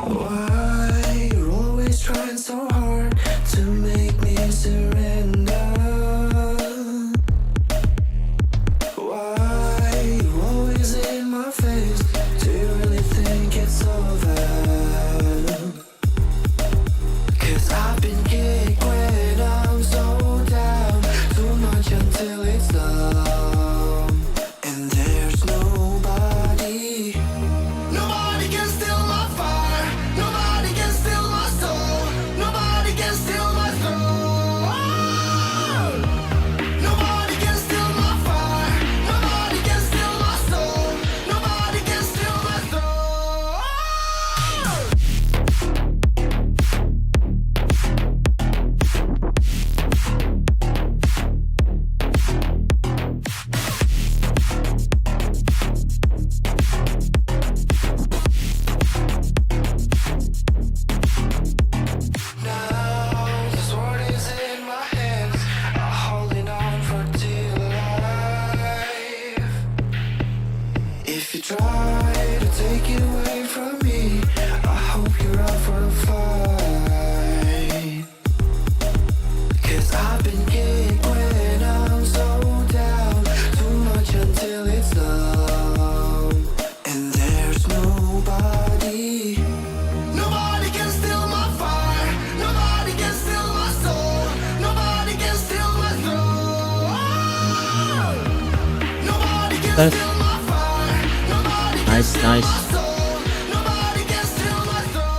Why you're always trying so hard to make me surrender? Why you always in my face? Do you really think it's over? 'Cause I've been kicked when I'm so down, too much until it's numb. And there's nobody can steal my fire. Nobody can steal my soul. Nobody can steal my soul. Nobody can steal my fire. Nobody can steal my soul. Nobody can steal my soul. Now the sword is in my hands, I'm holding on for dear life. If you try to take it away from me, I hope you're up for a fight. 'Cause I've been kicked when I'm so down, too much until it's numb. And there's nobody can steal my fire. Nobody can steal my soul. Nobody can steal my soul. Nobody can Nice. steal my fire. Nobody can Nice, steal nice. my soul. Nobody can steal my soul.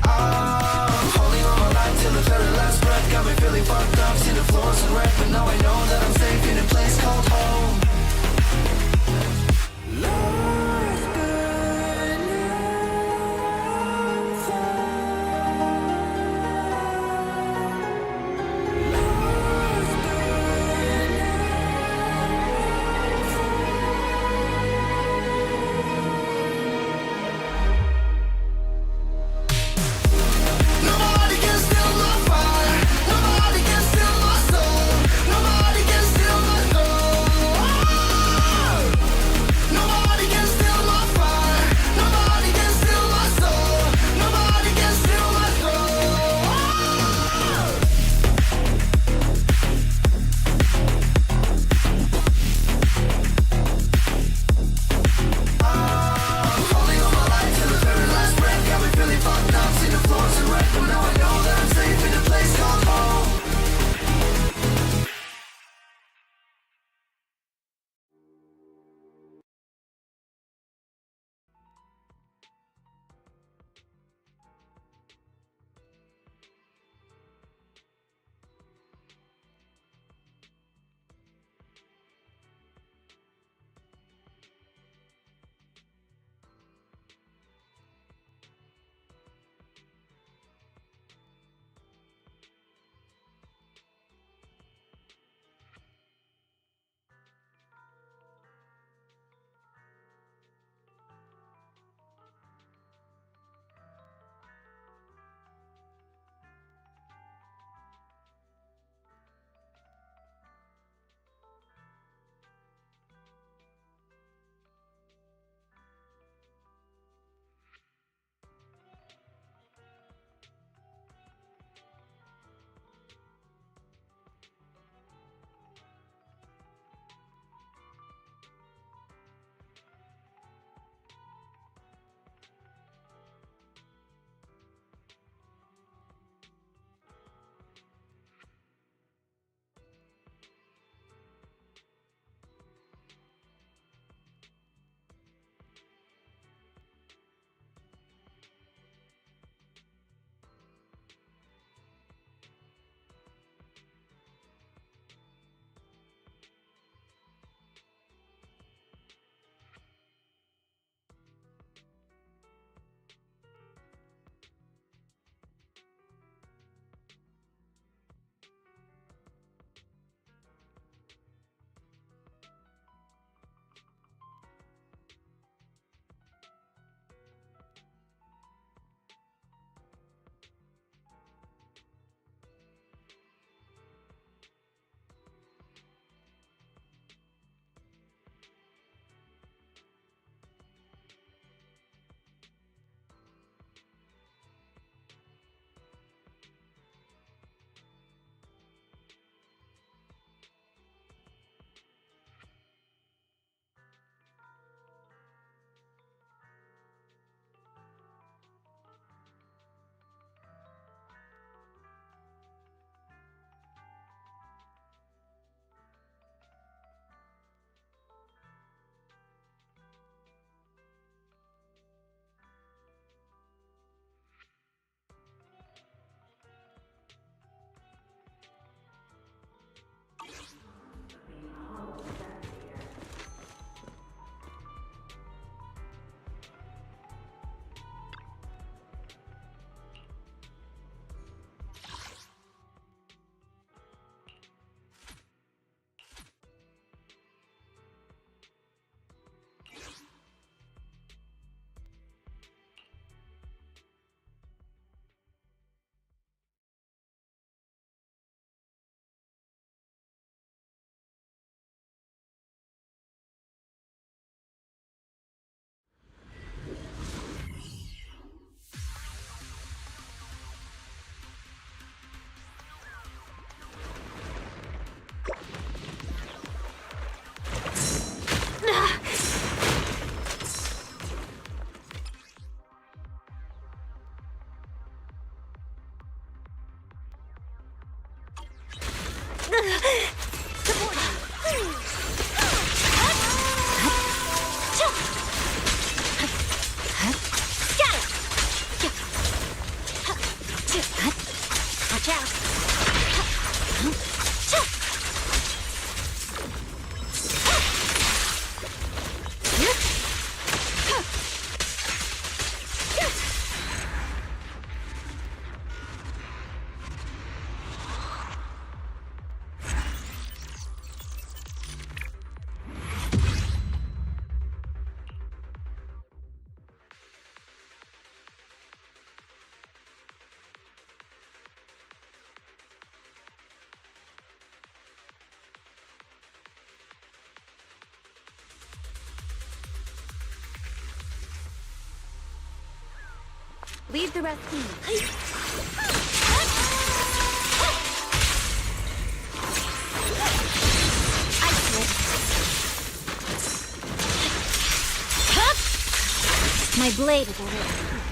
I'm holding on my life till the very last breath. Got me feeling fucked up, see the floors and red, but now I know that I'm safe in a place called home. Lord's goodness Watch out! Leave the rest to me. I slip. My blade is away.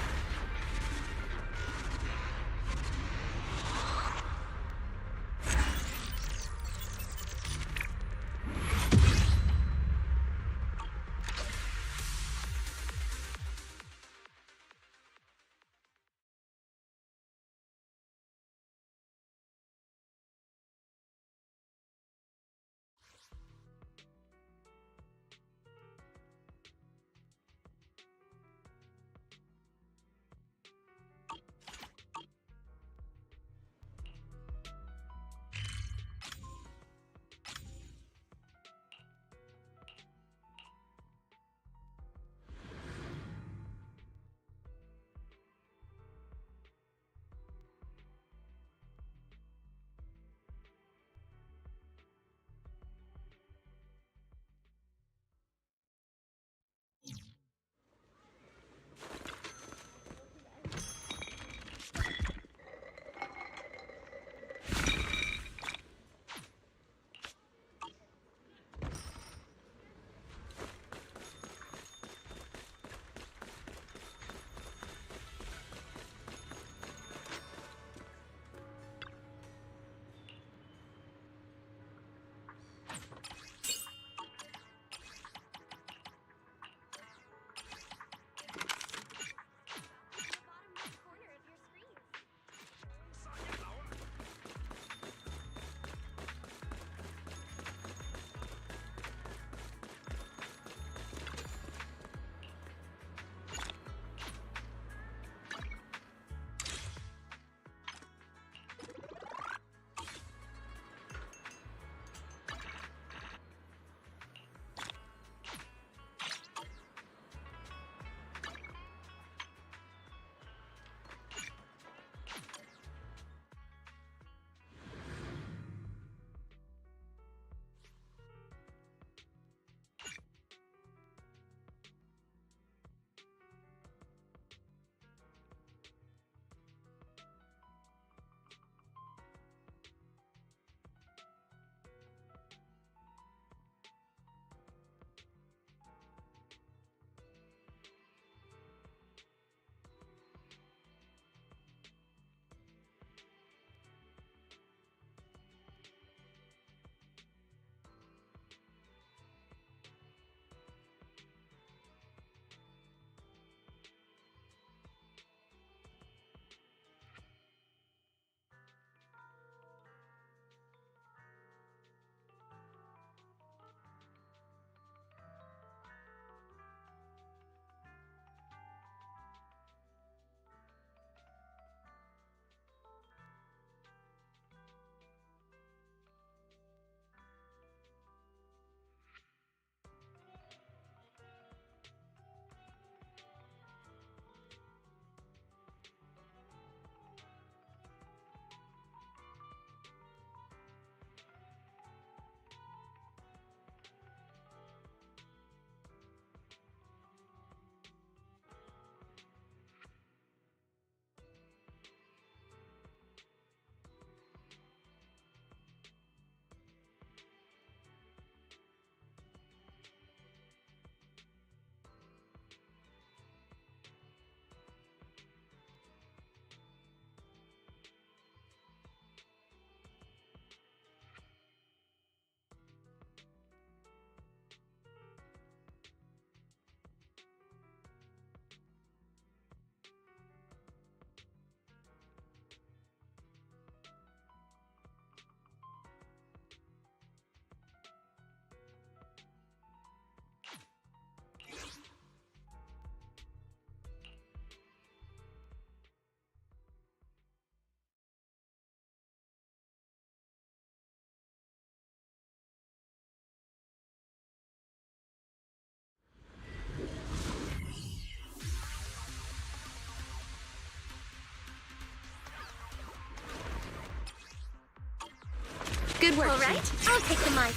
Good work. All right, I'll take the mic.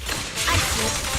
I slip.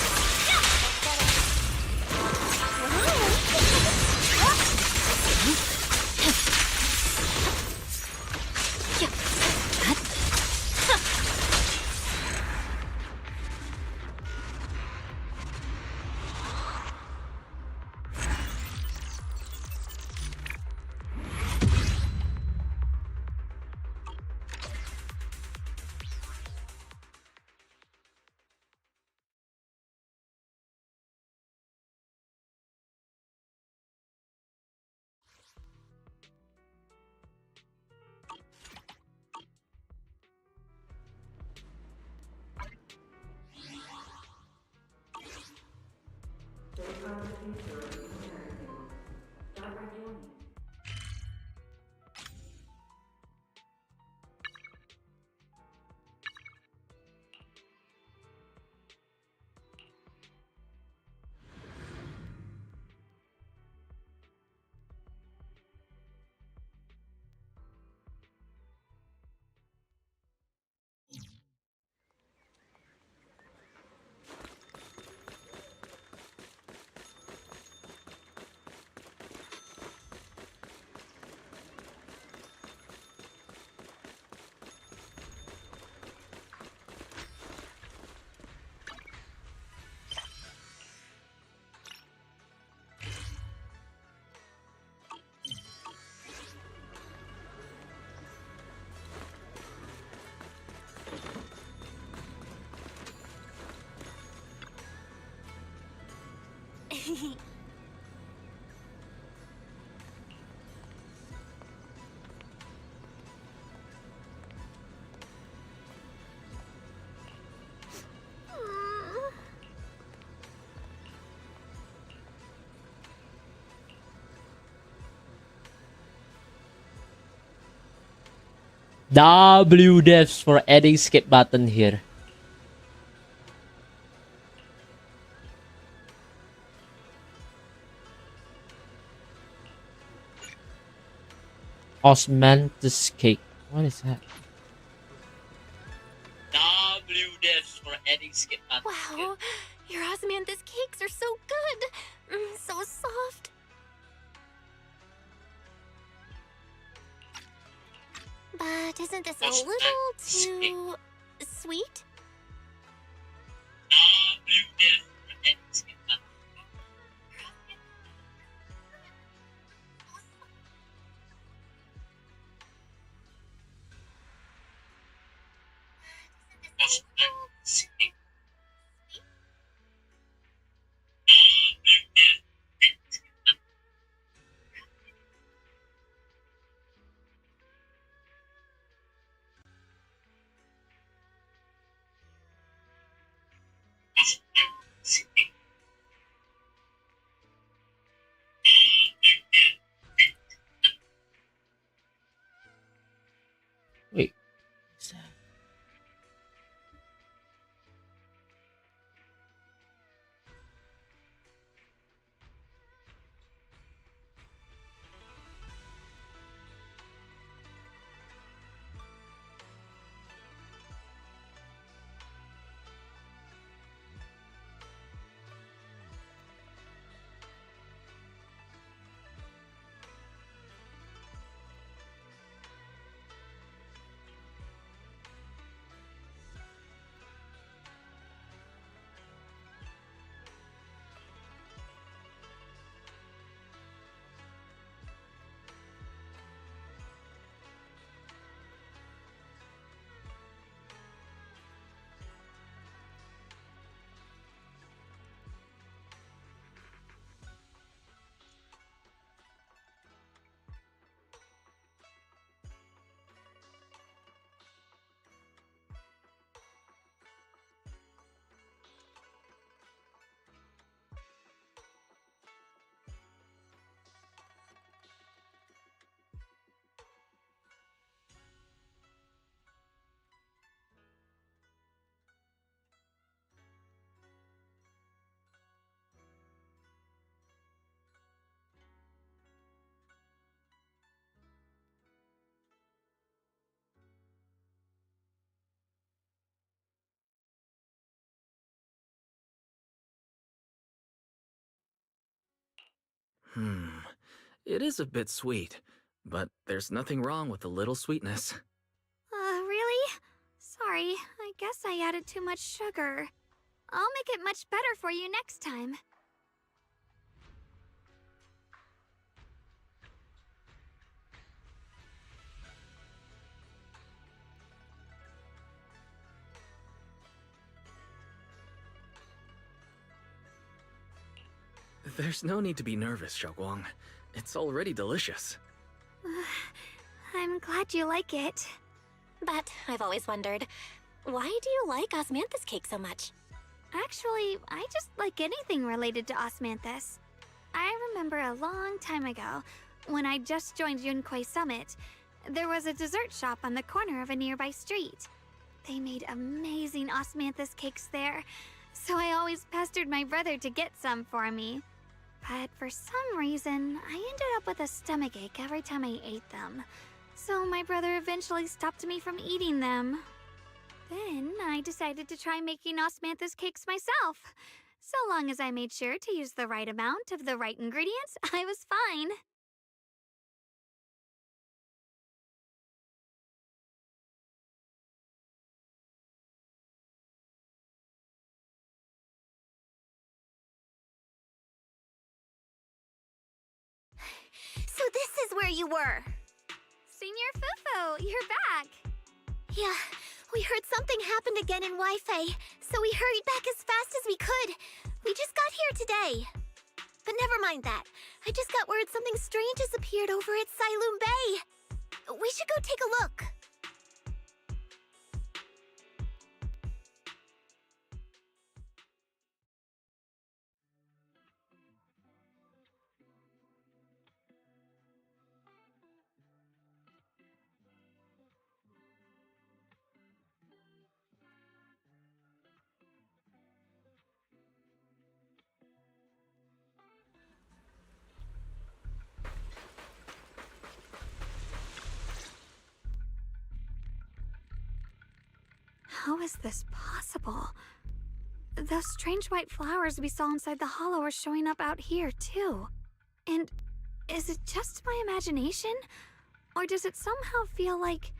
W devs for adding skip button here. Osmanthus cake. What is that? W devs for adding skip button. Wow, your osmanthus cakes are so good. So soft. But isn't this a little too sweet? W devs for adding skip button. Osmanthus cake. Wait. What's that? It is a bit sweet, but there's nothing wrong with a little sweetness. Really? Sorry, I guess I added too much sugar. I'll make it much better for you next time. There's no need to be nervous, Xiaoguang. It's already delicious. I'm glad you like it. But I've always wondered, why do you like osmanthus cake so much? Actually, I just like anything related to osmanthus. I remember a long time ago, when I just joined Yunquay Summit, there was a dessert shop on the corner of a nearby street. They made amazing osmanthus cakes there, so I always pestered my brother to get some for me. But for some reason, I ended up with a stomachache every time I ate them. So my brother eventually stopped me from eating them. Then I decided to try making osmanthus cakes myself. So long as I made sure to use the right amount of the right ingredients, I was fine. So this is where you were! Senior Fufu, you're back. Yeah, we heard something happened again in Wi-Fi, so we hurried back as fast as we could. We just got here today. But never mind that. I just got word something strange has appeared over at Siloom Bay. We should go take a look. How is this possible? Those strange white flowers we saw inside the hollow are showing up out here, too. And is it just my imagination? Or does it somehow feel like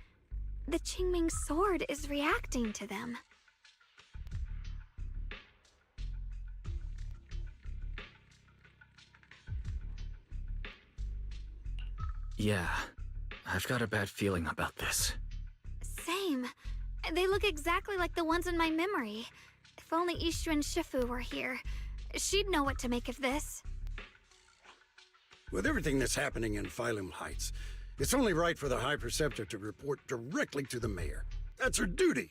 the Qingming sword is reacting to them? Yeah, I've got a bad feeling about this. Same. They look exactly like the ones in my memory. If only Ishu and Shifu were here, she'd know what to make of this. With everything that's happening in Phylum Heights, it's only right for the High Preceptor to report directly to the mayor. That's her duty.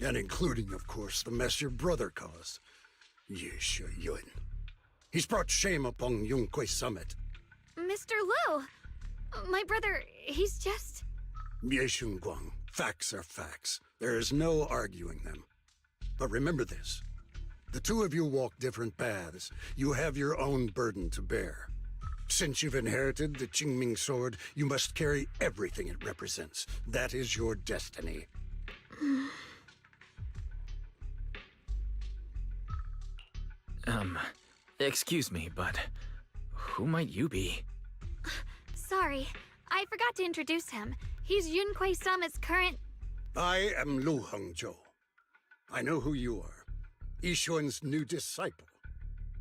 And including, of course, the mess your brother caused. Yesha Yun. He's brought shame upon Yunquay Summit. Mr. Liu! My brother, he's just... Yeshun Guang, facts are facts. There is no arguing them. But remember this. The two of you walk different paths. You have your own burden to bear. Since you've inherited the Qingming sword, you must carry everything it represents. That is your destiny. Excuse me, but who might you be? Sorry, I forgot to introduce him. He's Yunquay Summit's current... I am Lu Hengzhou. I know who you are. Yixuan's new disciple.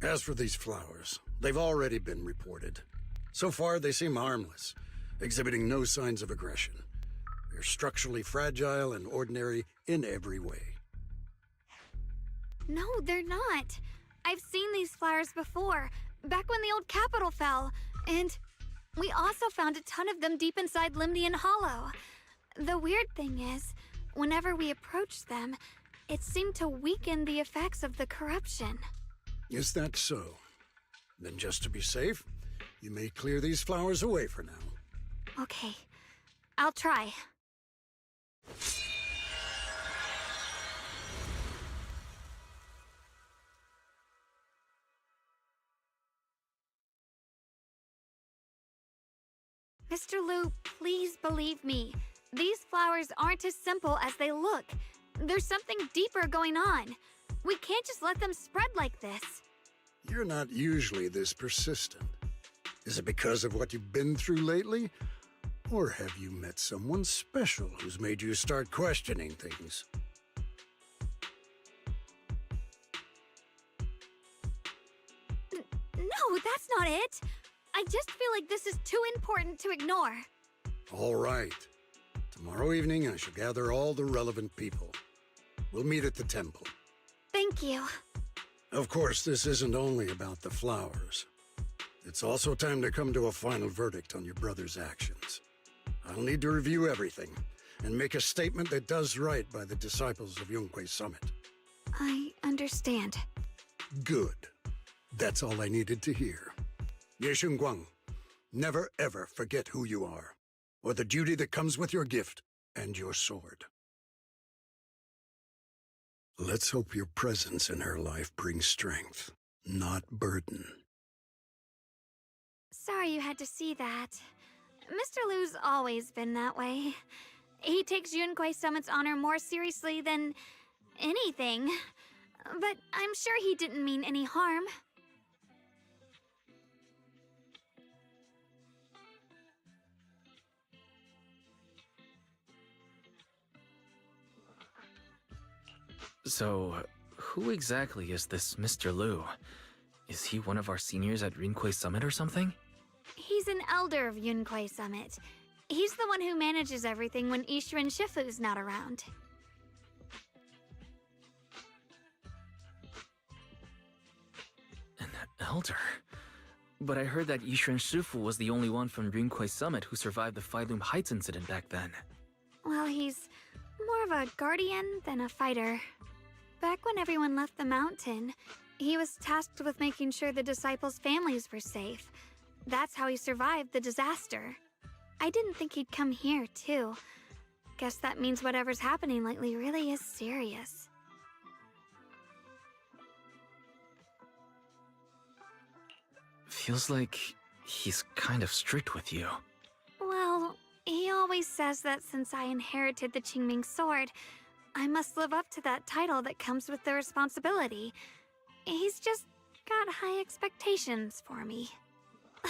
As for these flowers, they've already been reported. So far, they seem harmless, exhibiting no signs of aggression. They're structurally fragile and ordinary in every way. No, they're not. I've seen these flowers before, back when the old capital fell, and we also found a ton of them deep inside Limnian Hollow. The weird thing is, whenever we approached them, it seemed to weaken the effects of the corruption. Is that so? Then just to be safe, you may clear these flowers away for now. Okay, I'll try. Mr. Liu, please believe me. These flowers aren't as simple as they look. There's something deeper going on. We can't just let them spread like this. You're not usually this persistent. Is it because of what you've been through lately? Or have you met someone special who's made you start questioning things? No, that's not it. I just feel like this is too important to ignore. All right. Tomorrow evening, I shall gather all the relevant people. We'll meet at the temple. Thank you. Of course, this isn't only about the flowers. It's also time to come to a final verdict on your brother's actions. I'll need to review everything and make a statement that does right by the disciples of Yunquay Summit. I understand. Good. That's all I needed to hear. Yeshun Guang, never ever forget who you are, or the duty that comes with your gift and your sword. Let's hope your presence in her life brings strength, not burden. Sorry you had to see that. Mr. Lu's always been that way. He takes Yunquay Summit's honor more seriously than anything. But I'm sure he didn't mean any harm. So, who exactly is this Mr. Lu? Is he one of our seniors at Yunquay Summit or something? He's an elder of Yunquay Summit. He's the one who manages everything when Ishu and Shifu's not around. An elder? But I heard that Yishuan Shifu was the only one from Yunquay Summit who survived the Phyloom Heights incident back then. Well, he's more of a guardian than a fighter. Back when everyone left the mountain, he was tasked with making sure the disciples' families were safe. That's how he survived the disaster. I didn't think he'd come here, too. Guess that means whatever's happening lately really is serious. Feels like he's kind of strict with you. Well, he always says that since I inherited the Qingming sword, I must live up to that title that comes with the responsibility. He's just got high expectations for me.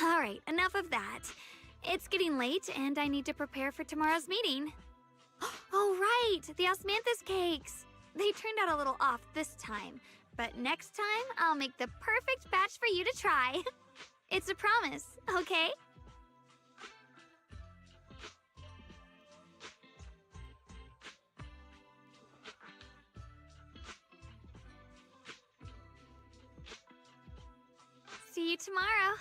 Alright, enough of that. It's getting late and I need to prepare for tomorrow's meeting. Oh right, the osmanthus cakes! They turned out a little off this time, but next time I'll make the perfect batch for you to try. It's a promise, okay? See you tomorrow.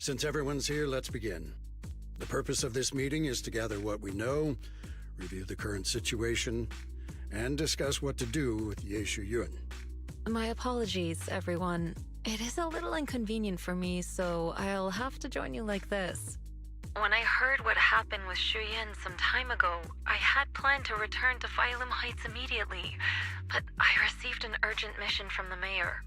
Since everyone's here, let's begin. The purpose of this meeting is to gather what we know, review the current situation, and discuss what to do with Yeshu Yun. My apologies, everyone. It is a little inconvenient for me, so I'll have to join you like this. When I heard what happened with Shuyan some time ago, I had planned to return to Phylum Heights immediately, but I received an urgent mission from the mayor.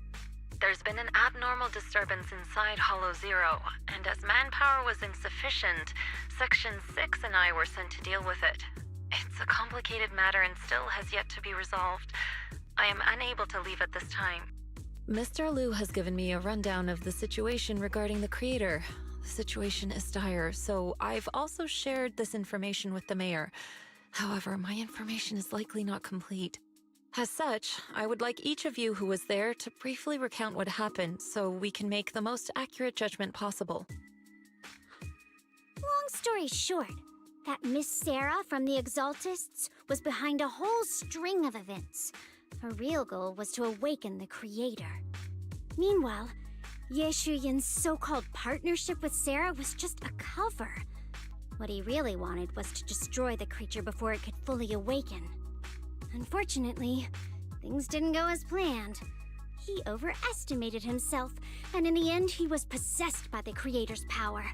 There's been an abnormal disturbance inside Hollow Zero, and as manpower was insufficient, Section 6 and I were sent to deal with it. It's a complicated matter and still has yet to be resolved. I am unable to leave at this time. Mr. Liu has given me a rundown of the situation regarding the creator. The situation is dire, so I've also shared this information with the mayor. However, my information is likely not complete. As such, I would like each of you who was there to briefly recount what happened so we can make the most accurate judgment possible. Long story short, that Miss Sarah from the Exaltists was behind a whole string of events. Her real goal was to awaken the creator. Meanwhile, Ye Shuyan's so-called partnership with Sarah was just a cover. What he really wanted was to destroy the creature before it could fully awaken. Unfortunately, things didn't go as planned. He overestimated himself, and in the end he was possessed by the creator's power.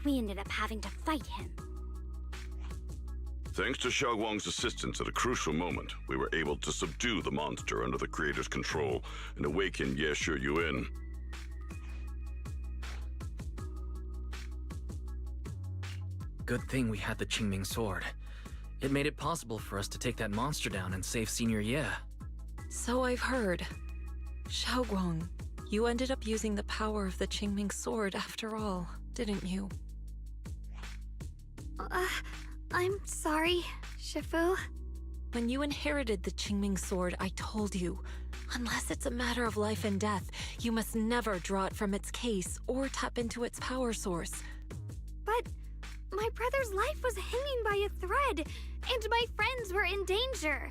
We ended up having to fight him. Thanks to Xiaoguang's assistance at a crucial moment, we were able to subdue the monster under the creator's control and awaken Ye Shuyuan. Good thing we had the Qingming sword. It made it possible for us to take that monster down and save Senior Ye. So I've heard. Xiaoguang, you ended up using the power of the Qingming sword after all, didn't you? I'm sorry, Shifu. When you inherited the Qingming sword, I told you, unless it's a matter of life and death, you must never draw it from its case or tap into its power source. But my brother's life was hanging by a thread, and my friends were in danger.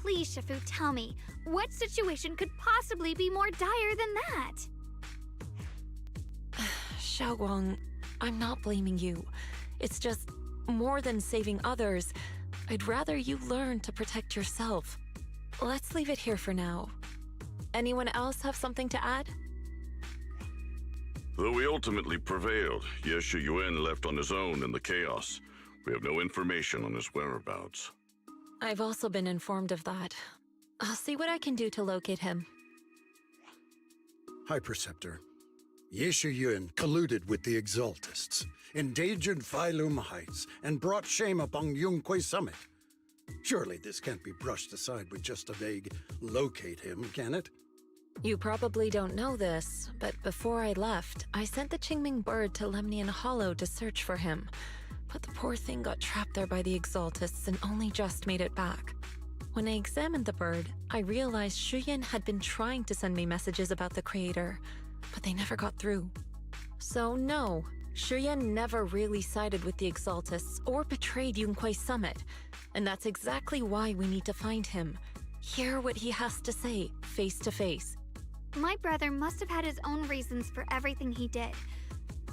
Please, Shifu, tell me, what situation could possibly be more dire than that? Xiaoguang, I'm not blaming you. It's just, more than saving others, I'd rather you learn to protect yourself. Let's leave it here for now. Anyone else have something to add? Though we ultimately prevailed, Ye Shuyuan left on his own in the chaos. We have no information on his whereabouts. I've also been informed of that. I'll see what I can do to locate him. High Preceptor, Ye Shuyuan colluded with the Exaltists, endangered Phylum Heights, and brought shame upon Yunquay Summit. Surely this can't be brushed aside with just a vague locate him, can it? You probably don't know this, but before I left, I sent the Qingming bird to Lemnian Hollow to search for him. But the poor thing got trapped there by the Exaltists and only just made it back. When I examined the bird, I realized Shuyan had been trying to send me messages about the creator, but they never got through. So no, Shuyan never really sided with the Exaltists or betrayed Yunquay Summit, and that's exactly why we need to find him. Hear what he has to say, face to face. My brother must have had his own reasons for everything he did.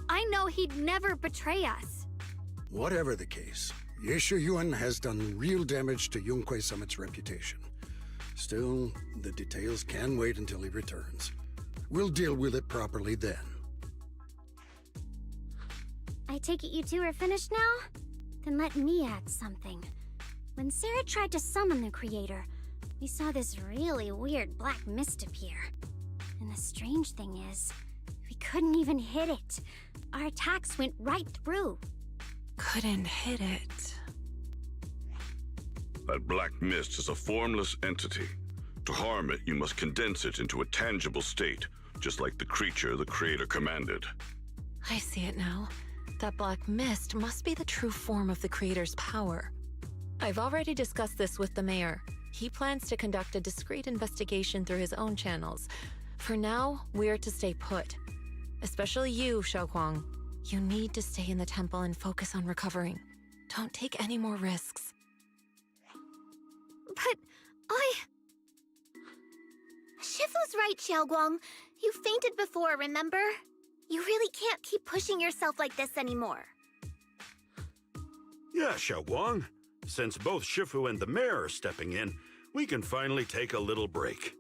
I know he'd never betray us. Whatever the case, Ye Shuyuan has done real damage to Yunquay Summit's reputation. Still, the details can wait until he returns. We'll deal with it properly then. I take it you two are finished now? Then let me add something. When Sarah tried to summon the creator, we saw this really weird black mist appear. And the strange thing is, we couldn't even hit it. Our attacks went right through. Couldn't hit it. That black mist is a formless entity. To harm it, you must condense it into a tangible state, just like the creature the creator commanded. I see it now. That black mist must be the true form of the creator's power. I've already discussed this with the mayor. He plans to conduct a discreet investigation through his own channels. For now, we're to stay put. Especially you, Xiaoguang. You need to stay in the temple and focus on recovering. Don't take any more risks. But Shifu's right, Xiaoguang. You fainted before, remember? You really can't keep pushing yourself like this anymore. Yeah, Xiaoguang. Since both Shifu and the mayor are stepping in, we can finally take a little break.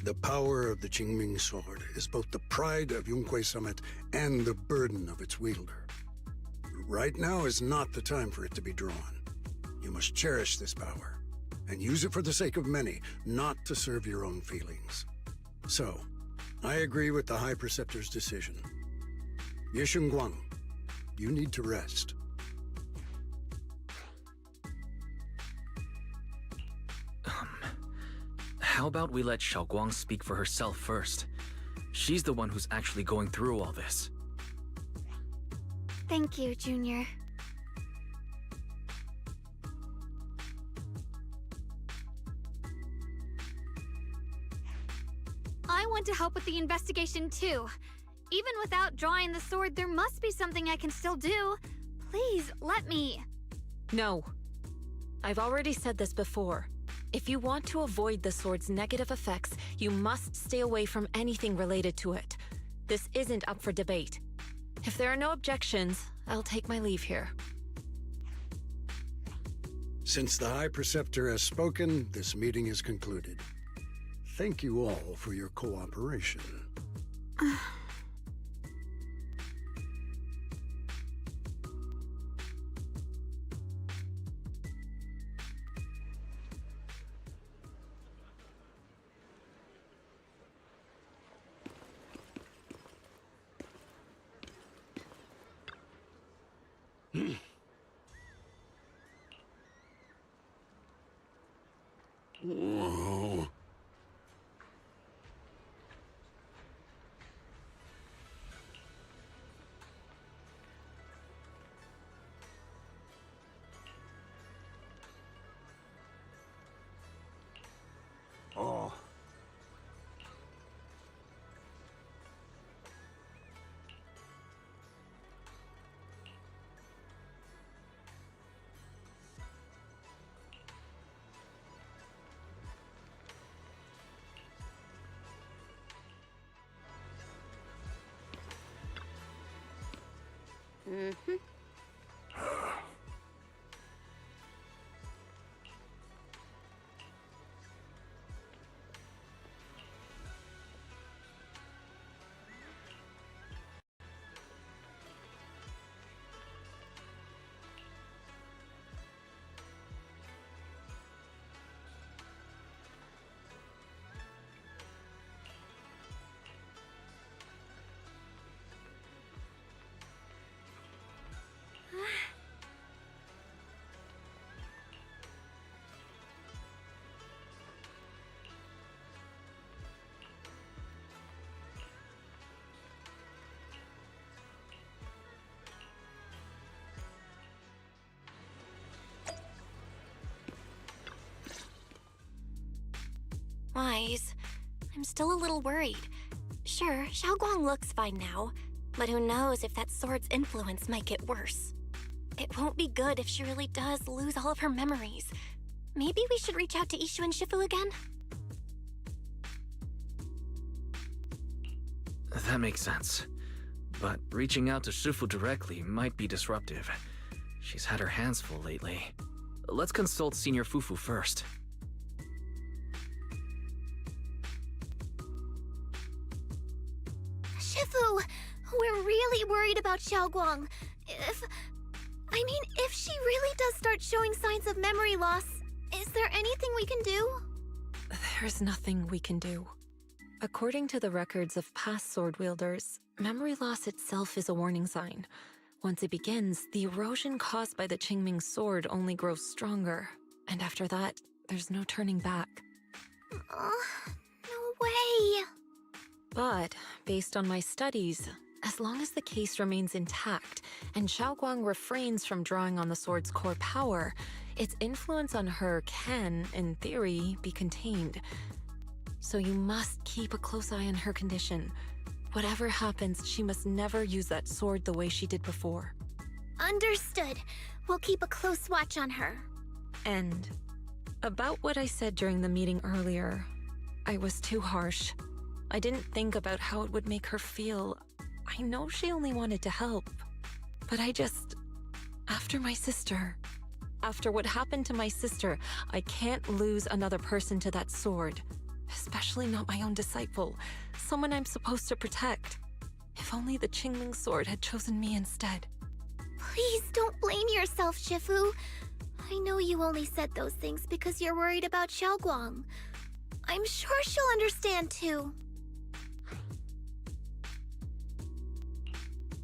The power of the Qingming sword is both the pride of Yunhui Summit and the burden of its wielder. Right now is not the time for it to be drawn. You must cherish this power, and use it for the sake of many, not to serve your own feelings. So, I agree with the High Preceptor's decision. Yishun Guang, you need to rest. How about we let Xiaoguang speak for herself first? She's the one who's actually going through all this. Thank you, Junior. I want to help with the investigation too. Even without drawing the sword, there must be something I can still do. Please, let me. No. I've already said this before. If you want to avoid the sword's negative effects, you must stay away from anything related to it. This isn't up for debate. If there are no objections, I'll take my leave here. Since the High Preceptor has spoken, this meeting is concluded. Thank you all for your cooperation. Whoa. Oh. Wise. I'm still a little worried. Sure, Xiaoguang looks fine now, but who knows if that sword's influence might get worse. It won't be good if she really does lose all of her memories. Maybe we should reach out to Ishu and Shifu again? That makes sense. But reaching out to Shifu directly might be disruptive. She's had her hands full lately. Let's consult Senior Fufu first. Shifu, we're really worried about Xiaoguang. If she really does start showing signs of memory loss, is there anything we can do? There's nothing we can do. According to the records of past sword wielders, memory loss itself is a warning sign. Once it begins, the erosion caused by the Qingming sword only grows stronger, and after that, there's no turning back. No way! But, based on my studies, as long as the case remains intact and Xiaoguang refrains from drawing on the sword's core power, its influence on her can, in theory, be contained. So you must keep a close eye on her condition. Whatever happens, she must never use that sword the way she did before. Understood. We'll keep a close watch on her. And about what I said during the meeting earlier, I was too harsh. I didn't think about how it would make her feel. I know she only wanted to help, but after my sister, after what happened to my sister, I can't lose another person to that sword. Especially not my own disciple, someone I'm supposed to protect. If only the Qingming sword had chosen me instead. Please don't blame yourself, Shifu. I know you only said those things because you're worried about Xiaoguang. I'm sure she'll understand too.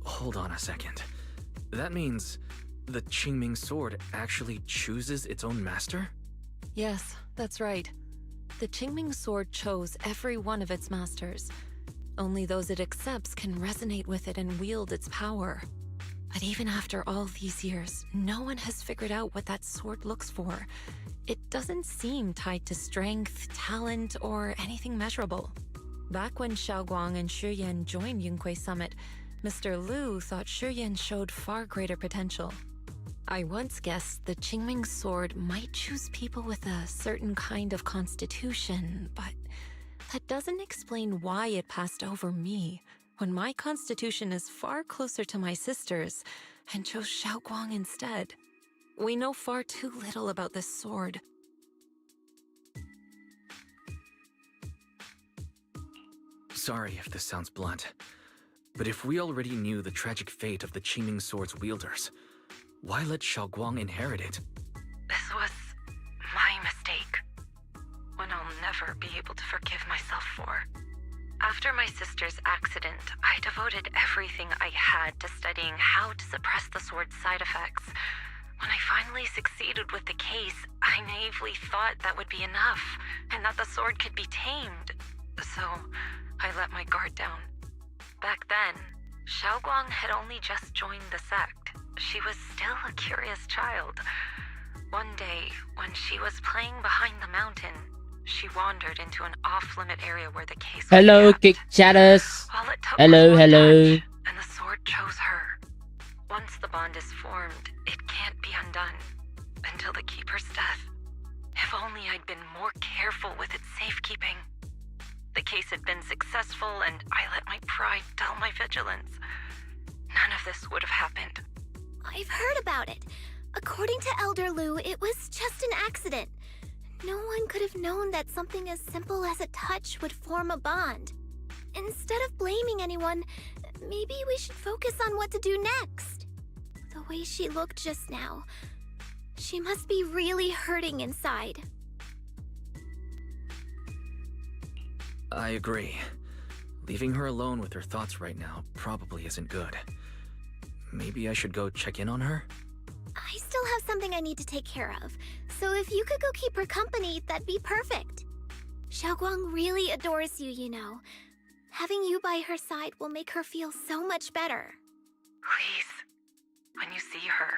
Hold on a second. That means the Qingming sword actually chooses its own master? Yes, that's right. The Qingming sword chose every one of its masters. Only those it accepts can resonate with it and wield its power. But even after all these years, no one has figured out what that sword looks for. It doesn't seem tied to strength, talent, or anything measurable. Back when Xiaoguang and Shiyan joined Yunquei Summit, Mr. Liu thought Shiyan showed far greater potential. I once guessed the Qingming sword might choose people with a certain kind of constitution, but that doesn't explain why it passed over me, when my constitution is far closer to my sister's, and chose Xiaoguang instead. We know far too little about this sword. Sorry if this sounds blunt, but if we already knew the tragic fate of the Qingming sword's wielders, why let Xiaoguang inherit it? This was my mistake. One I'll never be able to forgive myself for. After my sister's accident, I devoted everything I had to studying how to suppress the sword's side effects. When I finally succeeded with the case, I naively thought that would be enough, and that the sword could be tamed. So, I let my guard down. Back then, Xiaoguang had only just joined the sect. She was still a curious child. One day, when she was playing behind the mountain, she wandered into an off-limit area where the case was Hello, kept. Kick Chatters. All it took Hello, was one hello. touch, and the sword chose her. Once the bond is formed, it can't be undone until the Keeper's death. If only I'd been more careful with its safekeeping. The case had been successful, and I let my pride dull my vigilance. None of this would have happened. I've heard about it. According to Elder Liu, it was just an accident. No one could have known that something as simple as a touch would form a bond. Instead of blaming anyone, maybe we should focus on what to do next. The way she looked just now, she must be really hurting inside. I agree. Leaving her alone with her thoughts right now probably isn't good. Maybe I should go check in on her? I still have something I need to take care of, so if you could go keep her company, that'd be perfect. Xiaoguang really adores you, you know. Having you by her side will make her feel so much better. Please, when you see her,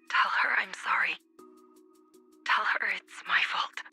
tell her I'm sorry. Tell her it's my fault.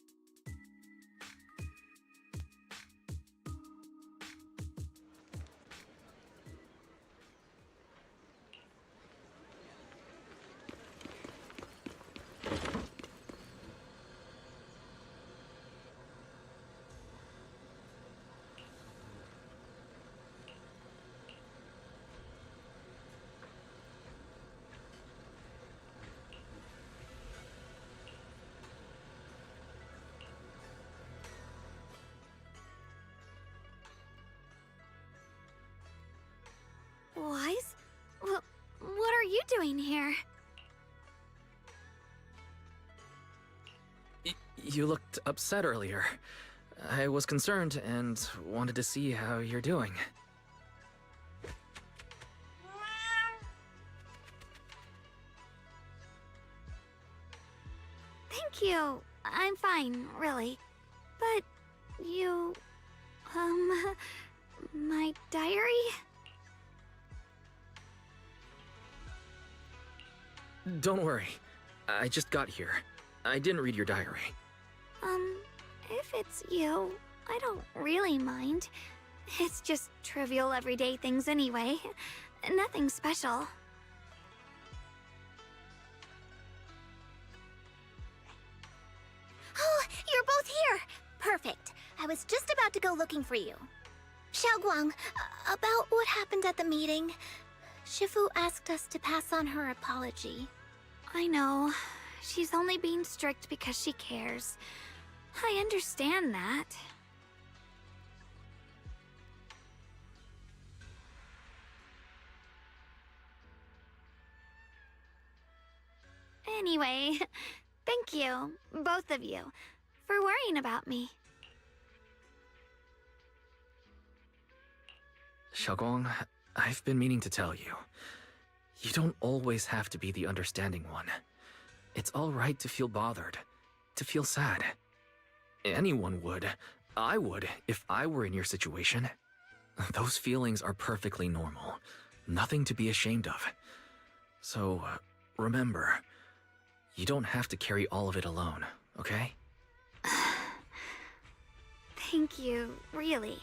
Wise? What are you doing here? You looked upset earlier. I was concerned and wanted to see how you're doing. Thank you. I'm fine, really. But you... my diary? Don't worry. I just got here. I didn't read your diary. If it's you, I don't really mind. It's just trivial everyday things anyway. Nothing special. Oh, you're both here! Perfect. I was just about to go looking for you. Xiaoguang, about what happened at the meeting. Shifu asked us to pass on her apology. I know. She's only being strict because she cares. I understand that. Anyway, thank you, both of you, for worrying about me. Xiaoguang, I've been meaning to tell you. You don't always have to be the understanding one. It's alright to feel bothered, to feel sad. Anyone would. I would, if I were in your situation. Those feelings are perfectly normal. Nothing to be ashamed of. So, remember, you don't have to carry all of it alone, okay? Thank you, really.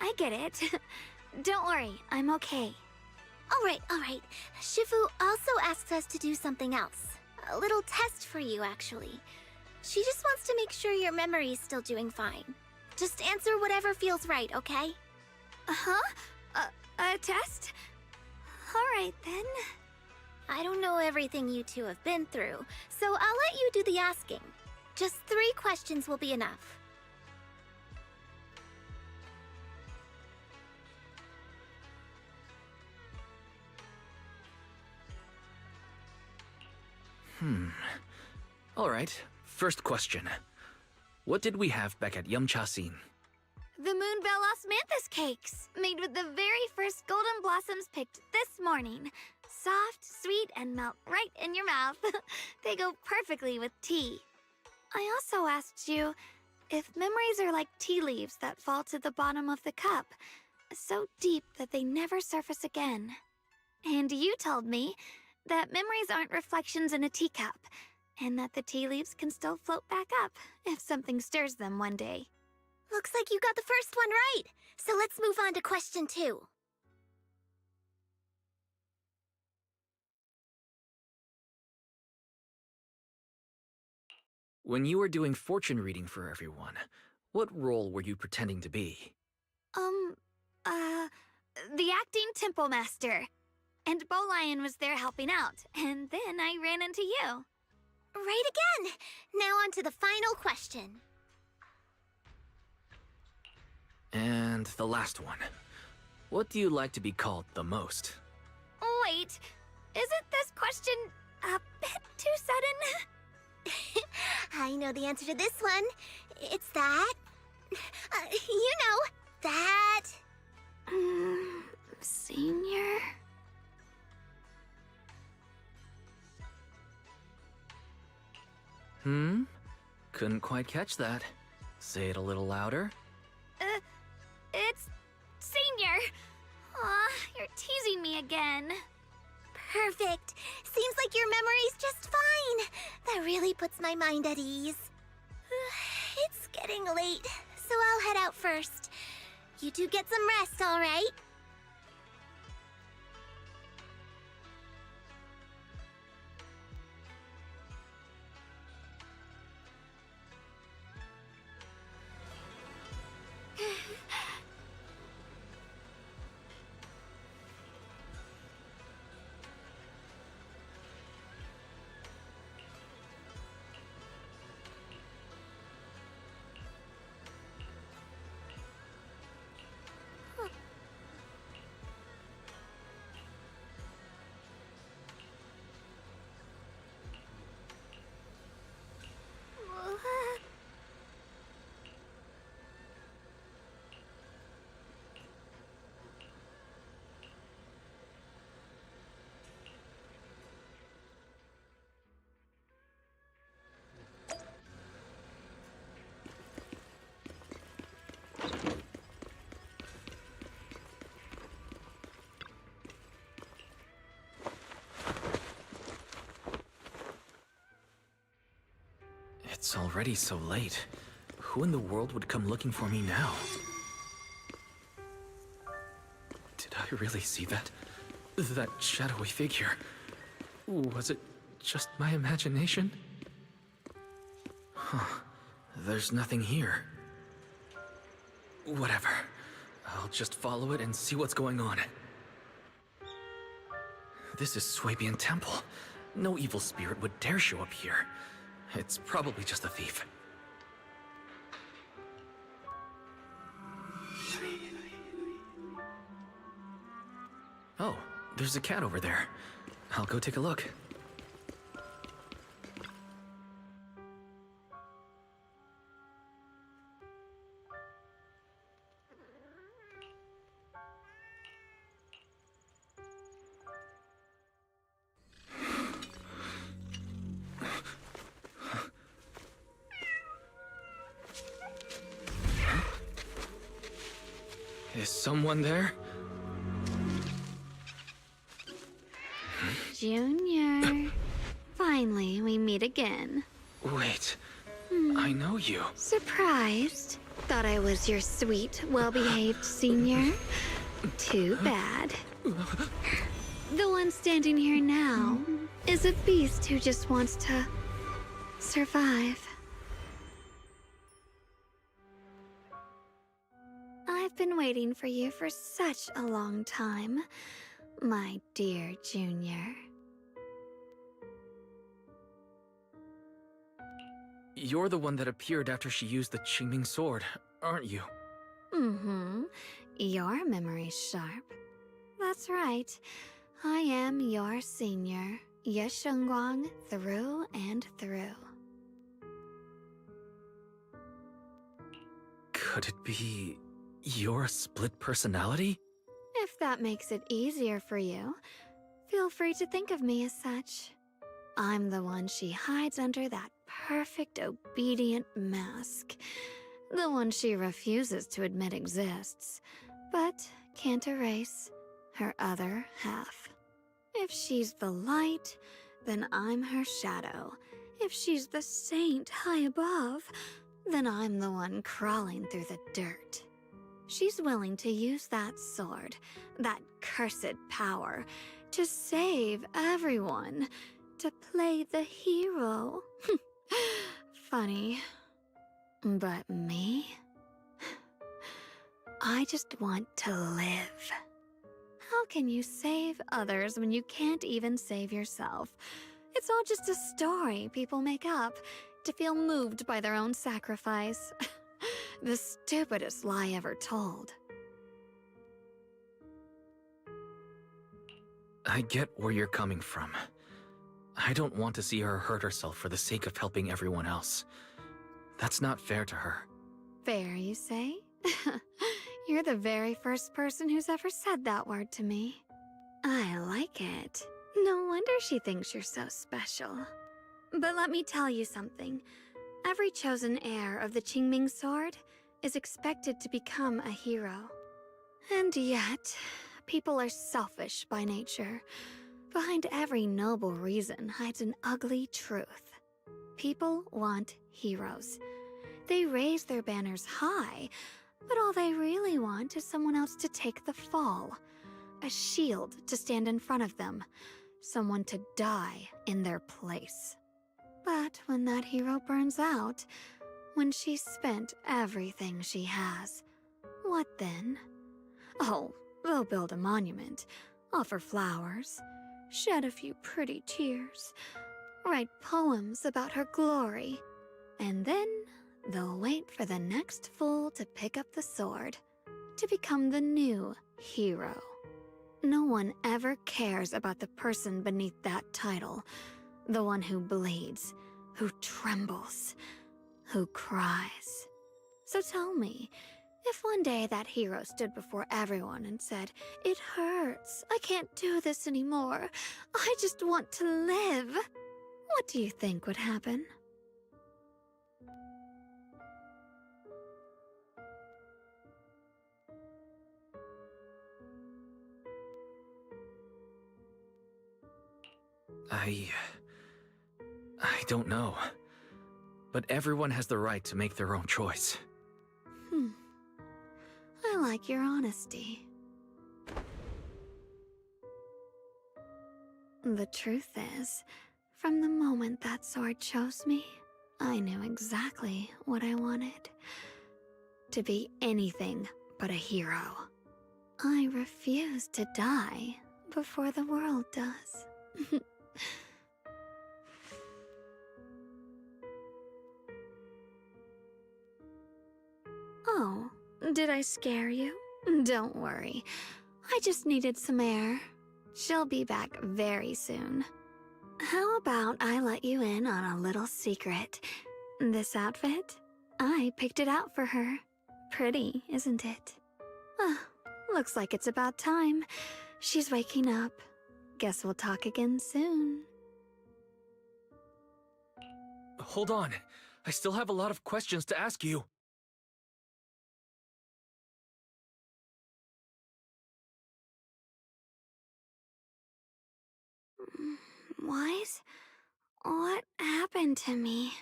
I get it. Don't worry, I'm okay. All right. Shifu also asks us to do something else. A little test for you, actually. She just wants to make sure your memory's still doing fine. Just answer whatever feels right, okay? Huh? A test? Alright then. I don't know everything you two have been through, so I'll let you do the asking. Just 3 questions will be enough. Alright, first question. What did we have back at Yumcha Scene? The Moonbell Osmanthus cakes, made with the very first golden blossoms picked this morning. Soft, sweet, and melt right in your mouth. They go perfectly with tea. I also asked you if memories are like tea leaves that fall to the bottom of the cup, so deep that they never surface again. And you told me that memories aren't reflections in a teacup, and that the tea leaves can still float back up if something stirs them one day. Looks like you got the first one right, so let's move on to question 2. When you were doing fortune reading for everyone, what role were you pretending to be? The acting temple master. And Bowlion was there helping out, and then I ran into you. Right again! Now on to the final question. And the last one. What do you like to be called the most? Wait, isn't this question a bit too sudden? I know the answer to this one. It's that. You know, that. Senior? Couldn't quite catch that. Say it a little louder. It's Senior. Aw, you're teasing me again. Perfect. Seems like your memory's just fine. That really puts my mind at ease. It's getting late, so I'll head out first. You two get some rest, all right? It's already so late. Who in the world would come looking for me now? Did I really see that? That shadowy figure? Was it just my imagination? Huh. There's nothing here. Whatever. I'll just follow it and see what's going on. This is Swabian Temple. No evil spirit would dare show up here. It's probably just a thief. Oh, there's a cat over there. I'll go take a look. Is someone there? Junior. Finally, we meet again. Wait, I know you. Surprised? Thought I was your sweet, well-behaved senior? Too bad. The one standing here now is a beast who just wants to survive. I've been waiting for you for such a long time, my dear Junior. You're the one that appeared after she used the Qingming sword, aren't you? Mm-hmm. Your memory's sharp. That's right. I am your senior, Ye Shengguang, through and through. Could it be your split personality? If that makes it easier for you, feel free to think of me as such. I'm the one she hides under that perfect obedient mask. The one she refuses to admit exists, but can't erase her other half. If she's the light, then I'm her shadow. If she's the saint high above, then I'm the one crawling through the dirt. She's willing to use that sword, that cursed power, to save everyone, to play the hero. Funny. But me? I just want to live. How can you save others when you can't even save yourself? It's all just a story people make up to feel moved by their own sacrifice. The stupidest lie ever told. I get where you're coming from. I don't want to see her hurt herself for the sake of helping everyone else. That's not fair to her. Fair, you say? You're the very first person who's ever said that word to me. I like it. No wonder she thinks you're so special. But let me tell you something. Every chosen heir of the Qingming sword is expected to become a hero. And yet, people are selfish by nature. Behind every noble reason hides an ugly truth. People want heroes. They raise their banners high, but all they really want is someone else to take the fall. A shield to stand in front of them. Someone to die in their place. But when that hero burns out, when she's spent everything she has, what then? Oh, they'll build a monument, offer flowers, shed a few pretty tears, write poems about her glory, and then they'll wait for the next fool to pick up the sword, to become the new hero. No one ever cares about the person beneath that title, the one who bleeds, who trembles, who cries. So tell me, if one day that hero stood before everyone and said, "It hurts, I can't do this anymore, I just want to live," what do you think would happen? I don't know. But everyone has the right to make their own choice. I like your honesty. The truth is, from the moment that sword chose me, I knew exactly what I wanted. To be anything but a hero. I refuse to die before the world does. Oh, did I scare you? Don't worry. I just needed some air. She'll be back very soon. How about I let you in on a little secret? This outfit? I picked it out for her. Pretty, isn't it? Ah, looks like it's about time. She's waking up. Guess we'll talk again soon. Hold on. I still have a lot of questions to ask you. What happened to me?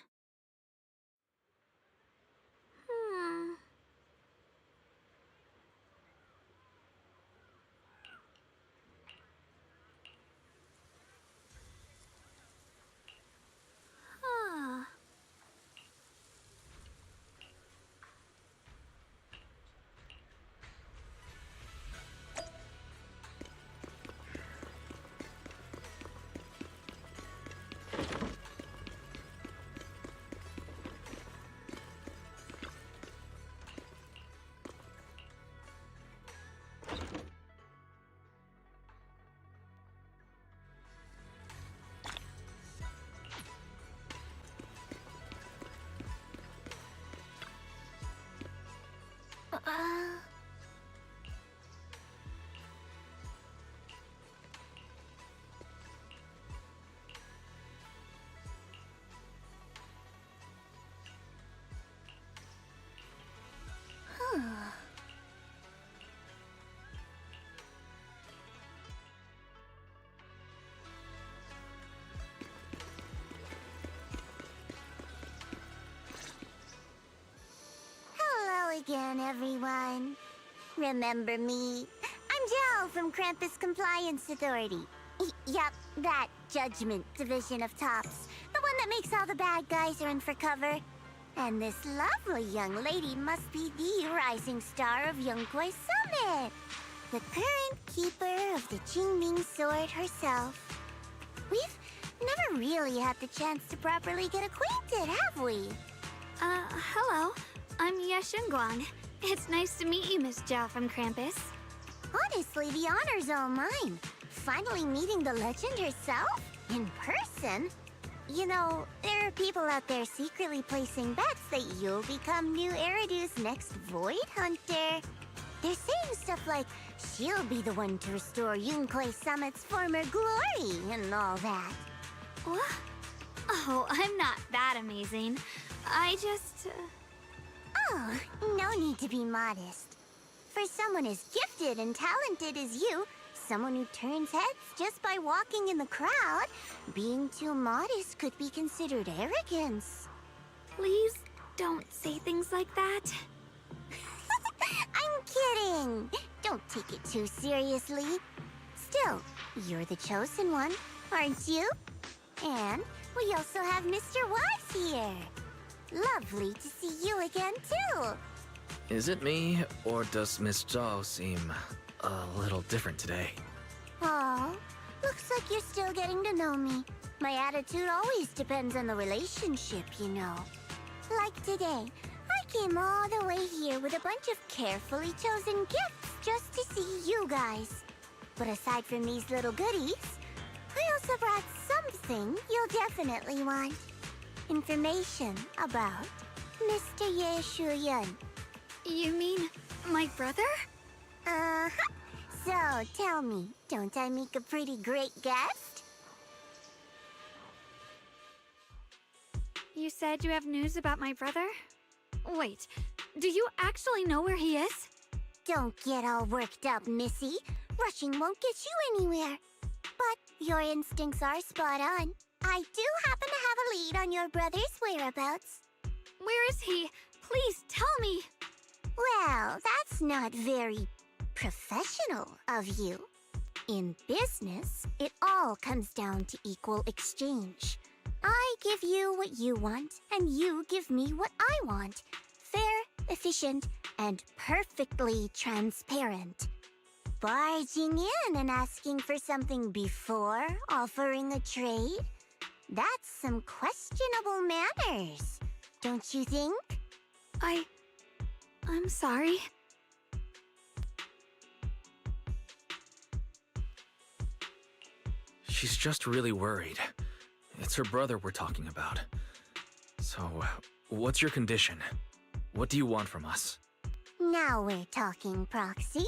Huh. Hello again, everyone. Remember me? I'm Jill from Krampus Compliance Authority. Yup, that Judgment Division of Tops. The one that makes all the bad guys run for cover. And this lovely young lady must be the rising star of Yunkwei Summit. The current keeper of the Qingming Sword herself. We've never really had the chance to properly get acquainted, have we? Hello. I'm Yashunguang. It's nice to meet you, Miss Zhao from Krampus. Honestly, the honor's all mine. Finally meeting the legend herself? In person? You know, there are people out there secretly placing bets that you'll become new Eridu's next Void Hunter. They're saying stuff like, she'll be the one to restore Yunkwei Summit's former glory and all that. What? Oh, I'm not that amazing. I just... Oh, no need to be modest. For someone as gifted and talented as you, someone who turns heads just by walking in the crowd, being too modest could be considered arrogance. Please don't say things like that. I'm kidding. Don't take it too seriously. Still, you're the chosen one, aren't you? And we also have Mr. Wise here. Lovely to see you again, too. Is it me, or does Miss Zhao seem a little different today? Aw, looks like you're still getting to know me. My attitude always depends on the relationship, you know. Like today, I came all the way here with a bunch of carefully chosen gifts just to see you guys. But aside from these little goodies, I also brought something you'll definitely want. Information about Mr. Ye Shuyan. You mean my brother? Uh-huh. So, tell me, don't I make a pretty great guest? You said you have news about my brother? Wait, do you actually know where he is? Don't get all worked up, Missy. Rushing won't get you anywhere. But your instincts are spot on. I do happen to have a lead on your brother's whereabouts. Where is he? Please tell me. Well, that's not very professional of you. In business, it all comes down to equal exchange. I give you what you want, and you give me what I want. Fair, efficient, and perfectly transparent. Barging in and asking for something before offering a trade? That's some questionable manners, don't you think? I'm sorry. She's just really worried. It's her brother we're talking about. So, what's your condition? What do you want from us? Now we're talking, Proxy.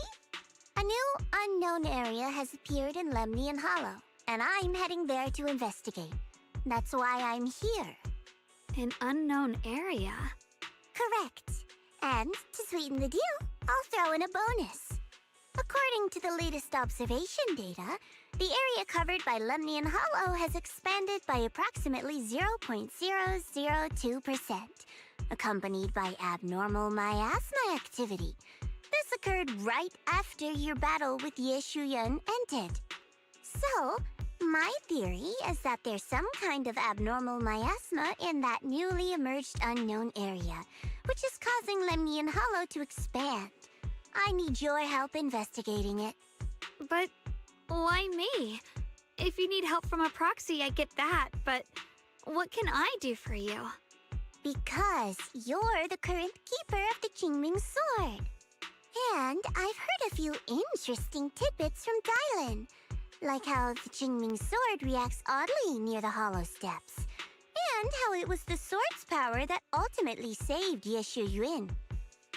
A new unknown area has appeared in Lemnian Hollow, and I'm heading there to investigate. That's why I'm here. An unknown area? Correct. And to sweeten the deal, I'll throw in a bonus. According to the latest observation data, The area covered by Lemnian Hollow has expanded by approximately 0.002%, accompanied by abnormal miasma activity. This occurred right after your battle with Yeshuyun ended. So, my theory is that there's some kind of abnormal miasma in that newly emerged unknown area, which is causing Lemnian Hollow to expand. I need your help investigating it. But why me? If you need help from a proxy, I get that, but what can I do for you? Because you're the current keeper of the Qingming Sword. And I've heard a few interesting tidbits from Dylan, like how the Qingming Sword reacts oddly near the Hollow Steps, and how it was the sword's power that ultimately saved Yeshu Yuan.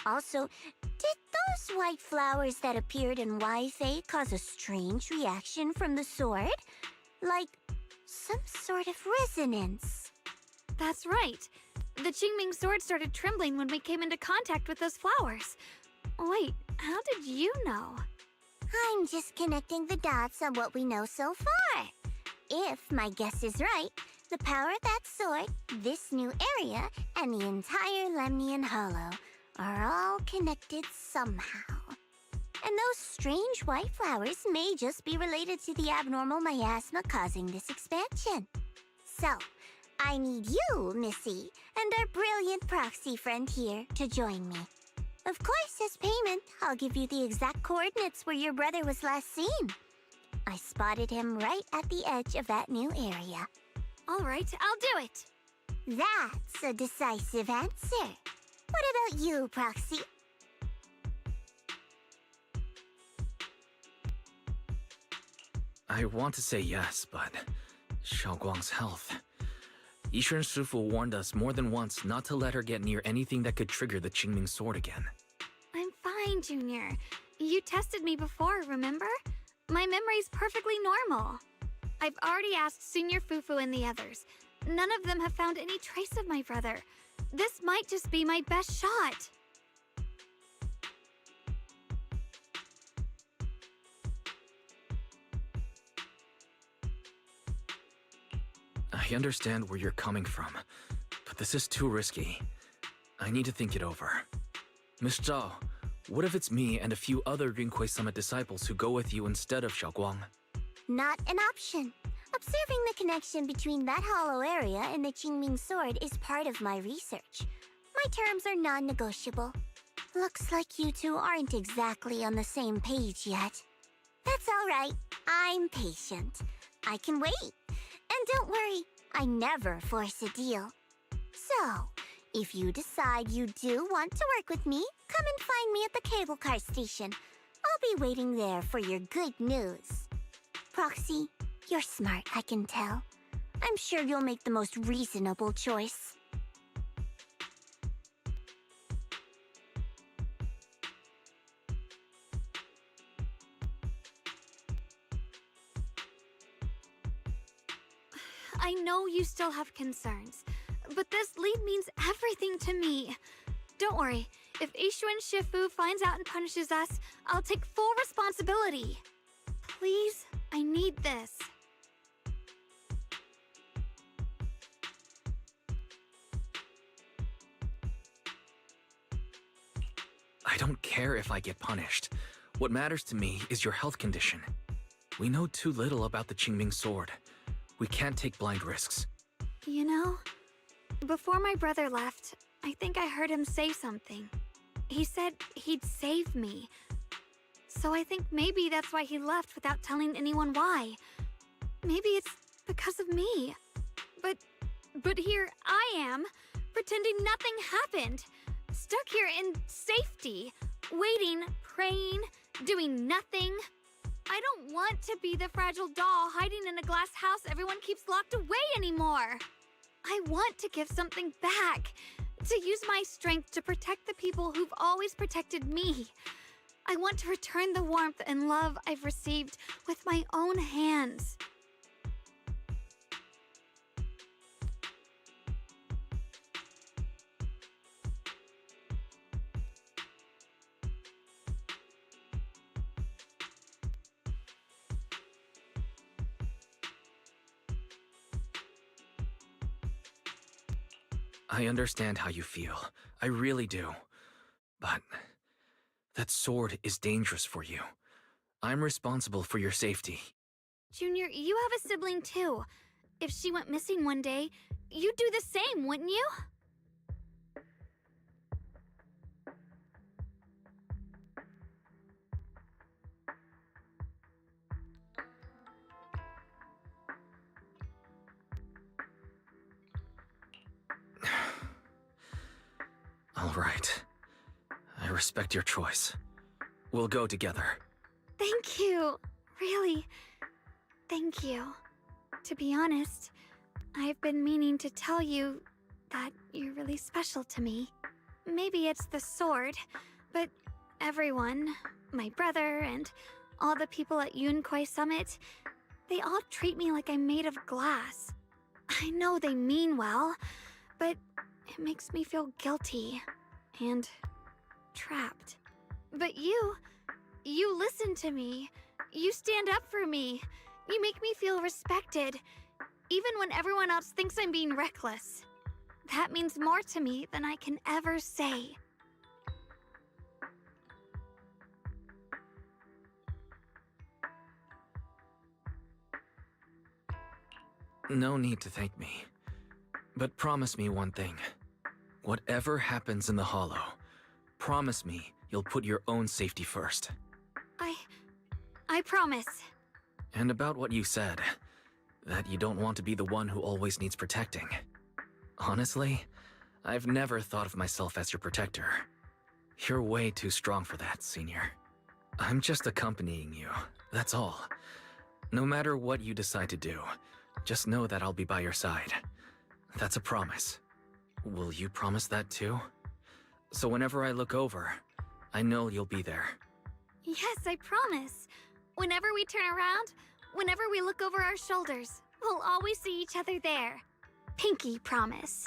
Also, did those white flowers that appeared in Wi-Fi cause a strange reaction from the sword? Like, some sort of resonance. That's right. The Qingming sword started trembling when we came into contact with those flowers. Wait, how did you know? I'm just connecting the dots on what we know so far. If my guess is right, the power of that sword, this new area, and the entire Lemnian Hollow are all connected somehow. And those strange white flowers may just be related to the abnormal miasma causing this expansion. So, I need you, Missy, and our brilliant proxy friend here to join me. Of course, as payment, I'll give you the exact coordinates where your brother was last seen. I spotted him right at the edge of that new area. All right, I'll do it. That's a decisive answer. What about you, Proxy? I want to say yes, but Xiaoguang's health. Yishuan Shifu warned us more than once not to let her get near anything that could trigger the Qingming sword again. I'm fine, Junior. You tested me before, remember? My memory's perfectly normal. I've already asked Senior Fufu and the others. None of them have found any trace of my brother. This might just be my best shot. I understand where you're coming from, but this is too risky. I need to think it over. Miss Zhao, what if it's me and a few other Yunquei Summit disciples who go with you instead of Xiaoguang? Not an option. Observing the connection between that hollow area and the Qingming sword is part of my research. My terms are non-negotiable. Looks like you two aren't exactly on the same page yet. That's all right. I'm patient. I can wait. And don't worry, I never force a deal. So, if you decide you do want to work with me, come and find me at the cable car station. I'll be waiting there for your good news. Proxy, you're smart, I can tell. I'm sure you'll make the most reasonable choice. I know you still have concerns, but this lead means everything to me. Don't worry, if Ishuan Shifu finds out and punishes us, I'll take full responsibility. Please, I need this. I don't care if I get punished. What matters to me is your health condition. We know too little about the Qingming sword. We can't take blind risks. You know, before my brother left, I think I heard him say something. He said he'd save me. So I think maybe that's why he left without telling anyone why. Maybe it's because of me. But here I am, pretending nothing happened. Stuck here in safety, waiting, praying, doing nothing. I don't want to be the fragile doll hiding in a glass house everyone keeps locked away anymore. I want to give something back, to use my strength to protect the people who've always protected me. I want to return the warmth and love I've received with my own hands. I understand how you feel. I really do. But that sword is dangerous for you. I'm responsible for your safety. Junior, you have a sibling too. If she went missing one day, you'd do the same, wouldn't you? All right. I respect your choice. We'll go together. Thank you. Really, thank you. To be honest, I've been meaning to tell you that you're really special to me. Maybe it's the sword, but everyone, my brother and all the people at Yunkwei Summit, they all treat me like I'm made of glass. I know they mean well, but it makes me feel guilty and trapped. But you listen to me. You stand up for me. You make me feel respected, even when everyone else thinks I'm being reckless. That means more to me than I can ever say. No need to thank me. But promise me one thing. Whatever happens in the Hollow, promise me you'll put your own safety first. I promise. And about what you said, that you don't want to be the one who always needs protecting. Honestly, I've never thought of myself as your protector. You're way too strong for that, Senior. I'm just accompanying you, that's all. No matter what you decide to do, just know that I'll be by your side. That's a promise. Will you promise that too? So whenever I look over, I know you'll be there. Yes, I promise. Whenever we turn around, whenever we look over our shoulders, we'll always see each other there. Pinky promise.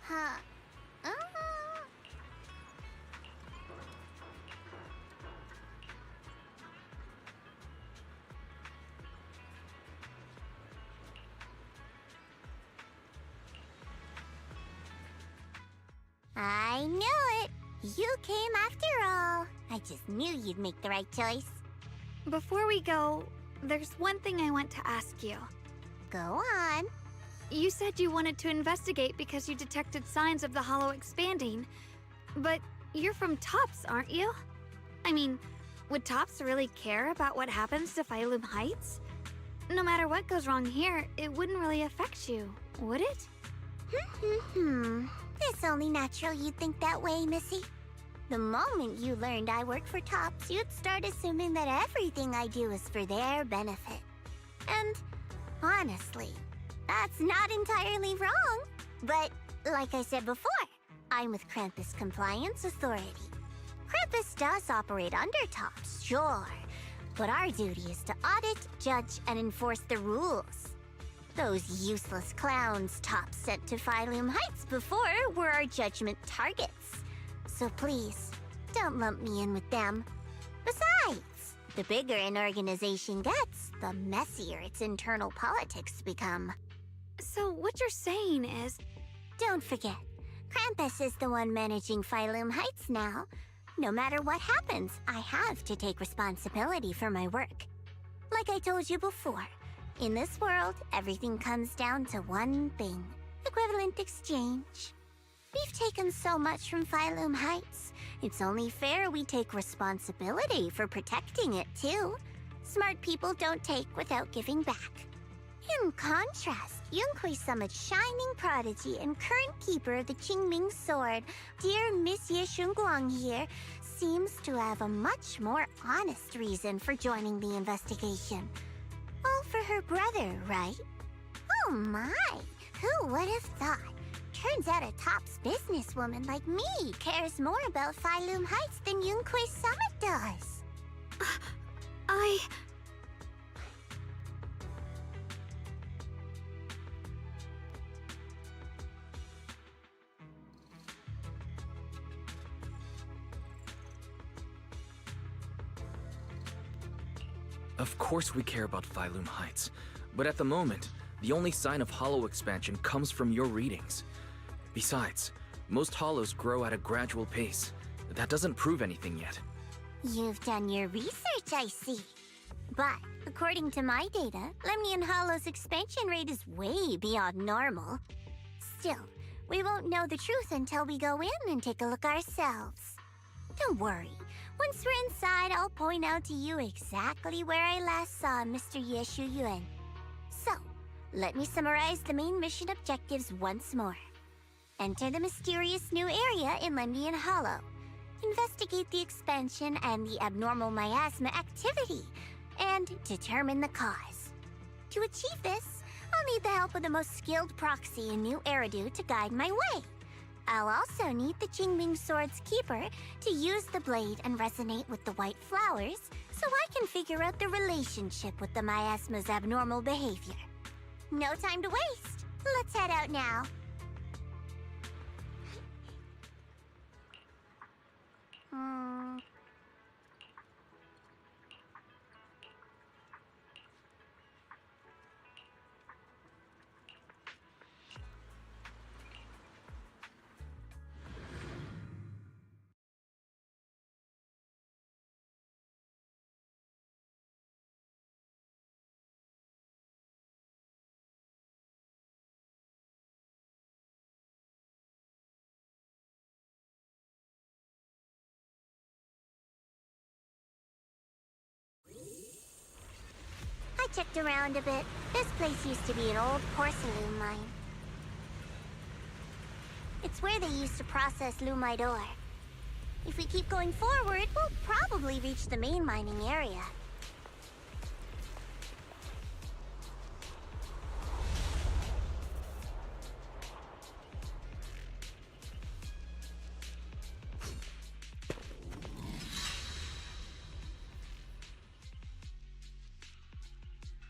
Huh. I knew it! You came after all. I just knew you'd make the right choice. Before we go, there's one thing I want to ask you. Go on. You said you wanted to investigate because you detected signs of the Hollow expanding. But you're from Tops, aren't you? I mean, would Tops really care about what happens to Phylum Heights? No matter what goes wrong here, it wouldn't really affect you, would it? It's only natural you'd think that way, Missy. The moment you learned I work for Tops, you'd start assuming that everything I do is for their benefit. And honestly, that's not entirely wrong. But like I said before, I'm with Krampus Compliance Authority. Krampus does operate under Tops, sure. But our duty is to audit, judge, and enforce the rules. Those useless clowns Tops sent to Phylum Heights before were our judgment targets. So please, don't lump me in with them. Besides, the bigger an organization gets, the messier its internal politics become. So what you're saying is... Don't forget, Krampus is the one managing Phylum Heights now. No matter what happens, I have to take responsibility for my work. Like I told you before, in this world, everything comes down to one thing: equivalent exchange. We've taken so much from Phylum Heights. It's only fair we take responsibility for protecting it, too. Smart people don't take without giving back. In contrast, Yunhui Summit's shining prodigy and current keeper of the Qingming sword, dear Miss Ye Shunguang here, seems to have a much more honest reason for joining the investigation. All for her brother, right? Oh my! Who would have thought? Turns out a tops businesswoman like me cares more about Phylum Heights than Yunhui Summit does. Of course we care about Phylum Heights, but at the moment, the only sign of hollow expansion comes from your readings. Besides, most hollows grow at a gradual pace. That doesn't prove anything yet. You've done your research, I see. But according to my data, Lemnian Hollow's expansion rate is way beyond normal. Still, we won't know the truth until we go in and take a look ourselves. Don't worry. Once we're inside, I'll point out to you exactly where I last saw Mr. Ye Shuyuan. So, let me summarize the main mission objectives once more. Enter the mysterious new area in Lemnian Hollow. Investigate the expansion and the abnormal miasma activity, and determine the cause. To achieve this, I'll need the help of the most skilled proxy in New Eridu to guide my way. I'll also need the Qingming Sword's keeper to use the blade and resonate with the white flowers so I can figure out the relationship with the miasma's abnormal behavior. No time to waste. Let's head out now. I checked around a bit. This place used to be an old porcelain mine. It's where they used to process lumite ore. If we keep going forward, we'll probably reach the main mining area.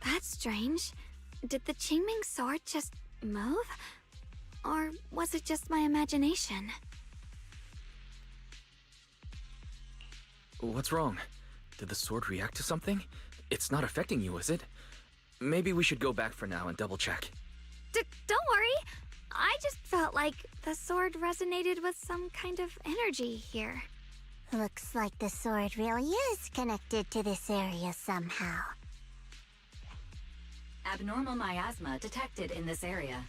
That's strange. Did the Qingming sword just move? Or was it just my imagination? What's wrong? Did the sword react to something? It's not affecting you, is it? Maybe we should go back for now and double check. Don't worry. I just felt like the sword resonated with some kind of energy here. Looks like the sword really is connected to this area somehow. Abnormal miasma detected in this area.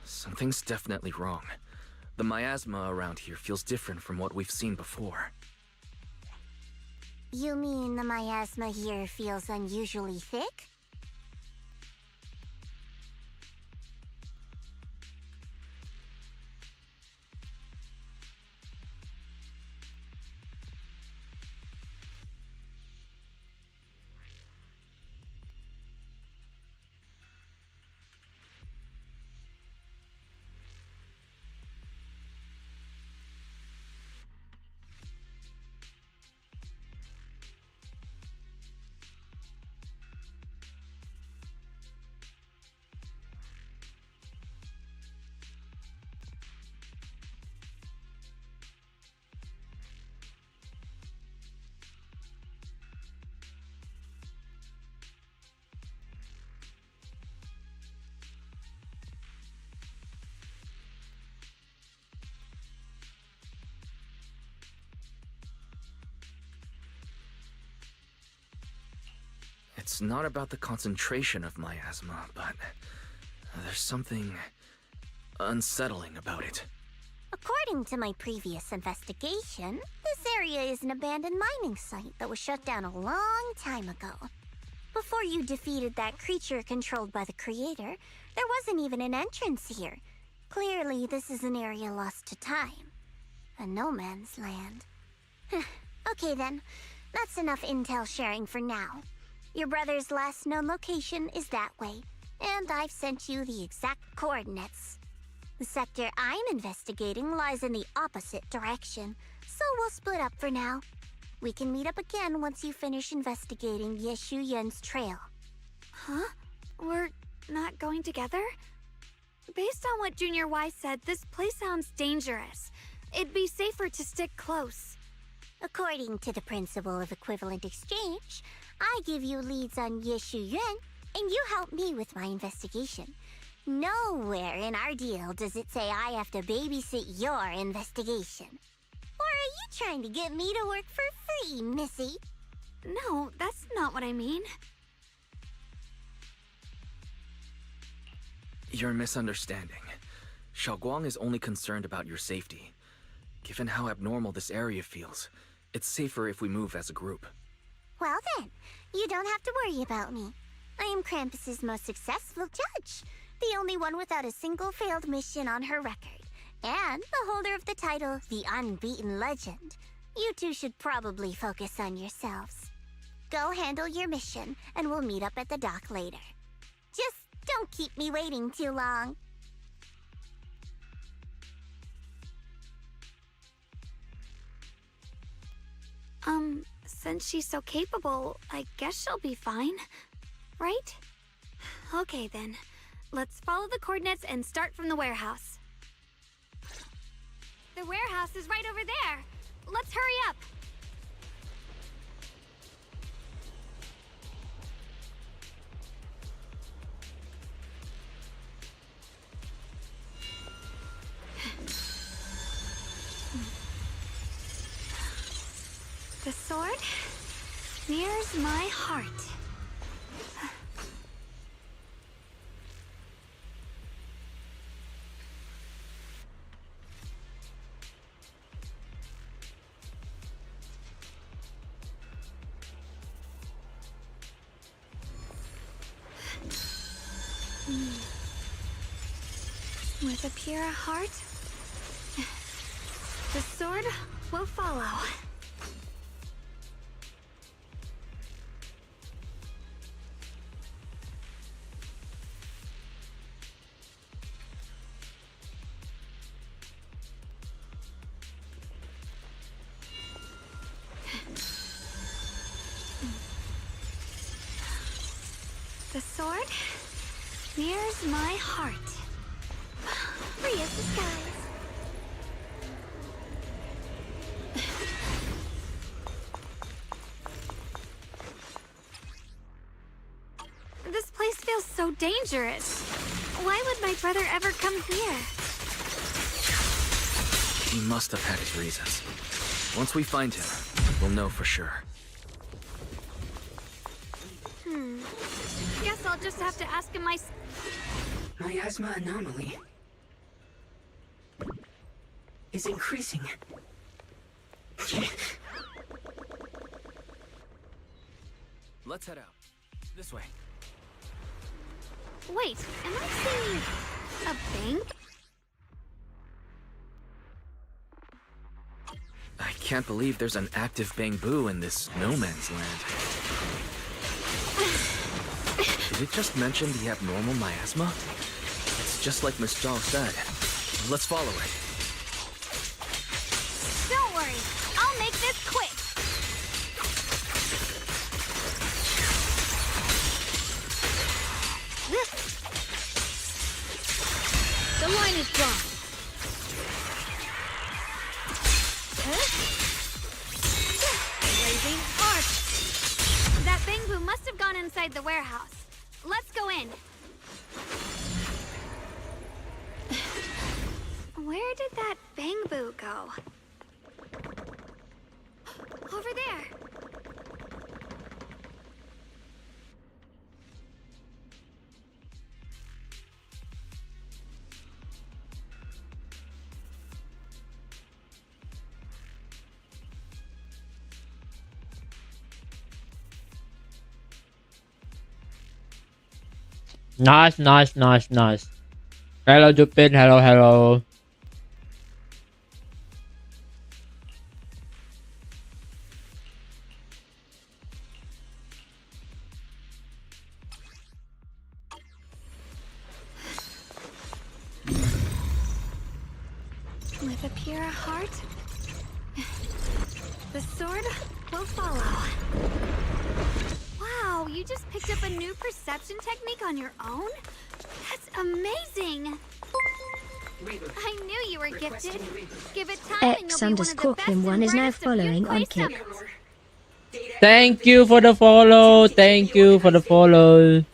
Something's definitely wrong. The miasma around here feels different from what we've seen before. You mean the miasma here feels unusually thick? It's not about the concentration of miasma, but there's something unsettling about it. According to my previous investigation, this area is an abandoned mining site that was shut down a long time ago. Before you defeated that creature controlled by the Creator, there wasn't even an entrance here. Clearly, this is an area lost to time. A no man's land. Okay then, that's enough intel sharing for now. Your brother's last known location is that way, and I've sent you the exact coordinates. The sector I'm investigating lies in the opposite direction, so we'll split up for now. We can meet up again once you finish investigating Yeshu Yen's trail. Huh? We're not going together? Based on what Junior Y said, this place sounds dangerous. It'd be safer to stick close. According to the principle of equivalent exchange, I give you leads on Yeshu Yuan, and you help me with my investigation. Nowhere in our deal does it say I have to babysit your investigation. Or are you trying to get me to work for free, Missy? No, that's not what I mean. You're misunderstanding. Xiaoguang is only concerned about your safety. Given how abnormal this area feels, it's safer if we move as a group. Well then, you don't have to worry about me. I am Krampus's most successful judge, the only one without a single failed mission on her record, and the holder of the title, the Unbeaten Legend. You two should probably focus on yourselves. Go handle your mission, and we'll meet up at the dock later. Just don't keep me waiting too long. Since she's so capable, I guess she'll be fine, right? Okay then, let's follow the coordinates and start from the warehouse. The warehouse is right over there. Let's hurry up. The sword mirrors my heart. With a pure heart, the sword will follow. The sword mirrors my heart. Free as the skies. This place feels so dangerous. Why would my brother ever come here? He must have had his reasons. Once we find him, we'll know for sure. Guess I'll just have to ask him Miasma anomaly is increasing. Let's head out. This way. Wait, am I seeing a bank? I can't believe there's an active bamboo in this no man's land. Did it just mention the abnormal miasma? It's just like Miss Zhao said. Let's follow it. Don't worry, I'll make this quick. The line is drawn. Blazing arc. That bamboo must have gone inside the warehouse. Let's go in. Where did that bamboo go? Over there. Nice, nice, nice, nice. Hello, Jupin. Hello, hello. With a pure heart, the sword will follow. Wow, you just picked up a new perception technique on your own? That's amazing! I knew you were gifted. Give it time and you'll be one of the best X_Scorpion1 is now and brightest of following Yunquei on Kick. Summit. Thank you for the follow. Thank you for the follow.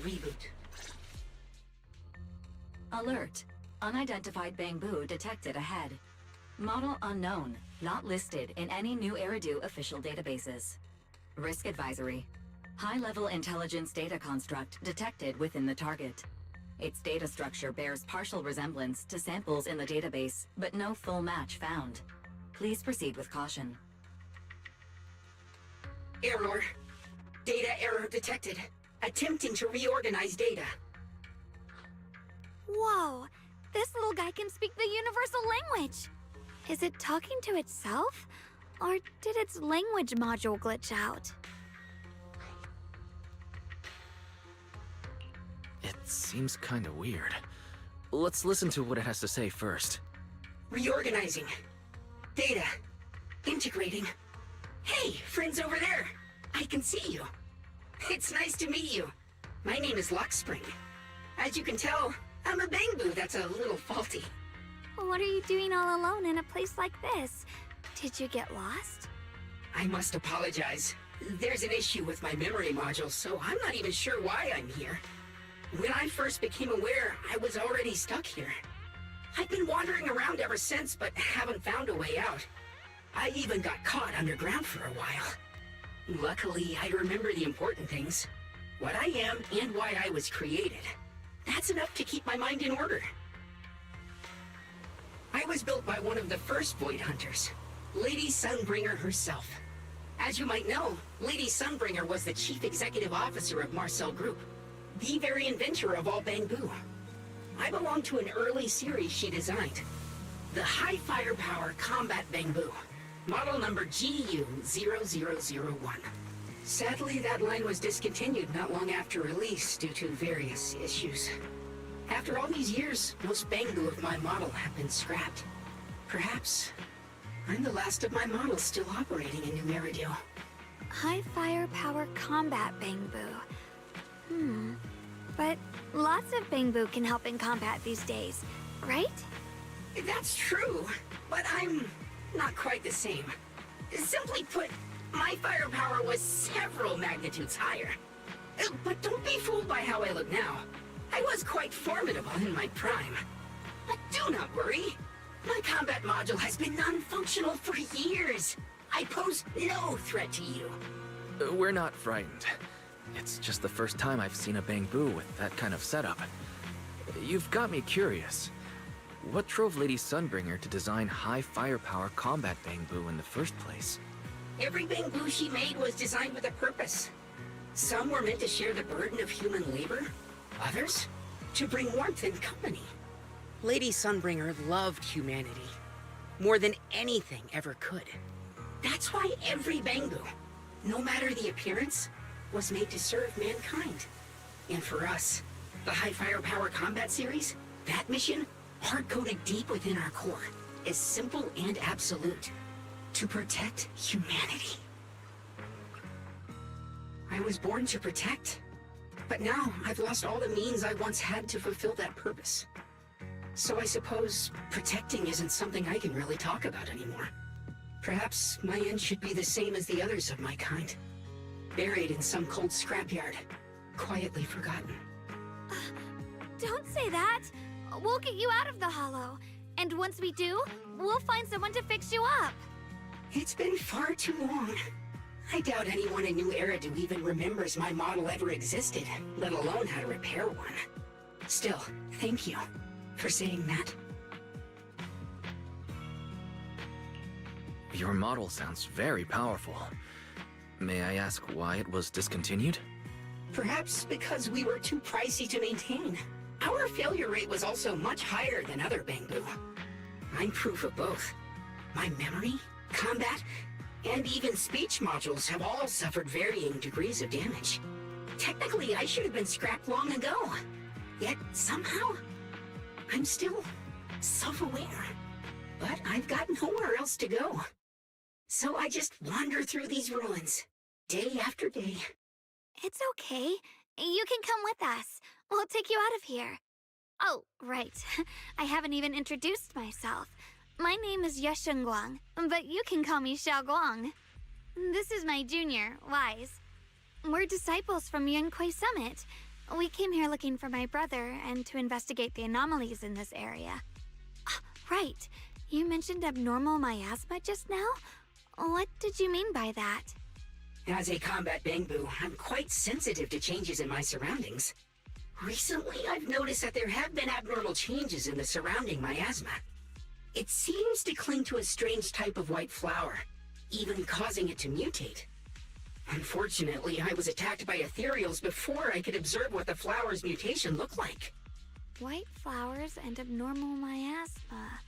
Reboot. Alert. Unidentified Bangbu detected ahead. Model unknown. Not listed in any new Eridu official databases. Risk advisory. High-level intelligence data construct detected within the target. Its data structure bears partial resemblance to samples in the database, but no full match found. Please proceed with caution. Error. Data error detected. Attempting to reorganize data. Whoa, this little guy can speak the universal language. Is it talking to itself? Or did its language module glitch out? It seems kinda weird. Let's listen to what it has to say first. Reorganizing. Data. Integrating. Hey, friends over there. I can see you. It's nice to meet you. My name is Lockspring. As you can tell, I'm a Bangbu that's a little faulty. What are you doing all alone in a place like this? Did you get lost? I must apologize. There's an issue with my memory module, so I'm not even sure why I'm here. When I first became aware, I was already stuck here. I've been wandering around ever since, but haven't found a way out. I even got caught underground for a while. Luckily, I remember the important things. What I am and why I was created. That's enough to keep my mind in order. I was built by one of the first Void Hunters, Lady Sunbringer herself. As you might know, Lady Sunbringer was the chief executive officer of Marcel Group, the very inventor of all Bangbu. I belong to an early series she designed, the High Firepower Combat Bangbu, model number GU0001. Sadly, that line was discontinued not long after release due to various issues. After all these years, most Bangbu of my model have been scrapped. Perhaps I'm the last of my models still operating in New Eridu. High firepower combat Bangbu. But lots of Bangbu can help in combat these days, right? That's true, but I'm not quite the same. Simply put, my firepower was several magnitudes higher. But don't be fooled by how I look now. I was quite formidable in my prime. But do not worry. My combat module has been non-functional for years. I pose no threat to you. We're not frightened. It's just the first time I've seen a Bangbu with that kind of setup. You've got me curious. What drove Lady Sunbringer to design high firepower combat Bangbu in the first place? Every Bangbu she made was designed with a purpose. Some were meant to share the burden of human labor. Others, to bring warmth and company. Lady Sunbringer loved humanity more than anything ever could. That's why every Bangbu, no matter the appearance, was made to serve mankind. And for us, the High Firepower Combat Series, that mission, hard-coded deep within our core, is simple and absolute. To protect humanity. I was born to protect, but now I've lost all the means I once had to fulfill that purpose. So I suppose protecting isn't something I can really talk about anymore. Perhaps my end should be the same as the others of my kind. Buried in some cold scrapyard, quietly forgotten. Don't say that. We'll get you out of the hollow. And once we do, we'll find someone to fix you up. It's been far too long. I doubt anyone in New Eridu even remembers my model ever existed, let alone how to repair one. Still, thank you for saying that. Your model sounds very powerful. May I ask why it was discontinued? Perhaps because we were too pricey to maintain. Our failure rate was also much higher than other Bangbu. I'm proof of both. My memory, combat, and even speech modules have all suffered varying degrees of damage. Technically, I should have been scrapped long ago. Yet, somehow, I'm still self-aware. But I've got nowhere else to go. So I just wander through these ruins, day after day. It's okay. You can come with us. We'll take you out of here. Oh, right. I haven't even introduced myself. My name is Guang, but you can call me Guang. This is my junior, Wise. We're disciples from Yunquay Summit. We came here looking for my brother and to investigate the anomalies in this area. Right. You mentioned abnormal miasma just now? What did you mean by that? As a combat Bangbu, I'm quite sensitive to changes in my surroundings. Recently, I've noticed that there have been abnormal changes in the surrounding miasma. It seems to cling to a strange type of white flower, even causing it to mutate. Unfortunately, I was attacked by ethereals before I could observe what the flower's mutation looked like. White flowers and abnormal miasma.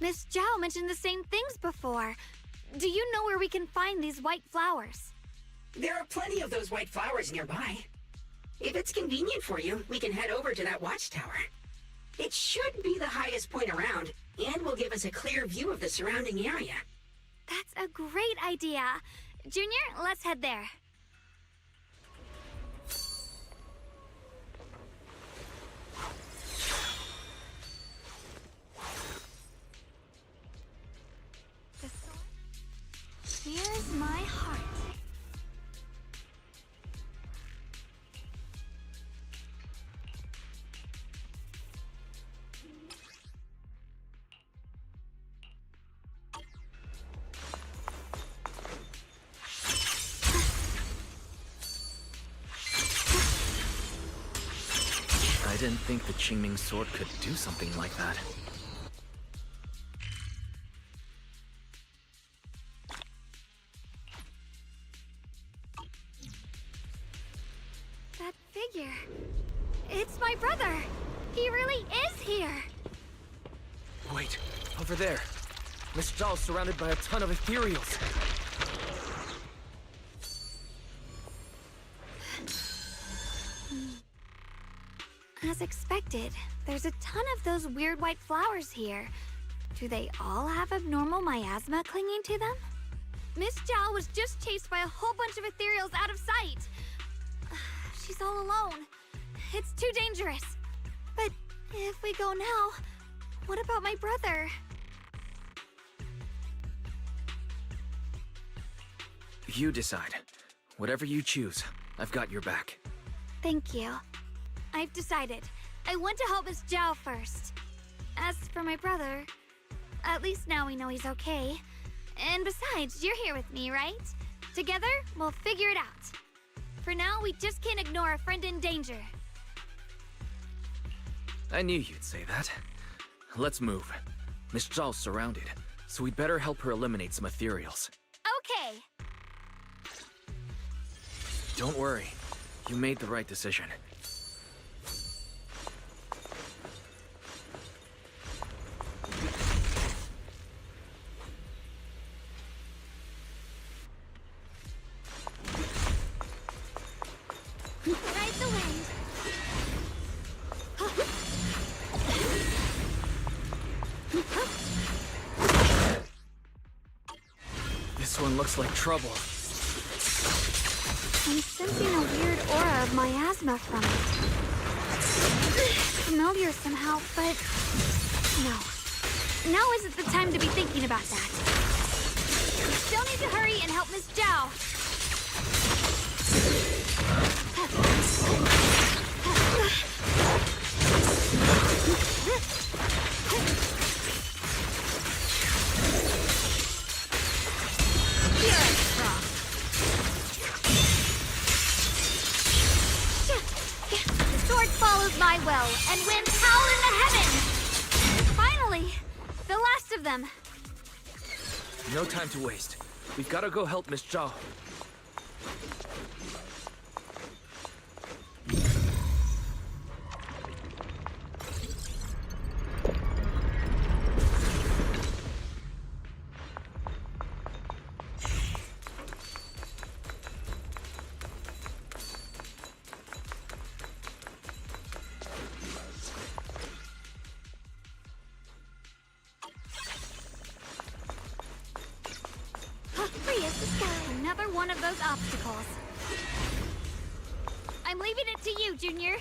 Miss Zhao mentioned the same things before. Do you know where we can find these white flowers? There are plenty of those white flowers nearby. If it's convenient for you, we can head over to that watchtower. It should be the highest point around, and will give us a clear view of the surrounding area. That's a great idea. Junior, let's head there. The sword. Here's my heart. I didn't think the Qingming sword could do something like that. That figure. It's my brother. He really is here. Wait, over there. Miss Zhao's surrounded by a ton of ethereals. As expected, there's a ton of those weird white flowers here. Do they all have abnormal miasma clinging to them? Miss Zhao was just chased by a whole bunch of ethereals out of sight. She's all alone. It's too dangerous. But if we go now, what about my brother? You decide. Whatever you choose, I've got your back. Thank you. I've decided. I want to help Miss Zhao first. As for my brother, at least now we know he's okay. And besides, you're here with me, right? Together, we'll figure it out. For now, we just can't ignore a friend in danger. I knew you'd say that. Let's move. Miss Zhao's surrounded, so we'd better help her eliminate some ethereals. Okay. Don't worry. You made the right decision. Ride the wind. This one looks like trouble. I'm sensing a weird aura of miasma from it. Familiar somehow, but no. Now isn't the time to be thinking about that. We still need to hurry and help Miss Zhao. The sword follows my will and wins howl in the heavens! Finally! The last of them! No time to waste. We've got to go help Miss Zhao. one of those obstacles. I'm leaving it to you, Junior.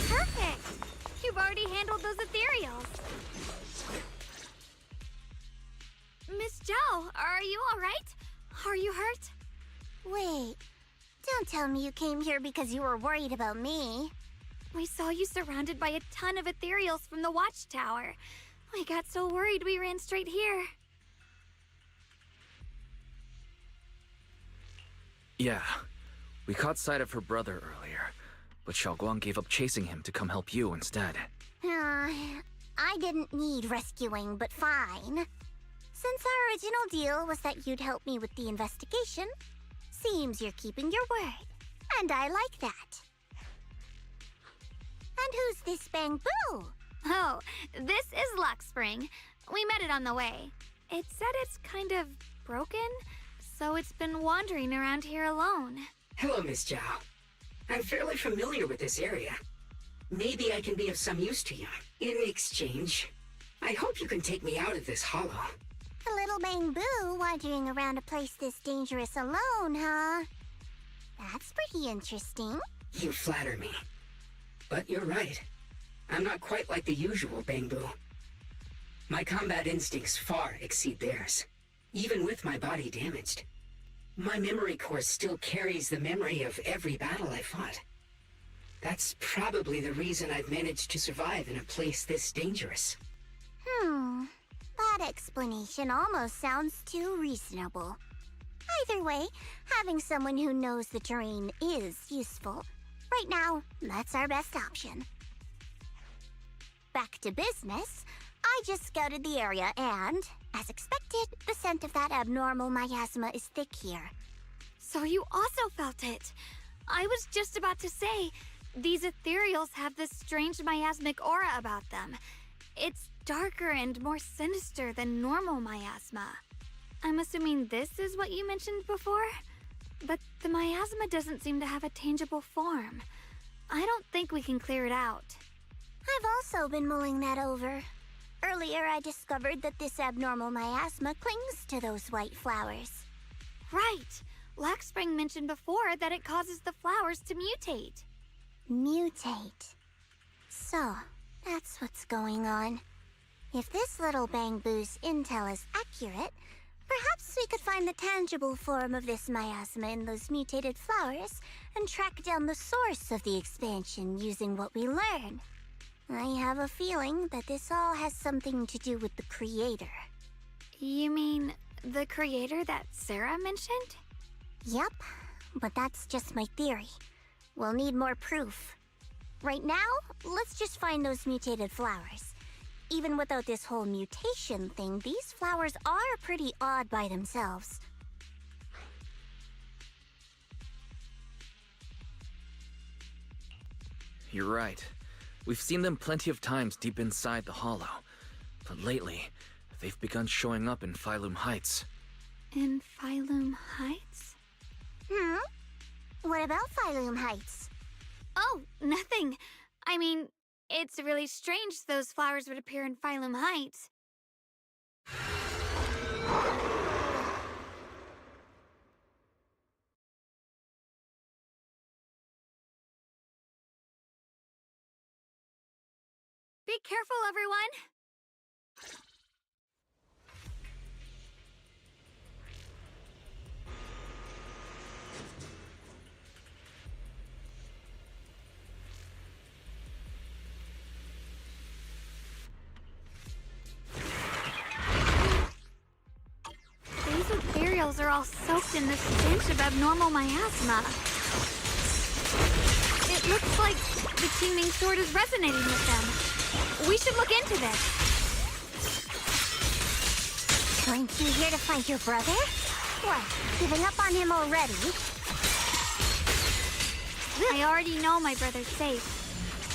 Perfect! You've already handled those ethereals. Miss Zhao, are you alright? Are you hurt? Wait, don't tell me you came here because you were worried about me. We saw you surrounded by a ton of ethereals from the watchtower. We got so worried we ran straight here. Yeah, we caught sight of her brother earlier, but Xiaoguang gave up chasing him to come help you instead. I didn't need rescuing, but fine. Since our original deal was that you'd help me with the investigation, seems you're keeping your word, and I like that. And who's this Bangbu? Oh, this is Luckspring. We met it on the way. It said it's kind of broken, so it's been wandering around here alone. Hello, Miss Zhao. I'm fairly familiar with this area. Maybe I can be of some use to you. In exchange, I hope you can take me out of this hollow. A little Bangbu wandering around a place this dangerous alone, huh? That's pretty interesting. You flatter me. But you're right. I'm not quite like the usual Bangbu. My combat instincts far exceed theirs. Even with my body damaged, my memory core still carries the memory of every battle I fought. That's probably the reason I've managed to survive in a place this dangerous. That explanation almost sounds too reasonable. Either way, having someone who knows the terrain is useful. Right now, that's our best option. Back to business, I just scouted the area and, as expected, the scent of that abnormal miasma is thick here. So you also felt it. I was just about to say, these ethereals have this strange miasmic aura about them. It's darker and more sinister than normal miasma. I'm assuming this is what you mentioned before? But the miasma doesn't seem to have a tangible form. I don't think we can clear it out. I've also been mulling that over. Earlier, I discovered that this abnormal miasma clings to those white flowers. Right! Luckspring mentioned before that it causes the flowers to mutate. Mutate. So, that's what's going on. If this little Bangbu's intel is accurate, perhaps we could find the tangible form of this miasma in those mutated flowers and track down the source of the expansion using what we learn. I have a feeling that this all has something to do with the creator. You mean the creator that Sarah mentioned? Yep, but that's just my theory. We'll need more proof. Right now, let's just find those mutated flowers. Even without this whole mutation thing, these flowers are pretty odd by themselves. You're right. We've seen them plenty of times deep inside the hollow. But lately, they've begun showing up in Phylum Heights. In Phylum Heights? What about Phylum Heights? Oh, nothing. I mean, it's really strange those flowers would appear in Phylum Heights. Be careful, everyone! These ethereals are all soaked in this stench of abnormal miasma. It looks like the Qingming sword is resonating with them. We should look into this. Weren't you here to find your brother? What, giving up on him already? I already know my brother's safe.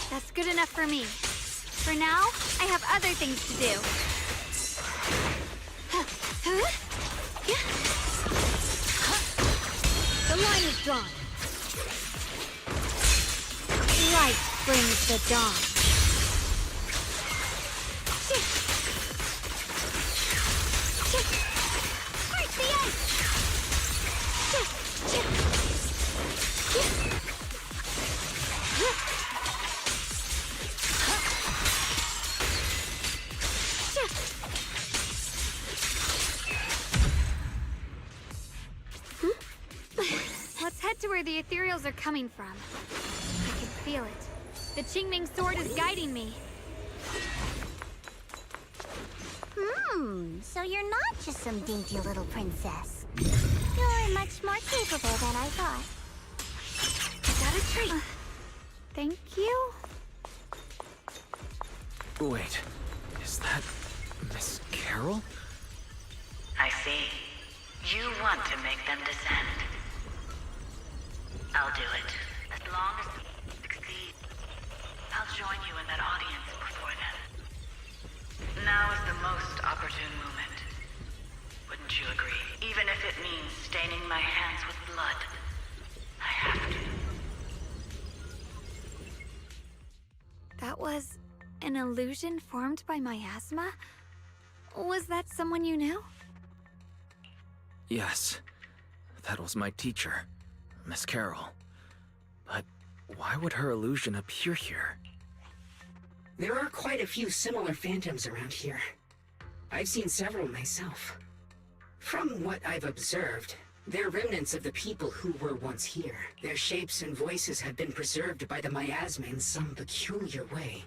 That's good enough for me. For now, I have other things to do. The line is drawn. Right. brings the dawn. Break the ice! Let's head to where the ethereals are coming from. I can feel it. The Qingming sword is guiding me. So you're not just some dainty little princess. You're much more capable than I thought. Got a treat. Thank you. Wait, is that Miss Carol? I see. You want to make them descend. I'll do it. As long as you succeed, I'll join you in that audience before then. Now is the most opportune moment. Wouldn't you agree? Even if it means staining my hands with blood. I have to. That was an illusion formed by miasma? Was that someone you knew? Yes. That was my teacher, Miss Carol. But why would her illusion appear here? There are quite a few similar phantoms around here. I've seen several myself. From what I've observed, they're remnants of the people who were once here. Their shapes and voices have been preserved by the miasma in some peculiar way,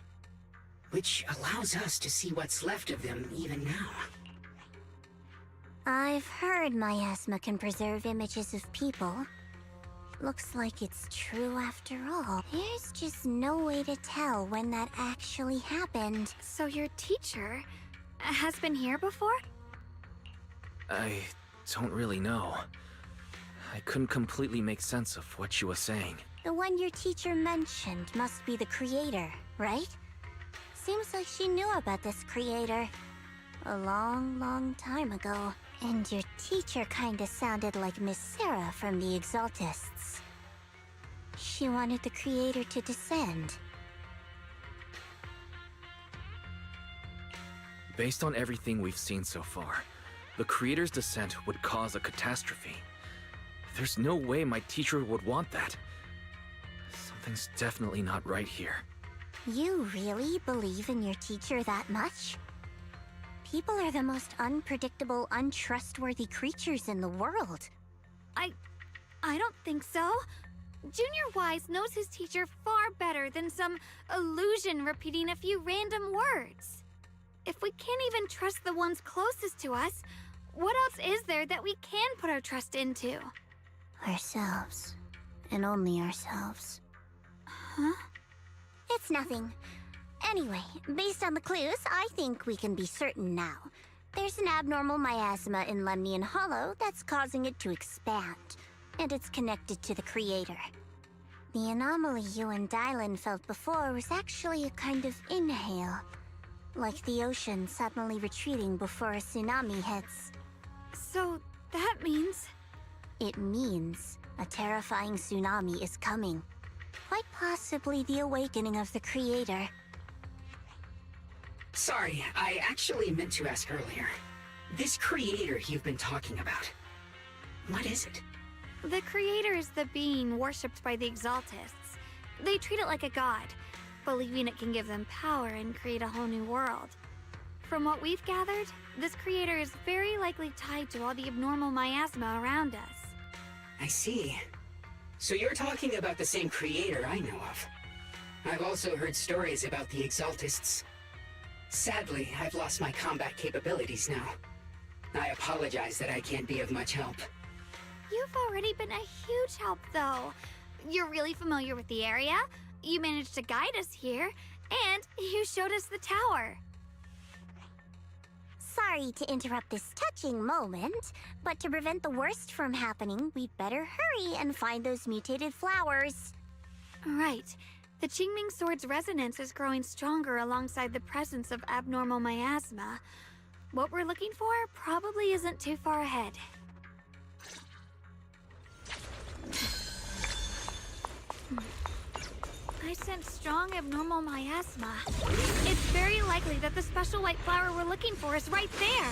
which allows us to see what's left of them even now. I've heard miasma can preserve images of people. Looks like it's true after all. There's just no way to tell when that actually happened. So your teacher has been here before? I don't really know. I couldn't completely make sense of what she was saying. The one your teacher mentioned must be the creator, right? Seems like she knew about this creator a long time ago. And your teacher kinda sounded like Miss Sarah from the Exaltists. She wanted the creator to descend. Based on everything we've seen so far, the creator's descent would cause a catastrophe. There's no way my teacher would want that. Something's definitely not right here. You really believe in your teacher that much? People are the most unpredictable, untrustworthy creatures in the world. I don't think so. Junior Wise knows his teacher far better than some illusion repeating a few random words. If we can't even trust the ones closest to us, what else is there that we can put our trust into? Ourselves. And only ourselves. Huh? It's nothing. Anyway, based on the clues, I think we can be certain now. There's an abnormal miasma in Lemnian Hollow that's causing it to expand, and it's connected to the creator. The anomaly you and Dylan felt before was actually a kind of inhale, like the ocean suddenly retreating before a tsunami hits. So that means... It means a terrifying tsunami is coming. Quite possibly the awakening of the creator. Sorry, I actually meant to ask earlier. This creator you've been talking about, what is it? The creator is the being worshipped by the Exaltists. They treat it like a god, believing it can give them power and create a whole new world. From what we've gathered, this creator is very likely tied to all the abnormal miasma around us. I see. So you're talking about the same creator I know of. I've also heard stories about the Exaltists. Sadly, I've lost my combat capabilities now. I apologize that I can't be of much help. You've already been a huge help, though. You're really familiar with the area, you managed to guide us here, and you showed us the tower. Sorry to interrupt this touching moment, but to prevent the worst from happening, we'd better hurry and find those mutated flowers. Right. The Qingming Sword's resonance is growing stronger alongside the presence of abnormal miasma. What we're looking for probably isn't too far ahead. I sense strong abnormal miasma. It's very likely that the special white flower we're looking for is right there.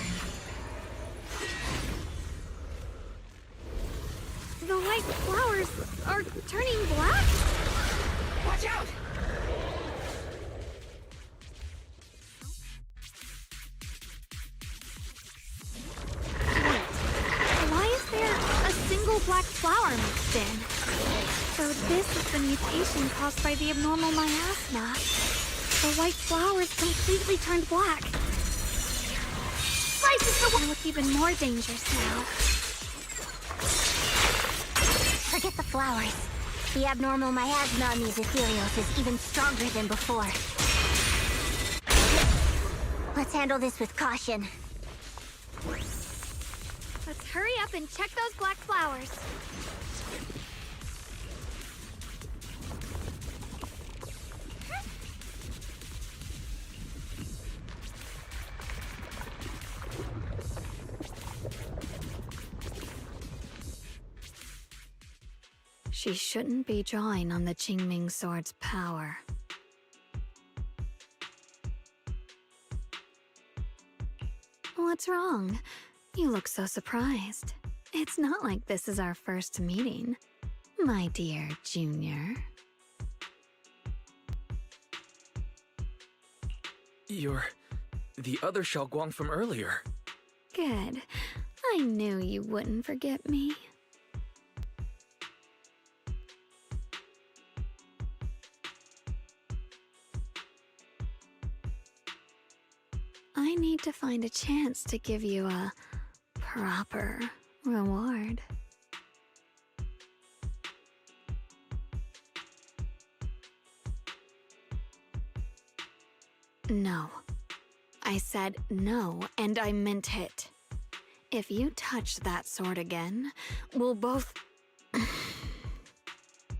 The white flowers are turning black? Watch out! Why is there a single black flower mixed in? So this is the mutation caused by the abnormal miasma. The white flowers completely turned black. Slices the one look even more dangerous now. Forget the flowers. The abnormal miasma on these ethereals is even stronger than before. Let's handle this with caution. Let's hurry up and check those black flowers. She shouldn't be drawing on the Qingming sword's power. What's wrong? You look so surprised. It's not like this is our first meeting, my dear Junior. You're the other Xiaoguang from earlier. Good. I knew you wouldn't forget me. I need to find a chance to give you a proper reward. No. I said no, and I meant it. If you touch that sword again, we'll both...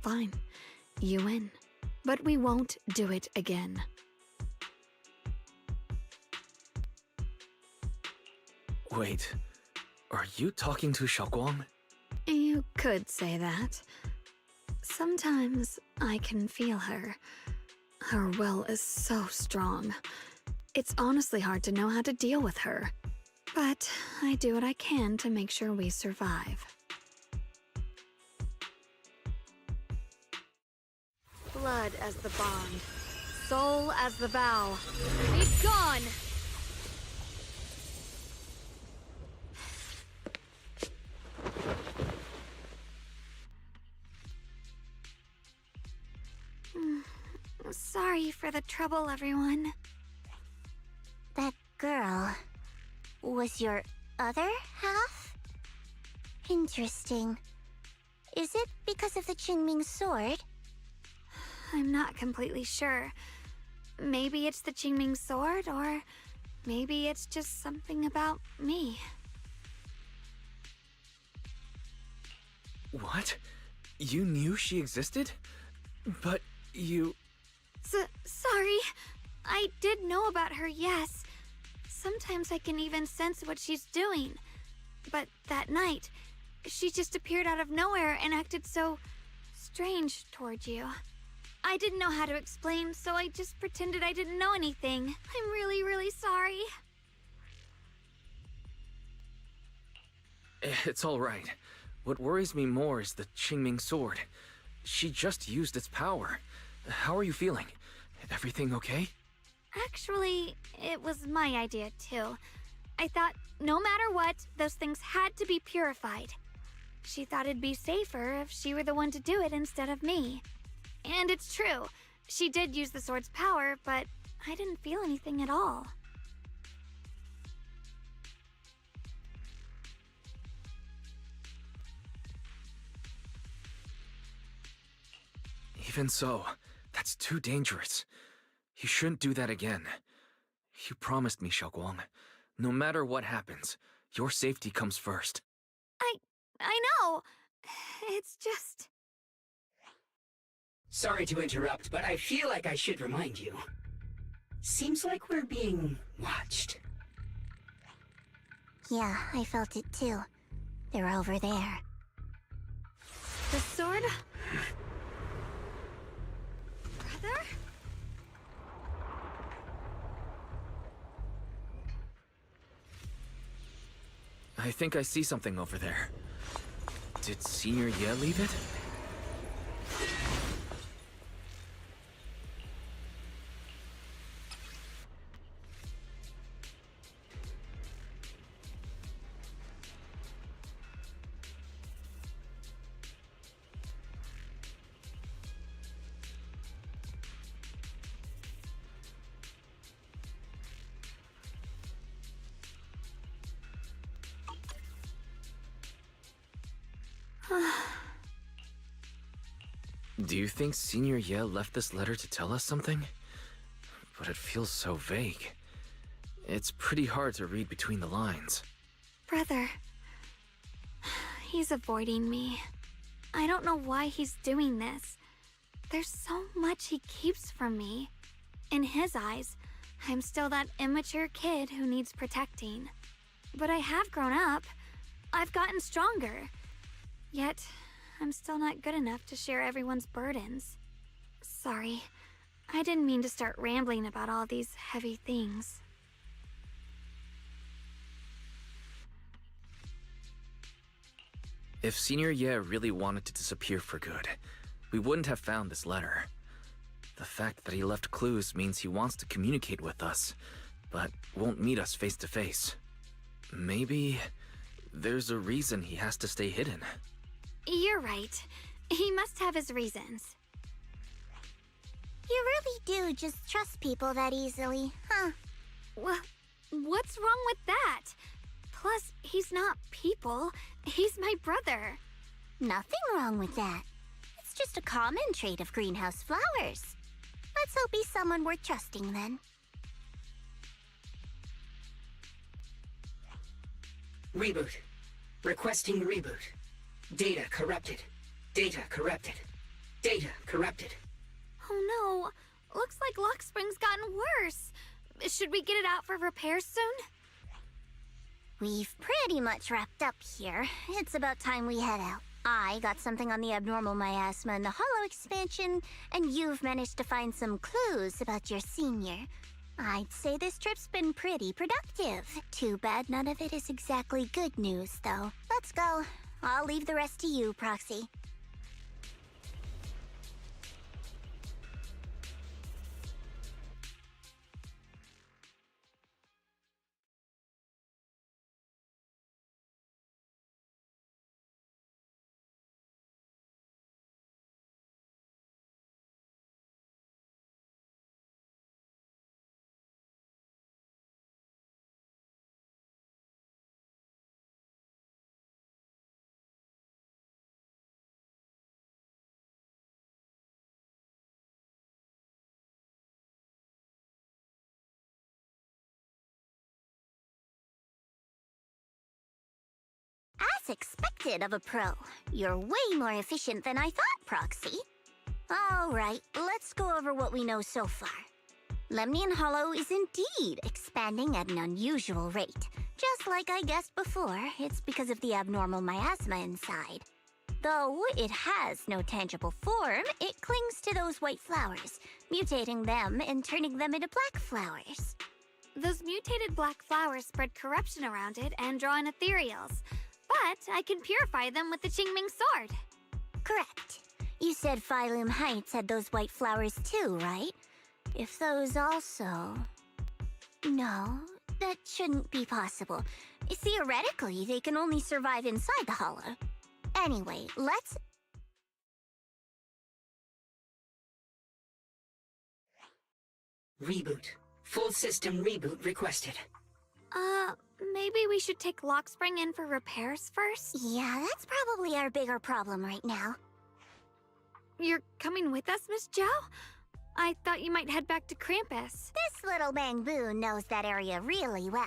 Fine. You win. But we won't do it again. Wait, are you talking to Xiaoguang? You could say that. Sometimes I can feel her. Her will is so strong. It's honestly hard to know how to deal with her. But I do what I can to make sure we survive. Blood as the bond. Soul as the vow. Be gone! Sorry for the trouble, everyone. That girl was your other half? Interesting. Is it because of the Qingming sword? I'm not completely sure. Maybe it's the Qingming sword, or maybe it's just something about me. What? You knew she existed? But you... Sorry. I did know about her, yes. Sometimes I can even sense what she's doing. But that night, she just appeared out of nowhere and acted so strange toward you. I didn't know how to explain, so I just pretended I didn't know anything. I'm really, really sorry. It's all right. What worries me more is the Qingming sword. She just used its power. How are you feeling? Everything okay? Actually, it was my idea too. I thought no matter what, those things had to be purified. She thought it'd be safer if she were the one to do it instead of me. And it's true. She did use the sword's power, but I didn't feel anything at all. Even so, that's too dangerous. You shouldn't do that again. You promised me, Xiaoguang. No matter what happens, your safety comes first. I know. It's just... Sorry to interrupt, but I feel like I should remind you. Seems like we're being watched. Yeah, I felt it too. They're over there. The sword? Brother? I think I see something over there. Did Senior Ye leave it? Do you think Senior Ye left this letter to tell us something? But it feels so vague. It's pretty hard to read between the lines. Brother. He's avoiding me. I don't know why he's doing this. There's so much he keeps from me. In his eyes, I'm still that immature kid who needs protecting. But I have grown up. I've gotten stronger. Yet, I'm still not good enough to share everyone's burdens. Sorry. I didn't mean to start rambling about all these heavy things. If Senior Ye really wanted to disappear for good, we wouldn't have found this letter. The fact that he left clues means he wants to communicate with us, but won't meet us face to face. Maybe there's a reason he has to stay hidden. You're right. He must have his reasons. You really do just trust people that easily, huh? What's wrong with that? Plus, he's not people. He's my brother. Nothing wrong with that. It's just a common trait of greenhouse flowers. Let's hope he's someone worth trusting then. Reboot. Requesting reboot. Data corrupted. Data corrupted. Data corrupted. Oh no. Looks like Lockspring's gotten worse. Should we get it out for repairs soon? We've pretty much wrapped up here. It's about time we head out. I got something on the abnormal miasma and the hollow expansion, and you've managed to find some clues about your senior. I'd say this trip's been pretty productive. Too bad none of it is exactly good news, though. Let's go. I'll leave the rest to you, Proxy. As expected of a pro, you're way more efficient than I thought, Proxy. Alright, let's go over what we know so far. Lemnian Hollow is indeed expanding at an unusual rate. Just like I guessed before, it's because of the abnormal miasma inside. Though it has no tangible form, it clings to those white flowers, mutating them and turning them into black flowers. Those mutated black flowers spread corruption around it and draw in ethereals. But I can purify them with the Qingming sword. Correct. You said Phylum Heights had those white flowers too, right? If those also... No, that shouldn't be possible. Theoretically, they can only survive inside the hollow. Anyway, let's... Reboot. Full system reboot requested. Maybe we should take Lockspring in for repairs first? Yeah, that's probably our bigger problem right now. You're coming with us, Miss Zhao? I thought you might head back to Krampus. This little Bangbu knows that area really well.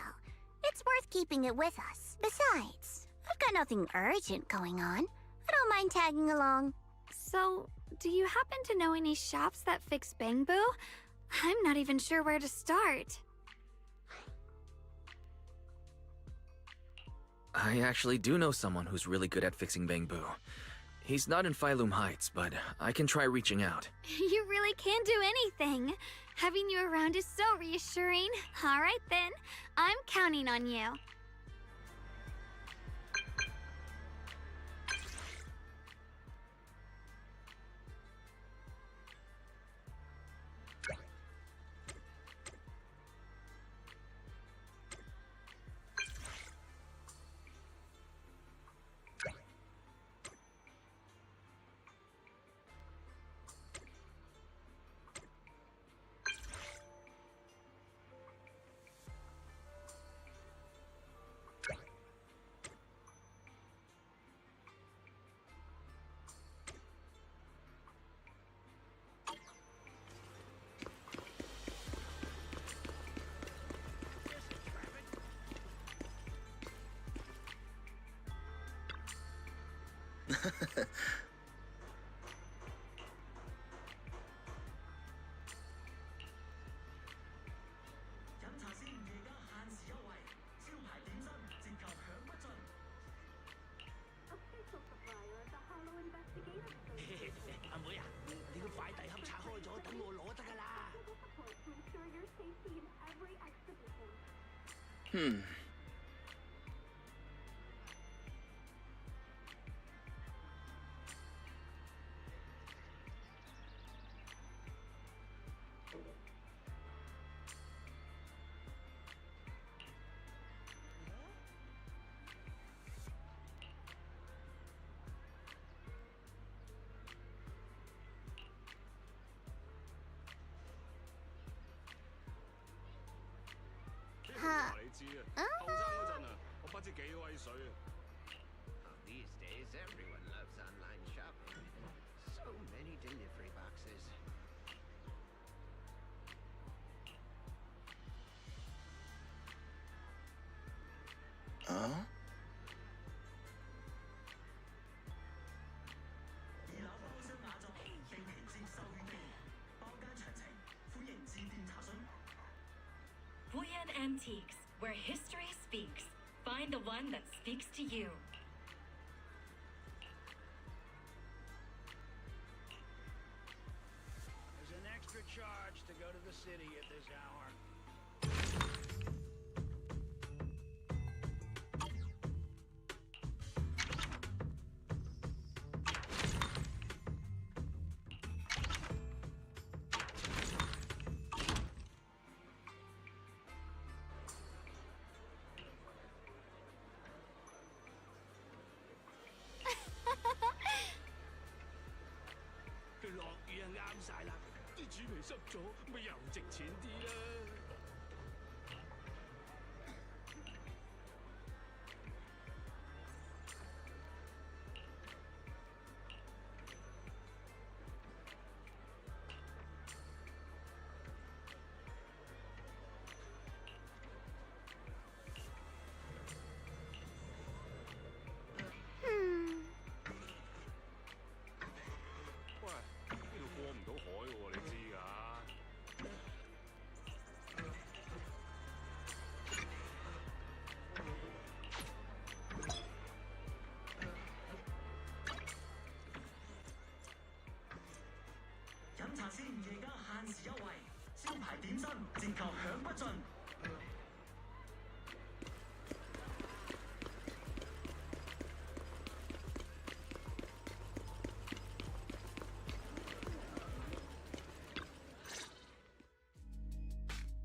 It's worth keeping it with us. Besides, I've got nothing urgent going on. I don't mind tagging along. So, do you happen to know any shops that fix Bangbu? I'm not even sure where to start. I actually do know someone who's really good at fixing Bangbu. He's not in Phylum Heights, but I can try reaching out. You really can do anything. Having you around is so reassuring. All right then, I'm counting on you. These days, everyone loves online shopping. So many delivery boxes. Huh? Puyan Antiques, where history speaks. Find the one that speaks to you. There's an extra charge to go to the city at this hour.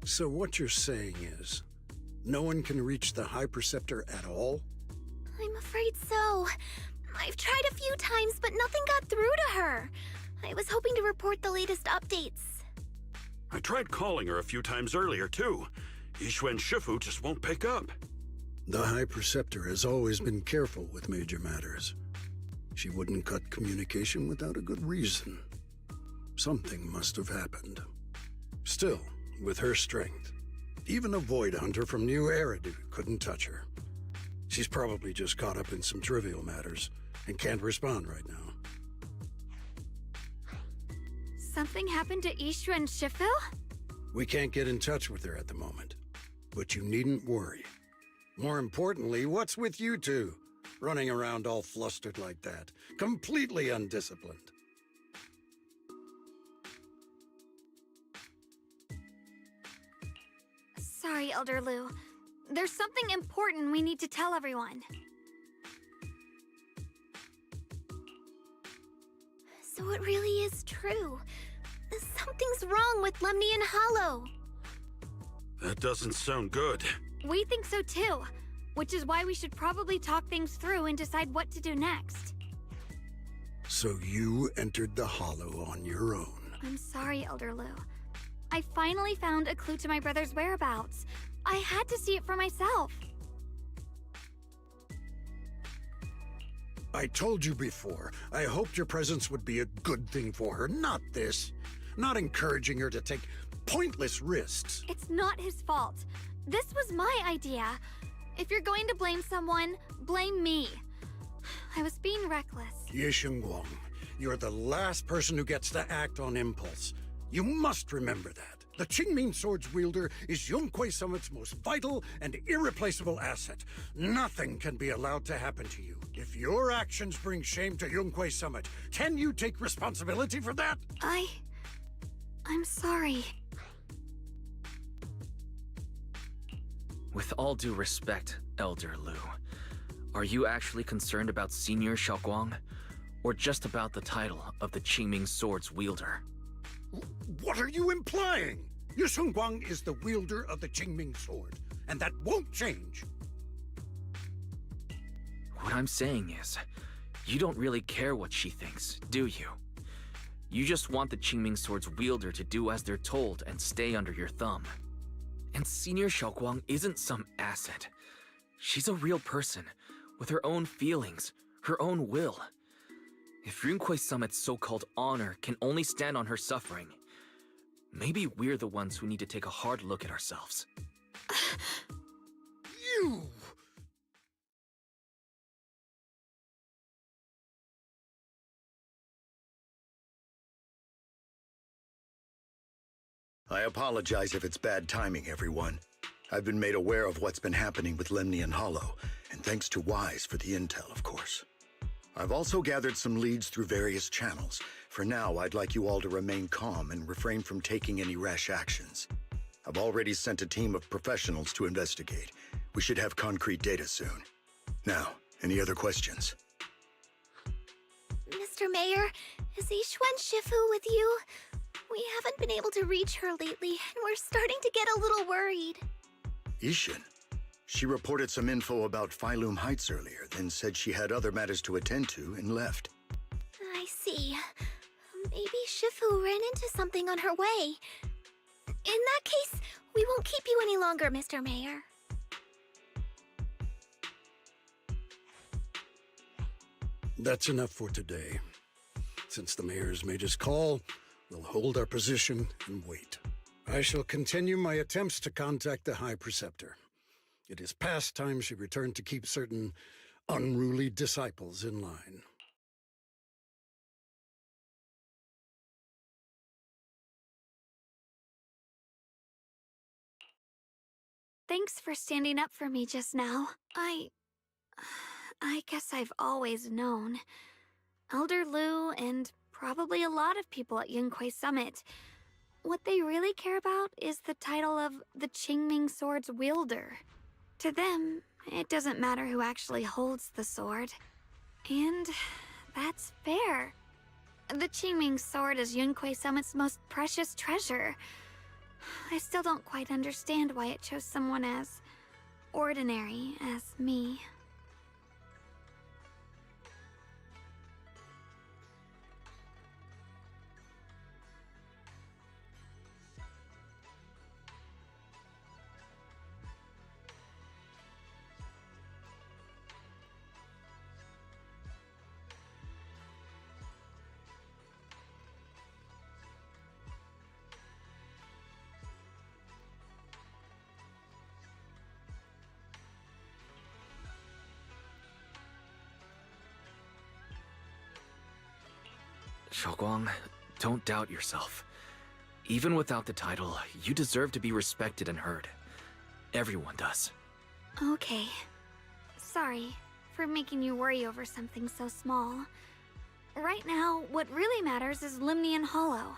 So what you're saying is, no one can reach the High Preceptor at all? I'm afraid so. I've tried a few times, but nothing got through to her. I was hoping to report the latest updates. I tried calling her a few times earlier, too. Yixuan Shifu just won't pick up. The High Preceptor has always been careful with major matters. She wouldn't cut communication without a good reason. Something must have happened. Still, with her strength, even a Void Hunter from New Eridu couldn't touch her. She's probably just caught up in some trivial matters and can't respond right now. Something happened to Ishu and Shifu? We can't get in touch with her at the moment, but you needn't worry. More importantly, what's with you two? running around all flustered like that. Completely undisciplined. Sorry, Elder Lu. There's something important we need to tell everyone. So it really is true. Something's wrong with Lemnian Hollow. That doesn't sound good. We think so too, which is why we should probably talk things through and decide what to do next. So you entered the Hollow on your own. I'm sorry, Elder Lu. I finally found a clue to my brother's whereabouts. I had to see it for myself. I told you before, I hoped your presence would be a good thing for her, not this. Not encouraging her to take pointless risks. It's not his fault. This was my idea. If you're going to blame someone, blame me. I was being reckless. Ye Shengguang, you're the last person who gets to act on impulse. You must remember that. The Qingming Sword's wielder is Yunquay Summit's most vital and irreplaceable asset. Nothing can be allowed to happen to you. If your actions bring shame to Yunquay Summit, can you take responsibility for that? I'm sorry. With all due respect, Elder Lu, are you actually concerned about Senior Xiaoguang? Or just about the title of the Qingming Sword's wielder? What are you implying? Ye Shengguang is the wielder of the Qingming Sword, and that won't change. What I'm saying is, you don't really care what she thinks, do you? You just want the Qingming Sword's wielder to do as they're told and stay under your thumb. And Senior Xiaoguang isn't some asset. She's a real person, with her own feelings, her own will. If Yunquay Summit's so-called honor can only stand on her suffering, maybe we're the ones who need to take a hard look at ourselves. You! I apologize if it's bad timing, everyone. I've been made aware of what's been happening with Lemnian Hollow, and thanks to Wise for the intel, of course. I've also gathered some leads through various channels. For now, I'd like you all to remain calm and refrain from taking any rash actions. I've already sent a team of professionals to investigate. We should have concrete data soon. Now, any other questions? Mr. Mayor, is Yixuan Shifu with you? We haven't been able to reach her lately, and we're starting to get a little worried. Ishin? She reported some info about Phylum Heights earlier, then said she had other matters to attend to and left. I see. Maybe Shifu ran into something on her way. In that case, we won't keep you any longer, Mr. Mayor. That's enough for today. Since the mayor's made his call, we'll hold our position and wait. I shall continue my attempts to contact the High Preceptor. It is past time she returned to keep certain unruly disciples in line. Thanks for standing up for me just now. I guess I've always known. Elder Lu and probably a lot of people at Yunquay Summit, what they really care about is the title of the Qingming Sword's wielder. To them, it doesn't matter who actually holds the sword. And that's fair. The Qingming Sword is Yunquay Summit's most precious treasure. I still don't quite understand why it chose someone as ordinary as me. Xiaoguang, don't doubt yourself. Even without the title, you deserve to be respected and heard. Everyone does. Okay. Sorry for making you worry over something so small. Right now, what really matters is Limnian Hollow.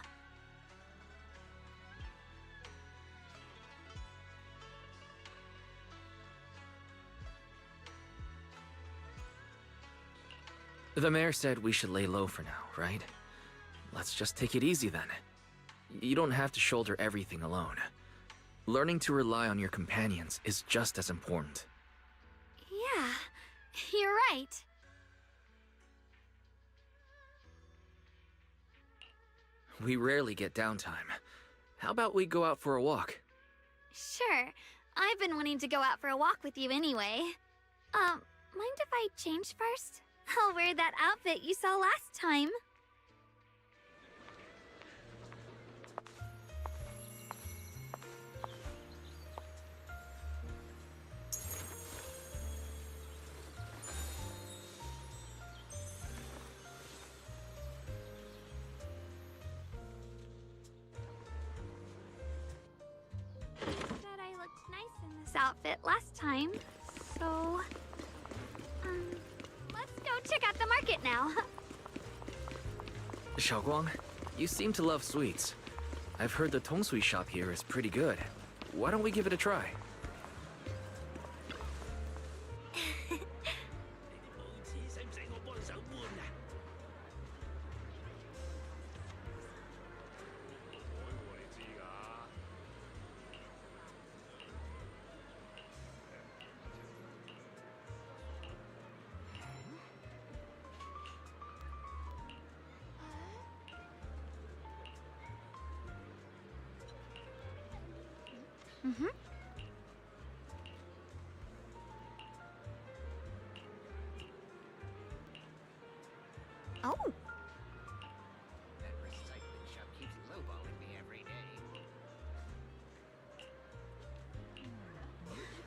The mayor said we should lay low for now, right? Let's just take it easy then. You don't have to shoulder everything alone. Learning to rely on your companions is just as important. Yeah, you're right. We rarely get downtime. How about we go out for a walk? Sure. I've been wanting to go out for a walk with you anyway. Mind if I change first? I'll wear that outfit you saw last time. Said I looked nice in this outfit last time, so... let's go check out the market now. Xiaoguang, you seem to love sweets. I've heard the tongsui shop here is pretty good. Why don't we give it a try? Mm-hmm. Oh. That recycling shop keeps lowballing me every day.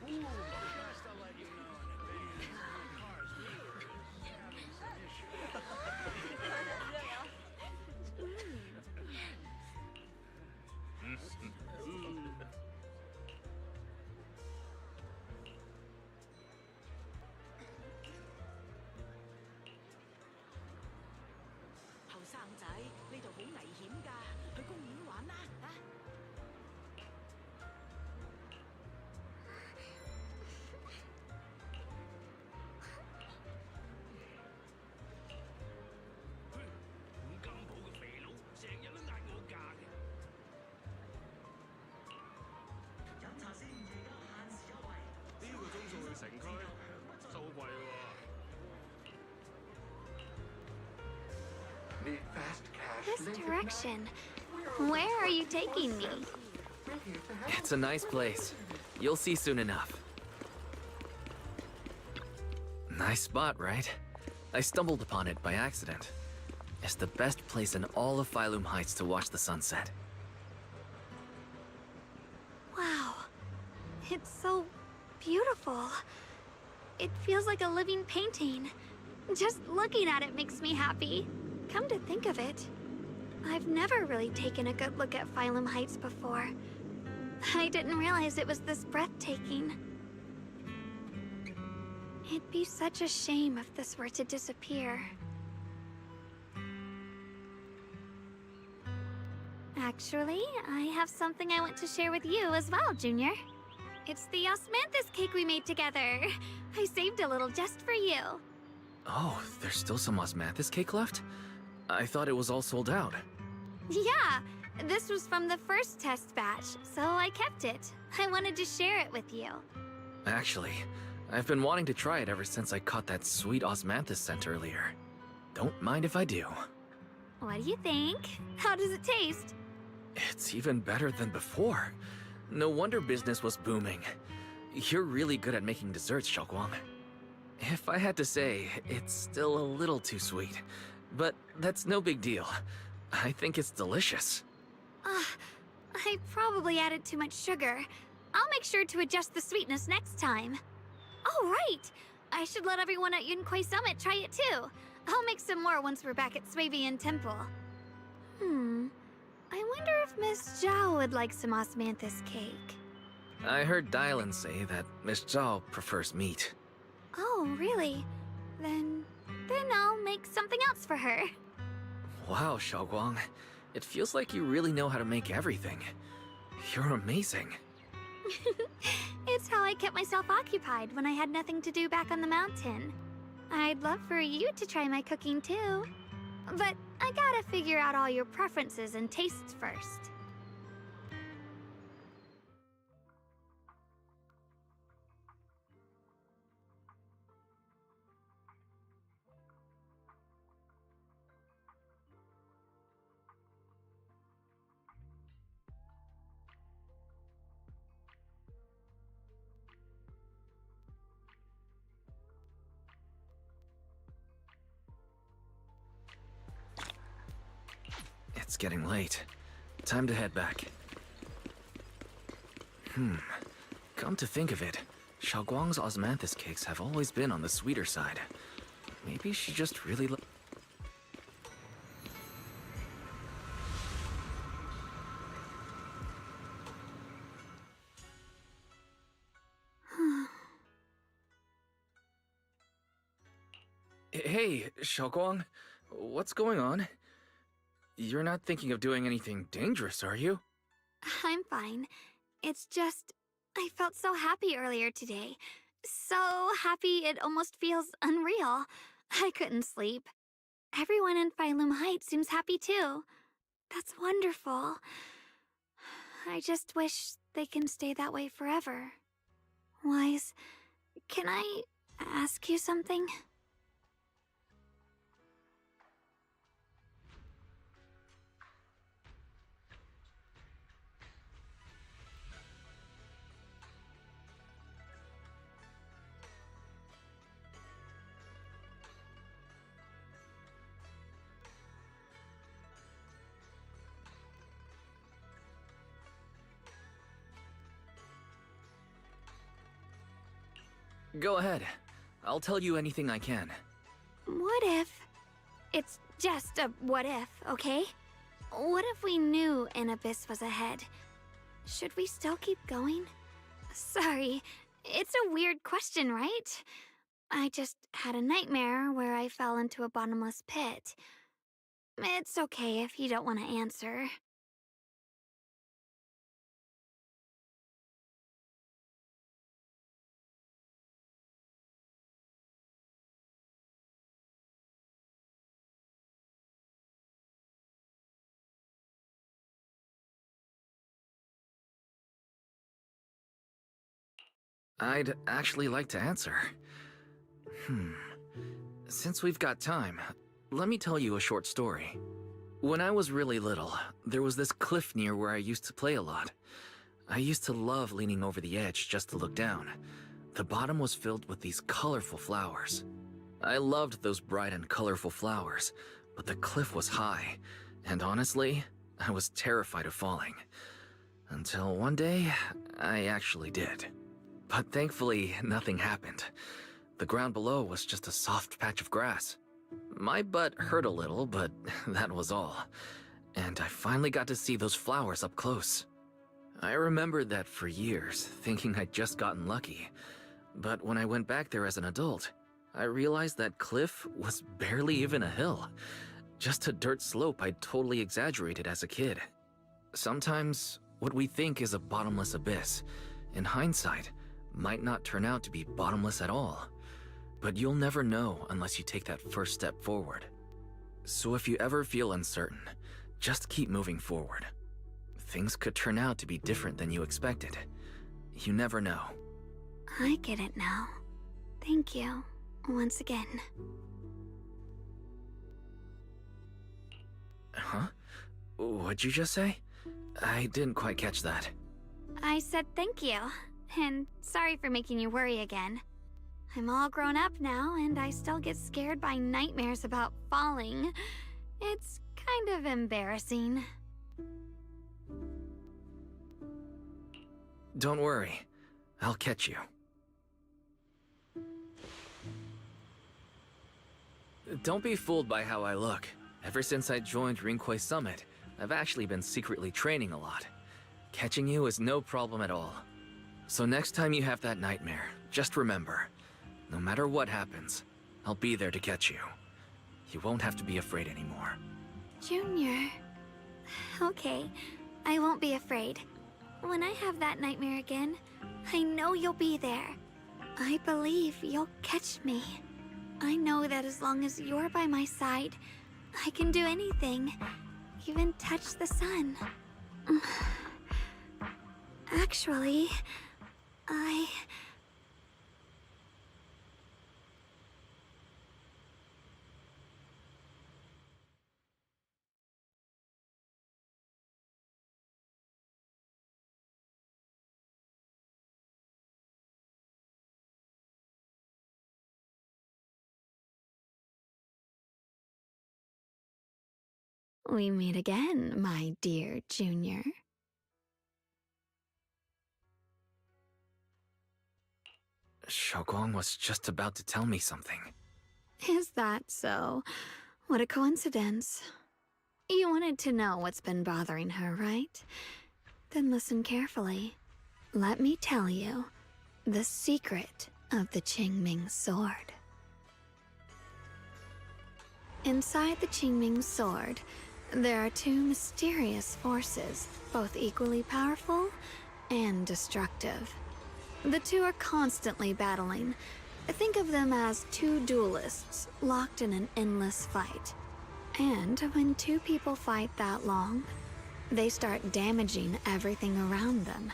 Ooh, just to let you know in advance, my car's meter is having some issues. 後生仔，呢度好危險㗎，去公園玩啦啊！五金鋪嘅肥佬成日都嗌我價嘅。飲茶先，而家限時優惠。呢個鐘數去城區，收貴喎。 This direction. Where are you taking me? It's a nice place. You'll see soon enough. Nice spot, right? I stumbled upon it by accident. It's the best place in all of Phylum Heights to watch the sunset. Wow. It's so beautiful. It feels like a living painting. Just looking at it makes me happy. Come to think of it, I've never really taken a good look at Phylum Heights before. I didn't realize it was this breathtaking. It'd be such a shame if this were to disappear. Actually, I have something I want to share with you as well, Junior. It's the osmanthus cake we made together. I saved a little just for you. Oh, there's still some osmanthus cake left? I thought it was all sold out. Yeah, this was from the first test batch, so I kept it. I wanted to share it with you. Actually, I've been wanting to try it ever since I caught that sweet osmanthus scent earlier. Don't mind if I do. What do you think? How does it taste? It's even better than before. No wonder business was booming. You're really good at making desserts, Xiaoguang. If I had to say, it's still a little too sweet. But that's no big deal. I think it's delicious. I probably added too much sugar. I'll make sure to adjust the sweetness next time. Oh, right! I should let everyone at Yunquay Summit try it too. I'll make some more once we're back at Xowwy Temple. I wonder if Miss Zhao would like some osmanthus cake. I heard Dylan say that Miss Zhao prefers meat. Oh, really? then I'll make something else for her. Wow, Xiaoguang. It feels like you really know how to make everything. You're amazing. It's how I kept myself occupied when I had nothing to do back on the mountain. I'd love for you to try my cooking too. But I gotta figure out all your preferences and tastes first. It's getting late. Time to head back. Come to think of it, Xiaoguang's osmanthus cakes have always been on the sweeter side. Maybe she just really Hey, Xiaoguang. What's going on? You're not thinking of doing anything dangerous, are you? I'm fine. It's just, I felt so happy earlier today. So happy it almost feels unreal. I couldn't sleep. Everyone in Phylum Heights seems happy too. That's wonderful. I just wish they can stay that way forever. Wise, can I ask you something? Go ahead. I'll tell you anything I can. What if... It's just a what if, okay? What if we knew an abyss was ahead? Should we still keep going? Sorry, it's a weird question, right? I just had a nightmare where I fell into a bottomless pit. It's okay if you don't want to answer. I'd actually like to answer. Since we've got time, let me tell you a short story. When I was really little, there was this cliff near where I used to play a lot. I used to love leaning over the edge just to look down. The bottom was filled with these colorful flowers. I loved those bright and colorful flowers, but the cliff was high, and honestly, I was terrified of falling. Until one day, I actually did. But thankfully, nothing happened. The ground below was just a soft patch of grass. My butt hurt a little, but that was all. And I finally got to see those flowers up close. I remembered that for years, thinking I'd just gotten lucky. But when I went back there as an adult, I realized that cliff was barely even a hill. Just a dirt slope I'd totally exaggerated as a kid. Sometimes, what we think is a bottomless abyss, in hindsight, might not turn out to be bottomless at all. But you'll never know unless you take that first step forward. So if you ever feel uncertain, just keep moving forward. Things could turn out to be different than you expected. You never know. I get it now. Thank you, once again. Huh? What'd you just say? I didn't quite catch that. I said thank you, and sorry for making you worry again. I'm all grown up now, and I still get scared by nightmares about falling. It's kind of embarrassing. Don't worry. I'll catch you. Don't be fooled by how I look. Ever since I joined Rinkwei Summit, I've actually been secretly training a lot. Catching you is no problem at all. So next time you have that nightmare, just remember, no matter what happens, I'll be there to get you. You won't have to be afraid anymore. Junior. Okay, I won't be afraid. When I have that nightmare again, I know you'll be there. I believe you'll catch me. I know that as long as you're by my side, I can do anything, even touch the sun. Actually, we meet again, my dear Junior. Xiaoguang was just about to tell me something. Is that so? What a coincidence. You wanted to know what's been bothering her, right? Then listen carefully. Let me tell you the secret of the Qingming sword. Inside the Qingming sword, there are two mysterious forces, both equally powerful and destructive. The two are constantly battling. Think of them as two duelists locked in an endless fight. And when two people fight that long, they start damaging everything around them.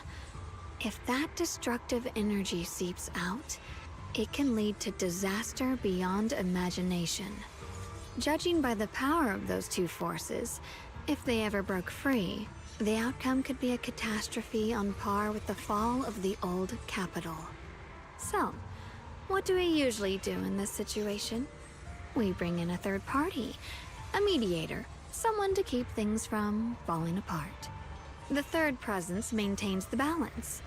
If that destructive energy seeps out, it can lead to disaster beyond imagination. Judging by the power of those two forces, if they ever broke free, the outcome could be a catastrophe on par with the fall of the old capital. So, what do we usually do in this situation? We bring in a third party, a mediator, someone to keep things from falling apart. The third presence maintains the balance,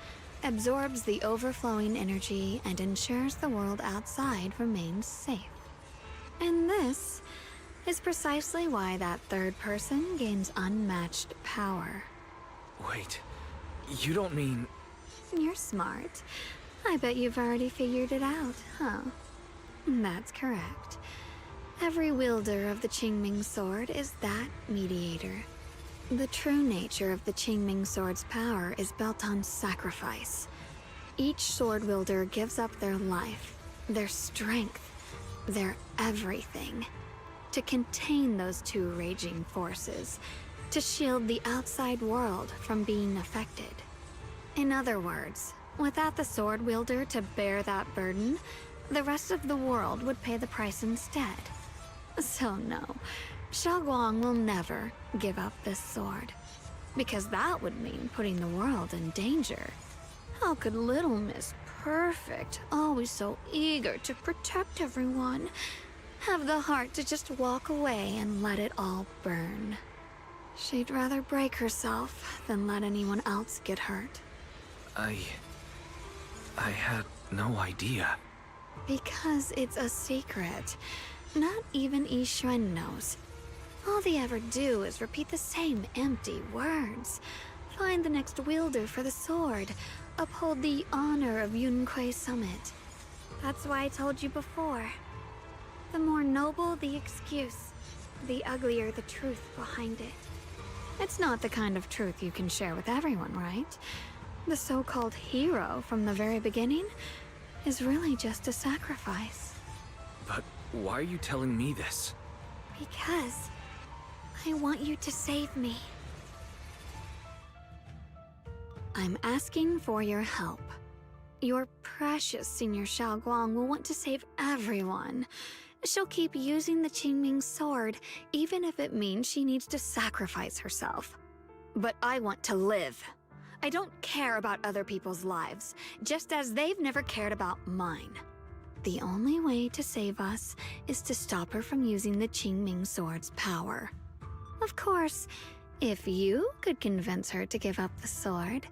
absorbs the overflowing energy, and ensures the world outside remains safe. And this is precisely why that third person gains unmatched power. Wait, you don't mean... You're smart. I bet you've already figured it out, huh? That's correct. Every wielder of the Qingming sword is that mediator. The true nature of the Qingming sword's power is built on sacrifice. Each sword wielder gives up their life, their strength, their everything, to contain those two raging forces, to shield the outside world from being affected. In other words, without the sword wielder to bear that burden, the rest of the world would pay the price instead. So no, Xiaoguang will never give up this sword, because that would mean putting the world in danger. How could little Miss Perfect, always so eager to protect everyone, have the heart to just walk away and let it all burn? She'd rather break herself than let anyone else get hurt. I had no idea. Because it's a secret. Not even Yixuan knows. All they ever do is repeat the same empty words. Find the next wielder for the sword. Uphold the honor of Yunquei Summit. That's why I told you before. The more noble the excuse, the uglier the truth behind it. It's not the kind of truth you can share with everyone, right? The so-called hero from the very beginning is really just a sacrifice. But why are you telling me this? Because I want you to save me. I'm asking for your help. Your precious Senior Xiaoguang will want to save everyone. She'll keep using the Qingming sword, even if it means she needs to sacrifice herself. But I want to live. I don't care about other people's lives, just as they've never cared about mine. The only way to save us is to stop her from using the Qingming sword's power. Of course, if you could convince her to give up the sword,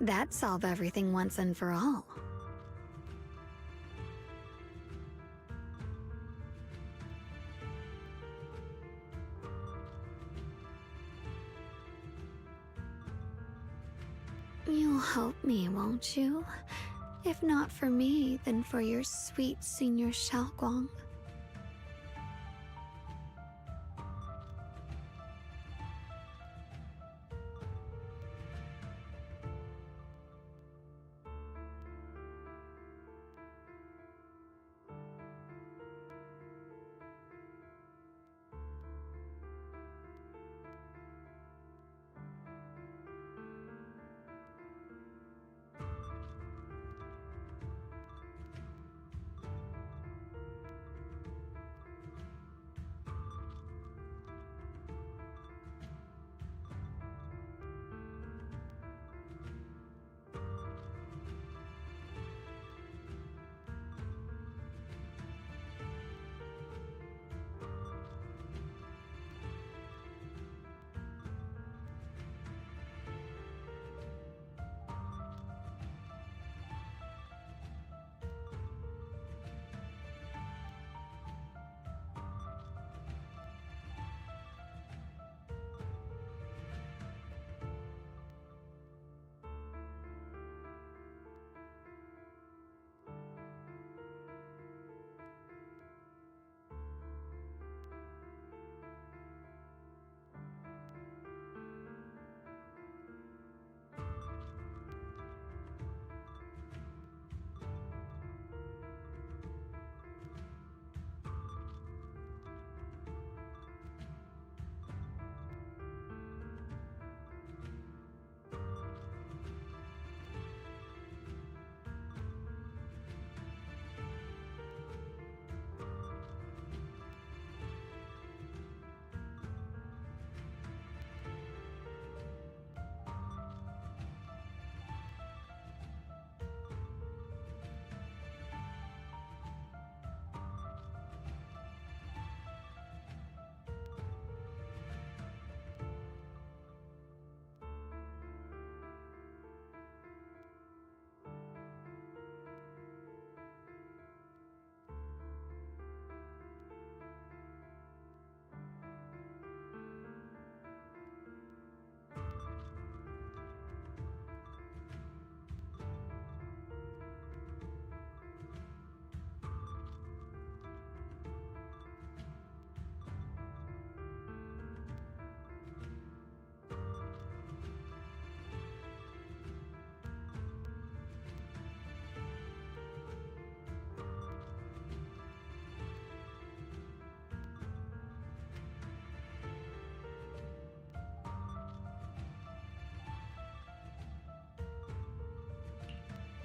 that'd solve everything once and for all. You'll help me, won't you? If not for me, then for your sweet Senior Xiaoguang.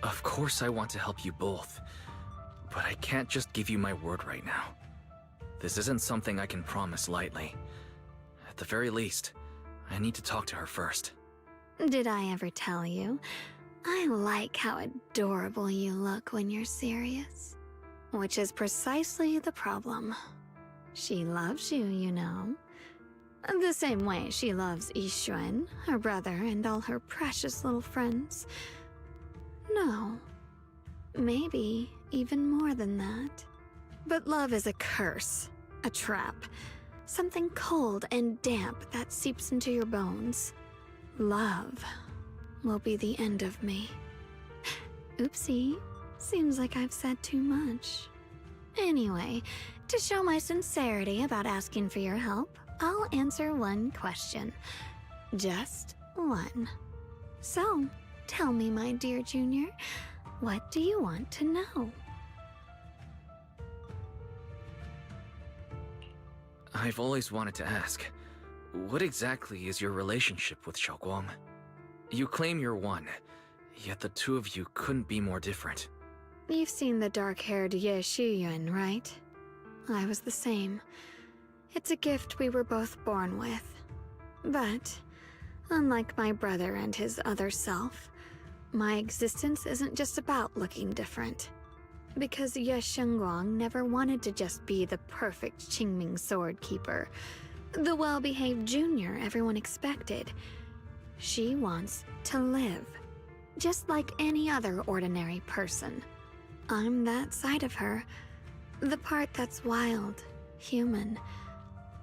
Of course I want to help you both, but I can't just give you my word right now. This isn't something I can promise lightly. At the very least, I need to talk to her first. Did I ever tell you? I like how adorable you look when you're serious. Which is precisely the problem. She loves you, you know. The same way she loves Yixuan, her brother, and all her precious little friends. No. Maybe even more than that. But love is a curse, a trap. Something cold and damp that seeps into your bones. Love will be the end of me. Oopsie. Seems like I've said too much. Anyway, to show my sincerity about asking for your help, I'll answer one question. Just one. So, tell me, my dear Junior, what do you want to know? I've always wanted to ask, what exactly is your relationship with Xiaoguang? You claim you're one, yet the two of you couldn't be more different. You've seen the dark-haired Ye Shiyuan, right? I was the same. It's a gift we were both born with. But, unlike my brother and his other self, my existence isn't just about looking different. Because Ye Shengguang never wanted to just be the perfect Qingming sword keeper, the well-behaved junior everyone expected. She wants to live, just like any other ordinary person. I'm that side of her, the part that's wild, human.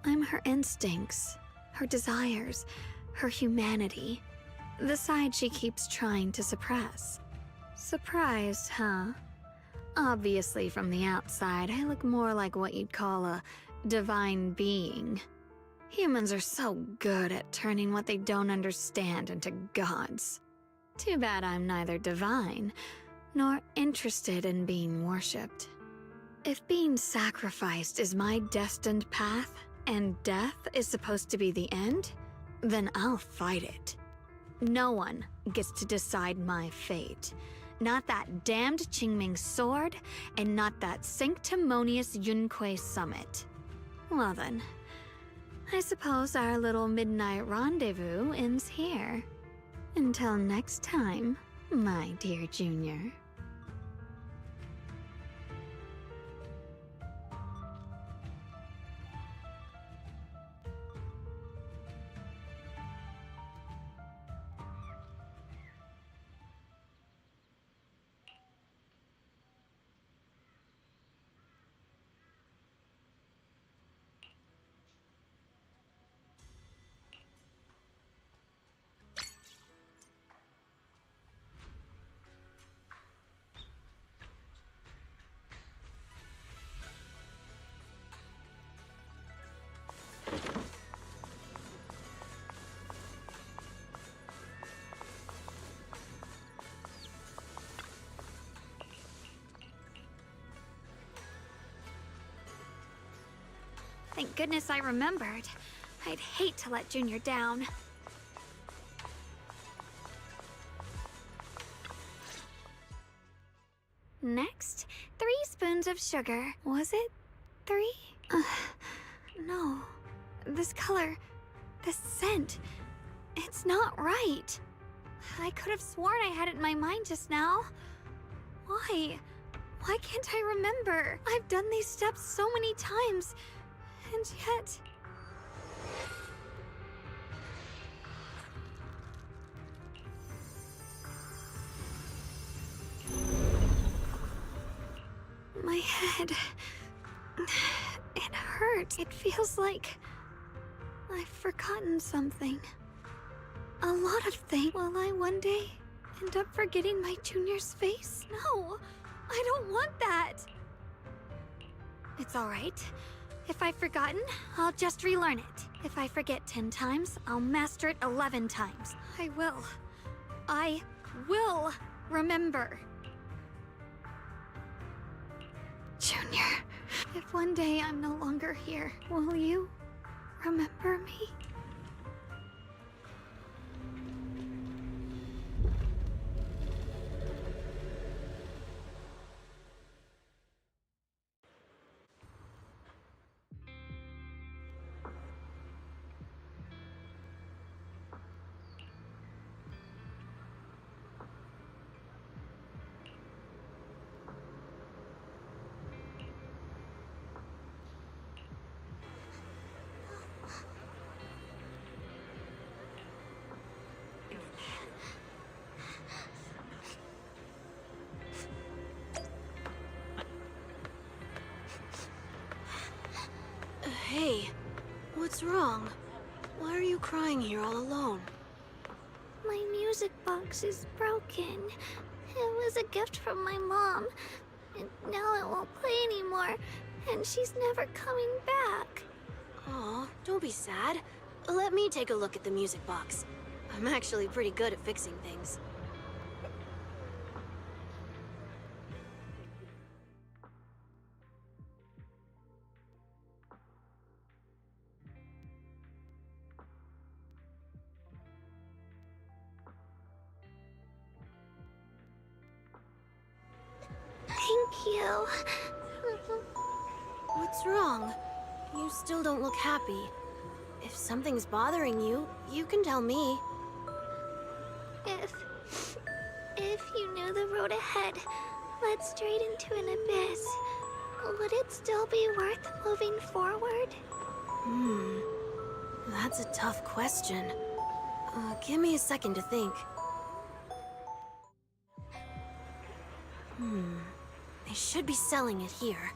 I'm her instincts, her desires, her humanity, the side she keeps trying to suppress. Surprised, huh? Obviously, from the outside, I look more like what you'd call a divine being. Humans are so good at turning what they don't understand into gods. Too bad I'm neither divine nor interested in being worshipped. If being sacrificed is my destined path, and death is supposed to be the end, then I'll fight it. No one gets to decide my fate. Not that damned Qingming sword, and not that sanctimonious Yunquei summit. Well then, I suppose our little midnight rendezvous ends here. Until next time, my dear Junior. Thank goodness I remembered. I'd hate to let Junior down. Next, 3 spoons of sugar. Was it 3? No. This color, this scent, it's not right. I could have sworn I had it in my mind just now. Why? Why can't I remember? I've done these steps so many times, and yet... My head... it hurts. It feels like... I've forgotten something. A lot of things. Will I one day end up forgetting my Junior's face? No, I don't want that. It's alright. If I've forgotten, I'll just relearn it. If I forget 10 times, I'll master it 11 times. I will remember. Junior, if one day I'm no longer here, will you remember me? Hey, what's wrong? Why are you crying here all alone? My music box is broken. It was a gift from my mom. And now it won't play anymore. And she's never coming back. Aw, don't be sad. Let me take a look at the music box. I'm actually pretty good at fixing things. Thank you. What's wrong? You still don't look happy. If something's bothering you, you can tell me. If you knew the road ahead led straight into an abyss, would it still be worth moving forward? That's a tough question. Give me a second to think. They should be selling it here.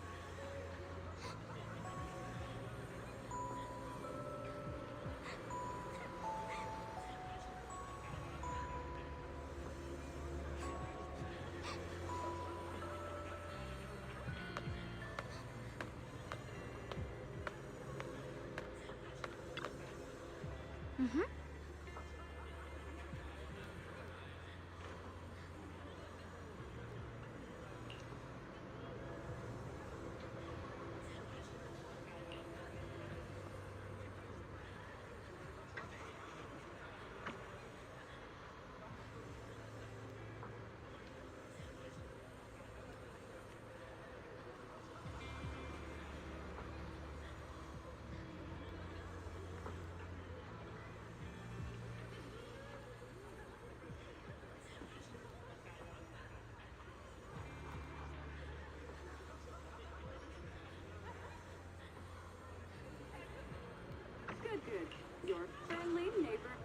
Your friendly neighbor.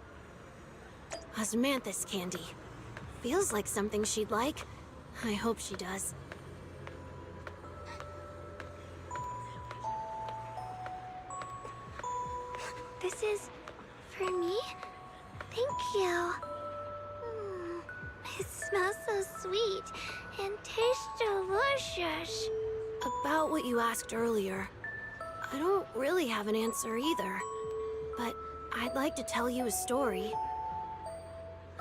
Osmanthus candy. Feels like something she'd like. I hope she does. This is for me? Thank you. It smells so sweet and tastes delicious. About what you asked earlier, I don't really have an answer either. But I'd like to tell you a story.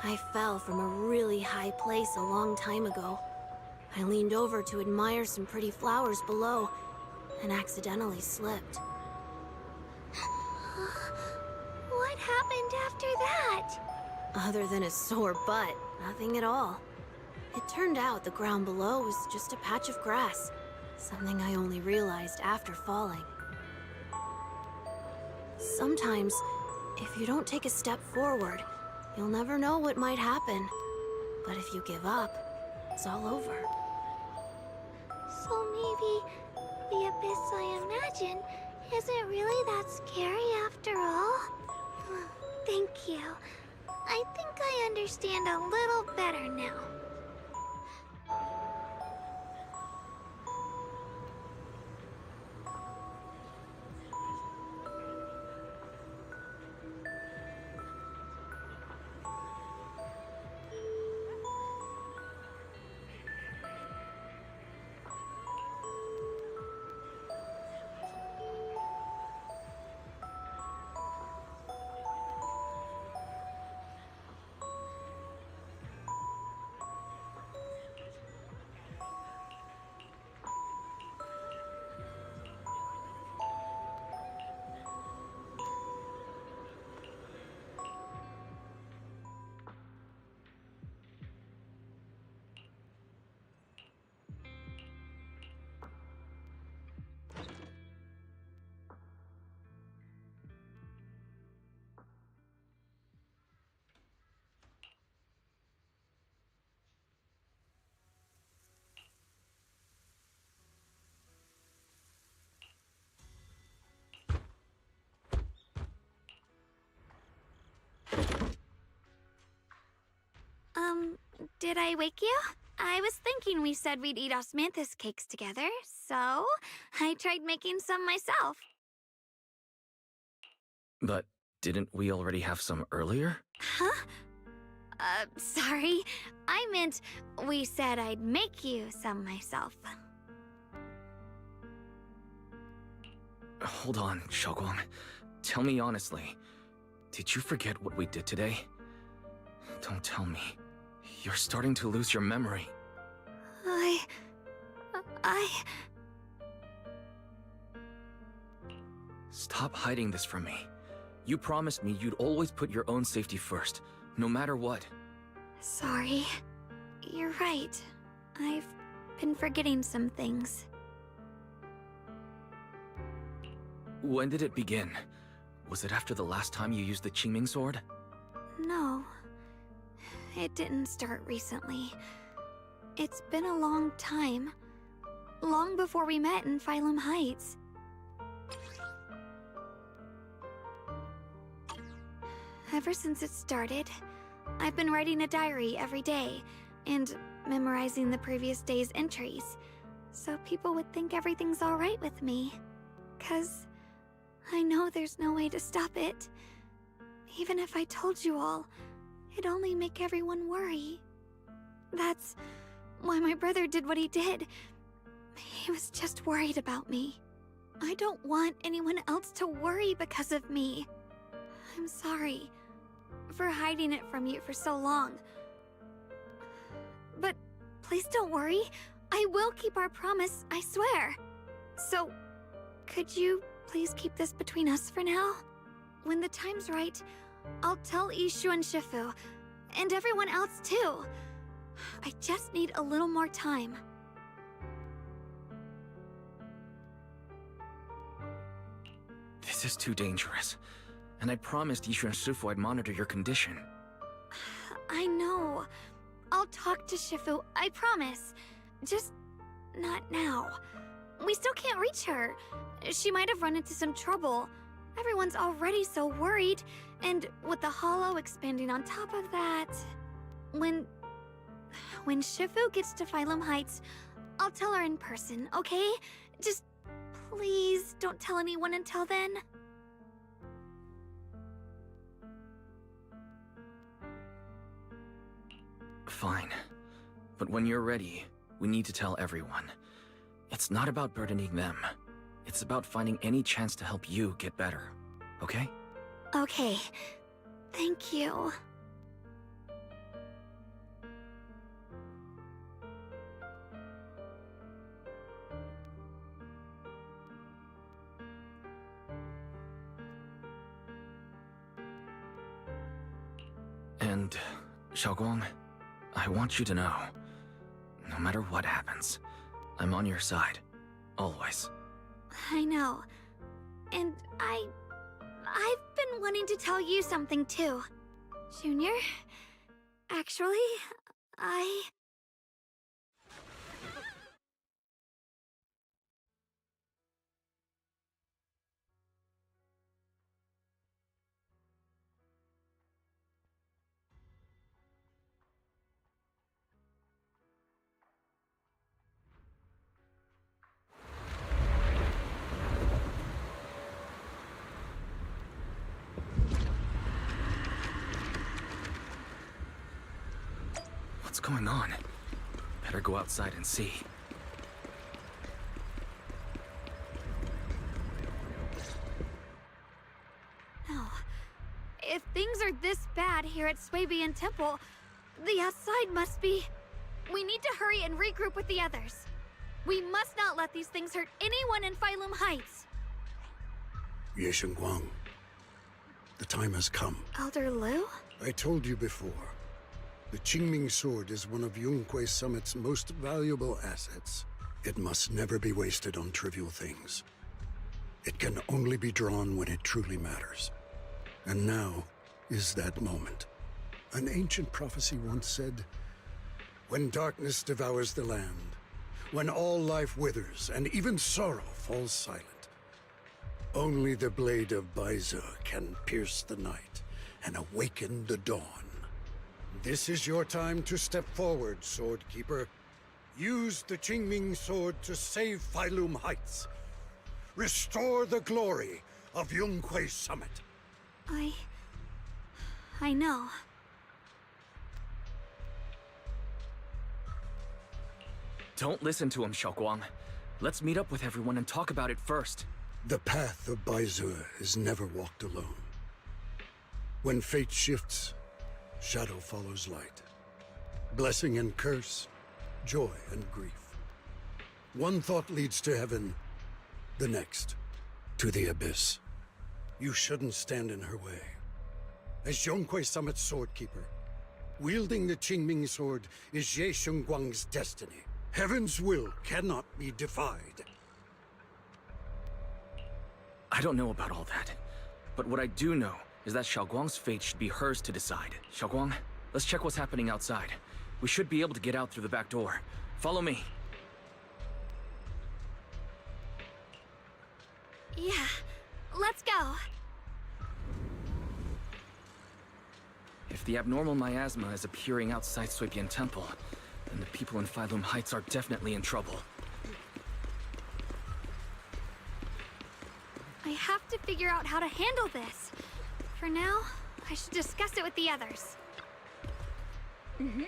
I fell from a really high place a long time ago. I leaned over to admire some pretty flowers below and accidentally slipped. What happened after that? Other than a sore butt, nothing at all. It turned out the ground below was just a patch of grass, something I only realized after falling. Sometimes, if you don't take a step forward, you'll never know what might happen. But if you give up, it's all over. So maybe the abyss I imagine isn't really that scary after all? Thank you. I think I understand a little better now. Did I wake you? I was thinking we said we'd eat osmanthus cakes together, so I tried making some myself. But didn't we already have some earlier? Huh? Sorry. I meant we said I'd make you some myself. Hold on, Xiaoguang. Tell me honestly, did you forget what we did today? Don't tell me. You're starting to lose your memory. Stop hiding this from me. You promised me you'd always put your own safety first, no matter what. Sorry. You're right. I've been forgetting some things. When did it begin? Was it after the last time you used the Qingming sword? No. It didn't start recently. It's been a long time. Long before we met in Phylum Heights. Ever since it started, I've been writing a diary every day and memorizing the previous day's entries, so people would think everything's alright with me. 'Cause I know there's no way to stop it. Even if I told you all, it'd only make everyone worry. That's why my brother did what he did. He was just worried about me. I don't want anyone else to worry because of me. I'm sorry for hiding it from you for so long. But please don't worry. I will keep our promise, I swear. So, could you please keep this between us for now? When the time's right, I'll tell Ishu and Shifu, and everyone else too. I just need a little more time. This is too dangerous. And I promised Ishu and Shifu I'd monitor your condition. I know. I'll talk to Shifu, I promise. Just not now. We still can't reach her. She might have run into some trouble. Everyone's already so worried, and with the hollow expanding on top of that... When Shifu gets to Phylum Heights, I'll tell her in person, okay? Just please don't tell anyone until then. Fine. But when you're ready, we need to tell everyone. It's not about burdening them. It's about finding any chance to help you get better. Okay? Okay. Thank you. And, Xiaoguang, I want you to know, no matter what happens, I'm on your side. Always. I know. And I've been wanting to tell you something too. Junior, actually, What's going on? Better go outside and see. No. If things are this bad here at Xowwy Temple, the outside must be... We need to hurry and regroup with the others. We must not let these things hurt anyone in Phylum Heights. Ye Guang, the time has come. Elder Liu? I told you before. The Qingming sword is one of Yunque Summit's most valuable assets. It must never be wasted on trivial things. It can only be drawn when it truly matters. And now is that moment. An ancient prophecy once said, "When darkness devours the land, when all life withers and even sorrow falls silent, only the blade of Baize can pierce the night and awaken the dawn." This is your time to step forward, Swordkeeper. Use the Qingming sword to save Phylum Heights. Restore the glory of Yunque Summit. I know. Don't listen to him, Xiaoguang. Let's meet up with everyone and talk about it first. The path of Baizu is never walked alone. When fate shifts, shadow follows light. Blessing and curse, joy and grief. One thought leads to heaven, the next to the abyss. You shouldn't stand in her way. As Zhonghui Summit's swordkeeper, wielding the Qingming sword is Ye Shengguang's destiny. Heaven's will cannot be defied. I don't know about all that, but what I do know is that Xiaoguang's fate should be hers to decide. Xiaoguang, let's check what's happening outside. We should be able to get out through the back door. Follow me. Yeah, let's go. If the abnormal miasma is appearing outside Suibian Temple, then the people in Phylum Heights are definitely in trouble. I have to figure out how to handle this. For now, I should discuss it with the others. Mm-hmm.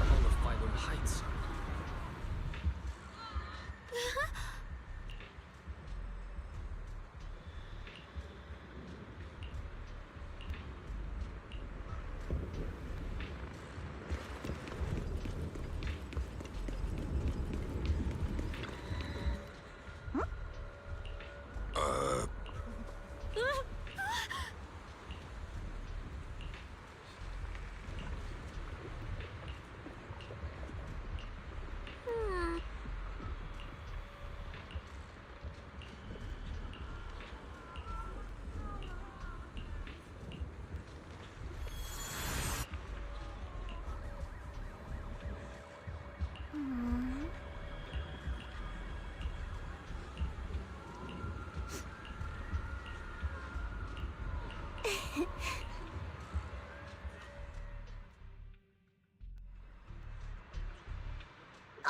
All of Phylum Heights.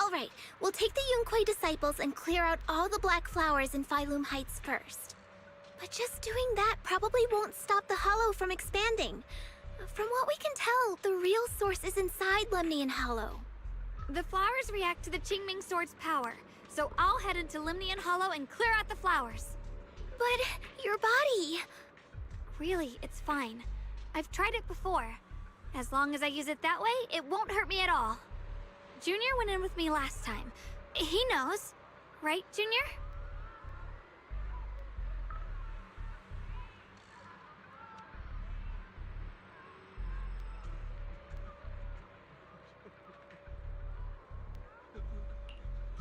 Alright, we'll take the Yunquei disciples and clear out all the black flowers in Phylum Heights first. But just doing that probably won't stop the Hollow from expanding. From what we can tell, the real source is inside Lemnian Hollow. The flowers react to the Qingming Sword's power, so I'll head into Lemnian Hollow and clear out the flowers. But your body... Really, it's fine. I've tried it before. As long as I use it that way, it won't hurt me at all. Junior went in with me last time. He knows. Right, Junior?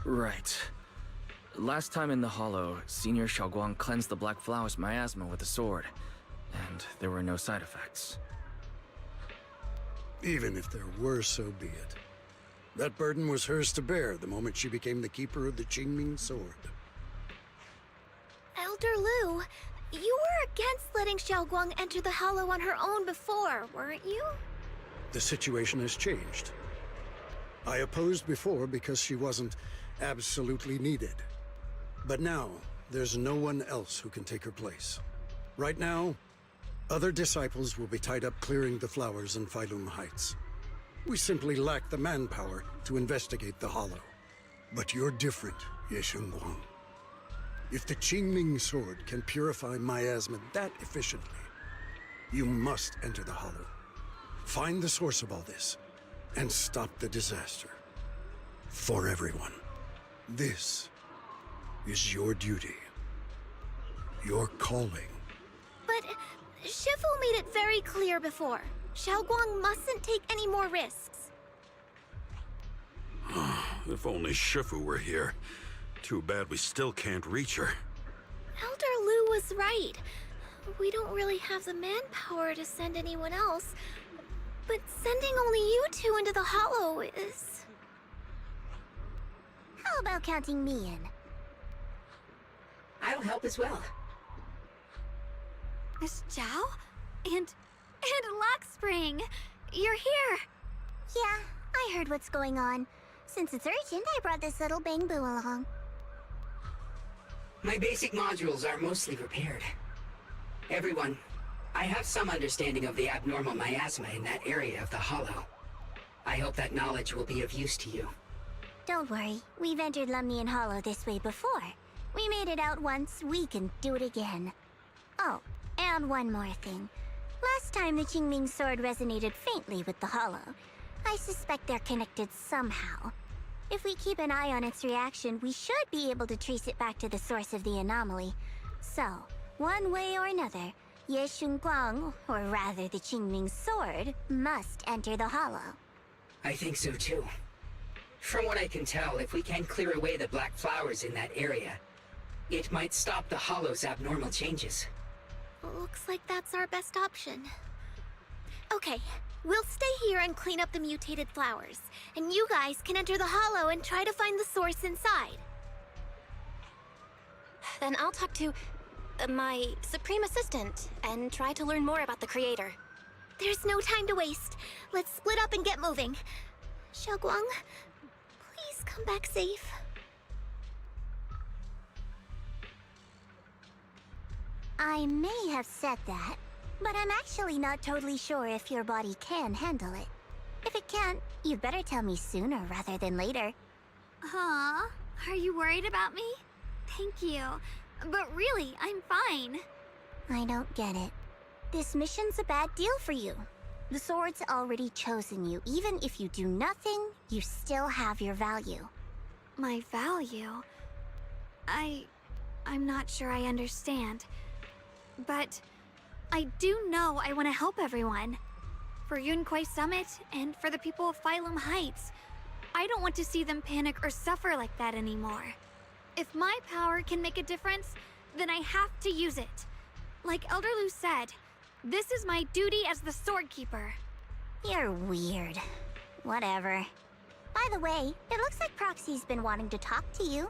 Right. Last time in the Hollow, Senior Xiaoguang cleansed the Black Flowers miasma with a sword, and there were no side effects. Even if there were, so be it. That burden was hers to bear the moment she became the keeper of the Qingming sword. Elder Lu, you were against letting Xiaoguang enter the Hollow on her own before, weren't you? The situation has changed. I opposed before because she wasn't absolutely needed. But now, there's no one else who can take her place. Right now, Other disciples will be tied up clearing the flowers in Phylum Heights. We simply lack the manpower to investigate the Hollow. But you're different, Ye Guang. If the Qingming sword can purify miasma that efficiently, you must enter the Hollow. Find the source of all this, and stop the disaster. For everyone. This is your duty. Your calling. But Shifu made it very clear before. Xiaoguang mustn't take any more risks. If only Shifu were here. Too bad we still can't reach her. Elder Lu was right. We don't really have the manpower to send anyone else. But sending only you two into the Hollow is... How about counting me in? I'll help as well. Miss Zhao? And Lockspring! You're here! Yeah, I heard what's going on. Since it's urgent, I brought this little bamboo along. My basic modules are mostly repaired. Everyone, I have some understanding of the abnormal miasma in that area of the Hollow. I hope that knowledge will be of use to you. Don't worry, we've entered Lemnian Hollow this way before. We made it out once, we can do it again. Oh, and one more thing. Last time the Qingming sword resonated faintly with the Hollow. I suspect they're connected somehow. If we keep an eye on its reaction, we should be able to trace it back to the source of the anomaly. So, one way or another, Ye Guang, or rather the Qingming sword, must enter the Hollow. I think so too. From what I can tell, if we can clear away the black flowers in that area, it might stop the Hollow's abnormal changes. Looks like that's our best option. Okay, we'll stay here and clean up the mutated flowers, and you guys can enter the Hollow and try to find the source inside. Then I'll talk to my Supreme Assistant and try to learn more about the Creator. There's no time to waste. Let's split up and get moving. Xiaoguang, please come back safe. I may have said that, but I'm actually not totally sure if your body can handle it. If it can't, you'd better tell me sooner rather than later. Huh? Are you worried about me? Thank you. But really, I'm fine. I don't get it. This mission's a bad deal for you. The sword's already chosen you. Even if you do nothing, you still have your value. My value? I'm not sure I understand. But I do know I want to help everyone. For Yunquay Summit and for the people of Phylum Heights. I don't want to see them panic or suffer like that anymore. If my power can make a difference, then I have to use it. Like Elder Lu said, this is my duty as the Sword Keeper. You're weird. Whatever. By the way, it looks like Proxy's been wanting to talk to you.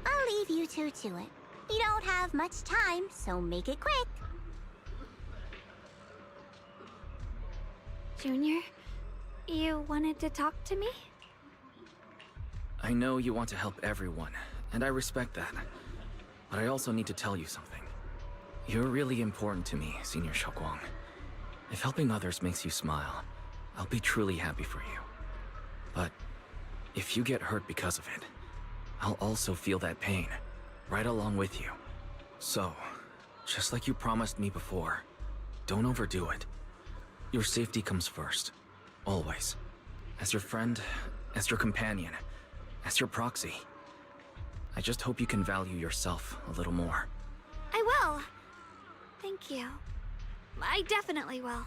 I'll leave you two to it. You don't have much time, so make it quick. Junior, you wanted to talk to me? I know you want to help everyone, and I respect that. But I also need to tell you something. You're really important to me, Senior Xiaoguang. If helping others makes you smile, I'll be truly happy for you. But if you get hurt because of it, I'll also feel that pain, right along with you. So, just like you promised me before, don't overdo it. Your safety comes first, always. As your friend, as your companion, as your proxy. I just hope you can value yourself a little more. I will. Thank you. I definitely will.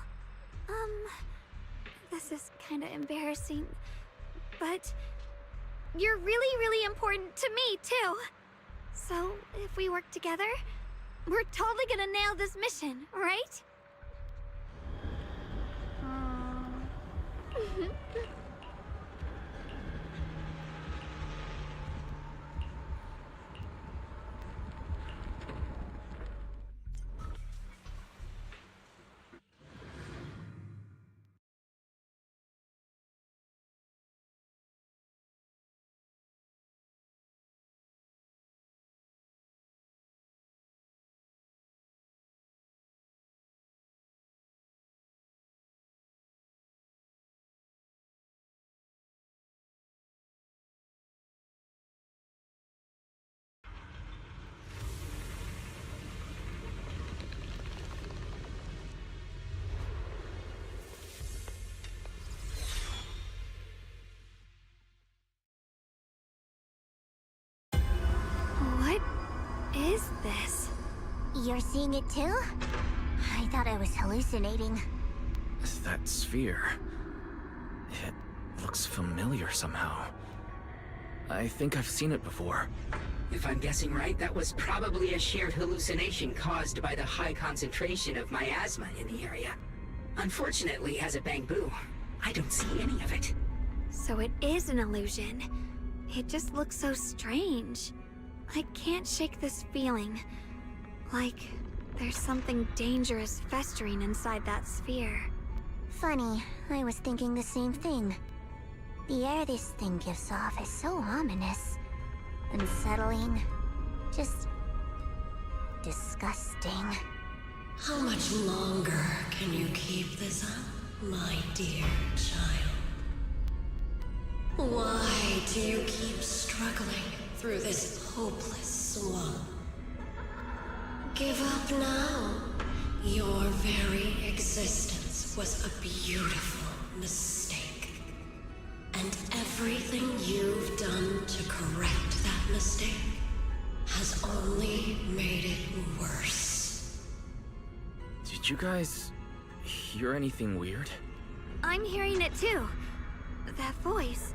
This is kinda embarrassing, but you're really, really important to me, too. So, if we work together, we're totally gonna nail this mission, right? You're seeing it too? I thought I was hallucinating. That sphere. It looks familiar somehow. I think I've seen it before. If I'm guessing right, that was probably a shared hallucination caused by the high concentration of miasma in the area. Unfortunately, as a Bangbu, I don't see any of it. So it is an illusion. It just looks so strange. I can't shake this feeling. Like there's something dangerous festering inside that sphere. Funny, I was thinking the same thing. The air this thing gives off is so ominous. Unsettling. Just... disgusting. How much longer can you keep this up, my dear child? Why do you keep struggling through this hopeless swamp? Give up now. Your very existence was a beautiful mistake. And everything you've done to correct that mistake has only made it worse. Did you guys hear anything weird? I'm hearing it too. That voice.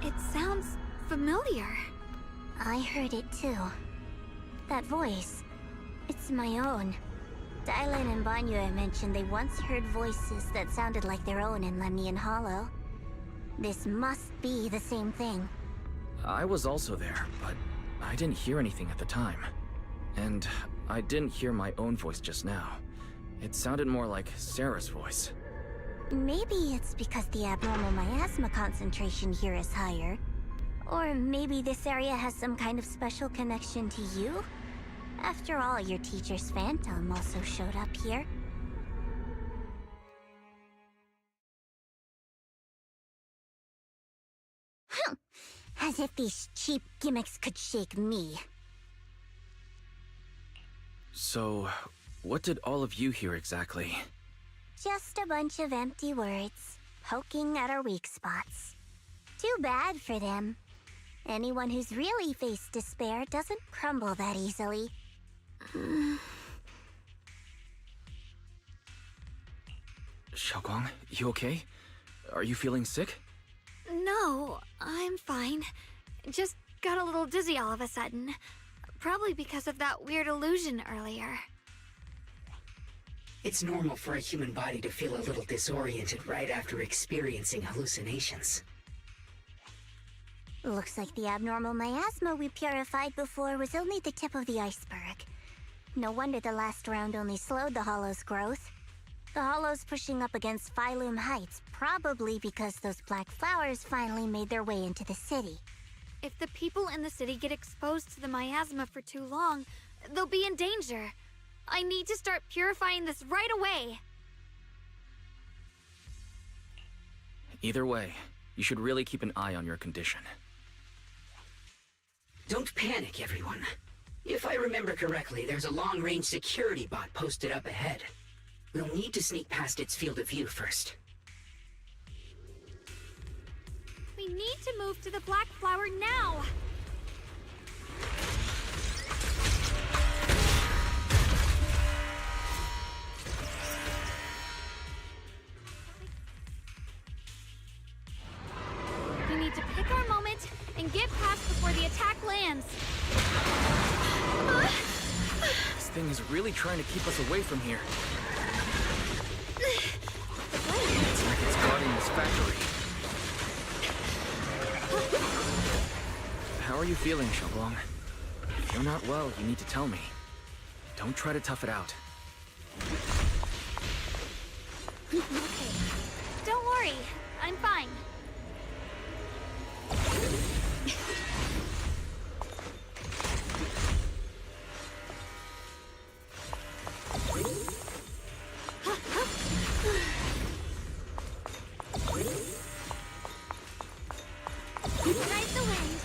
It sounds familiar. I heard it too. That voice. It's my own. Dylan and Banya mentioned they once heard voices that sounded like their own in Lemnian Hollow. This must be the same thing. I was also there, but I didn't hear anything at the time. And I didn't hear my own voice just now. It sounded more like Sarah's voice. Maybe it's because the abnormal miasma concentration here is higher. Or maybe this area has some kind of special connection to you? After all, your teacher's phantom also showed up here. As if these cheap gimmicks could shake me. So, what did all of you hear exactly? Just a bunch of empty words, poking at our weak spots. Too bad for them. Anyone who's really faced despair doesn't crumble that easily. Xiaoguang, you okay? Are you feeling sick? No, I'm fine. Just got a little dizzy all of a sudden. Probably because of that weird illusion earlier. It's normal for a human body to feel a little disoriented right after experiencing hallucinations. Looks like the abnormal miasma we purified before was only the tip of the iceberg. No wonder the last round only slowed the Hollow's growth. The Hollow's pushing up against Phylum Heights, probably because those black flowers finally made their way into the city. If the people in the city get exposed to the miasma for too long, they'll be in danger. I need to start purifying this right away. Either way, you should really keep an eye on your condition. Don't panic, everyone. If I remember correctly, there's a long-range security bot posted up ahead. We'll need to sneak past its field of view first. We need to move to the black flower now! We need to pick our moment and get past before the attack lands. This thing is really trying to keep us away from here. It's like it's guarding this factory. How are you feeling, Xiaoguang? If you're not well, you need to tell me. Don't try to tough it out. Okay. Don't worry. I'm fine. Ride the wind.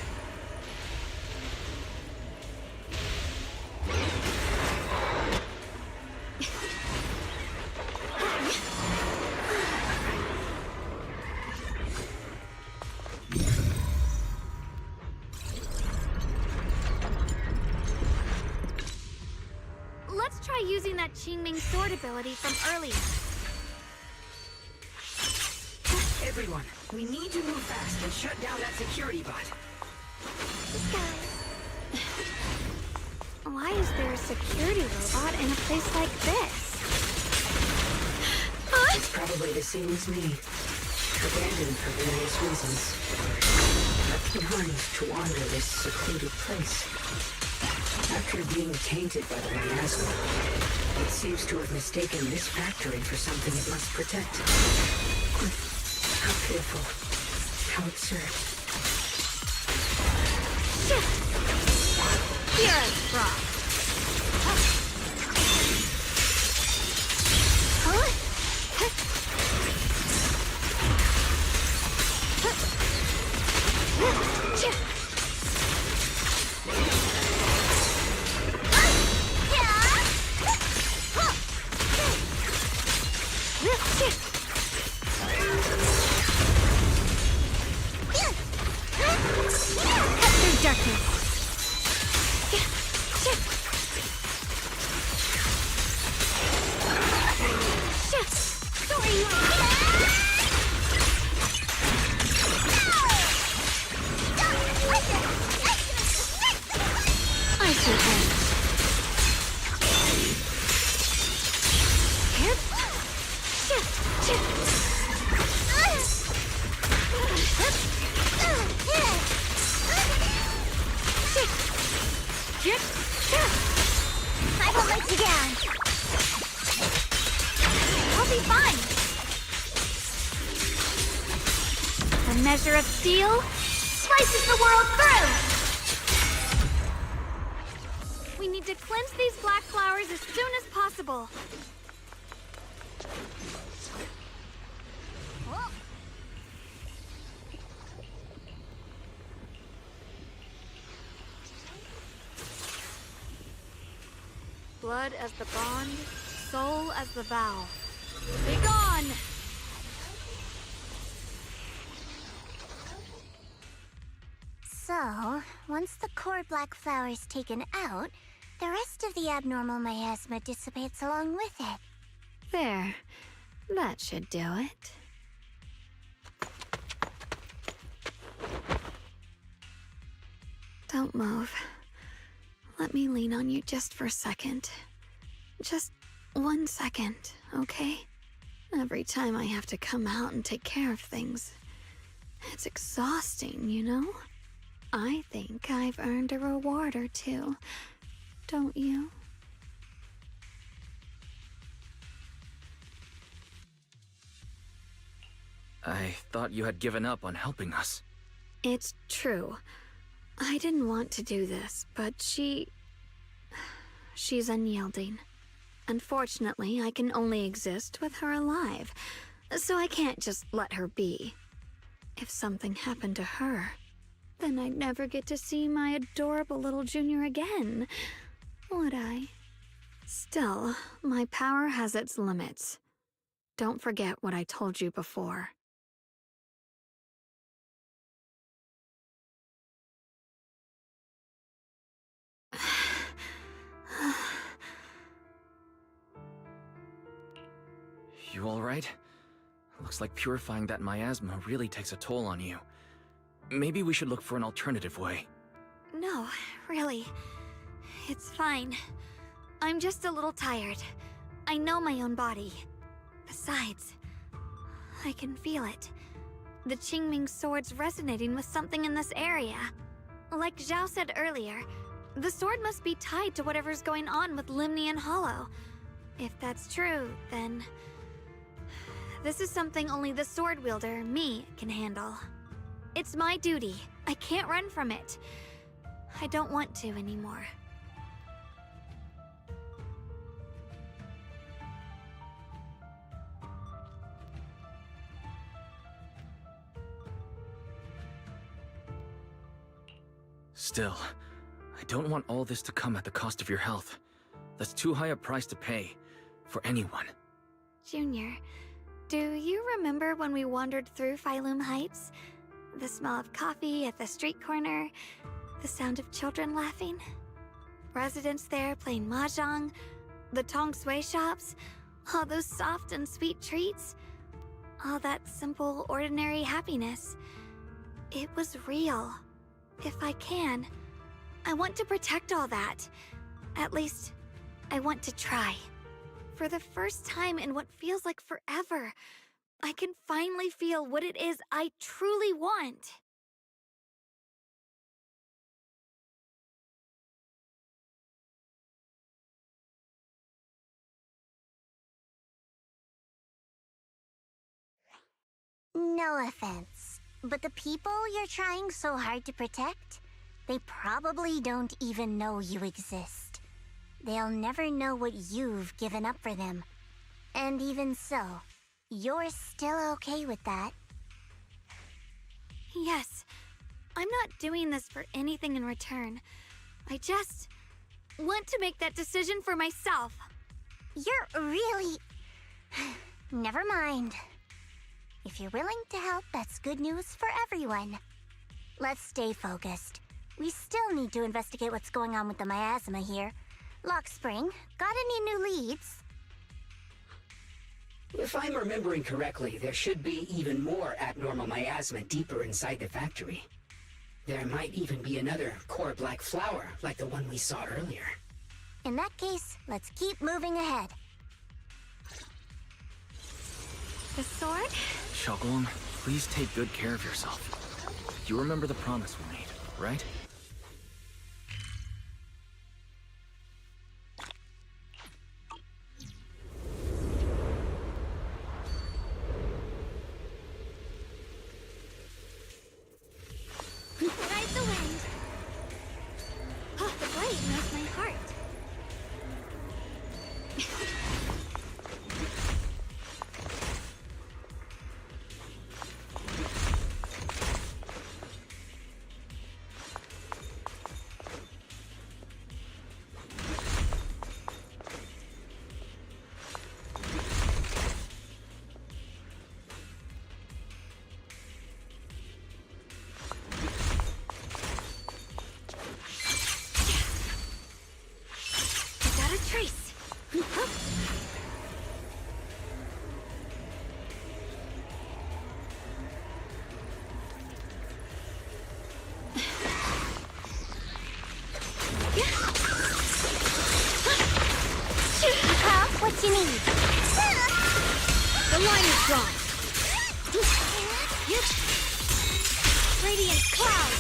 using that Qingming sword ability from earlier. Everyone, we need to move fast and shut down that security bot. Why is there a security robot in a place like this? It's probably the same as me. Abandoned for various reasons. Left behind to wander this secluded place. After being tainted by the miasma, it seems to have mistaken this factory for something it must protect. How pitiful. How absurd. Here is Brock. I won't let you down. I'll be fine. The measure of steel slices the world through. We need to cleanse these black flowers as soon as possible. Blood as the bond, soul as the vow. Be gone! So, once the core black flower is taken out, the rest of the abnormal miasma dissipates along with it. There. That should do it. Don't move. Let me lean on you just for a second. Just 1 second, okay? Every time I have to come out and take care of things, it's exhausting, you know? I think I've earned a reward or two, don't you? I thought you had given up on helping us. It's true. I didn't want to do this, but she's unyielding. Unfortunately, I can only exist with her alive, so I can't just let her be. If something happened to her, then I'd never get to see my adorable little junior again, would I? Still, my power has its limits. Don't forget what I told you before. You alright? Looks like purifying that miasma really takes a toll on you. Maybe we should look for an alternative way. No, really. It's fine. I'm just a little tired. I know my own body. Besides, I can feel it. The Qingming sword's resonating with something in this area. Like Zhao said earlier, the sword must be tied to whatever's going on with Limnian Hollow. If that's true, then this is something only the sword wielder, me, can handle. It's my duty. I can't run from it. I don't want to anymore. Still, I don't want all this to come at the cost of your health. That's too high a price to pay, for anyone. Junior, do you remember when we wandered through Phylum Heights? The smell of coffee at the street corner, the sound of children laughing? Residents there playing mahjong, The Tong Sui shops, all those soft and sweet treats, all that simple, ordinary happiness. It was real. If I can, I want to protect all that. At least, I want to try. For the first time in what feels like forever, I can finally feel what it is I truly want. No offense, but the people you're trying so hard to protect, they probably don't even know you exist. They'll never know what you've given up for them. And even so, you're still okay with that. Yes, I'm not doing this for anything in return. I just want to make that decision for myself. You're really... Never mind. If you're willing to help, that's good news for everyone. Let's stay focused. We still need to investigate what's going on with the miasma here. Lock Spring, got any new leads? If I'm remembering correctly, there should be even more abnormal miasma deeper inside the factory. There might even be another core black flower like the one we saw earlier. In that case, let's keep moving ahead. The sword? Shogun, please take good care of yourself. You remember the promise we made, right? Ride the wind. Oh, the blade knows my heart. Trace! Huh? What you need? The line is drawn. Radiant cloud.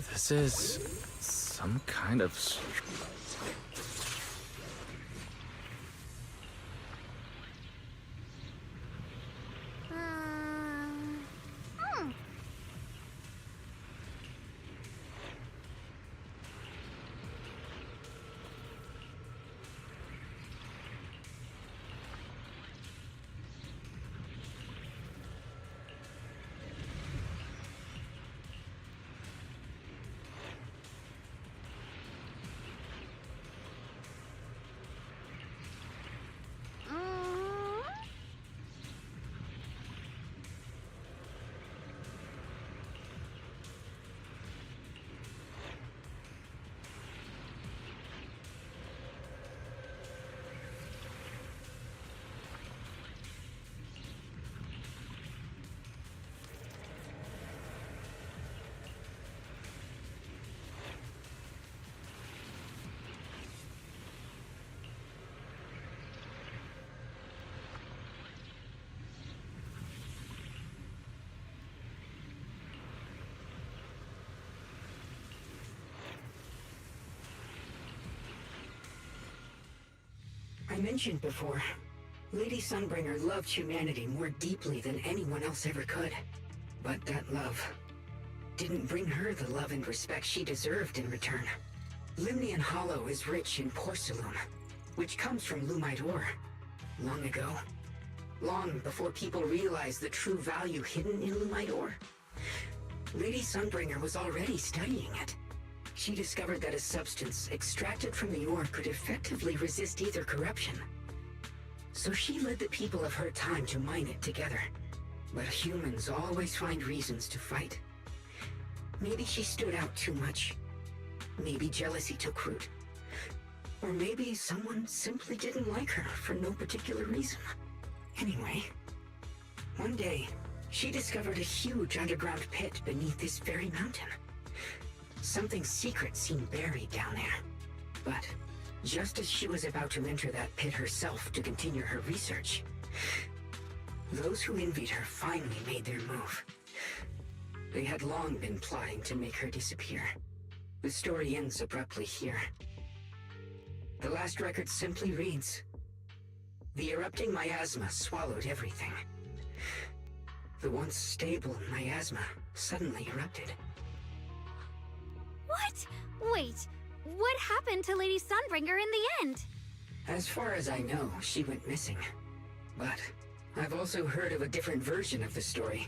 This is some kind of... I mentioned before, Lady Sunbringer loved humanity more deeply than anyone else ever could. But that love didn't bring her the love and respect she deserved in return. Limnian Hollow is rich in porcelain, which comes from Lumite ore. Long ago, long before people realized the true value hidden in Lumite ore, Lady Sunbringer was already studying it. She discovered that a substance extracted from the ore could effectively resist ether corruption. So she led the people of her time to mine it together. But humans always find reasons to fight. Maybe she stood out too much. Maybe jealousy took root. Or maybe someone simply didn't like her for no particular reason. Anyway, one day, she discovered a huge underground pit beneath this very mountain. Something secret seemed buried down there. But just as she was about to enter that pit herself to continue her research, those who envied her finally made their move. They had long been plotting to make her disappear. The story ends abruptly here. The last record simply reads, "The erupting miasma swallowed everything." The once stable miasma suddenly erupted. What? Wait, what happened to Lady Sunbringer in the end? As far as I know, she went missing. But I've also heard of a different version of the story.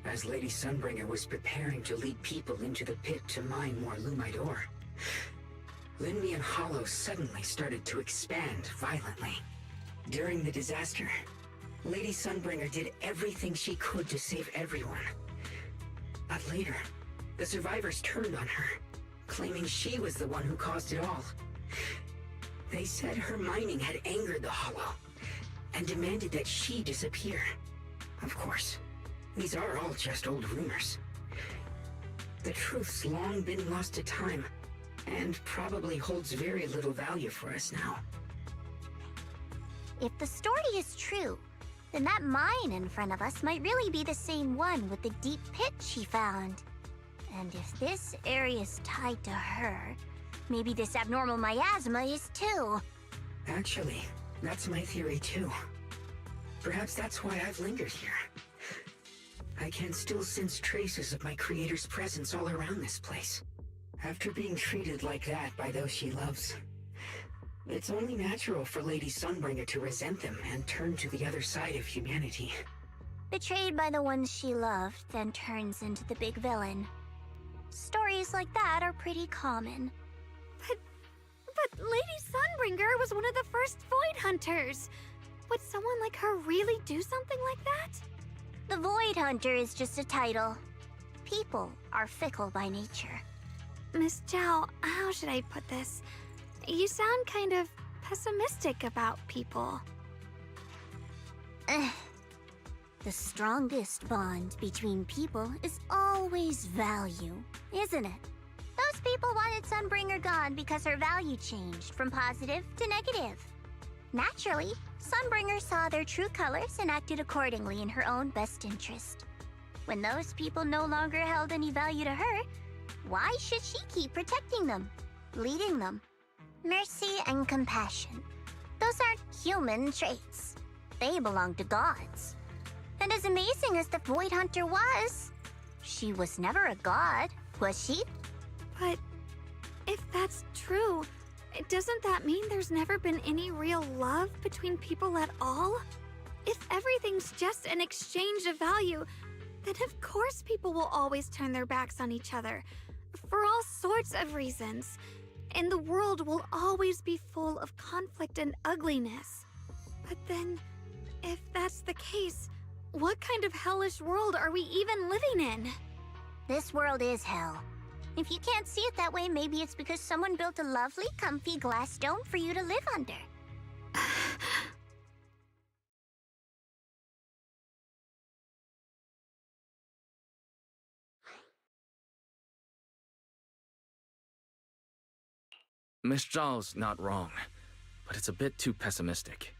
As Lady Sunbringer was preparing to lead people into the pit to mine more Lumite ore, Limnian Hollow suddenly started to expand violently. During the disaster, Lady Sunbringer did everything she could to save everyone. But later, the survivors turned on her, claiming she was the one who caused it all. They said her mining had angered the Hollow, and demanded that she disappear. Of course, these are all just old rumors. The truth's long been lost to time, and probably holds very little value for us now. If the story is true, then that mine in front of us might really be the same one with the deep pit she found. And if this area is tied to her, maybe this abnormal miasma is too. Actually, that's my theory too. Perhaps that's why I've lingered here. I can still sense traces of my creator's presence all around this place. After being treated like that by those she loves, it's only natural for Lady Sunbringer to resent them and turn to the other side of humanity. Betrayed by the ones she loved, then turns into the big villain. Stories like that are pretty common. But Lady Sunbringer was one of the first Void Hunters. Would someone like her really do something like that? The Void Hunter is just a title. People are fickle by nature. Miss Zhao, how should I put this? You sound kind of pessimistic about people. The strongest bond between people is always value, isn't it? Those people wanted Sunbringer gone because her value changed from positive to negative. Naturally, Sunbringer saw their true colors and acted accordingly in her own best interest. When those people no longer held any value to her, why should she keep protecting them, leading them? Mercy and compassion. Those aren't human traits. They belong to gods. And as amazing as the Void Hunter was, she was never a god, was she? But if that's true, doesn't that mean there's never been any real love between people at all? If everything's just an exchange of value, then of course people will always turn their backs on each other, for all sorts of reasons. And the world will always be full of conflict and ugliness. But then, if that's the case, what kind of hellish world are we even living in? This world is hell. If you can't see it that way, maybe it's because someone built a lovely, comfy glass dome for you to live under. Miss Zhao's not wrong, but it's a bit too pessimistic.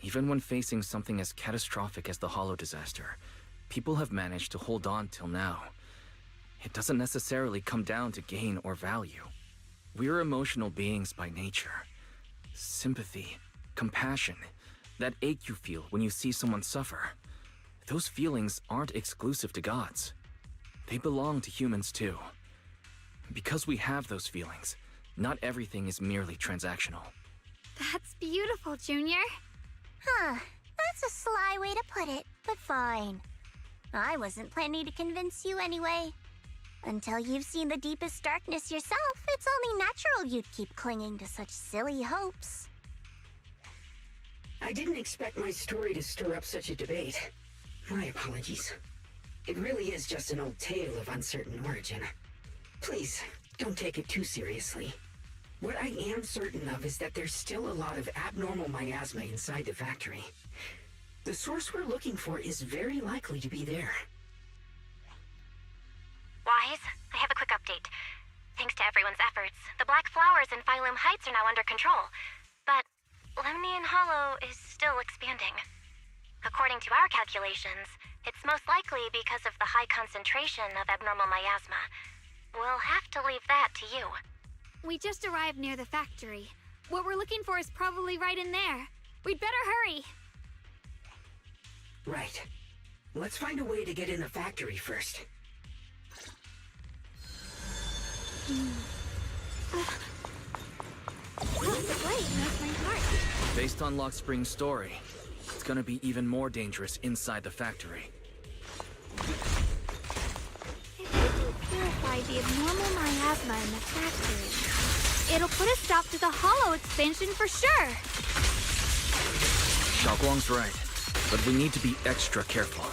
Even when facing something as catastrophic as the Hollow disaster, people have managed to hold on till now. It doesn't necessarily come down to gain or value. We're emotional beings by nature. Sympathy, compassion, that ache you feel when you see someone suffer. Those feelings aren't exclusive to gods. They belong to humans too. Because we have those feelings, not everything is merely transactional. That's beautiful, Junior. Huh, that's a sly way to put it, but fine. I wasn't planning to convince you anyway. Until you've seen the deepest darkness yourself, it's only natural you'd keep clinging to such silly hopes. I didn't expect my story to stir up such a debate. My apologies. It really is just an old tale of uncertain origin. Please, don't take it too seriously. What I am certain of is that there's still a lot of abnormal miasma inside the factory. The source we're looking for is very likely to be there. Wise, I have a quick update. Thanks to everyone's efforts, the Black Flowers in Phylum Heights are now under control. But Lemnian Hollow is still expanding. According to our calculations, it's most likely because of the high concentration of abnormal miasma. We'll have to leave that to you. We just arrived near the factory. What we're looking for is probably right in there. We'd better hurry. Right. Let's find a way to get in the factory first. Based on Lock Spring's story, it's gonna be even more dangerous inside the factory. If we can purify the abnormal miasma in the factory, it'll put a stop to the Hollow expansion for sure. Xiaoguang's right, but we need to be extra careful.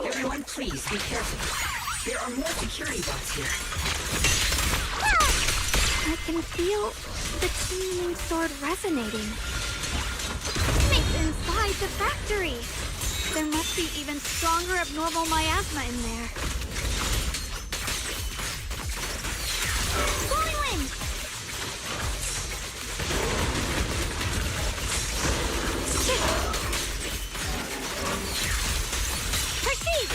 Everyone, please be careful. There are more security bots here. I can feel the Qingming sword resonating. It's inside the factory. There must be even stronger abnormal miasma in there. Blowing wind! Perceive!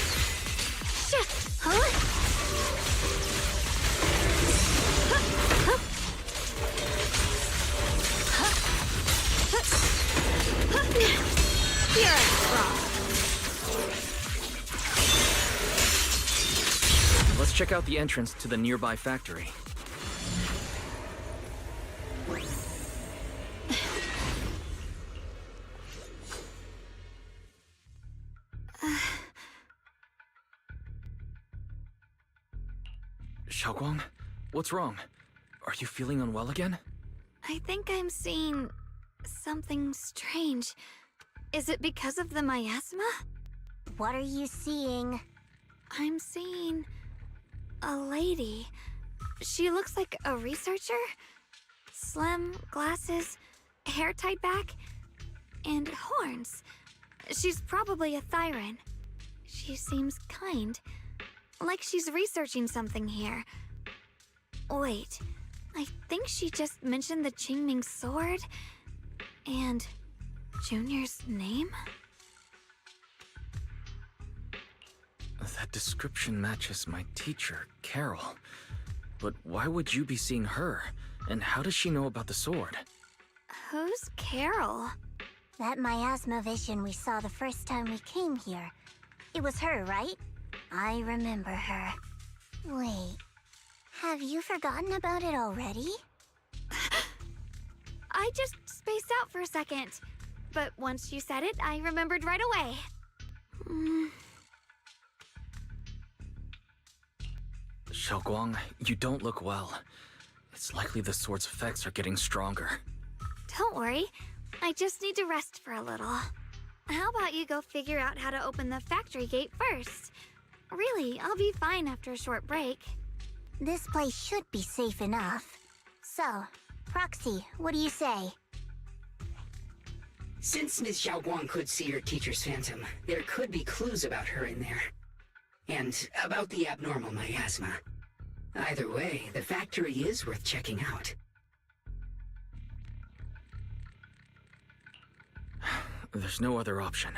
Shift! Huh? You're a frog. Let's check out the entrance to the nearby factory. Xiaoguang, what's wrong? Are you feeling unwell again? I think I'm seeing something strange. Is it because of the miasma? What are you seeing? I'm seeing a lady. She looks like a researcher. Slim, glasses, hair tied back, and horns. She's probably a Thyran. She seems kind, like she's researching something here. Wait, I think she just mentioned the Qingming sword and Junior's name? That description matches my teacher, Carol. But why would you be seeing her? And how does she know about the sword? Who's Carol? That miasma vision we saw the first time we came here. It was her, right? I remember her. Wait, have you forgotten about it already? I just spaced out for a second. But once you said it, I remembered right away. Xiaoguang, you don't look well. It's likely the sword's effects are getting stronger. Don't worry. I just need to rest for a little. How about you go figure out how to open the factory gate first? Really, I'll be fine after a short break. This place should be safe enough. So, Proxy, what do you say? Since Ms. Xiaoguang could see her teacher's phantom, there could be clues about her in there. And about the abnormal miasma. Either way, the factory is worth checking out. There's no other option.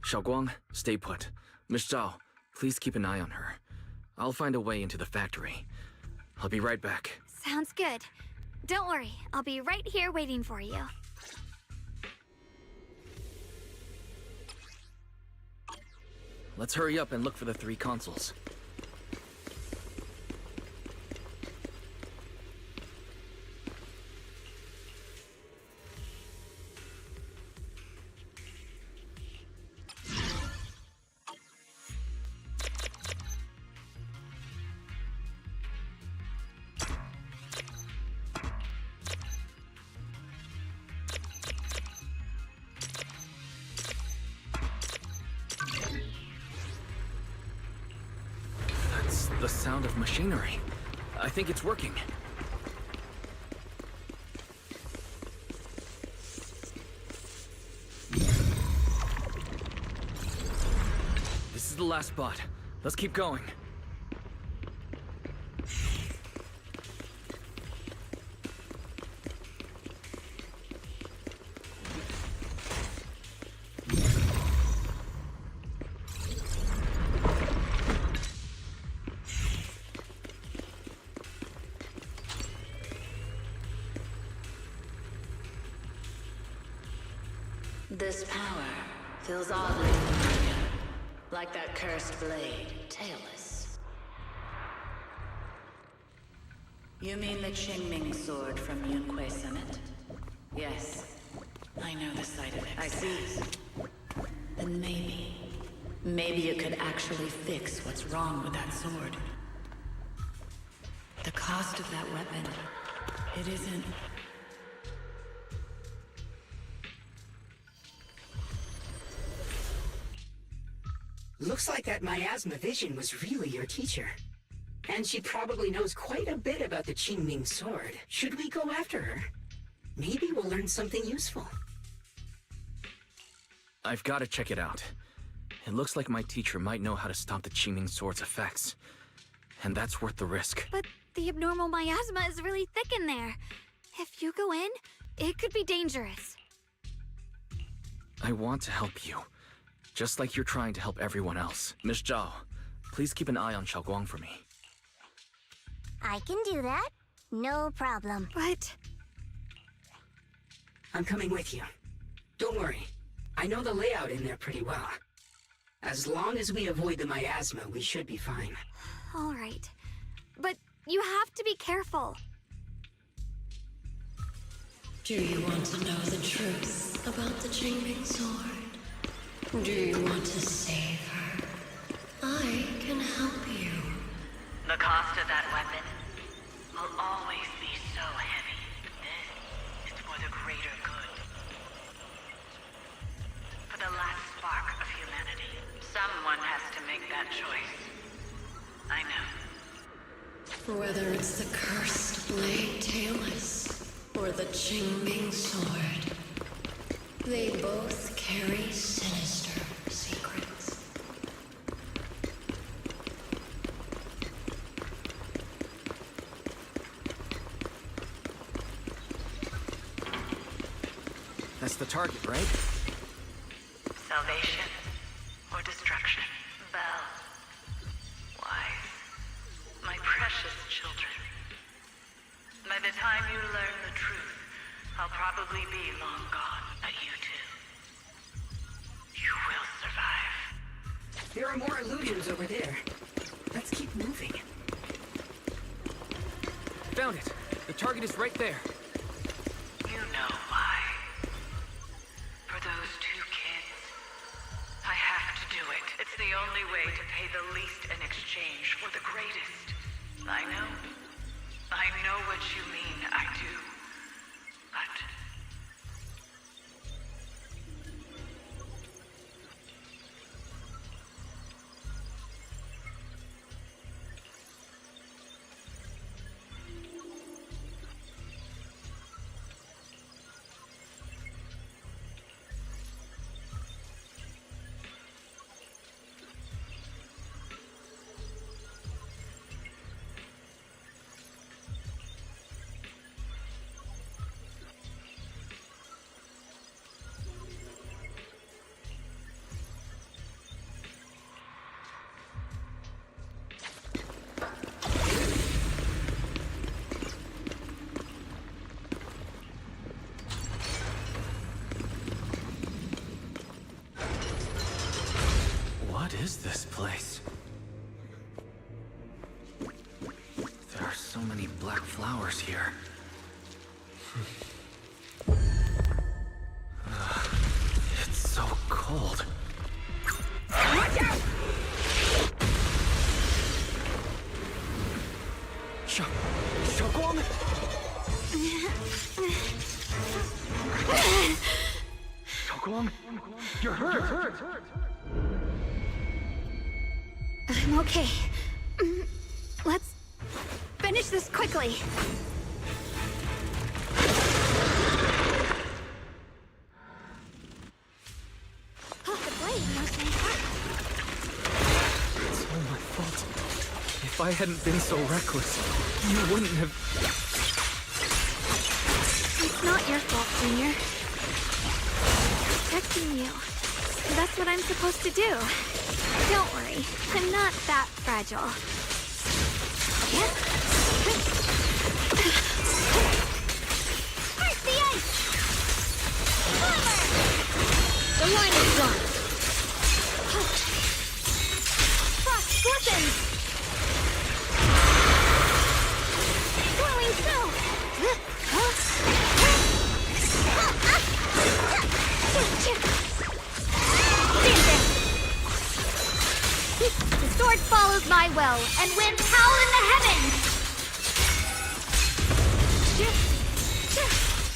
Xiaoguang, stay put. Miss Zhao, please keep an eye on her. I'll find a way into the factory. I'll be right back. Sounds good. Don't worry, I'll be right here waiting for you. Let's hurry up and look for the 3 consoles. sound of machinery. I think it's working. This is the last spot. Let's keep going. This power feels oddly familiar, like that cursed blade, tailless. You mean the Qingming sword from Yunquei Summit? Yes, I know the side effects. I see. Then maybe you could actually fix what's wrong with that sword. The cost of that weapon, it isn't... Looks like that miasma vision was really your teacher. And she probably knows quite a bit about the Qingming sword. Should we go after her? Maybe we'll learn something useful. I've got to check it out. It looks like my teacher might know how to stop the Qingming sword's effects. And that's worth the risk. But the abnormal miasma is really thick in there. If you go in, it could be dangerous. I want to help you. Just like you're trying to help everyone else. Miss Zhao, please keep an eye on Xiaoguang for me. I can do that. No problem. But... I'm coming with you. Don't worry. I know the layout in there pretty well. As long as we avoid the miasma, we should be fine. All right. But you have to be careful. Do you want to know the truth about the Qingming sword? Do you want to save her? I can help you. The cost of that weapon will always be so heavy. This is for the greater good. For the last spark of humanity. Someone has to make that choice. I know. Whether it's the cursed blade tailless or the Qingming sword, they both carry sinister secrets. That's the target, right? Salvation or destruction. Belle. Wise. My precious children. By the time you learn the truth, I'll probably be long gone, but you two. You will survive. There are more illusions over there. Let's keep moving. Found it! The target is right there. You know why. For those two kids, I have to do it. It's the only way to pay the least in exchange for the greatest. I know what you mean, I do. But... What is this place? There are so many black flowers here. It's so cold. Watch out! Xiaoguang? Xiaoguang? You're hurt! I'm okay. this quickly. Oh, the blade knows my heart. It's all my fault. If I hadn't been so reckless, you wouldn't have... It's not your fault, Junior. I'm protecting you. That's what I'm supposed to do. Don't worry, I'm not that fragile. Heart the ice! Armor! The line is drawn. Frost glistens! Glowing snow! The sword follows my will, and winds howl in the heavens!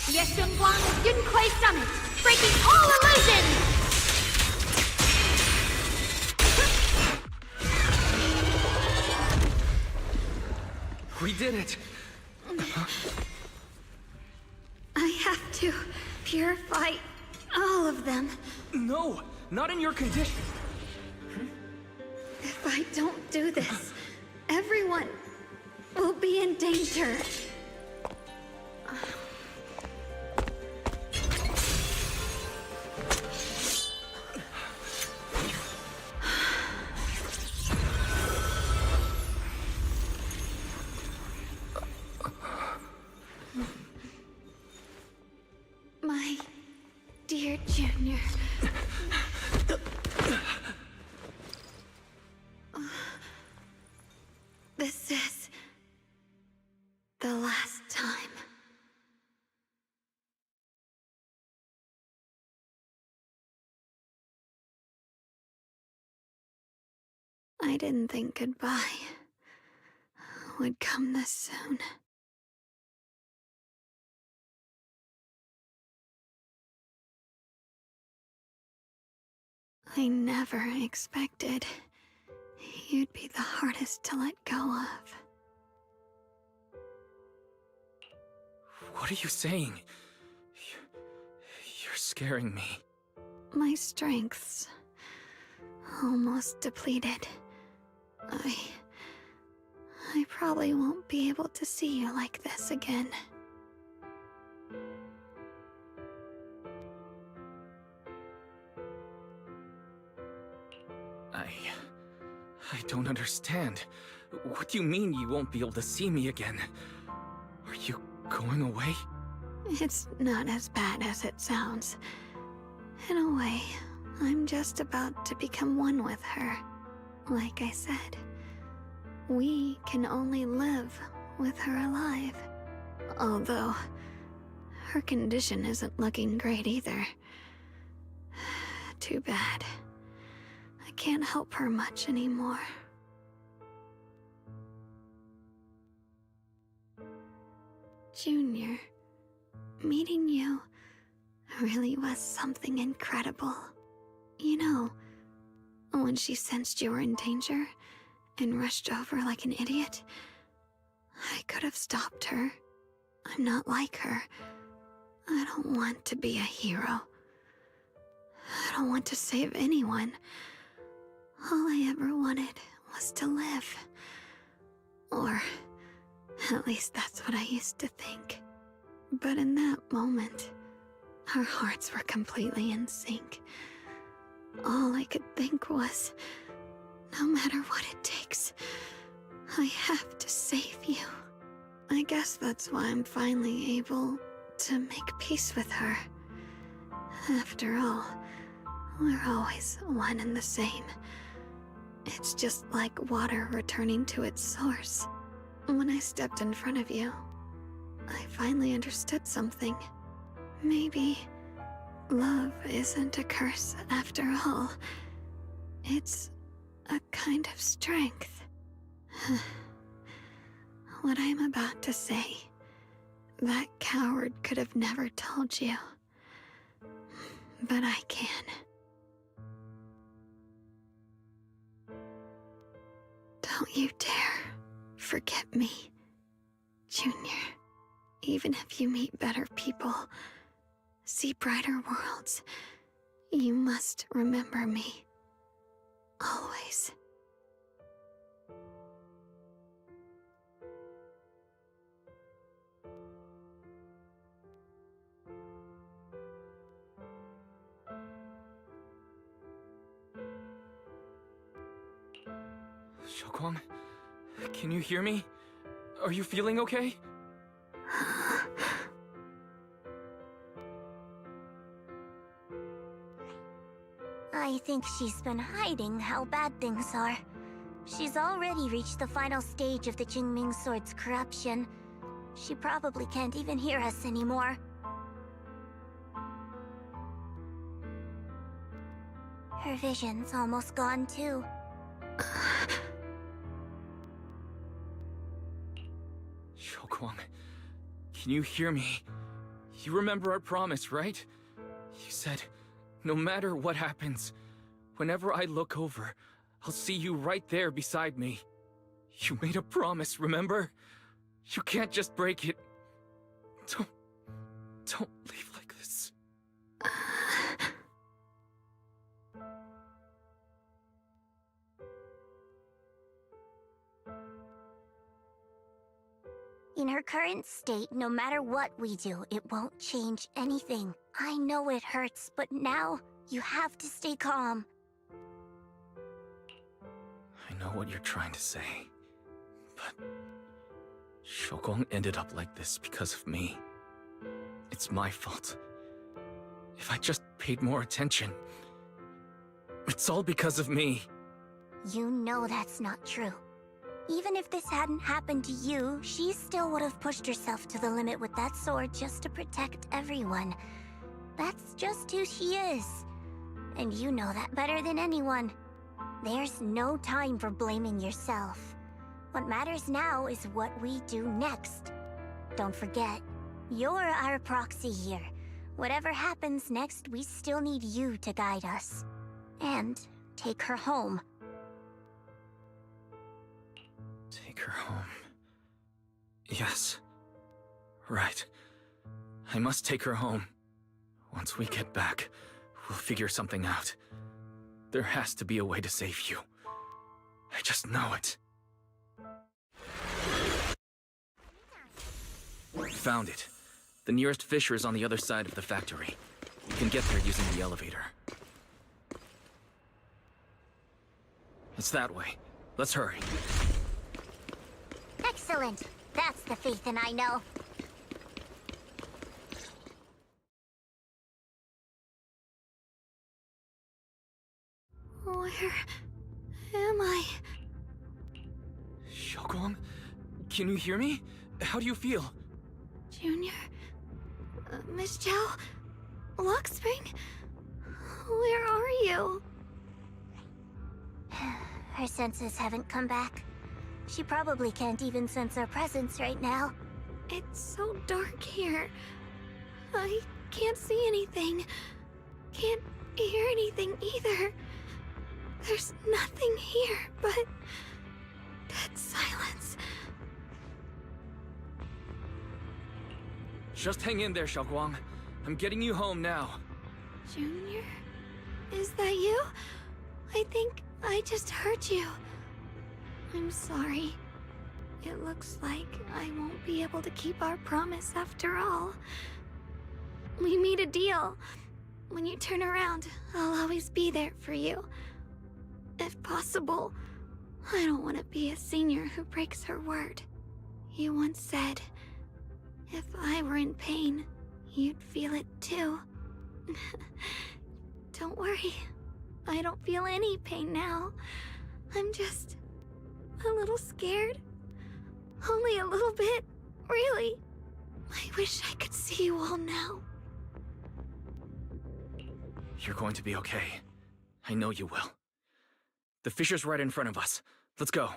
Yeshunguang Yunquay Summit, breaking all illusions! We did it! I have to purify all of them. No! Not in your condition! If I don't do this, everyone will be in danger. My dear Junior. This is the last time. I didn't think goodbye would come this soon. I never expected you'd be the hardest to let go of. What are you saying? You're scaring me. My strength's almost depleted. I probably won't be able to see you like this again. I don't understand. What do you mean you won't be able to see me again? Are you going away? It's not as bad as it sounds. In a way, I'm just about to become one with her. Like I said, we can only live with her alive. Although, her condition isn't looking great either. Too bad. I can't help her much anymore. Junior, meeting you really was something incredible. You know, when she sensed you were in danger and rushed over like an idiot, I could have stopped her. I'm not like her. I don't want to be a hero. I don't want to save anyone. All I ever wanted was to live. Or at least that's what I used to think. But in that moment, our hearts were completely in sync. All I could think was, no matter what it takes, I have to save you. I guess that's why I'm finally able to make peace with her. After all, we're always one and the same. It's just like water returning to its source. When I stepped in front of you, I finally understood something. Maybe love isn't a curse after all. It's a kind of strength. What I'm about to say, that coward could have never told you. But I can. Don't you dare forget me. Junior, even if you meet better people, see brighter worlds, you must remember me. Always. Xiaoguang, can you hear me? Are you feeling okay? I think she's been hiding how bad things are. She's already reached the final stage of the Qingming Sword's corruption. She probably can't even hear us anymore. Her vision's almost gone too. Xiaoguang, can you hear me? You remember our promise, right? You said, no matter what happens, whenever I look over, I'll see you right there beside me. You made a promise, remember? You can't just break it. Don't leave like this. In her current state, no matter what we do, it won't change anything. I know it hurts, but now you have to stay calm. I know what you're trying to say, but Xiaoguang ended up like this because of me. It's my fault. If I just paid more attention, it's all because of me. You know that's not true. Even if this hadn't happened to you, she still would have pushed herself to the limit with that sword just to protect everyone. That's just who she is. And you know that better than anyone. There's no time for blaming yourself. What matters now is what we do next. Don't forget, you're our proxy here. Whatever happens next, we still need you to guide us. And take her home. Take her home. Yes. Right. I must take her home. Once we get back, we'll figure something out. There has to be a way to save you. I just know it. Found it. The nearest fissure is on the other side of the factory. You can get there using the elevator. It's that way. Let's hurry. Excellent. That's the Phaethon I know. Where am I? Xiaoguang, can you hear me? How do you feel? Junior? Miss Chow? Luxspring? Where are you? Her senses haven't come back. She probably can't even sense our presence right now. It's so dark here. I can't see anything. Can't hear anything either. There's nothing here but dead silence. Just hang in there, Xiaoguang. I'm getting you home now. Junior? Is that you? I think I just heard you. I'm sorry. It looks like I won't be able to keep our promise after all. We made a deal. When you turn around, I'll always be there for you. If possible, I don't want to be a senior who breaks her word. You once said, if I were in pain, you'd feel it too. Don't worry. I don't feel any pain now. I'm just a little scared. Only a little bit, really. I wish I could see you all now. You're going to be okay. I know you will. The fissure's right in front of us. Let's go.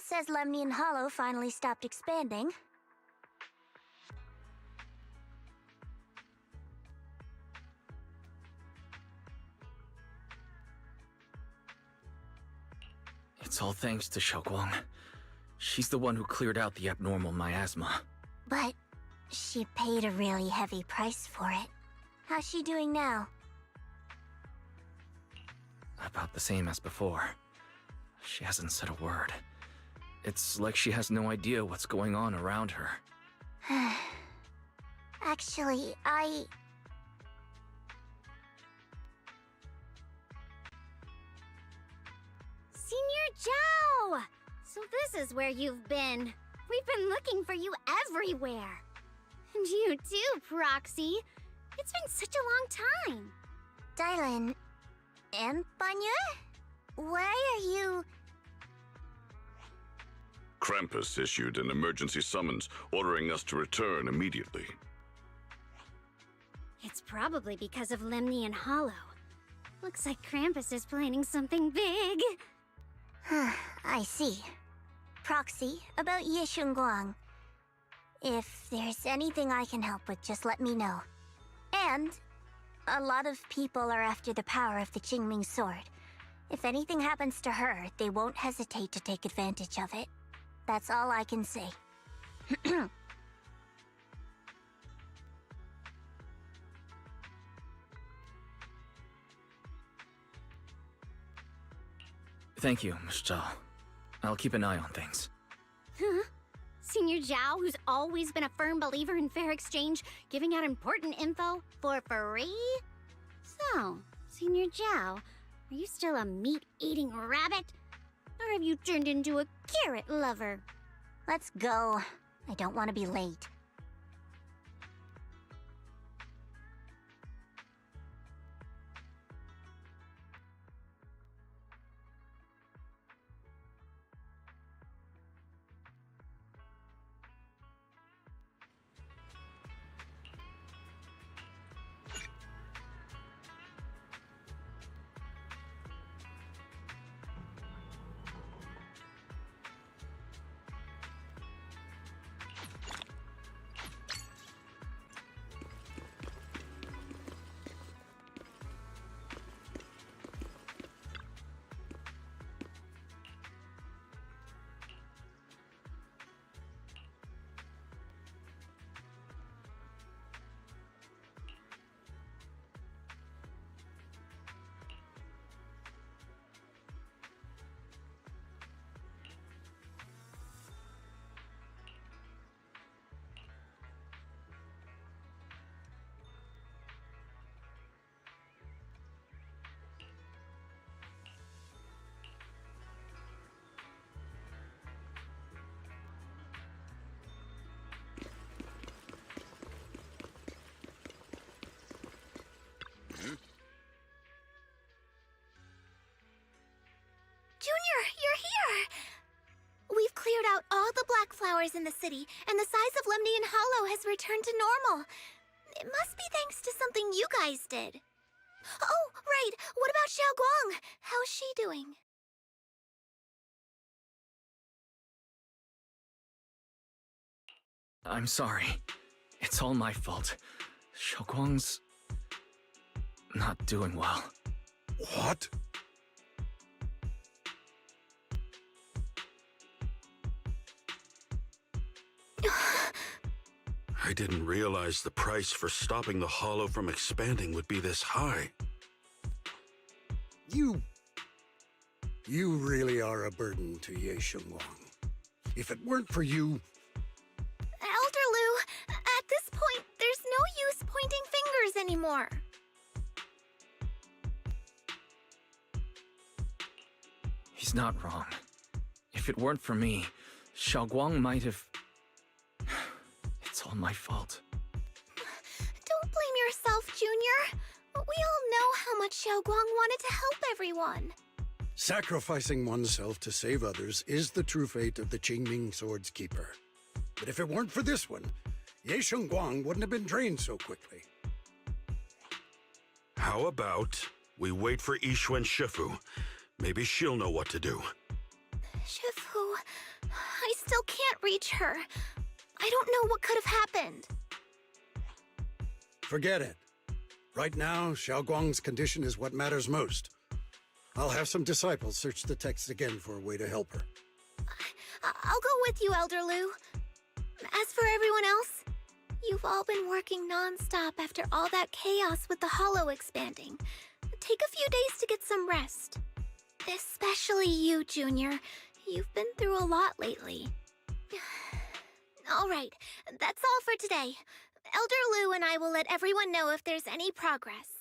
says Lemnian Hollow finally stopped expanding. It's all thanks to Xiaoguang. She's the one who cleared out the abnormal miasma. But she paid a really heavy price for it. How's she doing now? About the same as before. She hasn't said a word. It's like she has no idea what's going on around her. Actually, Senior Zhao! So this is where you've been. We've been looking for you everywhere. And you too, Proxy. It's been such a long time. Dylan and Banya? Why are you... Krampus issued an emergency summons ordering us to return immediately. It's probably because of Lemnian Hollow. Looks like Krampus is planning something big. I see. Proxy, about Ye Shunguang. If there's anything I can help with, just let me know. And a lot of people are after the power of the Qingming sword. If anything happens to her, they won't hesitate to take advantage of it. That's all I can say. Thank you, Miss Zhao. I'll keep an eye on things. Huh? Senior Zhao, who's always been a firm believer in fair exchange, giving out important info for free? So, Senior Zhao, are you still a meat-eating rabbit? Or have you turned into a carrot lover? Let's go. I don't want to be late. Junior, you're here! We've cleared out all the black flowers in the city, and the size of Lemnian Hollow has returned to normal. It must be thanks to something you guys did. Oh, right! What about Xiaoguang? How's she doing? I'm sorry. It's all my fault. Xiaoguang's not doing well. What? I didn't realize the price for stopping the Hollow from expanding would be this high. You really are a burden to Ye Shunguang. If it weren't for you... Elder Lu, at this point, there's no use pointing fingers anymore. He's not wrong. If it weren't for me, Xiaoguang might have... It's all my fault. Don't blame yourself, Junior. We all know how much Xiaoguang wanted to help everyone. Sacrificing oneself to save others is the true fate of the Qingming Sword's keeper. But if it weren't for this one, Ye Shunguang wouldn't have been drained so quickly. How about we wait for Yixuan Shifu? Maybe she'll know what to do. Shifu... I still can't reach her. I don't know what could have happened. Forget it. Right now, Xiaoguang's condition is what matters most. I'll have some disciples search the text again for a way to help her. I'll go with you, Elder Lu. As for everyone else, you've all been working non-stop after all that chaos with the Hollow expanding. Take a few days to get some rest. Especially you, Junior. You've been through a lot lately. All right, that's all for today. Elder Lu and I will let everyone know if there's any progress.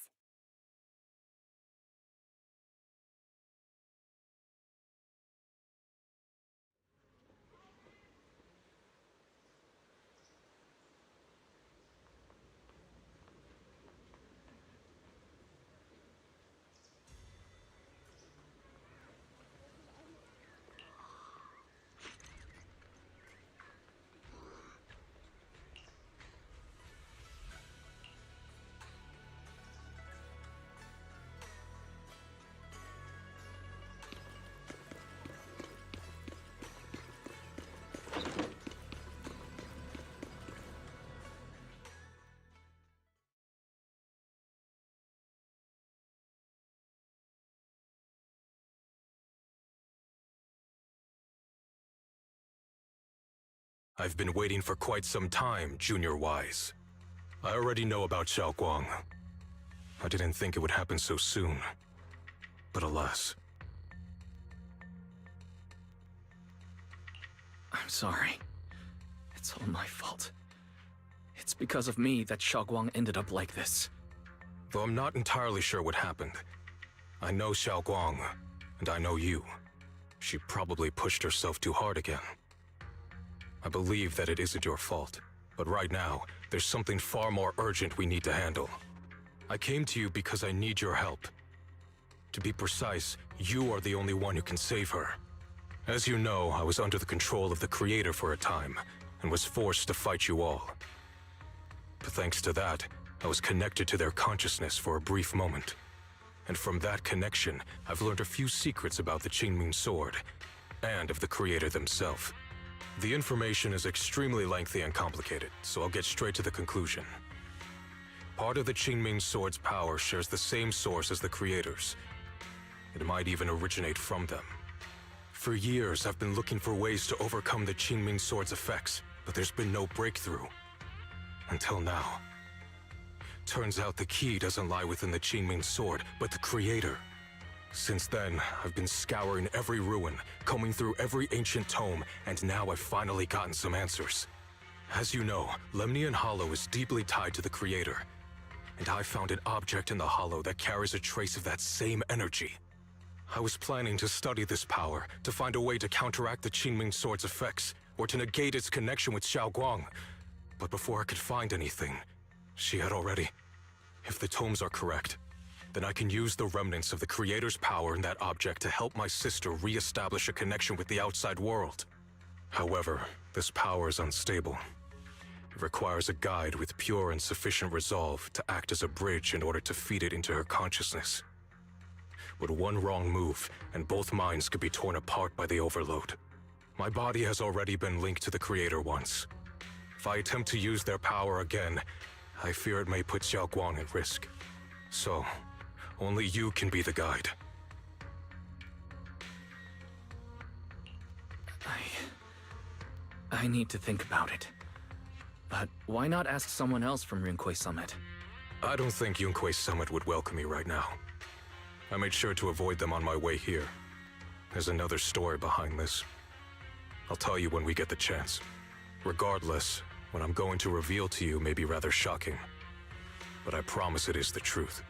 I've been waiting for quite some time, Junior Wise. I already know about Xiaoguang. I didn't think it would happen so soon. But alas. I'm sorry. It's all my fault. It's because of me that Xiaoguang ended up like this. Though I'm not entirely sure what happened. I know Xiaoguang, and I know you. She probably pushed herself too hard again. I believe that it isn't your fault, but right now, there's something far more urgent we need to handle. I came to you because I need your help. To be precise, you are the only one who can save her. As you know, I was under the control of the Creator for a time, and was forced to fight you all. But thanks to that, I was connected to their consciousness for a brief moment. And from that connection, I've learned a few secrets about the Qingming Sword, and of the Creator themselves. The information is extremely lengthy and complicated, so I'll get straight to the conclusion. Part of the Qingming Sword's power shares the same source as the Creator's. It might even originate from them. For years, I've been looking for ways to overcome the Qingming Sword's effects, but there's been no breakthrough. Until now. Turns out the key doesn't lie within the Qingming Sword, but the Creator. Since then, I've been scouring every ruin, combing through every ancient tome, and now I've finally gotten some answers. As you know, Lemnian Hollow is deeply tied to the Creator, and I found an object in the Hollow that carries a trace of that same energy. I was planning to study this power, to find a way to counteract the Qingming Sword's effects, or to negate its connection with Xiaoguang. But before I could find anything, she had already... If the tomes are correct, then I can use the remnants of the Creator's power in that object to help my sister re-establish a connection with the outside world. However, this power is unstable. It requires a guide with pure and sufficient resolve to act as a bridge in order to feed it into her consciousness. With one wrong move, and both minds could be torn apart by the overload. My body has already been linked to the Creator once. If I attempt to use their power again, I fear it may put Xiaoguang at risk. So, only you can be the guide. I need to think about it. But why not ask someone else from Yunquei Summit? I don't think Yunquei Summit would welcome me right now. I made sure to avoid them on my way here. There's another story behind this. I'll tell you when we get the chance. Regardless, what I'm going to reveal to you may be rather shocking. But I promise it is the truth.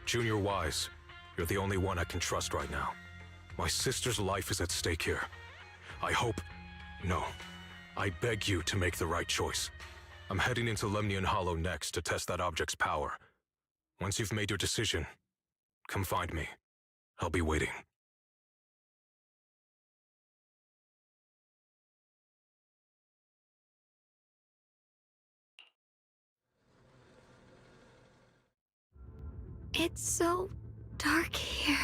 Junior Wise, you're the only one I can trust right now. My sister's life is at stake here. I hope... No. I beg you to make the right choice. I'm heading into Lemnian Hollow next to test that object's power. Once you've made your decision, come find me. I'll be waiting. It's so dark here.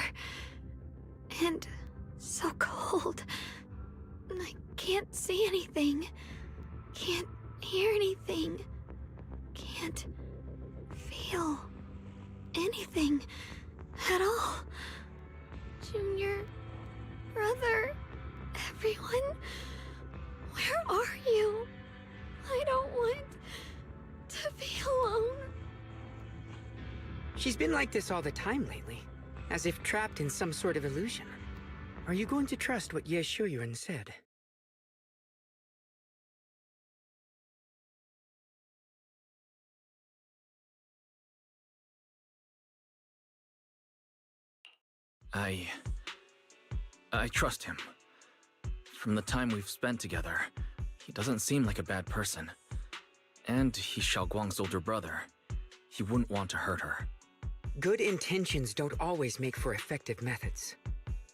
And so cold. I can't see anything. Can't hear anything. Can't feel anything at all. Junior, brother, everyone, where are you? I don't want to be alone. She's been like this all the time lately, as if trapped in some sort of illusion. Are you going to trust what Ye Shuyuan said? I trust him. From the time we've spent together, he doesn't seem like a bad person. And he's Xiaoguang's older brother. He wouldn't want to hurt her. Good intentions don't always make for effective methods.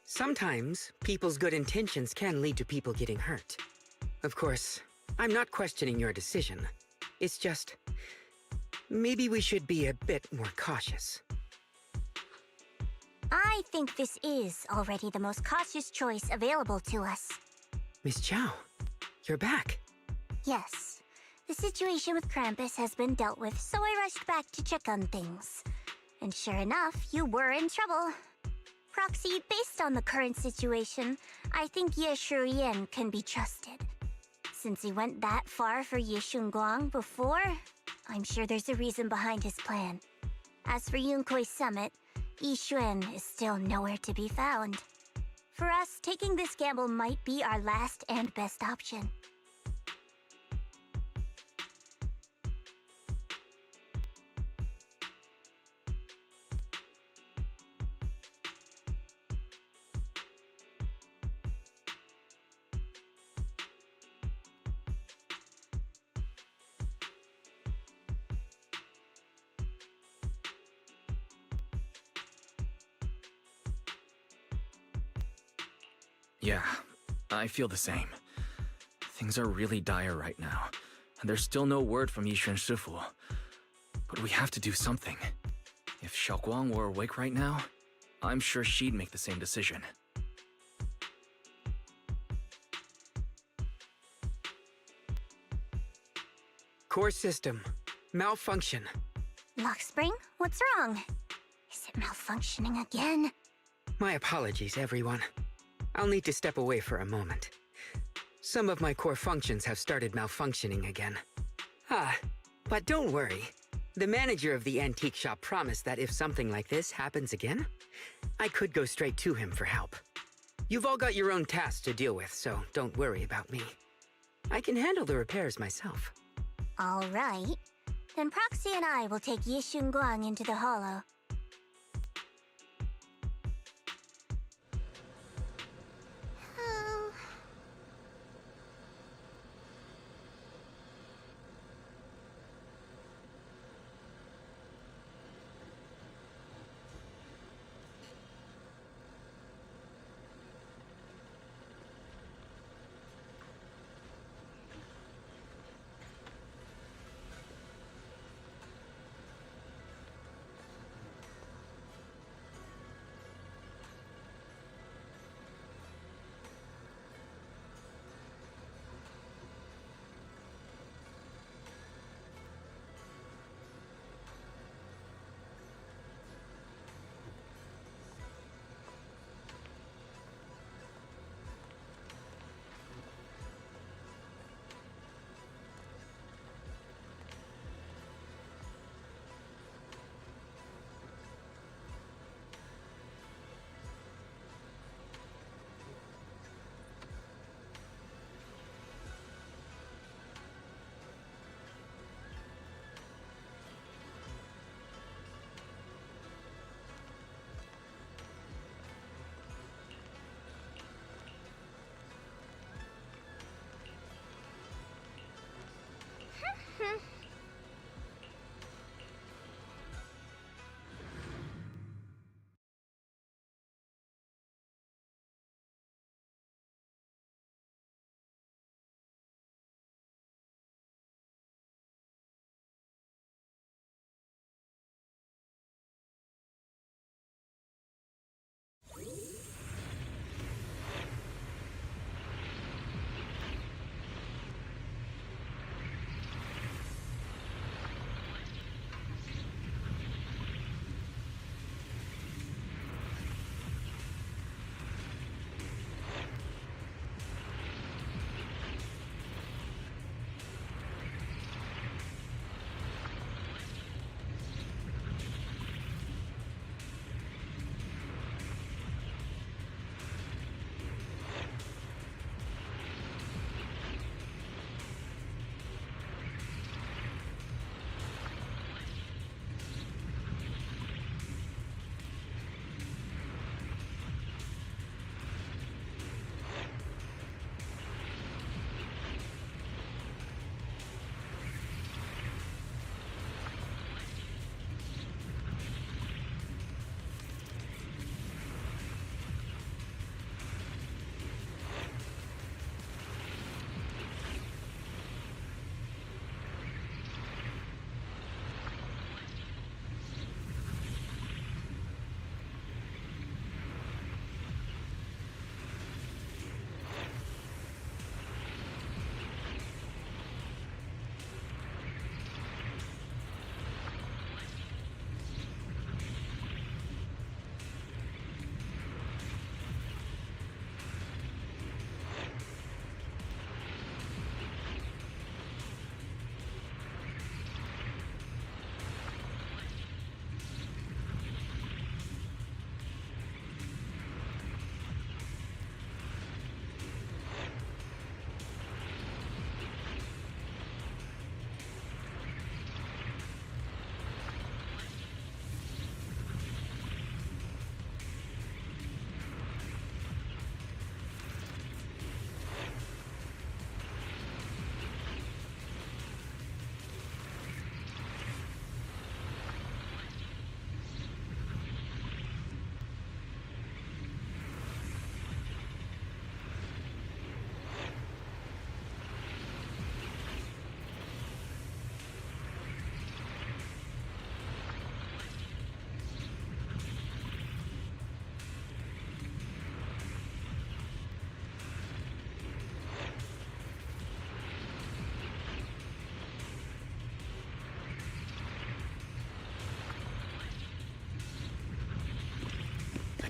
Sometimes, people's good intentions can lead to people getting hurt. Of course, I'm not questioning your decision. It's just, maybe we should be a bit more cautious. I think this is already the most cautious choice available to us. Miss Chow, you're back. Yes. The situation with Krampus has been dealt with, so I rushed back to check on things. And sure enough, you were in trouble. Proxy, based on the current situation, I think Ye Shuyuan can be trusted. Since he went that far for Ye Shunguang before, I'm sure there's a reason behind his plan. As for Yunkwei Summit, Yixuan is still nowhere to be found. For us, taking this gamble might be our last and best option. Yeah, I feel the same. Things are really dire right now, and there's still no word from Yishuan Shifu. But we have to do something. If Xiaoguang were awake right now, I'm sure she'd make the same decision. Core system. Malfunction. Lock spring, what's wrong? Is it malfunctioning again? My apologies, everyone. I'll need to step away for a moment. Some of my core functions have started malfunctioning again. But don't worry. The manager of the antique shop promised that if something like this happens again, I could go straight to him for help. You've all got your own tasks to deal with, so don't worry about me. I can handle the repairs myself. All right. Then Proxy and I will take Ye Shunguang into the hollow.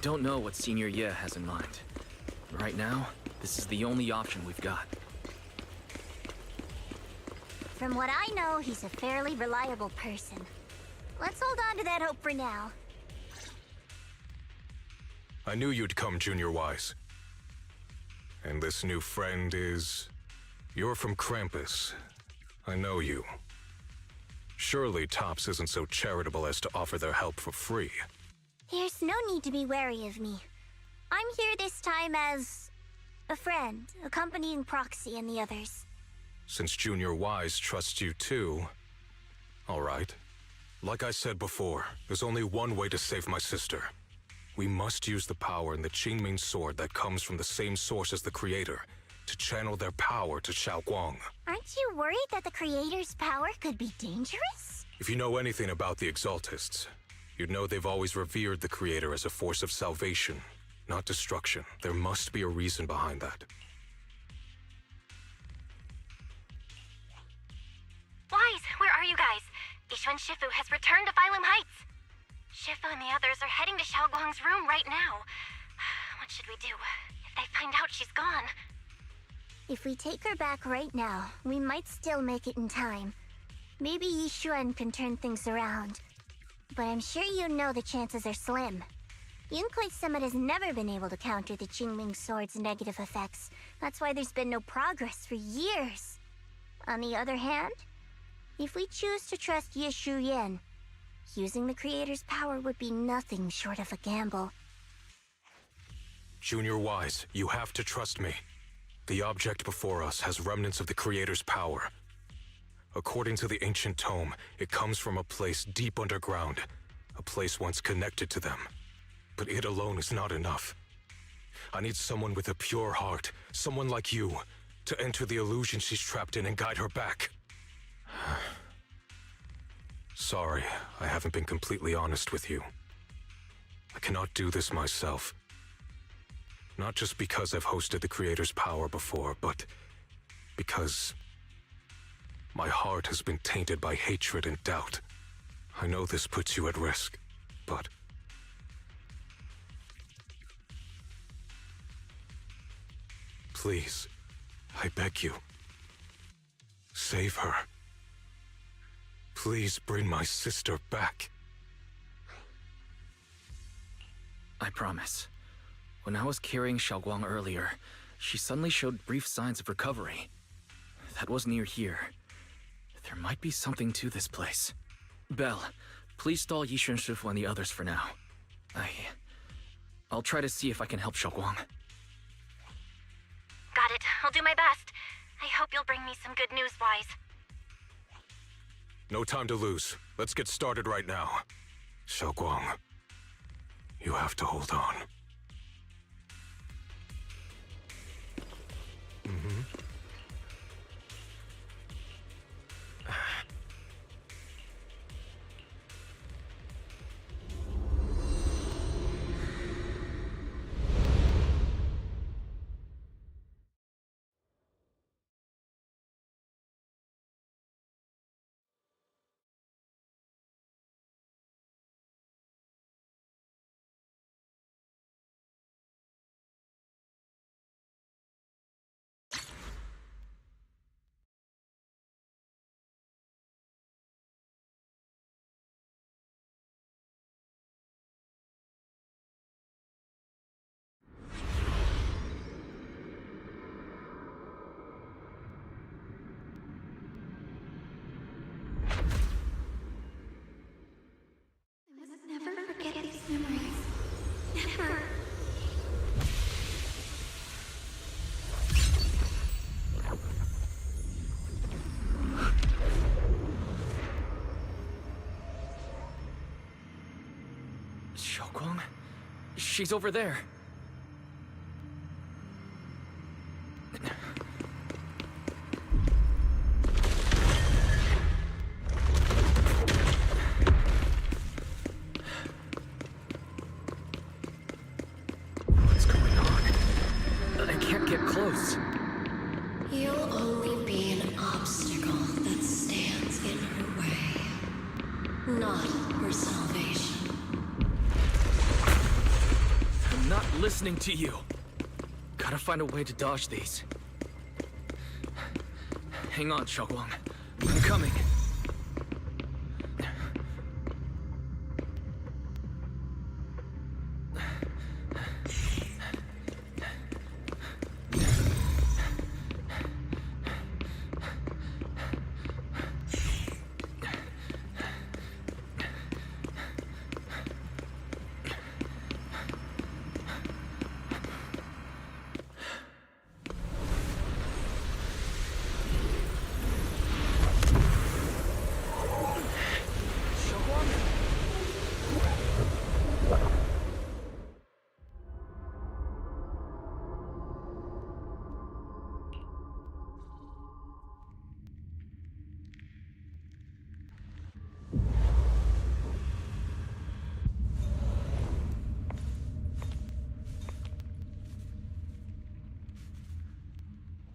don't know what Senior Ye has in mind. Right now, this is the only option we've got. From what I know, he's a fairly reliable person. Let's hold on to that hope for now. I knew you'd come, Junior Wise. And this new friend is... You're from Krampus. I know you. Surely Tops isn't so charitable as to offer their help for free. There's no need to be wary of me. I'm here this time as... a friend, accompanying Proxy and the others. Since Junior Wise trusts you too... All right. Like I said before, there's only one way to save my sister. We must use the power in the Qingming sword that comes from the same source as the Creator to channel their power to Xiaoguang. Aren't you worried that the Creator's power could be dangerous? If you know anything about the Exaltists, you'd know they've always revered the Creator as a force of salvation, not destruction. There must be a reason behind that. Wise, where are you guys? Yixuan Shifu has returned to Phylum Heights. Shifu and the others are heading to Xiaoguang's room right now. What should we do? If they find out she's gone... If we take her back right now, we might still make it in time. Maybe Yixuan can turn things around. But I'm sure you know the chances are slim. Yunkuei Summit has never been able to counter the Qingming Sword's negative effects. That's why there's been no progress for years. On the other hand, if we choose to trust Ye Shuyan, using the Creator's power would be nothing short of a gamble. Junior Wise, you have to trust me. The object before us has remnants of the Creator's power. According to the ancient tome, it comes from a place deep underground, a place once connected to them. But it alone is not enough. I need someone with a pure heart, someone like you, to enter the illusion she's trapped in and guide her back. Sorry, I haven't been completely honest with you. I cannot do this myself. Not just because I've hosted the Creator's power before, but because my heart has been tainted by hatred and doubt. I know this puts you at risk, but... Please, I beg you, save her. Please bring my sister back. I promise. When I was carrying Xiaoguang earlier, she suddenly showed brief signs of recovery. That was near here. There might be something to this place. Belle, please stall Yixuan Shifu and the others for now. I'll try to see if I can help Xiaoguang. Got it. I'll do my best. I hope you'll bring me some good news, Wise. No time to lose. Let's get started right now. Xiaoguang, you have to hold on. Never forget these memories. Never. Xiaoguang? She's over there. You'll only be an obstacle that stands in her way, not her salvation. listening to you. Gotta find a way to dodge these. Hang on, Xiaoguang. I'm coming.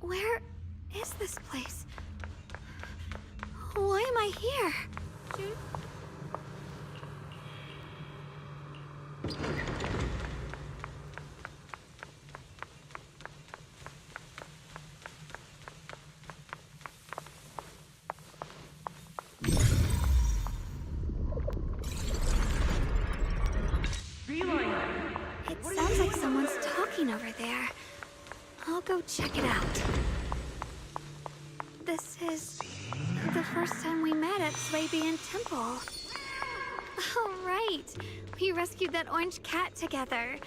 Where is this place? Why am I here? It sounds like someone's talking over there. I'll go check it out. This is the first time we met at Xowwy Temple. Oh, right. We rescued that orange cat together.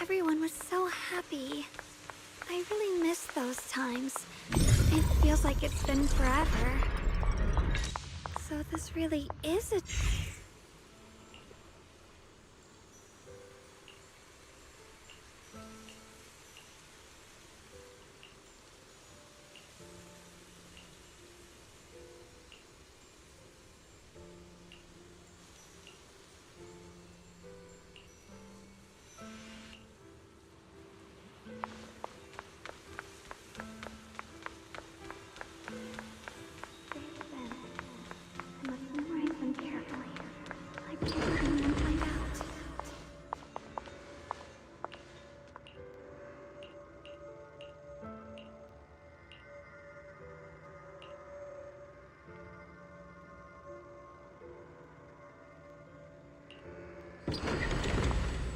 Everyone was so happy. I really miss those times. It feels like it's been forever. So this really is a...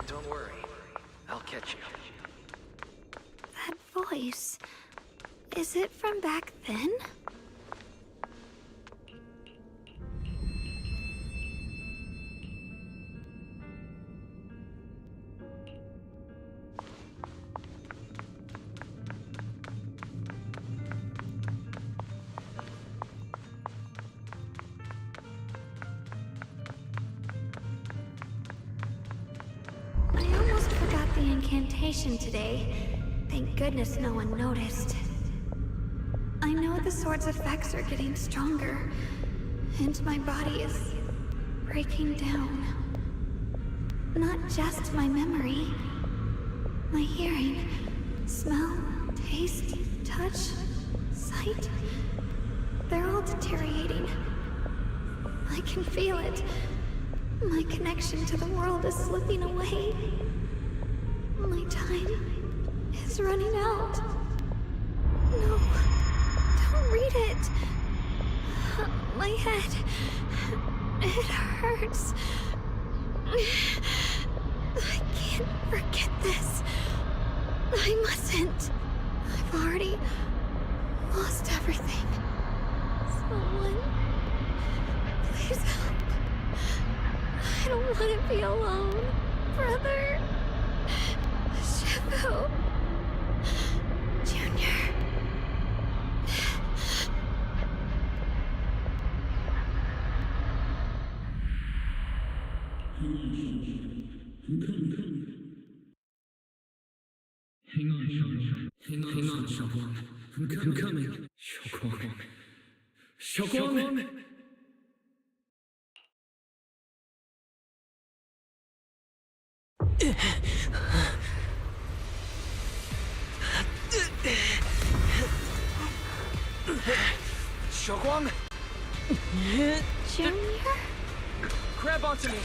Don't worry. I'll catch you. That voice... is it from back then? I almost forgot the incantation today. Thank goodness no one noticed. I know the sword's effects are getting stronger, and my body is breaking down. Not just my memory, my hearing, smell, taste, touch, sight. They're all deteriorating. I can feel it. My connection to the world is slipping away. My time is running out. No, don't read it. My head, it hurts. I can't forget this. I mustn't. I've already lost everything. Someone, please help. I don't want to be alone, brother. Shifu. Junior. Hang on, Xiaoguang. I'm coming. Xiaoguang! Xiaoguang! Junior? Grab onto me!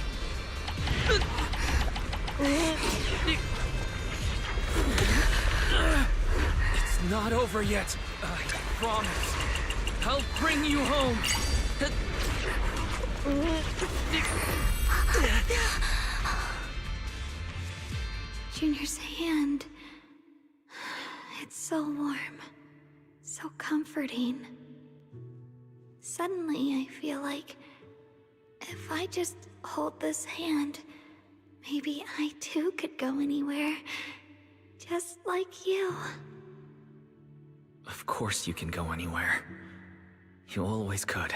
not over yet. I promise. I'll bring you home. Junior's hand. It's so warm. So comforting. Suddenly, I feel like if I just hold this hand, maybe I too could go anywhere. Just like you. Of course you can go anywhere. You always could.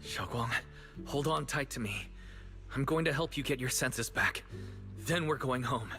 Xiaoguang, hold on tight to me. I'm going to help you get your senses back. Then we're going home.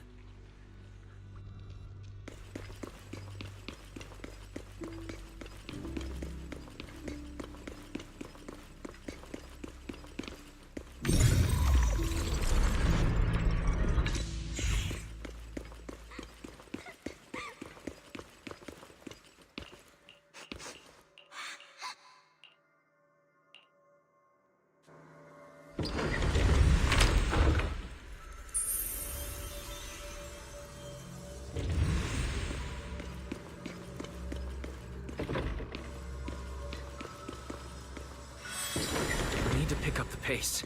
We need to pick up the pace.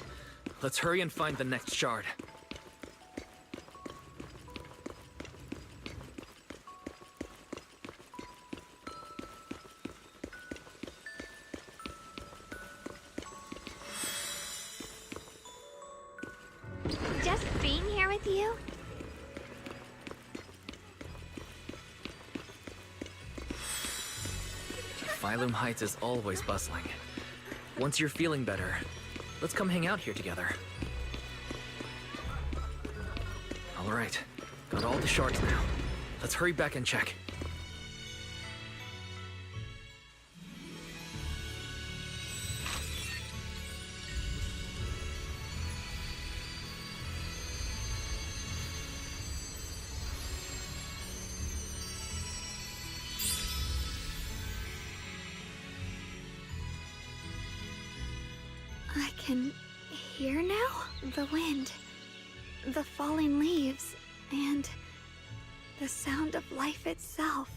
Let's hurry and find the next shard. Just being here with you? Phylum Heights is always bustling. Once you're feeling better, let's come hang out here together. All right, got all the shards now. Let's hurry back and check. I can hear now? The wind, the falling leaves, and the sound of life itself.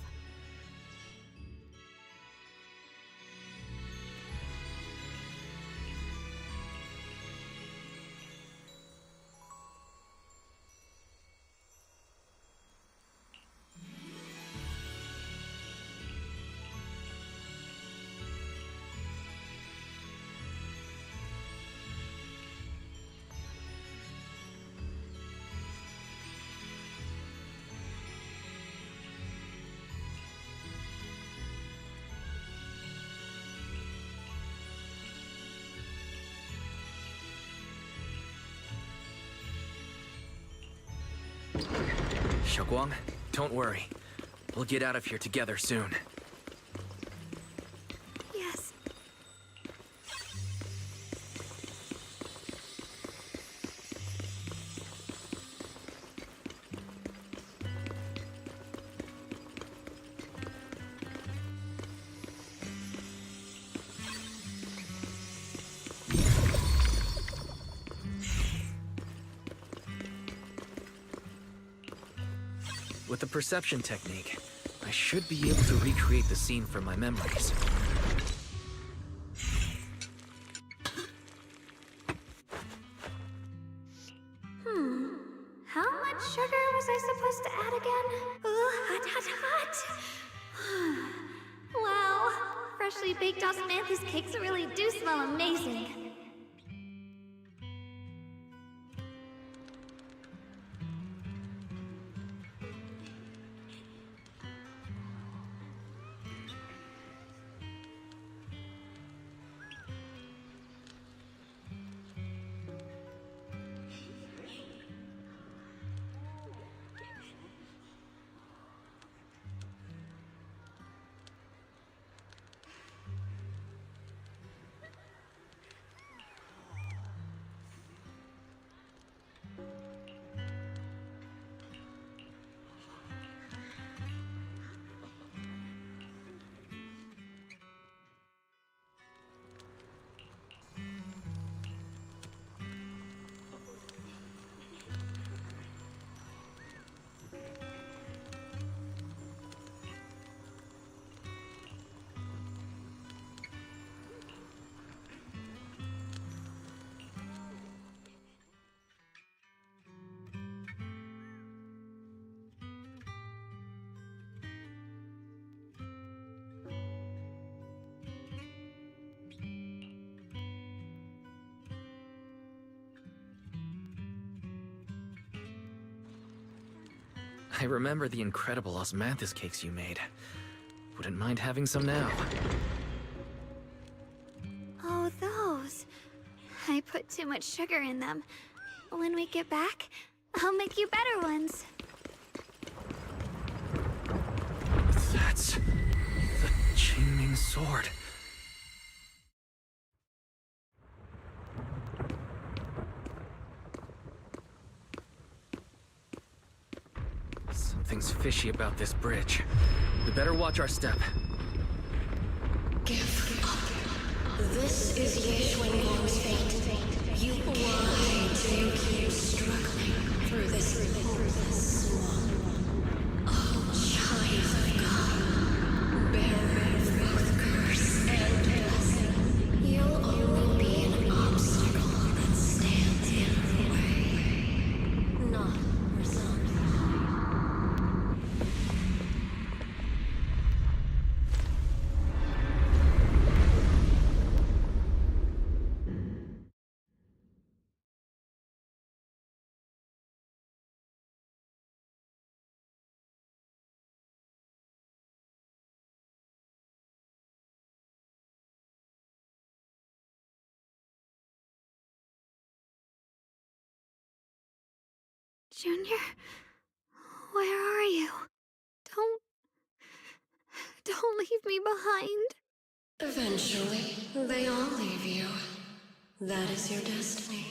Xiaoguang, don't worry. We'll get out of here together soon. Yes. With the perception technique, I should be able to recreate the scene from my memories. How much sugar was I supposed to add again? Hot, hot, hot. Wow. Freshly baked osmanthus cakes really do smell amazing. I remember the incredible osmanthus cakes you made. Wouldn't mind having some now. Oh, those. I put too much sugar in them. When we get back, I'll make you better ones. That's the Qingming sword. Something's fishy about this bridge. We better watch our step. Give up. This is Ye Xuanguang's fate. Why do you keep struggling through this hopeless swamp? Oh, child of God, bearer of both curse and blessing, you'll only be an obstacle that stands in the way, not resolve. Junior, where are you? Don't leave me behind. Eventually, they all leave you. That is your destiny.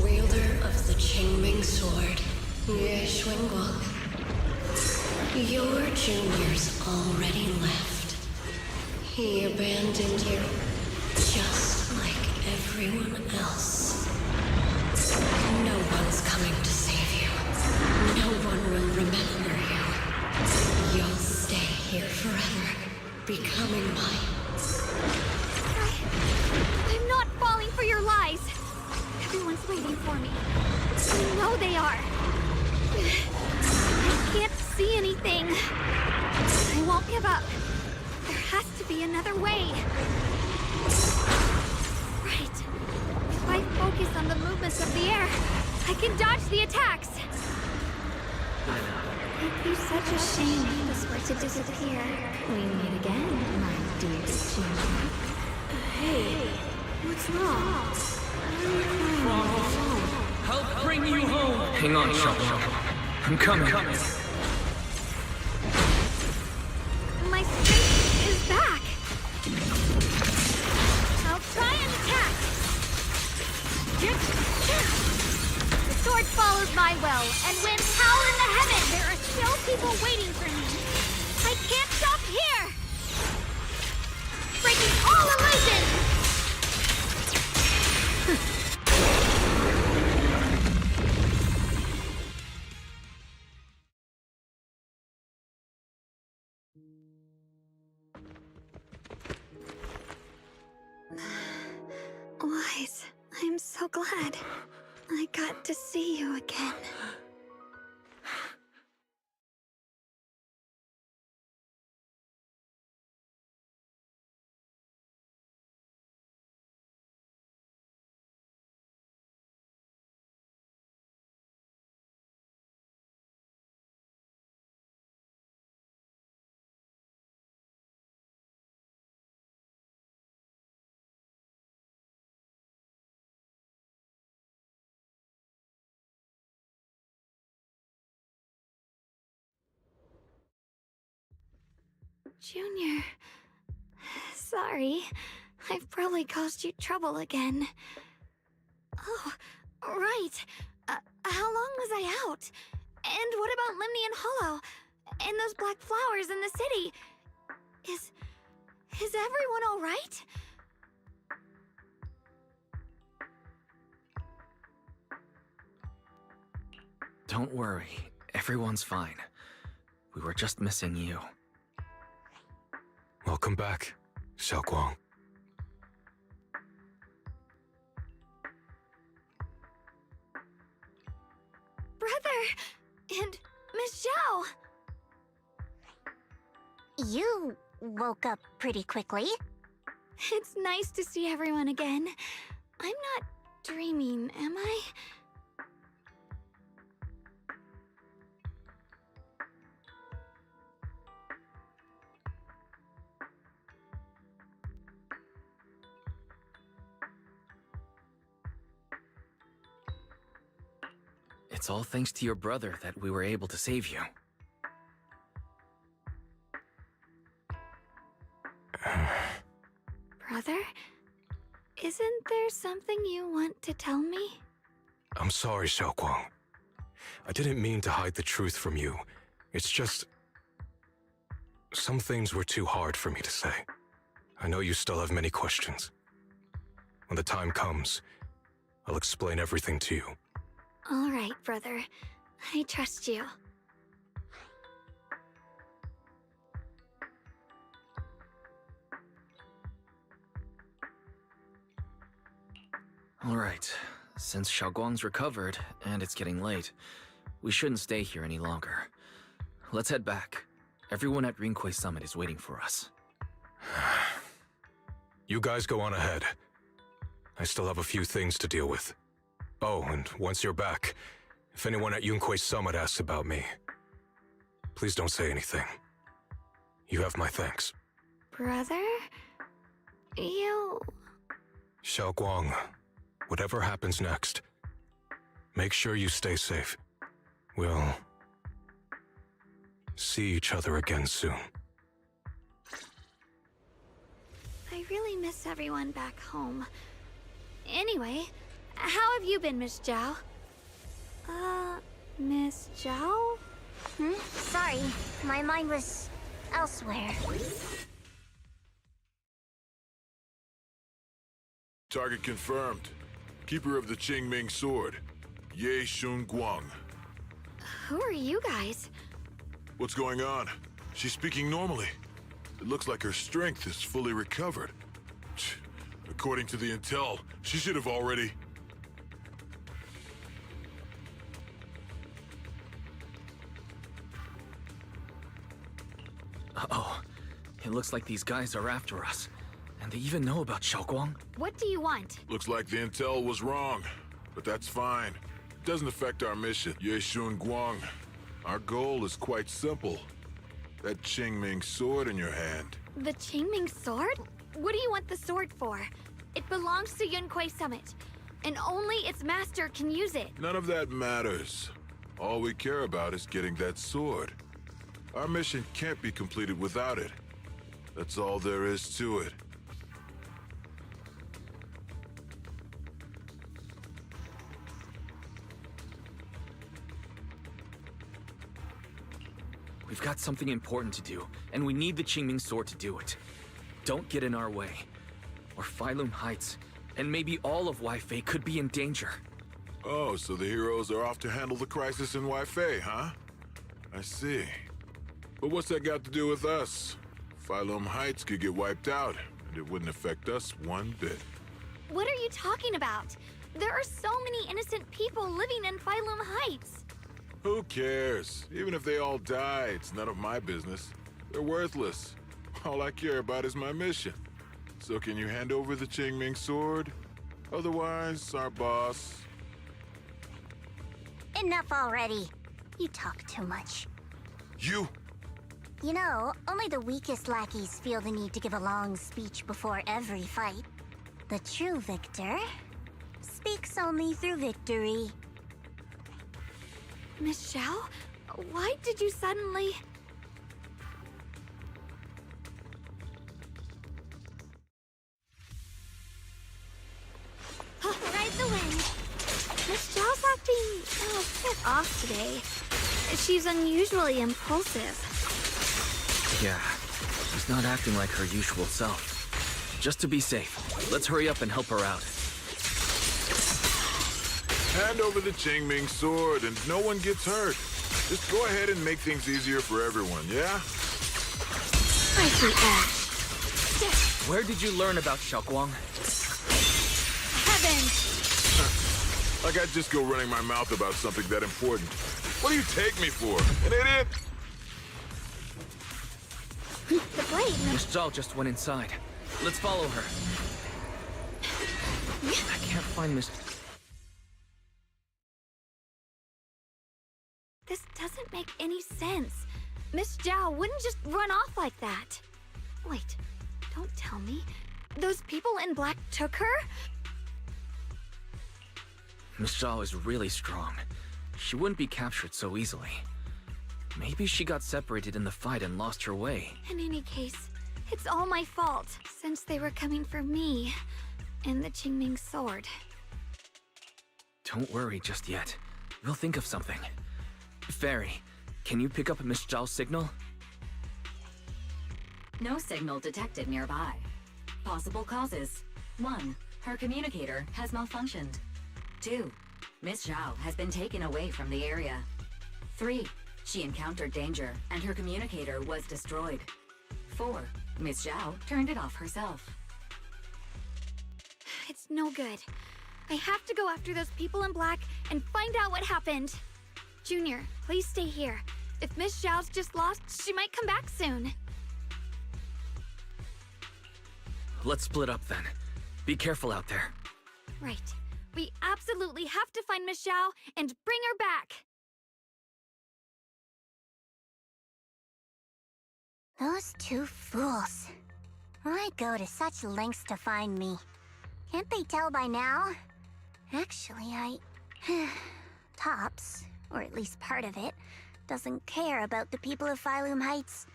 Wielder of the Qingming sword, Ye Xuanguang. Your junior's already left. He abandoned you, just like everyone else. No one's coming to save you. No one will remember you. You'll stay here forever, becoming mine. I'm not falling for your lies. Everyone's waiting for me. I know they are. I can't see anything. I won't give up. There has to be another way. Right. If I focus on the movements of the air, I can dodge the attacks. It'd be such a shame if this were to disappear. We meet again, my dear Junior. Hey, what's wrong? Help bring you home! Hang on, Xiaoguang. I'm coming. My strength is back. I'll try and attack. The sword follows my will, and winds howl in the heaven. There are still people waiting for me. I can't stop here. Breaking all illusions. Wise, I'm so glad I got to see you again. Junior, sorry. I've probably caused you trouble again. Oh, right. How long was I out? And what about Limnian Hollow? And those black flowers in the city? Is everyone all right? Don't worry. Everyone's fine. We were just missing you. Welcome back, Xiaoguang. Brother! And Miss Zhao! You woke up pretty quickly. It's nice to see everyone again. I'm not dreaming, am I? It's all thanks to your brother that we were able to save you. Brother? Isn't there something you want to tell me? I'm sorry, Xiaoguang. I didn't mean to hide the truth from you. It's just... some things were too hard for me to say. I know you still have many questions. When the time comes, I'll explain everything to you. All right, brother. I trust you. All right. Since Xiaoguang's recovered, and it's getting late, we shouldn't stay here any longer. Let's head back. Everyone at Rinquay Summit is waiting for us. You guys go on ahead. I still have a few things to deal with. Oh, and once you're back, if anyone at Yunquay Summit asks about me, please don't say anything. You have my thanks. Brother? You... Xiaoguang, whatever happens next, make sure you stay safe. We'll see each other again soon. I really miss everyone back home. Anyway, how have you been, Miss Zhao? Miss Zhao? Sorry, my mind was elsewhere. Target confirmed. Keeper of the Qingming Sword, Ye Shun Guang. Who are you guys? What's going on? She's speaking normally. It looks like her strength is fully recovered. According to the intel, she should have already... Uh-oh. It looks like these guys are after us. And they even know about Xiaoguang. What do you want? Looks like the intel was wrong, but that's fine. It doesn't affect our mission. Ye Shun Guang, our goal is quite simple. That Qingming sword in your hand. The Qingming sword? What do you want the sword for? It belongs to Yunquay Summit, and only its master can use it. None of that matters. All we care about is getting that sword. Our mission can't be completed without it. That's all there is to it. We've got something important to do, and we need the Qingming sword to do it. Don't get in our way, or Phylum Heights, and maybe all of Weifei could be in danger. Oh, so the heroes are off to handle the crisis in Weifei, huh? I see. But what's that got to do with us? Phylum Heights could get wiped out, and it wouldn't affect us one bit. What are you talking about? There are so many innocent people living in Phylum Heights. Who cares? Even if they all die, it's none of my business. They're worthless. All I care about is my mission. So can you hand over the Qingming sword? Otherwise, our boss... Enough already. You talk too much. You? You know, only the weakest lackeys feel the need to give a long speech before every fight. The true victor speaks only through victory. Miss Zhao, why did you suddenly... Right the way. Miss Zhao's acting a bit off today. She's unusually impulsive. Yeah, she's not acting like her usual self. Just to be safe, let's hurry up and help her out. Hand over the Qingming sword and no one gets hurt. Just go ahead and make things easier for everyone, yeah? I see that. Where did you learn about Xiaoguang? Heavens! Like I'd just go running my mouth about something that important. What do you take me for? An idiot? The blade, Miss Zhao just went inside. Let's follow her. I can't find Miss... This doesn't make any sense. Miss Zhao wouldn't just run off like that. Wait, don't tell me. Those people in black took her? Miss Zhao is really strong. She wouldn't be captured so easily. Maybe she got separated in the fight and lost her way. In any case, it's all my fault, since they were coming for me and the Qingming sword. Don't worry just yet. We'll think of something. Fairy, can you pick up Miss Zhao's signal? No signal detected nearby. Possible causes. 1. Her communicator has malfunctioned. 2. Miss Zhao has been taken away from the area. 3. She encountered danger and her communicator was destroyed. 4. Miss Zhao turned it off herself. It's no good. I have to go after those people in black and find out what happened. Junior, please stay here. If Miss Zhao's just lost, she might come back soon. Let's split up then. Be careful out there. Right. We absolutely have to find Miss Zhao and bring her back. Those two fools. Why go to such lengths to find me? Can't they tell by now? Actually, Tops, or at least part of it, doesn't care about the people of Phylum Heights.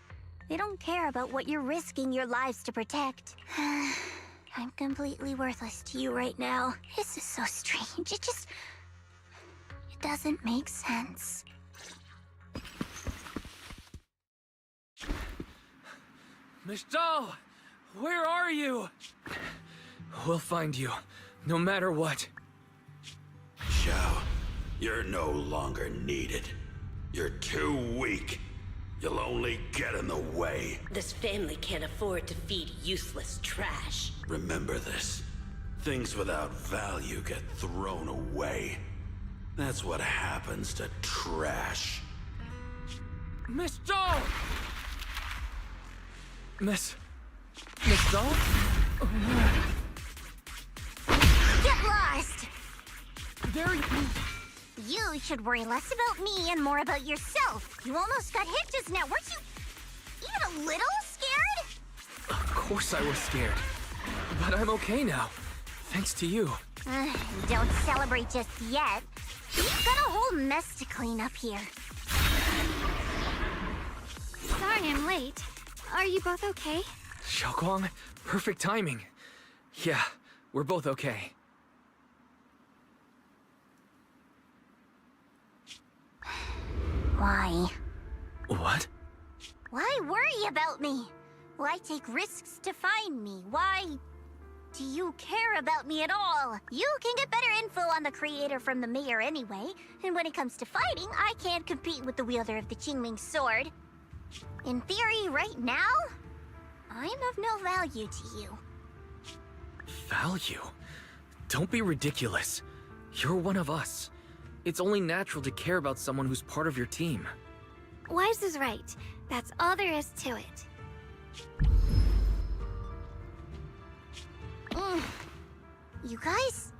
They don't care about what you're risking your lives to protect. I'm completely worthless to you right now. This is so strange. It doesn't make sense. Miss Zhao! Where are you? We'll find you, no matter what. Zhao, you're no longer needed. You're too weak. You'll only get in the way. This family can't afford to feed useless trash. Remember this. Things without value get thrown away. That's what happens to trash. Miss Zhao! Miss Zhao? Get lost! There You should worry less about me and more about yourself. You almost got hit just now, weren't you even a little scared? Of course I was scared. But I'm okay now. Thanks to you. Don't celebrate just yet. We've got a whole mess to clean up here. Sorry I'm late. Are you both okay? Xiaoguang, perfect timing. Yeah, we're both okay. Why? What? Why worry about me? Why take risks to find me? Why do you care about me at all? You can get better info on the creator from the mayor anyway, and when it comes to fighting, I can't compete with the wielder of the Qingming sword. In theory, right now, I'm of no value to you. Value? Don't be ridiculous. You're one of us. It's only natural to care about someone who's part of your team. Wise is right. That's all there is to it. You guys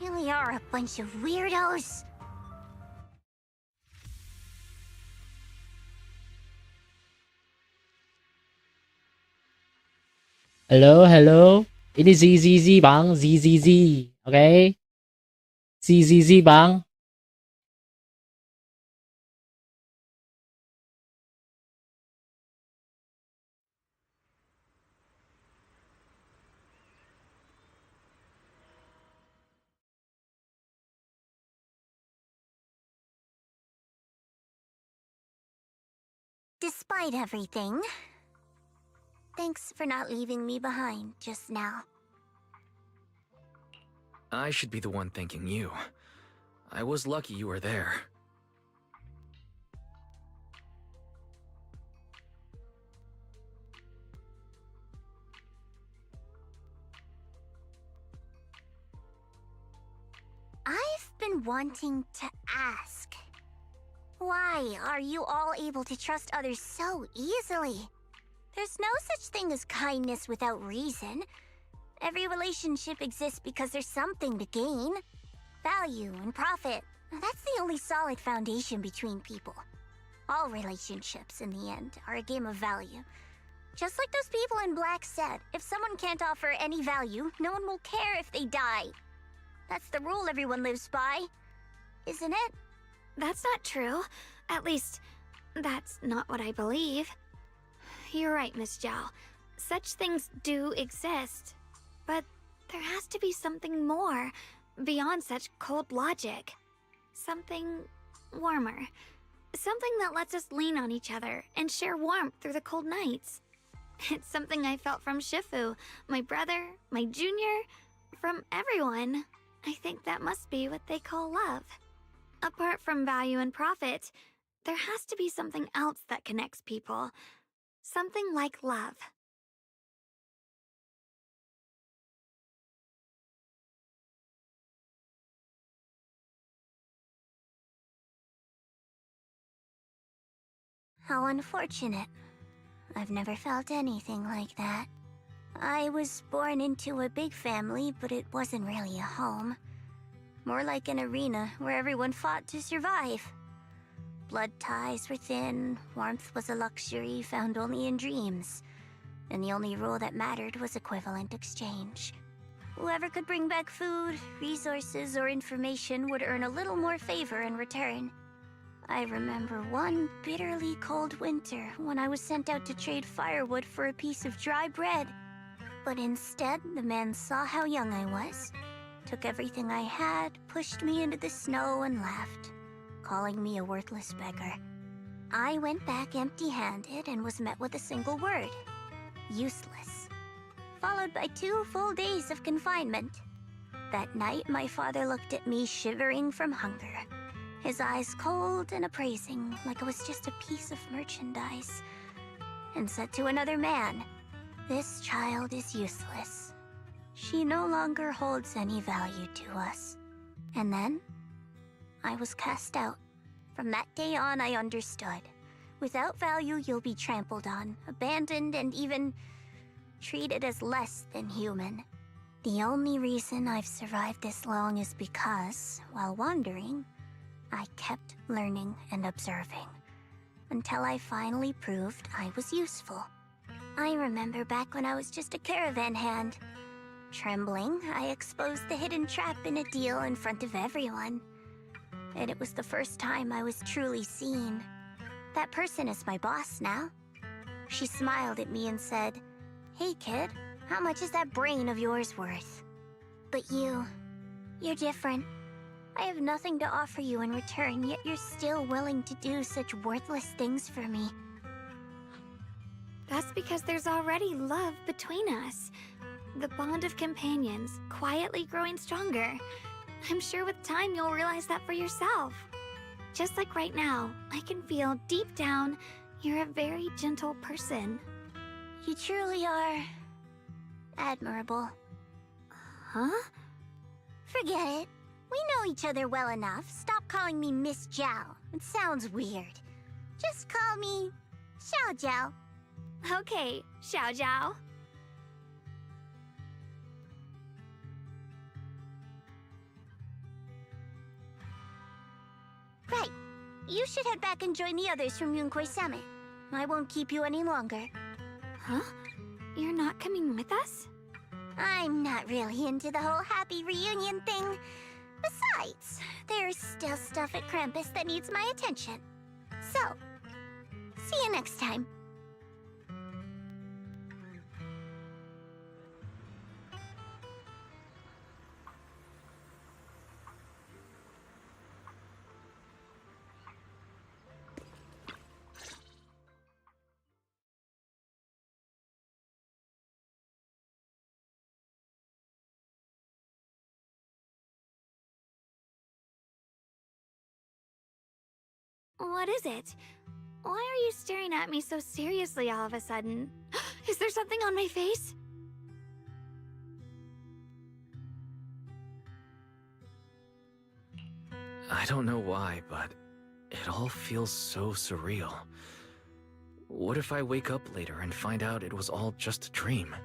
really are a bunch of weirdos. Hello. Ini ZZZ bang, ZZZ. Okay? ZZZ bang. Despite everything, thanks for not leaving me behind just now. I should be the one thanking you. I was lucky you were there. I've been wanting to ask. Why are you all able to trust others so easily? There's no such thing as kindness without reason. Every relationship exists because there's something to gain. Value and profit. That's the only solid foundation between people. All relationships, in the end, are a game of value. Just like those people in black said, if someone can't offer any value, no one will care if they die. That's the rule everyone lives by, isn't it? That's not true. At least, that's not what I believe. You're right, Miss Zhao. Such things do exist. But there has to be something more, beyond such cold logic. Something warmer. Something that lets us lean on each other and share warmth through the cold nights. It's something I felt from Shifu, my brother, my junior, from everyone. I think that must be what they call love. Apart from value and profit, there has to be something else that connects people. Something like love. How unfortunate. I've never felt anything like that. I was born into a big family, but it wasn't really a home. More like an arena where everyone fought to survive. Blood ties were thin, warmth was a luxury found only in dreams, and the only rule that mattered was equivalent exchange. Whoever could bring back food, resources, or information would earn a little more favor in return. I remember one bitterly cold winter when I was sent out to trade firewood for a piece of dry bread. But instead, the man saw how young I was, took everything I had, pushed me into the snow, and left, calling me a worthless beggar. I went back empty-handed and was met with a single word: useless. Followed by 2 full days of confinement. That night, my father looked at me shivering from hunger, his eyes cold and appraising, like I was just a piece of merchandise, and said to another man, "This child is useless. She no longer holds any value to us." And then, I was cast out. From that day on, I understood. Without value, you'll be trampled on, abandoned, and even treated as less than human. The only reason I've survived this long is because, while wandering, I kept learning and observing, until I finally proved I was useful. I remember back when I was just a caravan hand. Trembling, I exposed the hidden trap in a deal in front of everyone. And it was the first time I was truly seen. That person is my boss now. She smiled at me and said, "Hey kid, how much is that brain of yours worth?" But you're different. I have nothing to offer you in return, yet you're still willing to do such worthless things for me. That's because there's already love between us. The bond of companions, quietly growing stronger. I'm sure with time you'll realize that for yourself. Just like right now, I can feel deep down you're a very gentle person. You truly are admirable. Huh? Forget it. We know each other well enough. Stop calling me Miss Zhao. It sounds weird. Just call me Xiao Zhao. Okay, Xiao Zhao. Right. You should head back and join the others from Yunquay Summit. I won't keep you any longer. Huh? You're not coming with us? I'm not really into the whole happy reunion thing. Besides, there's still stuff at Krampus that needs my attention. So, see you next time. What is it? Why are you staring at me so seriously all of a sudden? Is there something on my face? I don't know why, but it all feels so surreal. What if I wake up later and find out it was all just a dream?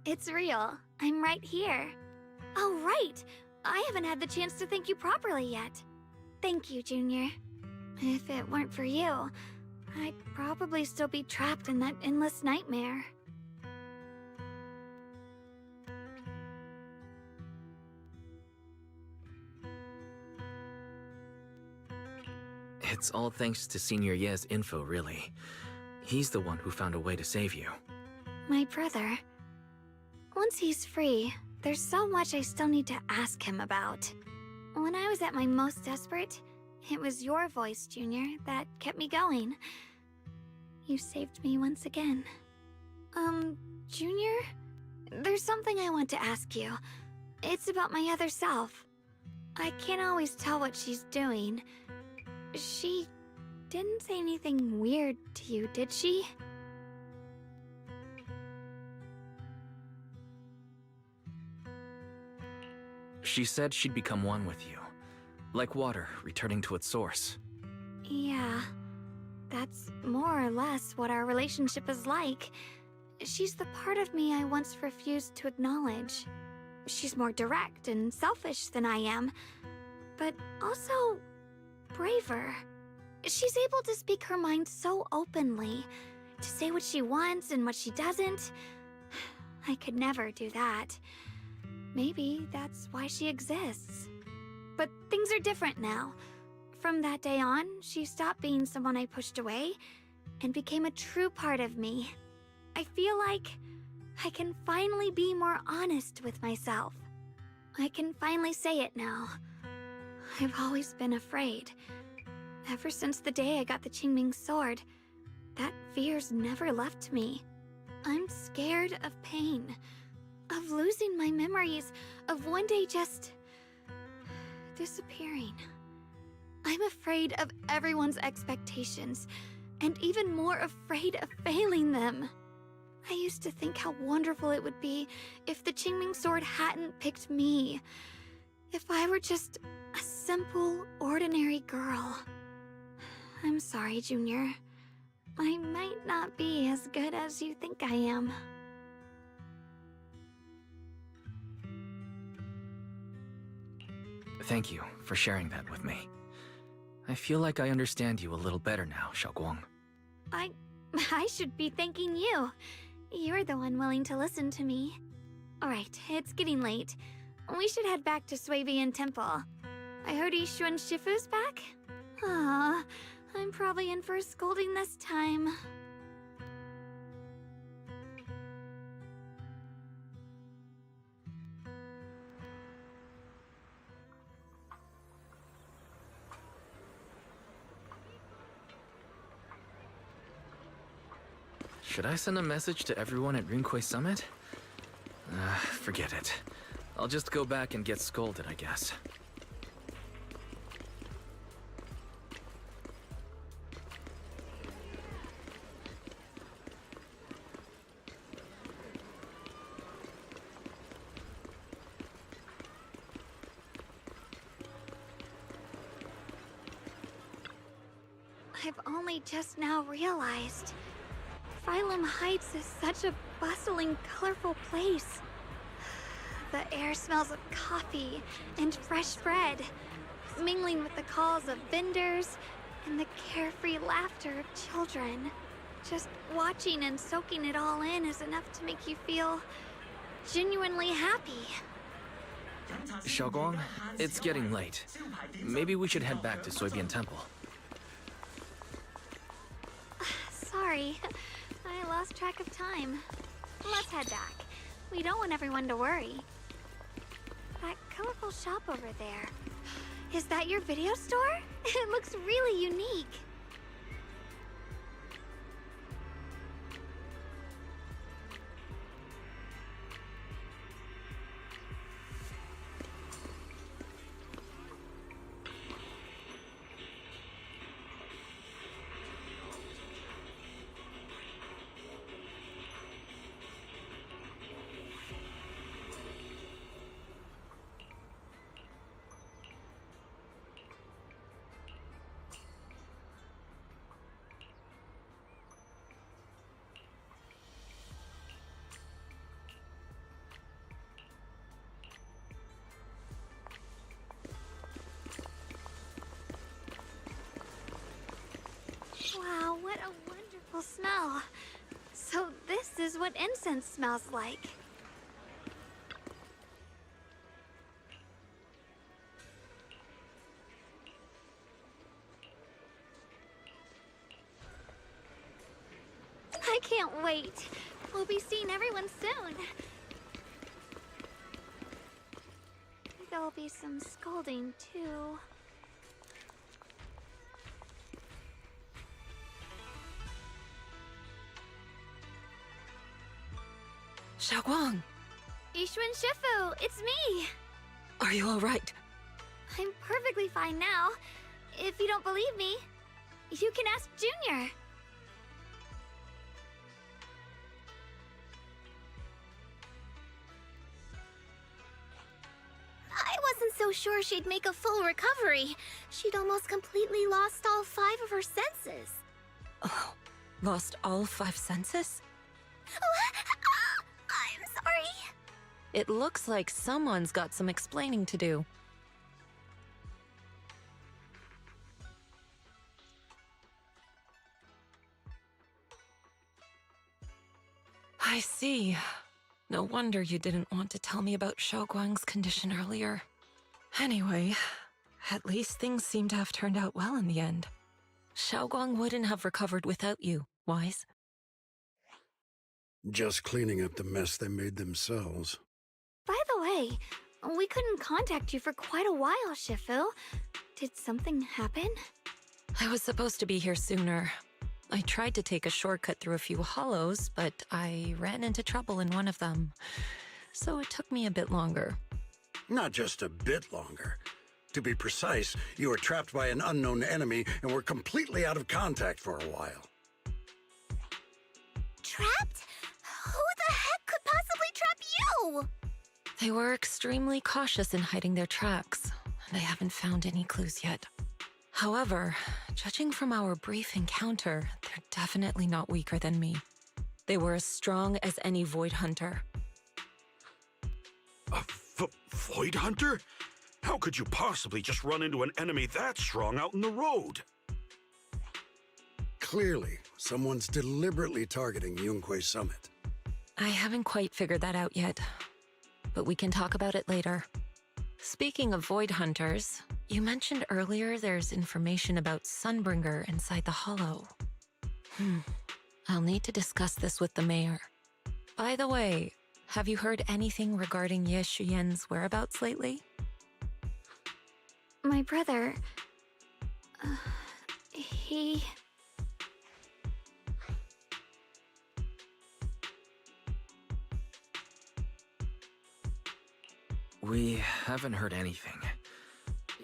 It's real. I'm right here. Oh, right! I haven't had the chance to thank you properly yet. Thank you, Junior. If it weren't for you, I'd probably still be trapped in that endless nightmare. It's all thanks to Senior Ye's info, really. He's the one who found a way to save you. My brother. Once he's free, there's so much I still need to ask him about. When I was at my most desperate, it was your voice, Junior, that kept me going. You saved me once again. Junior? There's something I want to ask you. It's about my other self. I can't always tell what she's doing. She didn't say anything weird to you, did she? She said she'd become one with you. Like water returning to its source. Yeah. That's more or less what our relationship is like. She's the part of me I once refused to acknowledge. She's more direct and selfish than I am, but also braver. She's able to speak her mind so openly, to say what she wants and what she doesn't. I could never do that. Maybe that's why she exists. But things are different now. From that day on, she stopped being someone I pushed away and became a true part of me. I feel like I can finally be more honest with myself. I can finally say it now. I've always been afraid. Ever since the day I got the Qingming sword, that fear's never left me. I'm scared of pain, of losing my memories, of one day just disappearing. I'm afraid of everyone's expectations, and even more afraid of failing them. I used to think how wonderful it would be if the Qingming sword hadn't picked me. If I were just a simple, ordinary girl. I'm sorry, Junior. I might not be as good as you think I am. Thank you for sharing that with me. I feel like I understand you a little better now, Xiaoguang. I should be thanking you. You're the one willing to listen to me. Alright, it's getting late. We should head back to Xowwy Temple. I heard Yixuan Shifu's back? Aw, I'm probably in for a scolding this time. Should I send a message to everyone at Rinkway Summit? Forget it. I'll just go back and get scolded, I guess. I've only just now realized. Phylum Heights is such a bustling, colorful place. The air smells of coffee and fresh bread, mingling with the calls of vendors and the carefree laughter of children. Just watching and soaking it all in is enough to make you feel genuinely happy. Xiaoguang, it's getting late. Maybe we should head back to Xowwy Temple. Sorry, I lost track of time. Let's head back. We don't want everyone to worry. That colorful shop over there. Is that your video store? It looks really unique. beautiful smell. So this is what incense smells like. I can't wait. We'll be seeing everyone soon. There'll be some scolding, too. Xiaoguang, Ishun Shifu, it's me! are you alright? I'm perfectly fine now. If you don't believe me, you can ask Junior. I wasn't so sure she'd make a full recovery. She'd almost completely lost all 5 of her senses. Oh, lost all 5 senses? I'm sorry. It looks like someone's got some explaining to do. I see. No wonder you didn't want to tell me about Xiaoguang's condition earlier. Anyway, at least things seem to have turned out well in the end. Xiaoguang wouldn't have recovered without you, Wise. Just cleaning up the mess they made themselves. By the way, we couldn't contact you for quite a while, Shifu. Did something happen? I was supposed to be here sooner. I tried to take a shortcut through a few hollows, but I ran into trouble in one of them. So it took me a bit longer. Not just a bit longer. To be precise, you were trapped by an unknown enemy and were completely out of contact for a while. Trapped? Who the heck could possibly trap you? They were extremely cautious in hiding their tracks, and I haven't found any clues yet. However, judging from our brief encounter, they're definitely not weaker than me. They were as strong as any Void Hunter. A Void Hunter? How could you possibly just run into an enemy that strong out in the road? Clearly, someone's deliberately targeting Yunquay Summit. I haven't quite figured that out yet, but we can talk about it later. Speaking of Void Hunters, you mentioned earlier there's information about Sunbringer inside the Hollow. I'll need to discuss this with the mayor. By the way, have you heard anything regarding Ye Shuyen's whereabouts lately? My brother... he... We haven't heard anything.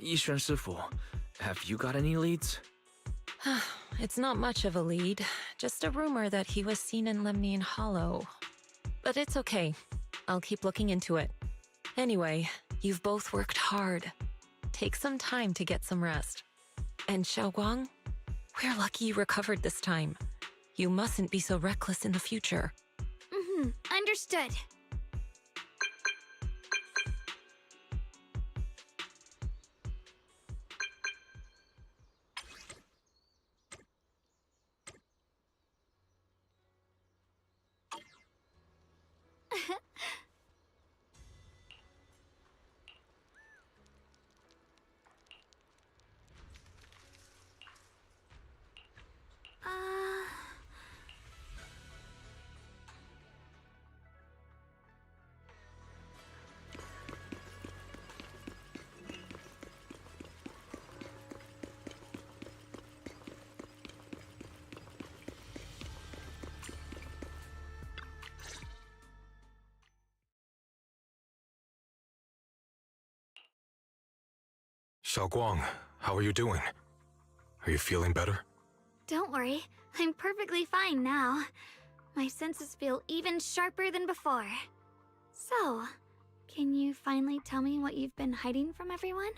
Yishuan Shifu, have you got any leads? It's not much of a lead, just a rumor that he was seen in Lemnian Hollow. But it's okay. I'll keep looking into it. Anyway, you've both worked hard. Take some time to get some rest. And Xiaoguang, we're lucky you recovered this time. You mustn't be so reckless in the future. Understood. Xiaoguang, how are you doing? Are you feeling better? Don't worry, I'm perfectly fine now. My senses feel even sharper than before. So, can you finally tell me what you've been hiding from everyone?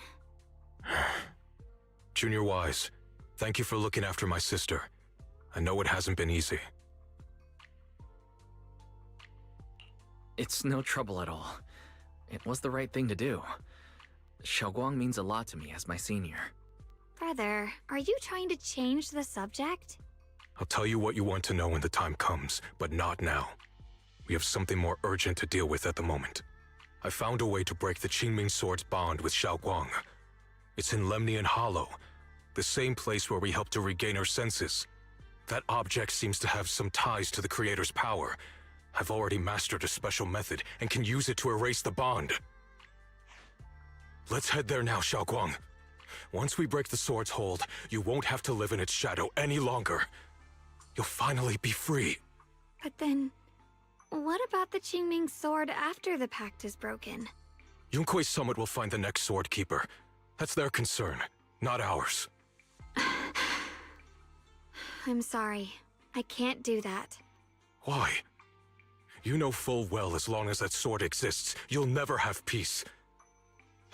Junior Wise, thank you for looking after my sister. I know it hasn't been easy. It's no trouble at all. It was the right thing to do. Xiaoguang means a lot to me as my senior. Brother, are you trying to change the subject? I'll tell you what you want to know when the time comes, but not now. We have something more urgent to deal with at the moment. I found a way to break the Qingming Sword's bond with Xiaoguang. It's in Lemnian Hollow, the same place where we helped to regain our senses. That object seems to have some ties to the Creator's power. I've already mastered a special method and can use it to erase the bond. Let's head there now, Xiaoguang. Once we break the sword's hold, you won't have to live in its shadow any longer. You'll finally be free. But then, what about the Qingming Sword after the pact is broken? Yunkuei Summit will find the next sword keeper. That's their concern, not ours. I'm sorry. I can't do that. Why? You know full well as long as that sword exists, you'll never have peace.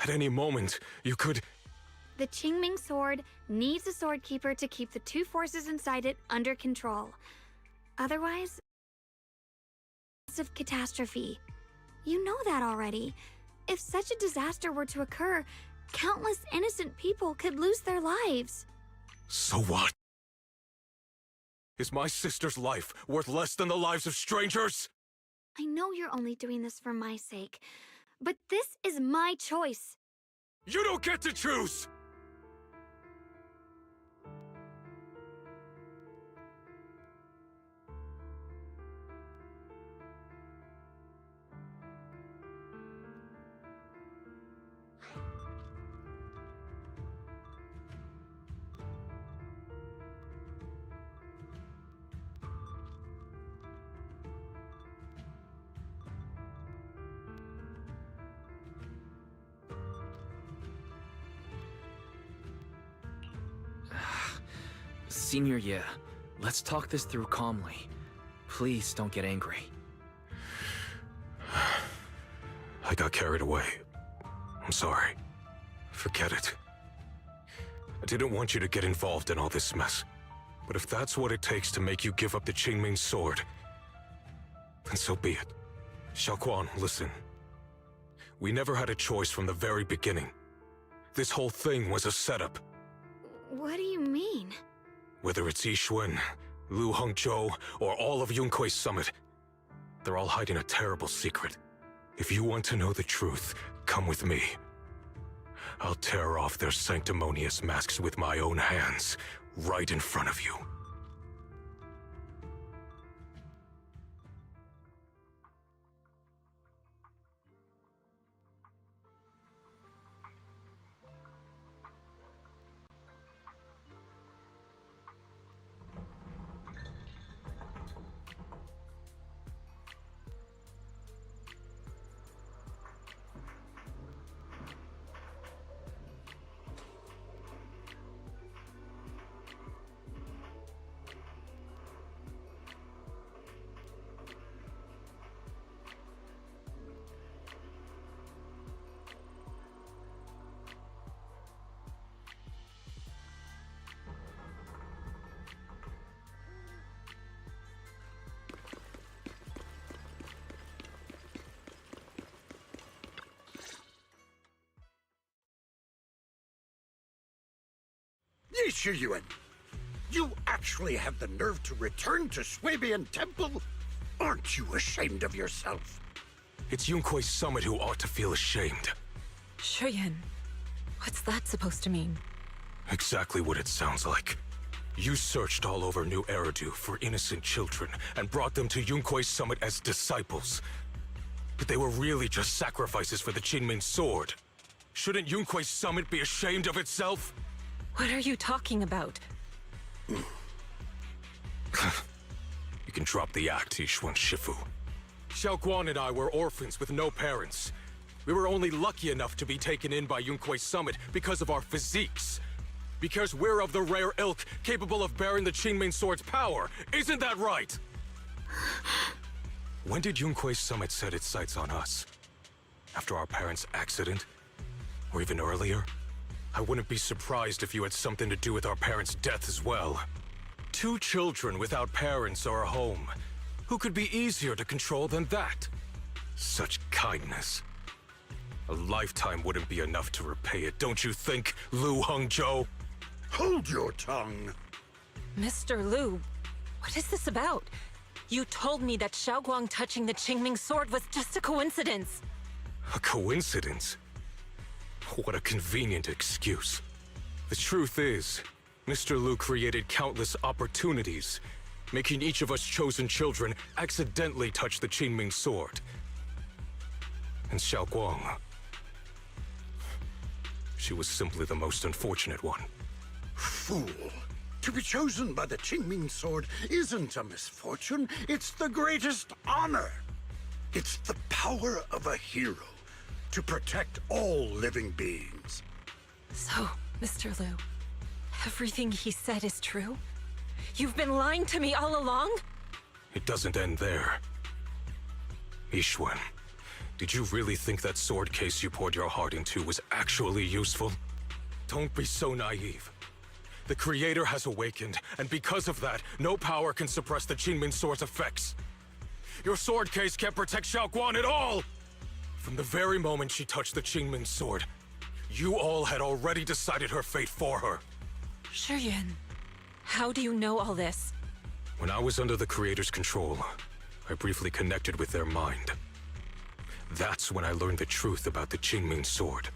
At any moment, you could... The Qingming Sword needs a sword keeper to keep the two forces inside it under control. Otherwise, massive catastrophe. You know that already. If such a disaster were to occur, countless innocent people could lose their lives. So what? Is my sister's life worth less than the lives of strangers? I know you're only doing this for my sake, but this is my choice. You don't get to choose! Senior Ye, let's talk this through calmly. Please don't get angry. I got carried away. I'm sorry. Forget it. I didn't want you to get involved in all this mess. But if that's what it takes to make you give up the Qingming Sword, then so be it. Xiaoguang, listen. We never had a choice from the very beginning. This whole thing was a setup. What do you mean? Whether it's Yixuan, Lu Hongzhou, or all of Yunkuei Summit, they're all hiding a terrible secret. If you want to know the truth, come with me. I'll tear off their sanctimonious masks with my own hands, right in front of you. Yixuan, you actually have the nerve to return to Swabian Temple? Aren't you ashamed of yourself? It's Yunkuei Summit who ought to feel ashamed. Shuyan, what's that supposed to mean? Exactly what it sounds like. You searched all over New Eridu for innocent children and brought them to Yunkuei Summit as disciples. But they were really just sacrifices for the Qingming Sword. Shouldn't Yunkuei Summit be ashamed of itself? What are you talking about? You can drop the act, Yixuan Shifu. Xiaoguang and I were orphans with no parents. We were only lucky enough to be taken in by Yunkuei Summit because of our physiques. Because we're of the rare ilk capable of bearing the Qingming Sword's power. Isn't that right? When did Yunkuei Summit set its sights on us? After our parents' accident? Or even earlier? I wouldn't be surprised if you had something to do with our parents' death as well. 2 children without parents or a home. Who could be easier to control than that? Such kindness. A lifetime wouldn't be enough to repay it, don't you think, Lu Hongzhou? Hold your tongue. Mr. Lu, What is this about? You told me that Xiaoguang touching the Qingming sword was just a coincidence. A coincidence? What a convenient excuse. The truth is, Mr. Liu created countless opportunities, making each of us chosen children accidentally touch the Qingming sword. And Xiaoguang, she was simply the most unfortunate one. Fool. To be chosen by the Qingming sword isn't a misfortune, it's the greatest honor. It's the power of a hero to protect all living beings. So, Mr. Liu, everything he said is true? You've been lying to me all along? It doesn't end there. Yixuan, did you really think that sword case you poured your heart into was actually useful? Don't be so naive. The Creator has awakened, and because of that, no power can suppress the Qingming sword's effects. Your sword case can't protect Xiaoguang at all! From the very moment she touched the Qingming sword, you all had already decided her fate for her. Shiyuan, how do you know all this? When I was under the Creator's control, I briefly connected with their mind. That's when I learned the truth about the Qingming sword.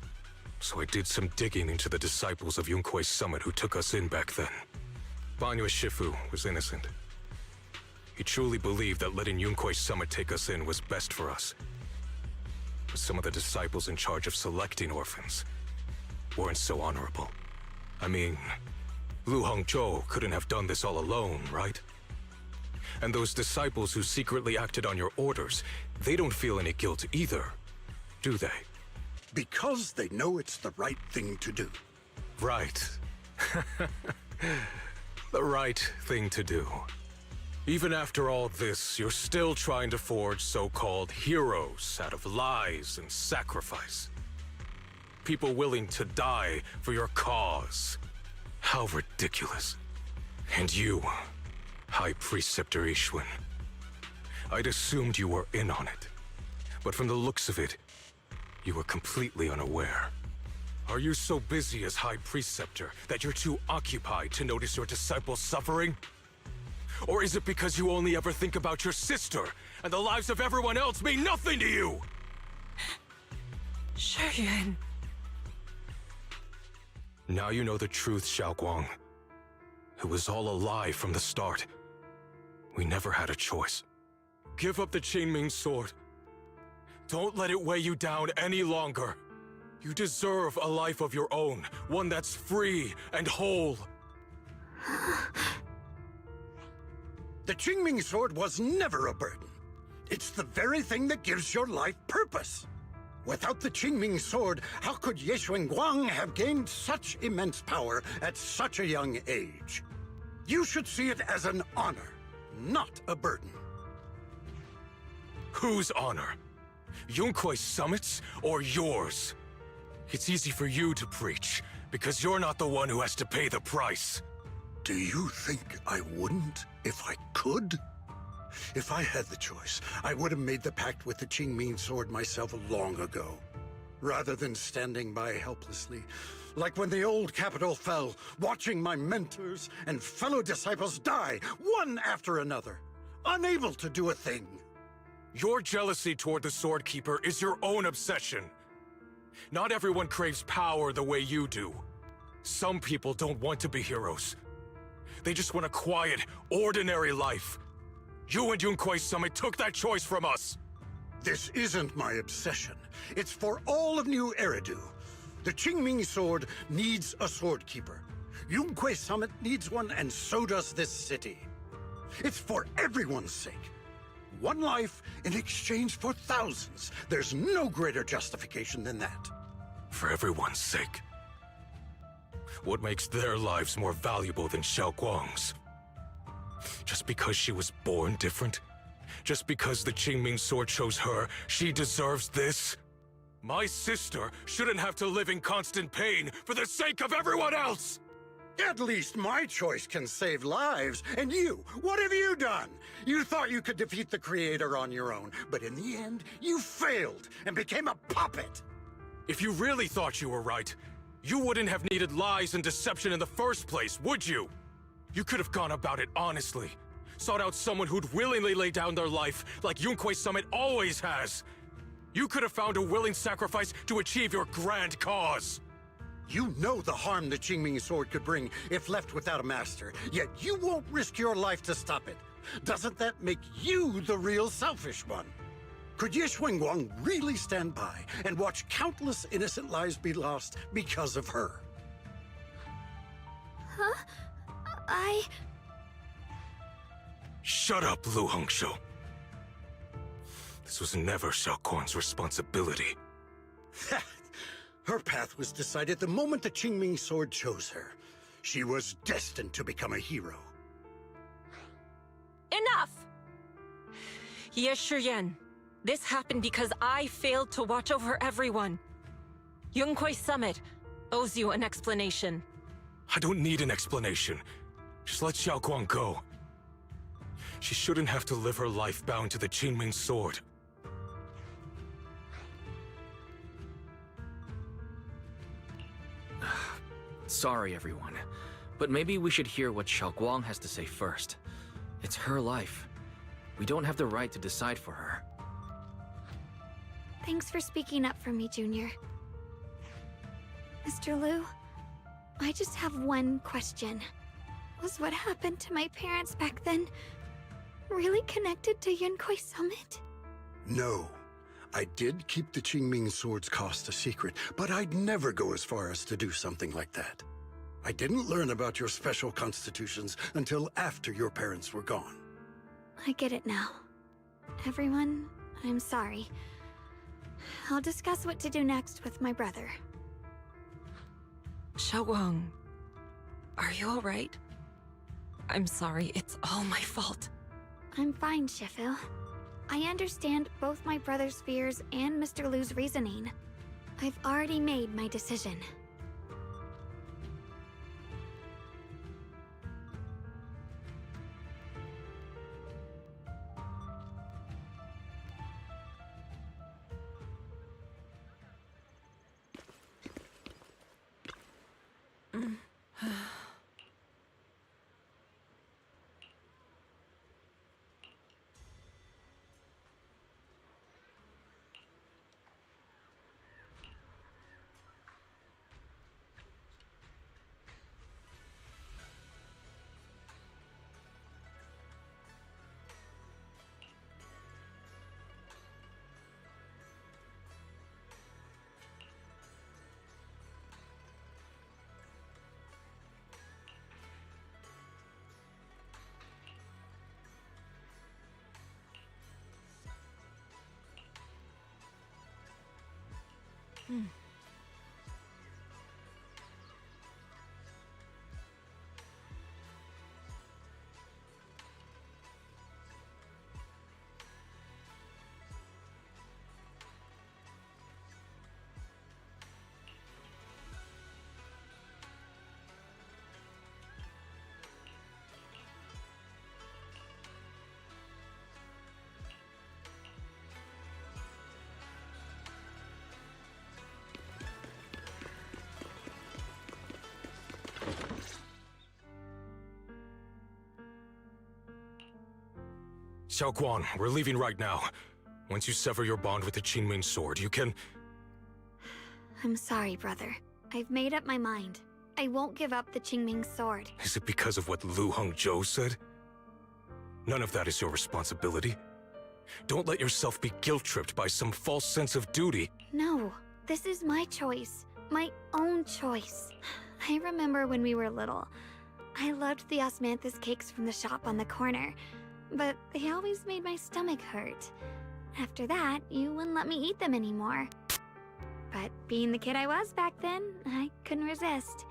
So I did some digging into the disciples of Yunkuei Summit who took us in back then. Banyue Shifu was innocent. He truly believed that letting Yunkuei Summit take us in was best for us. But some of the disciples in charge of selecting orphans weren't so honorable. I mean, Lu Hongzhou couldn't have done this all alone, right? And those disciples who secretly acted on your orders, they don't feel any guilt either, do they? Because they know it's the right thing to do. Right. The right thing to do. Even after all this, you're still trying to forge so-called heroes out of lies and sacrifice. People willing to die for your cause. How ridiculous. And you, High Preceptor Yixuan. I'd assumed you were in on it. But from the looks of it, you were completely unaware. Are you so busy as High Preceptor that you're too occupied to notice your disciples suffering? Or is it because you only ever think about your sister, and the lives of everyone else mean nothing to you? Shiyuan. Now you know the truth, Xiaoguang. It was all a lie from the start. We never had a choice. Give up the Qingming sword. Don't let it weigh you down any longer. You deserve a life of your own, one that's free and whole. The Qingming sword was never a burden. It's the very thing that gives your life purpose. Without the Qingming sword, how could Yixuan Guang have gained such immense power at such a young age? You should see it as an honor, not a burden. Whose honor? Yunkuei Summit's or yours? It's easy for you to preach, because you're not the one who has to pay the price. Do you think I wouldn't if I could? If I had the choice, I would have made the pact with the Qingming sword myself long ago. Rather than standing by helplessly, like when the old capital fell, watching my mentors and fellow disciples die, one after another, unable to do a thing. Your jealousy toward the Sword Keeper is your own obsession. Not everyone craves power the way you do. Some people don't want to be heroes. They just want a quiet, ordinary life. You and Yunkuei Summit took that choice from us. This isn't my obsession. It's for all of New Eridu. The Qingming sword needs a sword keeper. Yunkuei Summit needs one, and so does this city. It's for everyone's sake. One life in exchange for thousands. There's no greater justification than that. For everyone's sake. What makes their lives more valuable than Xiaoguang's? Just because she was born different? Just because the Qingming sword chose her, she deserves this? My sister shouldn't have to live in constant pain for the sake of everyone else! At least my choice can save lives. And you, what have you done? You thought you could defeat the Creator on your own, but in the end, you failed and became a puppet. If you really thought you were right, you wouldn't have needed lies and deception in the first place, would you? You could have gone about it honestly, sought out someone who'd willingly lay down their life, like Yunquei Summit always has. You could have found a willing sacrifice to achieve your grand cause. You know the harm the Qingming sword could bring if left without a master, yet you won't risk your life to stop it. Doesn't that make you the real selfish one? Could Ye Xuanguang really stand by and watch countless innocent lives be lost because of her? Huh? Shut up, Lu Hongshou. This was never Xiaoguang's responsibility. Her path was decided the moment the Qingming sword chose her. She was destined to become a hero. Enough! Ye Shiyan, this happened because I failed to watch over everyone. Yunquei Summit owes you an explanation. I don't need an explanation. Just let Xiaoguang go. She shouldn't have to live her life bound to the Qingming sword. Sorry, everyone, but maybe we should hear what Xiaoguang has to say first. It's her life. We don't have the right to decide for her. Thanks for speaking up for me, Junior. Mr. Liu, I just have one question. Was what happened to my parents back then really connected to Yunquei Summit? No. I did keep the Qingming sword's cost a secret, but I'd never go as far as to do something like that. I didn't learn about your special constitutions until after your parents were gone. I get it now. Everyone, I'm sorry. I'll discuss what to do next with my brother. Xiaoguang, are you alright? I'm sorry, it's all my fault. I'm fine, Shifu. I understand both my brother's fears and Mr. Liu's reasoning. I've already made my decision. Xiaoguang, we're leaving right now. Once you sever your bond with the Qingming sword, you can... I'm sorry, brother. I've made up my mind. I won't give up the Qingming sword. Is it because of what Lu Hongzhou said? None of that is your responsibility. Don't let yourself be guilt-tripped by some false sense of duty. No, this is my choice. My own choice. I remember when we were little. I loved the osmanthus cakes from the shop on the corner, but they always made my stomach hurt. After that, you wouldn't let me eat them anymore. But being the kid I was back then, I couldn't resist.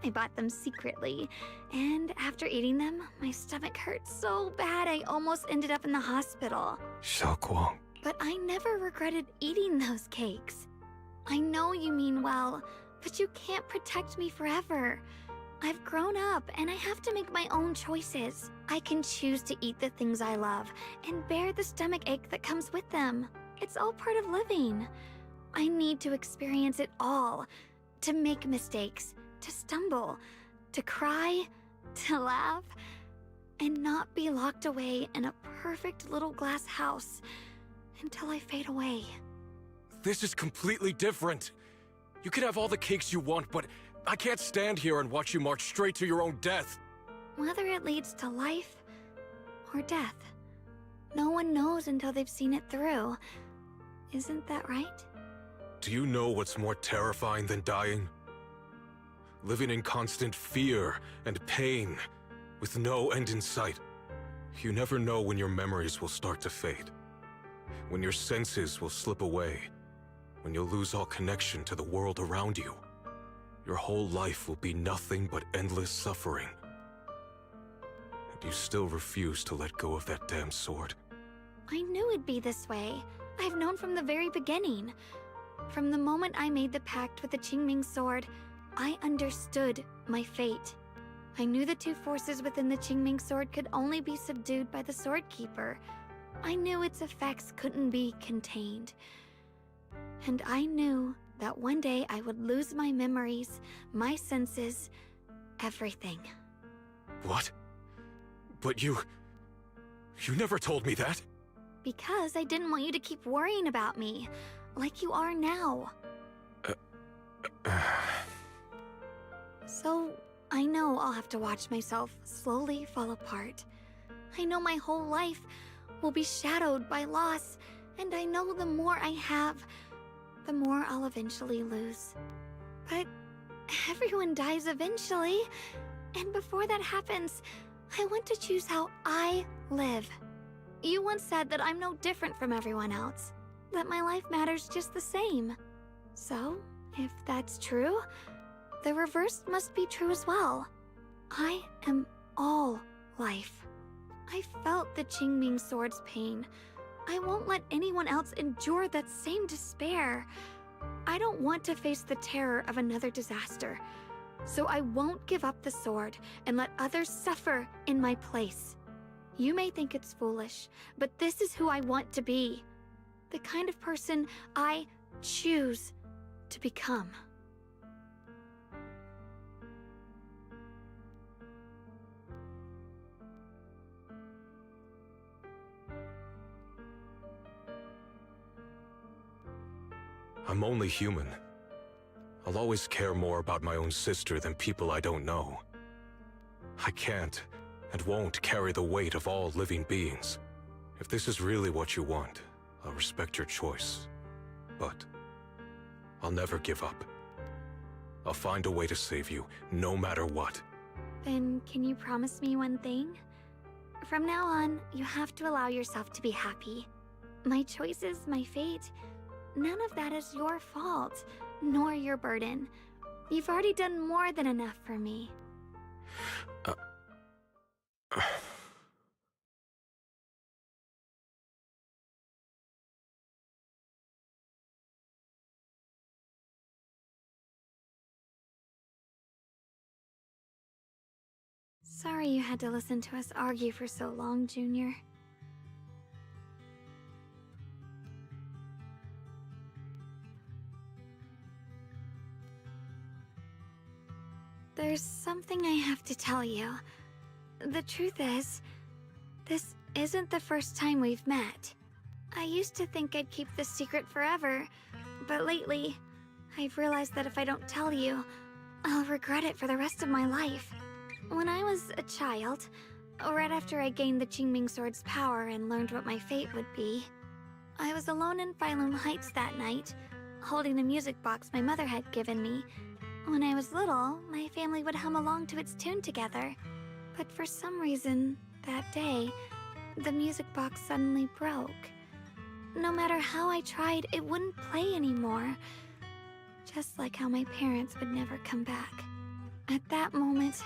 I bought them secretly, and after eating them, my stomach hurt so bad I almost ended up in the hospital. Xiaoguang. But I never regretted eating those cakes. I know you mean well, but you can't protect me forever. I've grown up, and I have to make my own choices. I can choose to eat the things I love, and bear the stomach ache that comes with them. It's all part of living. I need to experience it all. To make mistakes, to stumble, to cry, to laugh. and not be locked away in a perfect little glass house until I fade away. This is completely different. You can have all the cakes you want, but I can't stand here and watch you march straight to your own death. Whether it leads to life or death, no one knows until they've seen it through. Isn't that right? Do you know what's more terrifying than dying? Living in constant fear and pain, with no end in sight. You never know when your memories will start to fade, when your senses will slip away, when you'll lose all connection to the world around you. Your whole life will be nothing but endless suffering. And you still refuse to let go of that damn sword. I knew it'd be this way. I've known from the very beginning. From the moment I made the pact with the Qingming sword, I understood my fate. I knew the two forces within the Qingming sword could only be subdued by the Sword Keeper. I knew its effects couldn't be contained. And I knew that one day I would lose my memories, my senses, everything. What? But you never told me that. Because I didn't want you to keep worrying about me, like you are now. So, I know I'll have to watch myself slowly fall apart. I know my whole life will be shadowed by loss, and I know the more I have, the more I'll eventually lose. But everyone dies eventually, and before that happens, I want to choose how I live. You once said that I'm no different from everyone else, that my life matters just the same. So, if that's true, the reverse must be true as well. I am all life. I felt the Qingming sword's pain. I won't let anyone else endure that same despair. I don't want to face the terror of another disaster. So I won't give up the sword and let others suffer in my place. You may think it's foolish, but this is who I want to be. The kind of person I choose to become. I'm only human. I'll always care more about my own sister than people I don't know. I can't and won't carry the weight of all living beings. If this is really what you want, I'll respect your choice. But I'll never give up. I'll find a way to save you, no matter what. Then can you promise me one thing? From now on, you have to allow yourself to be happy. My choices, my fate, none of that is your fault, nor your burden. You've already done more than enough for me. Sorry you had to listen to us argue for so long, Junior. There's something I have to tell you. The truth is, this isn't the first time we've met. I used to think I'd keep this secret forever, but lately, I've realized that if I don't tell you, I'll regret it for the rest of my life. When I was a child, right after I gained the Qingming sword's power and learned what my fate would be, I was alone in Phylum Heights that night, holding the music box my mother had given me. When I was little, my family would hum along to its tune together. But for some reason, that day, the music box suddenly broke. No matter how I tried, it wouldn't play anymore. Just like how my parents would never come back. At that moment,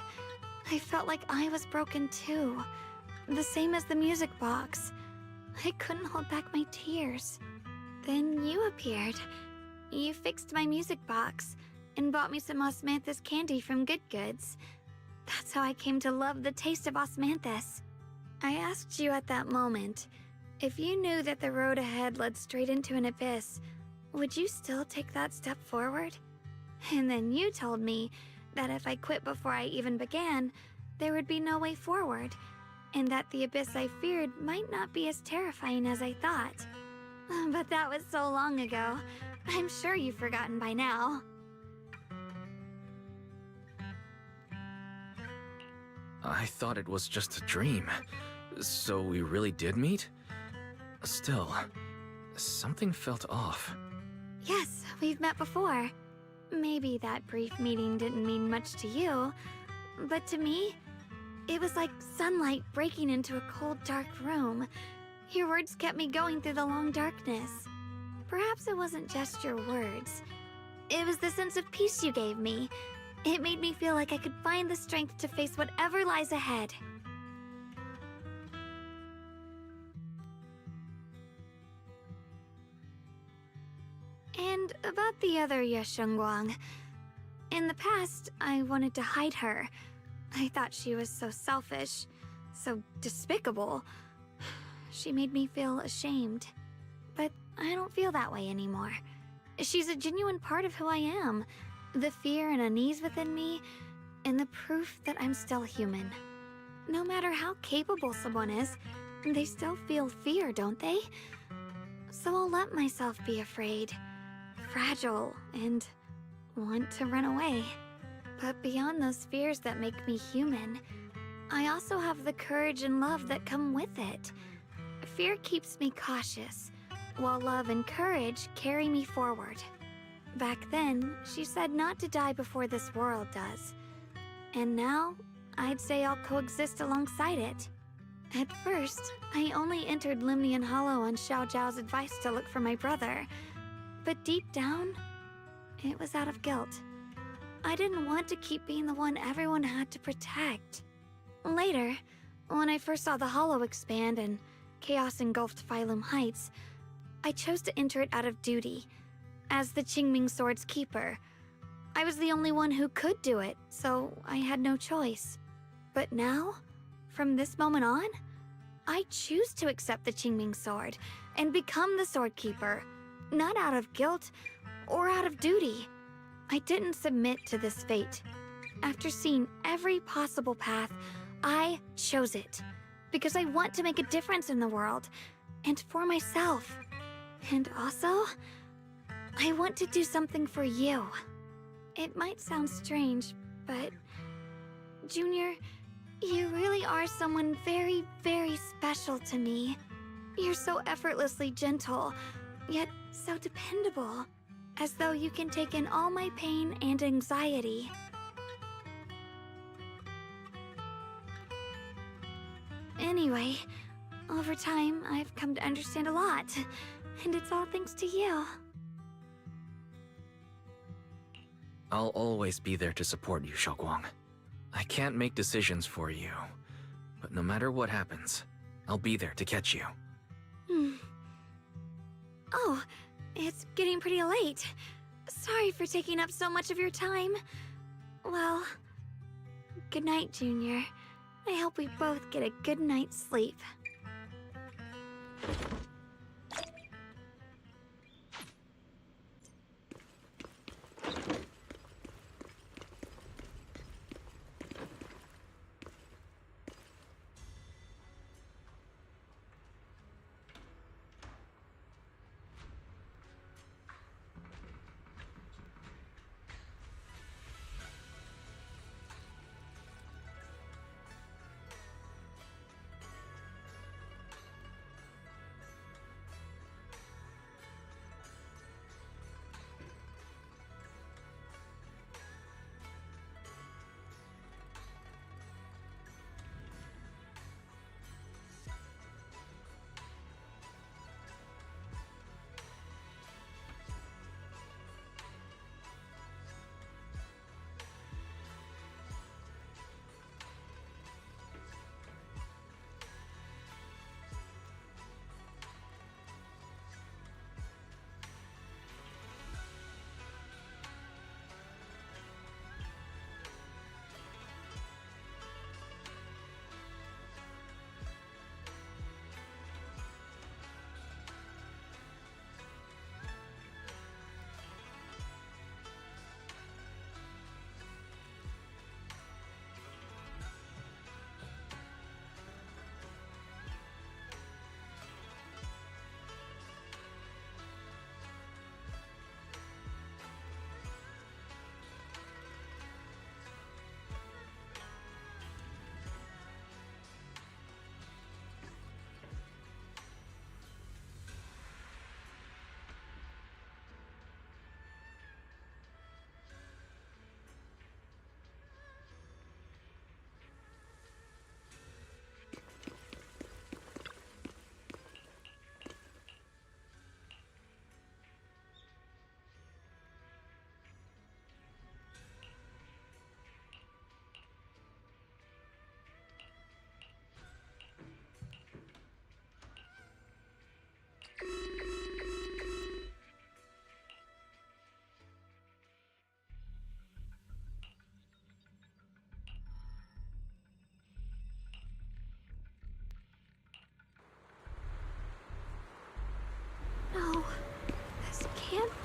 I felt like I was broken too. The same as the music box. I couldn't hold back my tears. Then you appeared. You fixed my music box and bought me some osmanthus candy from Good Goods. That's how I came to love the taste of osmanthus. I asked you at that moment, if you knew that the road ahead led straight into an abyss, would you still take that step forward? And then you told me that if I quit before I even began, there would be no way forward. and that the abyss I feared might not be as terrifying as I thought. But that was so long ago. I'm sure you've forgotten by now. I thought it was just a dream. So we really did meet? Still, something felt off. Yes, we've met before. Maybe that brief meeting didn't mean much to you, but to me, it was like sunlight breaking into a cold, dark room. Your words kept me going through the long darkness. Perhaps it wasn't just your words. It was the sense of peace you gave me. It made me feel like I could find the strength to face whatever lies ahead. And about the other Yeshengguang. In the past, I wanted to hide her. I thought she was so selfish, so despicable. She made me feel ashamed. But I don't feel that way anymore. She's a genuine part of who I am. The fear and unease within me, and the proof that I'm still human. No matter how capable someone is, they still feel fear, don't they? So I'll let myself be afraid, fragile, and want to run away. But beyond those fears that make me human, I also have the courage and love that come with it. Fear keeps me cautious, while love and courage carry me forward. Back then, she said not to die before this world does. And now, I'd say I'll coexist alongside it. At first, I only entered Limnian Hollow on Xiao Zhao's advice to look for my brother. But deep down, it was out of guilt. I didn't want to keep being the one everyone had to protect. Later, when I first saw the Hollow expand and chaos engulfed Phylum Heights, I chose to enter it out of duty. As the Qingming Sword's keeper, I was the only one who could do it, so I had no choice. But now, from this moment on, I choose to accept the Qingming Sword and become the Sword Keeper, not out of guilt or out of duty. I didn't submit to this fate. After seeing every possible path, I chose it because I want to make a difference in the world and for myself. And also, I want to do something for you. It might sound strange, but Junior, you really are someone very, very special to me. You're so effortlessly gentle, yet so dependable, as though you can take in all my pain and anxiety. Anyway, over time, I've come to understand a lot, and it's all thanks to you. I'll always be there to support you, Xiaoguang. I can't make decisions for you, but no matter what happens, I'll be there to catch you. Oh, it's getting pretty late. Sorry for taking up so much of your time. Well, good night, Junior. I hope we both get a good night's sleep.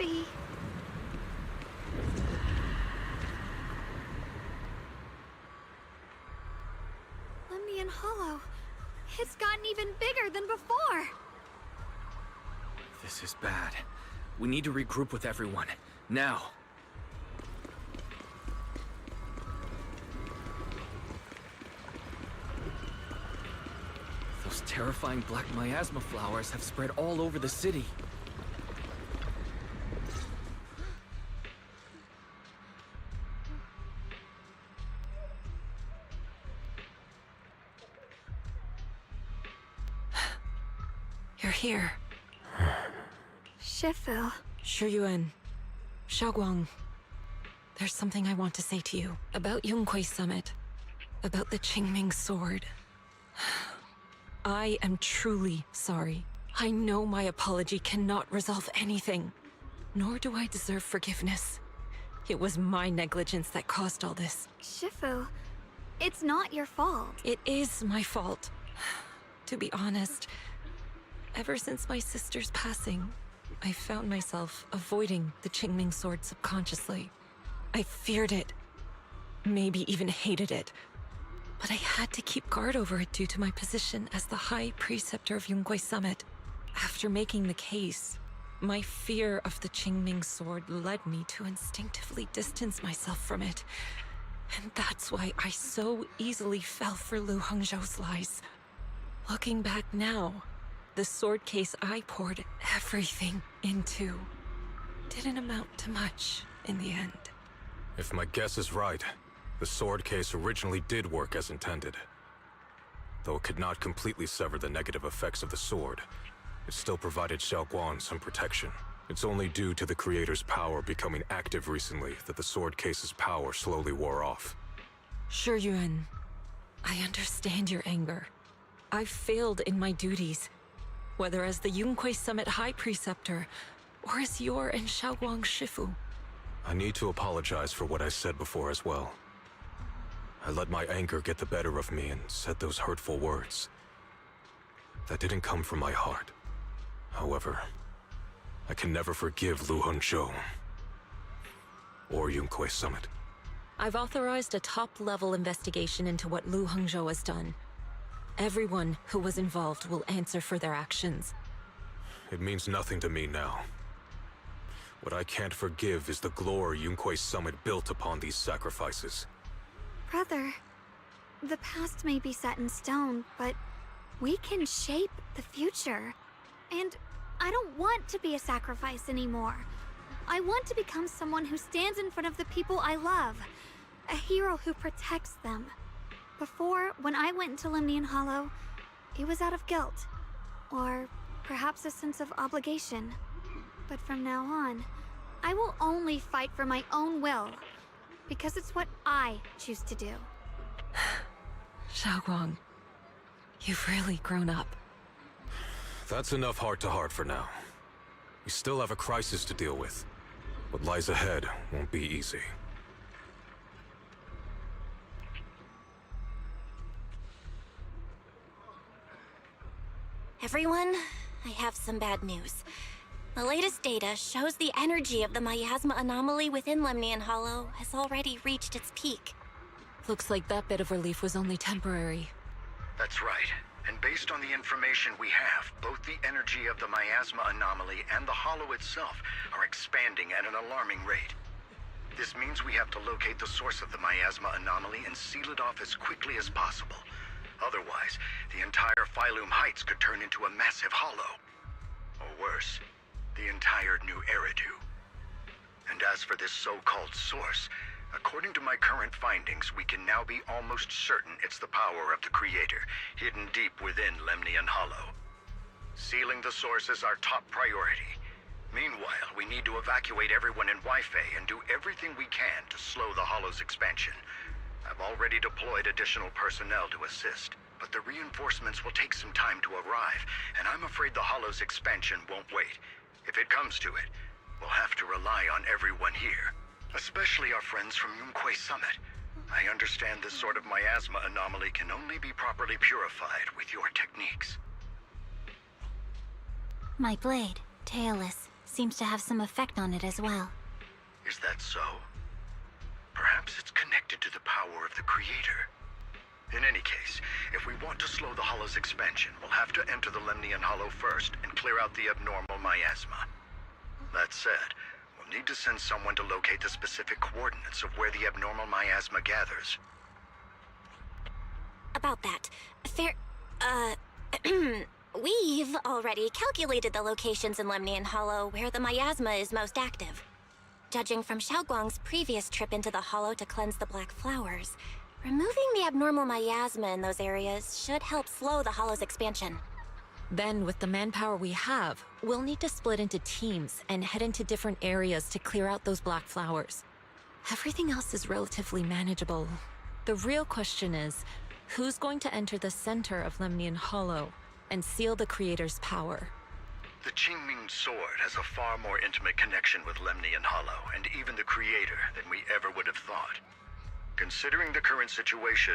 be. Lemnian Hollow. It's gotten even bigger than before. This is bad. We need to regroup with everyone. Now. Those terrifying black miasma flowers have spread all over the city. You're here. Shifu. Shuyuan. Xiaoguang. There's something I want to say to you. About Yunquei Summit. About the Qingming Sword. I am truly sorry. I know my apology cannot resolve anything. Nor do I deserve forgiveness. It was my negligence that caused all this. Shifu, it's not your fault. It is my fault. To be honest, ever since my sister's passing, I found myself avoiding the Qingming Sword subconsciously. I feared it. Maybe even hated it. But I had to keep guard over it due to my position as the High Preceptor of Yunquei Summit. After making the case, my fear of the Qingming Sword led me to instinctively distance myself from it. And that's why I so easily fell for Lu Hangzhou's lies. Looking back now, the sword case I poured everything into didn't amount to much in the end. If my guess is right, the sword case originally did work as intended. Though it could not completely sever the negative effects of the sword, it still provided Xiaoguang some protection. It's only due to the creator's power becoming active recently that the sword case's power slowly wore off. Shuyuan, I understand your anger. I've failed in my duties, whether as the Yunquei Summit High Preceptor or as your and Xiaoguang's Shifu. I need to apologize for what I said before as well. I let my anger get the better of me and said those hurtful words. That didn't come from my heart. However, I can never forgive Lu Hangzhou or Yunquei Summit. I've authorized a top-level investigation into what Lu Hangzhou has done. Everyone who was involved will answer for their actions. It means nothing to me now. What I can't forgive is the glory Yunquei Summit built upon these sacrifices. Brother, the past may be set in stone, but we can shape the future. And I don't want to be a sacrifice anymore. I want to become someone who stands in front of the people I love. A hero who protects them. Before, when I went into Lemnian Hollow, it was out of guilt. Or perhaps a sense of obligation. But from now on, I will only fight for my own will. Because it's what I choose to do. Xiaoguang, you've really grown up. That's enough heart-to-heart for now. We still have a crisis to deal with. What lies ahead won't be easy. Everyone, I have some bad news. The latest data shows the energy of the miasma anomaly within Lemnian Hollow has already reached its peak. Looks like that bit of relief was only temporary. That's right. And based on the information we have, both the energy of the miasma anomaly and the hollow itself are expanding at an alarming rate. This means we have to locate the source of the miasma anomaly and seal it off as quickly as possible. Otherwise, the entire Phylum Heights could turn into a massive hollow. Or worse, the entire new Eridu. And as for this so-called source, according to my current findings, we can now be almost certain it's the power of the Creator, hidden deep within Lemnian Hollow. Sealing the source is our top priority. Meanwhile, we need to evacuate everyone in Wi-Fi and do everything we can to slow the Hollow's expansion. I've already deployed additional personnel to assist, but the reinforcements will take some time to arrive, and I'm afraid the Hollow's expansion won't wait. If it comes to it, we'll have to rely on everyone here. Especially our friends from Yunquei Summit. I understand this sort of miasma anomaly can only be properly purified with your techniques. My blade, tailless, seems to have some effect on it as well. Is that so? Perhaps it's connected to the power of the Creator. In any case, if we want to slow the Hollow's expansion, we'll have to enter the Lemnian Hollow first and clear out the abnormal miasma. That said, we'll need to send someone to locate the specific coordinates of where the abnormal miasma gathers. About that, we've already calculated the locations in Lemnian Hollow where the miasma is most active. Judging from Xiaoguang's previous trip into the Hollow to cleanse the Black Flowers, removing the abnormal miasma in those areas should help slow the Hollow's expansion. Then, with the manpower we have, we'll need to split into teams and head into different areas to clear out those Black Flowers. Everything else is relatively manageable. The real question is, who's going to enter the center of Lemnian Hollow and seal the Creator's power? The Qingming Sword has a far more intimate connection with Lemnian Hollow and even the Creator than we ever would have thought. Considering the current situation,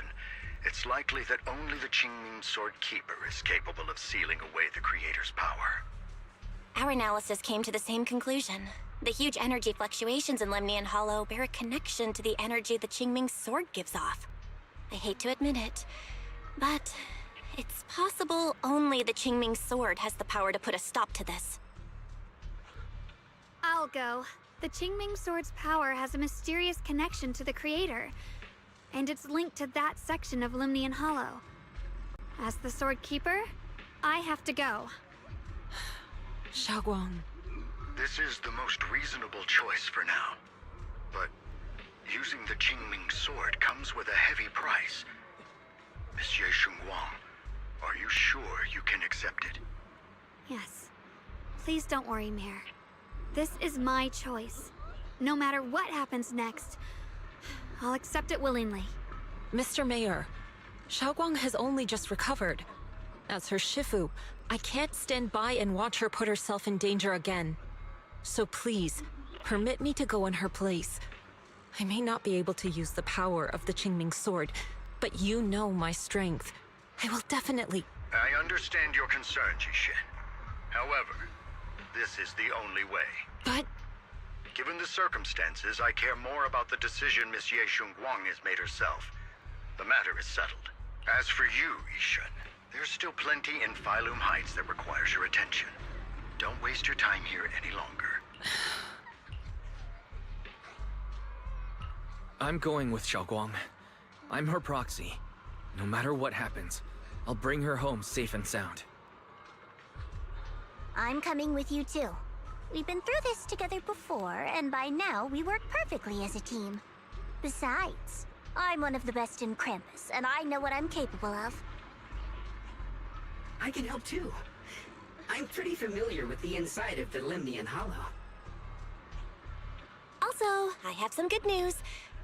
it's likely that only the Qingming Sword Keeper is capable of sealing away the Creator's power. Our analysis came to the same conclusion. The huge energy fluctuations in Lemnian Hollow bear a connection to the energy the Qingming Sword gives off. I hate to admit it, but it's possible only the Qingming Sword has the power to put a stop to this. I'll go. The Qingming Sword's power has a mysterious connection to the Creator, and it's linked to that section of Lemnian Hollow. As the Sword Keeper, I have to go. Xiaoguang. This is the most reasonable choice for now. But using the Qingming Sword comes with a heavy price. Monsieur Xingguang, are you sure you can accept it? Yes. Please don't worry, Mayor. This is my choice. No matter what happens next, I'll accept it willingly. Mr. Mayor, Xiaoguang has only just recovered. As her Shifu, I can't stand by and watch her put herself in danger again. So please, permit me to go in her place. I may not be able to use the power of the Qingming Sword, but you know my strength. I will definitely... I understand your concern, Jishin. However, this is the only way. But... Given the circumstances, I care more about the decision Miss Ye Xingguang has made herself. The matter is settled. As for you, Yishun, there's still plenty in Phylum Heights that requires your attention. Don't waste your time here any longer. I'm going with Xiaoguang. I'm her proxy. No matter what happens, I'll bring her home safe and sound. I'm coming with you too. We've been through this together before, and by now we work perfectly as a team. Besides, I'm one of the best in Krampus, and I know what I'm capable of. I can help too. I'm pretty familiar with the inside of the Lemnian Hollow. Also, I have some good news.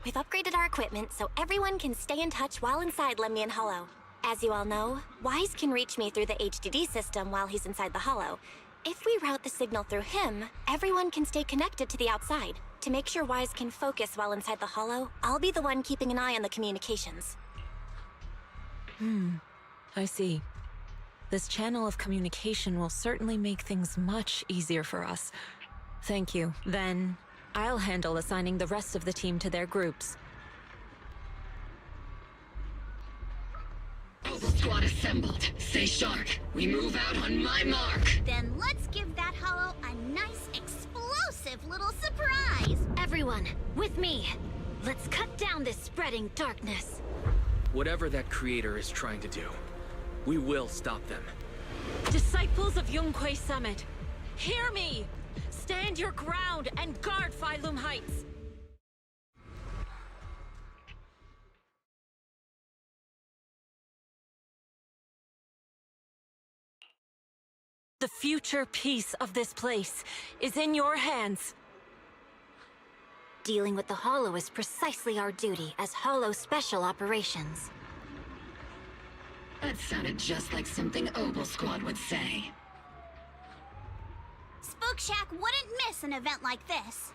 We've upgraded our equipment so everyone can stay in touch while inside Lemnian Hollow. As you all know, Wise can reach me through the HDD system while he's inside the Hollow. If we route the signal through him, everyone can stay connected to the outside. To make sure Wise can focus while inside the Hollow, I'll be the one keeping an eye on the communications. I see. This channel of communication will certainly make things much easier for us. Thank you. Then, I'll handle assigning the rest of the team to their groups. Squad assembled. Stay sharp. We move out on my mark. Then let's give that hollow a nice, explosive little surprise! Everyone, with me! Let's cut down this spreading darkness. Whatever that Creator is trying to do, we will stop them. Disciples of Yunquay Summit, hear me! Stand your ground and guard Phylum Heights! The future peace of this place is in your hands. Dealing with the Hollow is precisely our duty as Hollow Special Operations. That sounded just like something Obel Squad would say. Spook Shack wouldn't miss an event like this.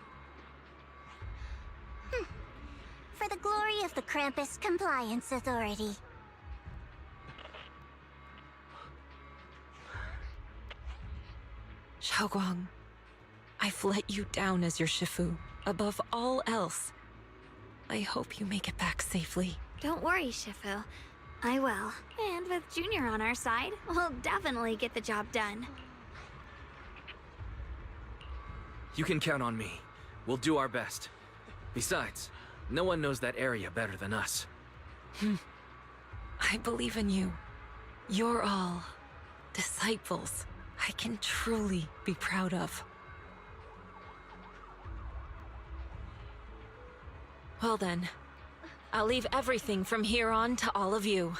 For the glory of the Krampus Compliance Authority. Xiaoguang, I've let you down as your Shifu. Above all else, I hope you make it back safely. Don't worry, Shifu. I will. And with Junior on our side, we'll definitely get the job done. You can count on me. We'll do our best. Besides, no one knows that area better than us. I believe in you. You're all disciples I can truly be proud of. Well then, I'll leave everything from here on to all of you.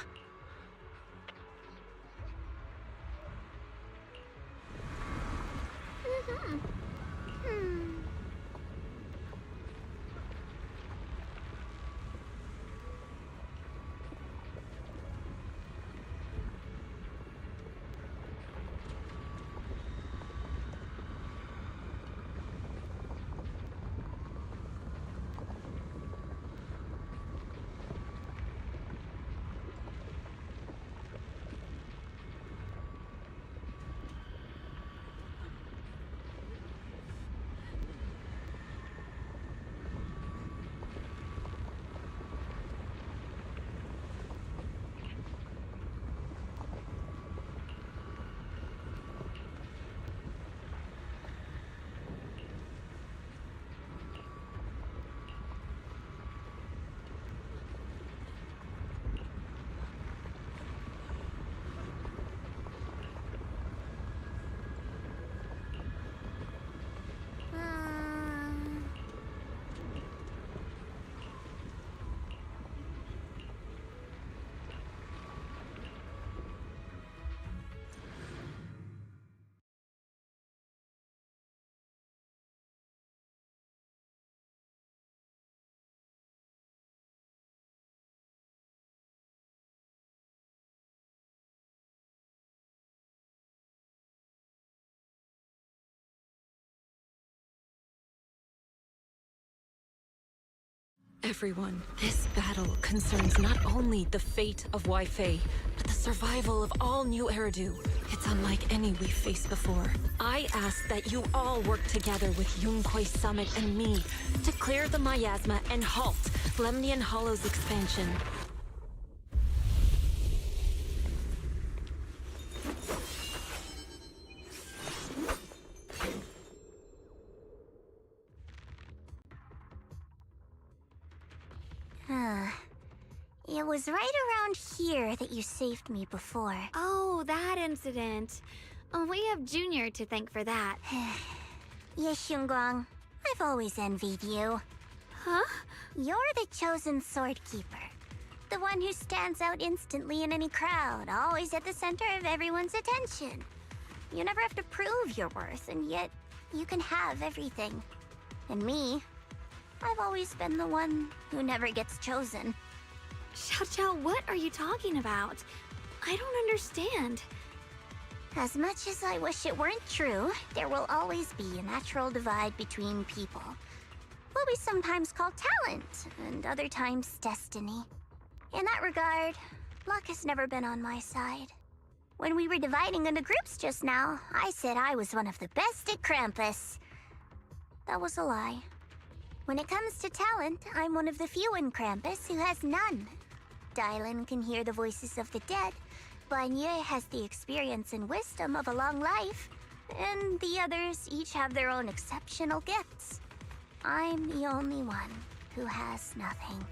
Everyone, this battle concerns not only the fate of Wi-Fi, but the survival of all New Eridu. It's unlike any we've faced before. I ask that you all work together with Yunquay Summit and me to clear the miasma and halt Lemnian Hollow's expansion. It was right around here that you saved me before. Oh, that incident. Oh, we have Junior to thank for that. Yes, Xunguang. I've always envied you. Huh? You're the chosen sword keeper. The one who stands out instantly in any crowd, always at the center of everyone's attention. You never have to prove your worth, and yet you can have everything. And me, I've always been the one who never gets chosen. Xiao, what are you talking about? I don't understand. As much as I wish it weren't true, there will always be a natural divide between people. What we sometimes call talent, and other times destiny. In that regard, luck has never been on my side. When we were dividing into groups just now, I said I was one of the best at Krampus. That was a lie. When it comes to talent, I'm one of the few in Krampus who has none. Dylan can hear the voices of the dead, Banye has the experience and wisdom of a long life, and the others each have their own exceptional gifts. I'm the only one who has nothing.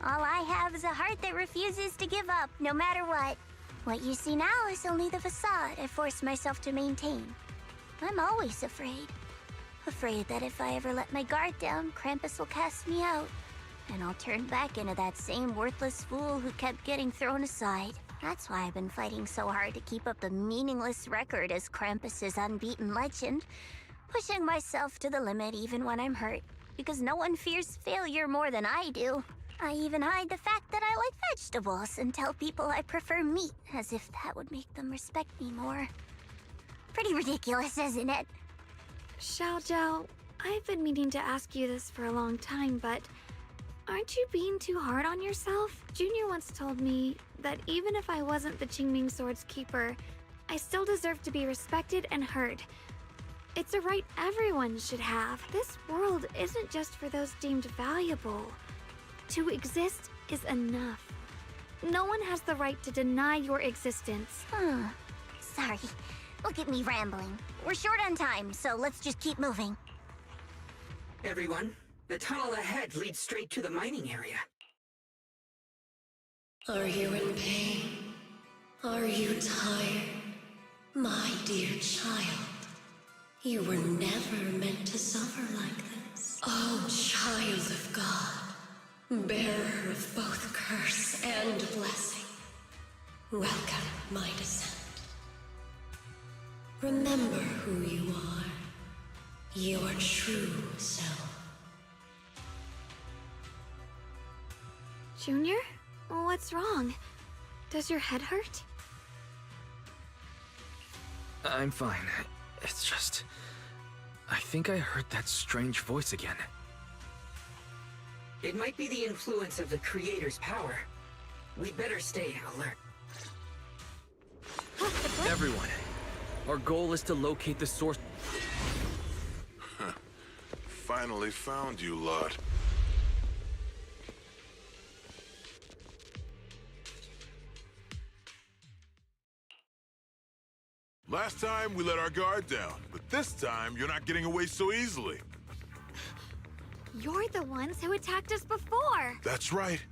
All I have is a heart that refuses to give up, no matter what. What you see now is only the facade I forced myself to maintain. I'm always afraid. Afraid that if I ever let my guard down, Krampus will cast me out. And I'll turn back into that same worthless fool who kept getting thrown aside. That's why I've been fighting so hard to keep up a meaningless record as Krampus's unbeaten legend. Pushing myself to the limit even when I'm hurt. Because no one fears failure more than I do. I even hide the fact that I like vegetables and tell people I prefer meat, as if that would make them respect me more. Pretty ridiculous, isn't it? Xiao, I've been meaning to ask you this for a long time, but aren't you being too hard on yourself? Junior once told me that even if I wasn't the Qingming Sword's keeper, I still deserve to be respected and heard. It's a right everyone should have. This world isn't just for those deemed valuable. To exist is enough. No one has the right to deny your existence. Sorry. Look at me rambling. We're short on time, so let's just keep moving. Everyone, the tunnel ahead leads straight to the mining area. Are you in pain? Are you tired? My dear child, you were never meant to suffer like this. Oh, child of God, bearer of both curse and blessing, welcome my descent. Remember who you are, your true self. Junior? What's wrong? Does your head hurt? I'm fine. It's just... I think I heard that strange voice again. It might be the influence of the Creator's power. We'd better stay alert. Everyone, our goal is to locate the source. Finally found you, lot. Last time, we let our guard down, but this time, you're not getting away so easily. You're the ones who attacked us before! That's right.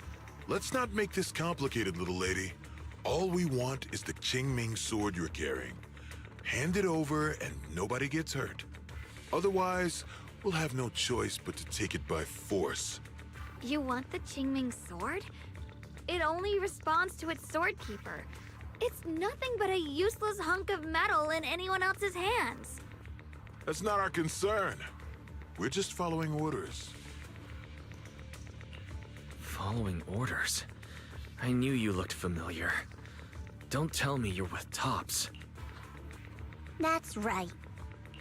Let's not make this complicated, little lady. All we want is the Qingming sword you're carrying. Hand it over and nobody gets hurt. Otherwise, we'll have no choice but to take it by force. You want the Qingming sword? It only responds to its sword keeper. It's nothing but a useless hunk of metal in anyone else's hands. That's not our concern. We're just following orders. Following orders? I knew you looked familiar. Don't tell me you're with Tops. That's right.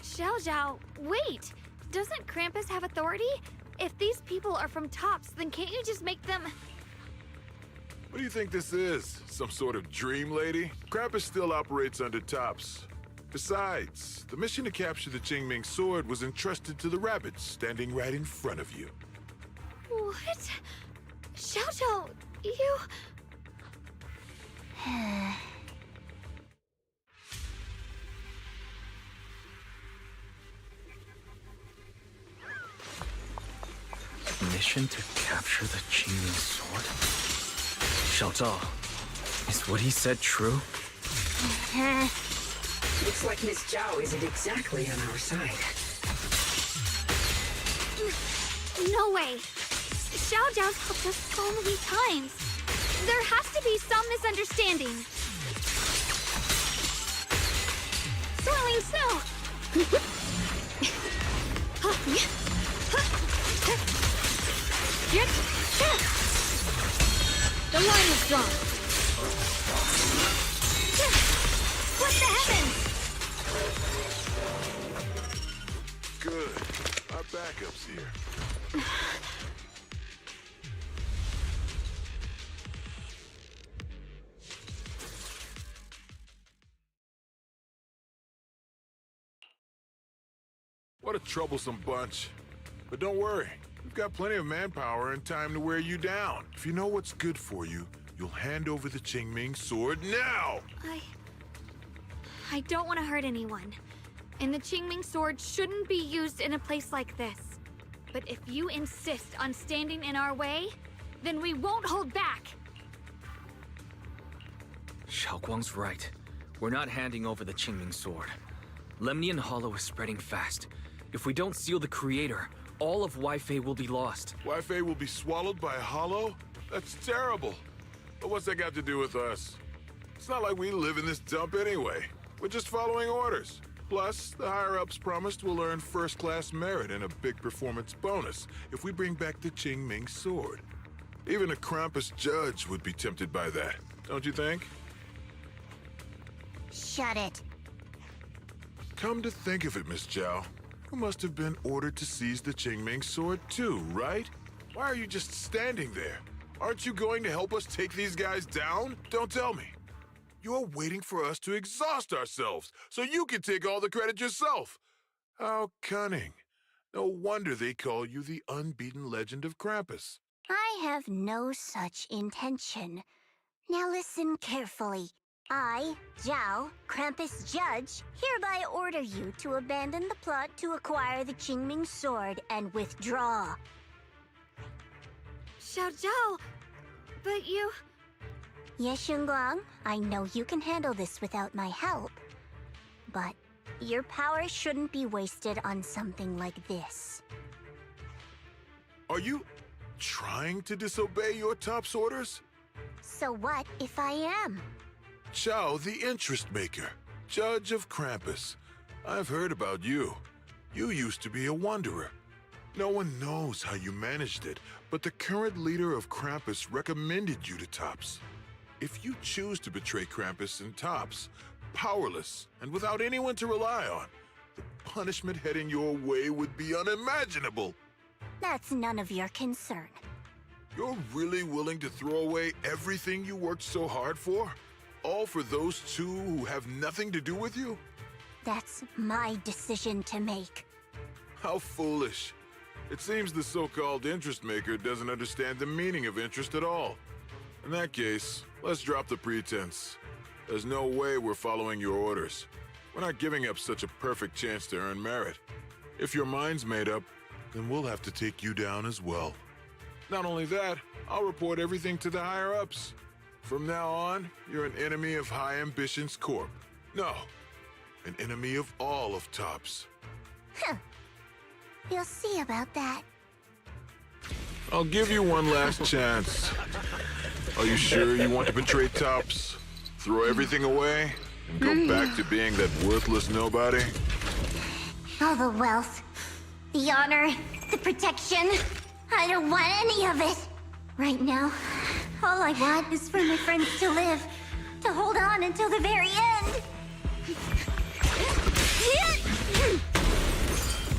Xiao, wait! Doesn't Krampus have authority? If these people are from Tops, then can't you just make them... What do you think this is? Some sort of dream lady? Krampus still operates under Tops. Besides, the mission to capture the Qingming sword was entrusted to the rabbits standing right in front of you. What? Xiao, you... Mission to capture the Qingming sword? Xiao Zhao, is what he said true? Looks like Miss Zhao isn't exactly on our side. No way! Xiao Zhao's helped us so many times. There has to be some misunderstanding. Swirling snow! The line is drawn. What the heavens? Good. Our backup's here. What a troublesome bunch. But don't worry. We've got plenty of manpower and time to wear you down. If you know what's good for you, you'll hand over the Qingming sword now! I don't want to hurt anyone. And the Qingming sword shouldn't be used in a place like this. But if you insist on standing in our way, then we won't hold back! Xiaoguang's right. We're not handing over the Qingming sword. Lemnian Hollow is spreading fast. If we don't seal the Creator, all of Wi-Fi will be lost. Wi-Fi will be swallowed by a hollow? That's terrible. But what's that got to do with us? It's not like we live in this dump anyway. We're just following orders. Plus, the higher-ups promised we'll earn first-class merit and a big performance bonus if we bring back the Qingming sword. Even a Krampus judge would be tempted by that, don't you think? Shut it. Come to think of it, Miss Zhao, you must have been ordered to seize the Qingming sword too, right? Why are you just standing there? Aren't you going to help us take these guys down? Don't tell me. You're waiting for us to exhaust ourselves so you can take all the credit yourself. How cunning. No wonder they call you the unbeaten legend of Krampus. I have no such intention. Now listen carefully. I, Zhao, Krampus Judge, hereby order you to abandon the plot to acquire the Qingming sword and withdraw. Xiao Zhao, but you... Ye Xingguang, I know you can handle this without my help. But your power shouldn't be wasted on something like this. Are you trying to disobey your top's orders? So what if I am? Chao, the interest maker, judge of Krampus. I've heard about you. You used to be a wanderer. No one knows how you managed it, but the current leader of Krampus recommended you to Tops. If you choose to betray Krampus and Tops, powerless and without anyone to rely on, the punishment heading your way would be unimaginable. That's none of your concern. You're really willing to throw away everything you worked so hard for? All for those two who have nothing to do with you? That's my decision to make. How foolish. It seems the so-called interest maker doesn't understand the meaning of interest at all. In that case, let's drop the pretense. There's no way we're following your orders. We're not giving up such a perfect chance to earn merit. If your mind's made up, then we'll have to take you down as well. Not only that, I'll report everything to the higher-ups. From now on, you're an enemy of High Ambitions Corp. No, an enemy of all of Tops. Huh. We'll see about that. I'll give you one last chance. Are you sure you want to betray Tops? Throw everything away and go back to being that worthless nobody? All the wealth, the honor, the protection. I don't want any of it. Right now, all I want is for my friends to live, to hold on until the very end.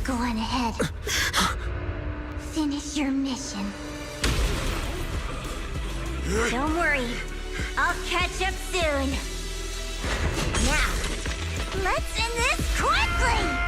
Go on ahead. Finish your mission. Don't worry, I'll catch up soon. Now, let's end this quickly!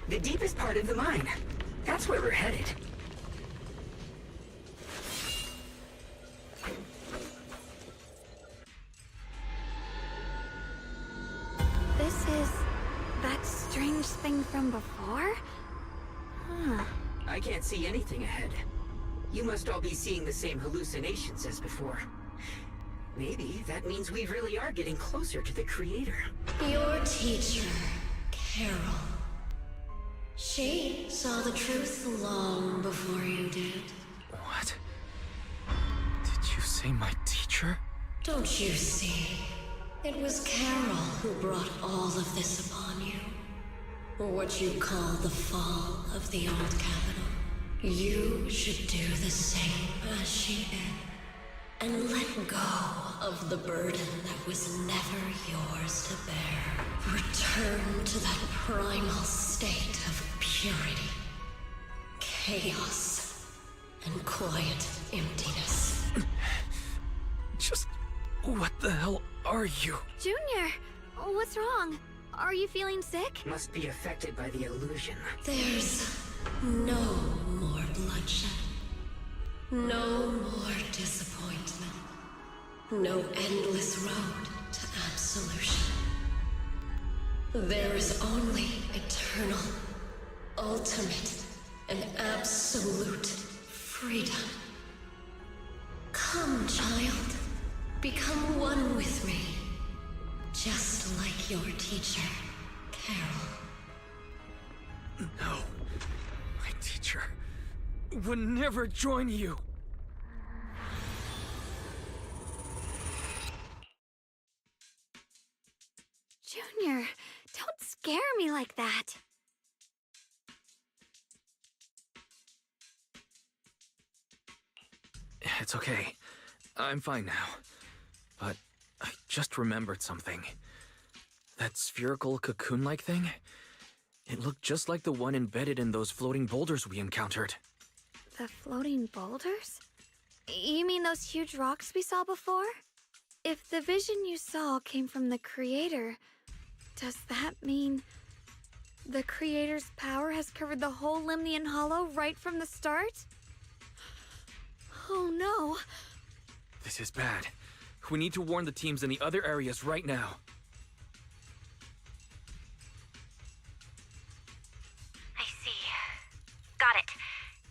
The deepest part of the mine. That's where we're headed. This is that strange thing from before? Huh. I can't see anything ahead. You must all be seeing the same hallucinations as before. Maybe that means we really are getting closer to the creator. Your teacher, Carol. She saw the truth long before you did. What? Did you say my teacher? Don't you see? It was Carol who brought all of this upon you. What you call the fall of the old capital. You should do the same as she did. And let go of the burden that was never yours to bear. Return to that primal state of purity, chaos, and quiet emptiness. Just what the hell are you? Junior, what's wrong? Are you feeling sick? Must be affected by the illusion. There's no more bloodshed. No more disappointment. No endless road to absolution. There is only eternal, ultimate, and absolute freedom. Come, child. Become one with me. Just like your teacher, Carol. No. My teacher would never join you. Junior, don't scare me like that. it's okay. I'm fine now. But I just remembered something. That spherical cocoon-like thing? It looked just like the one embedded in those floating boulders we encountered. The floating boulders? You mean those huge rocks we saw before? If the vision you saw came from the Creator, does that mean the Creator's power has covered the whole Lemnian Hollow right from the start? Oh no. This is bad. We need to warn the teams in the other areas right now. I see. Got it.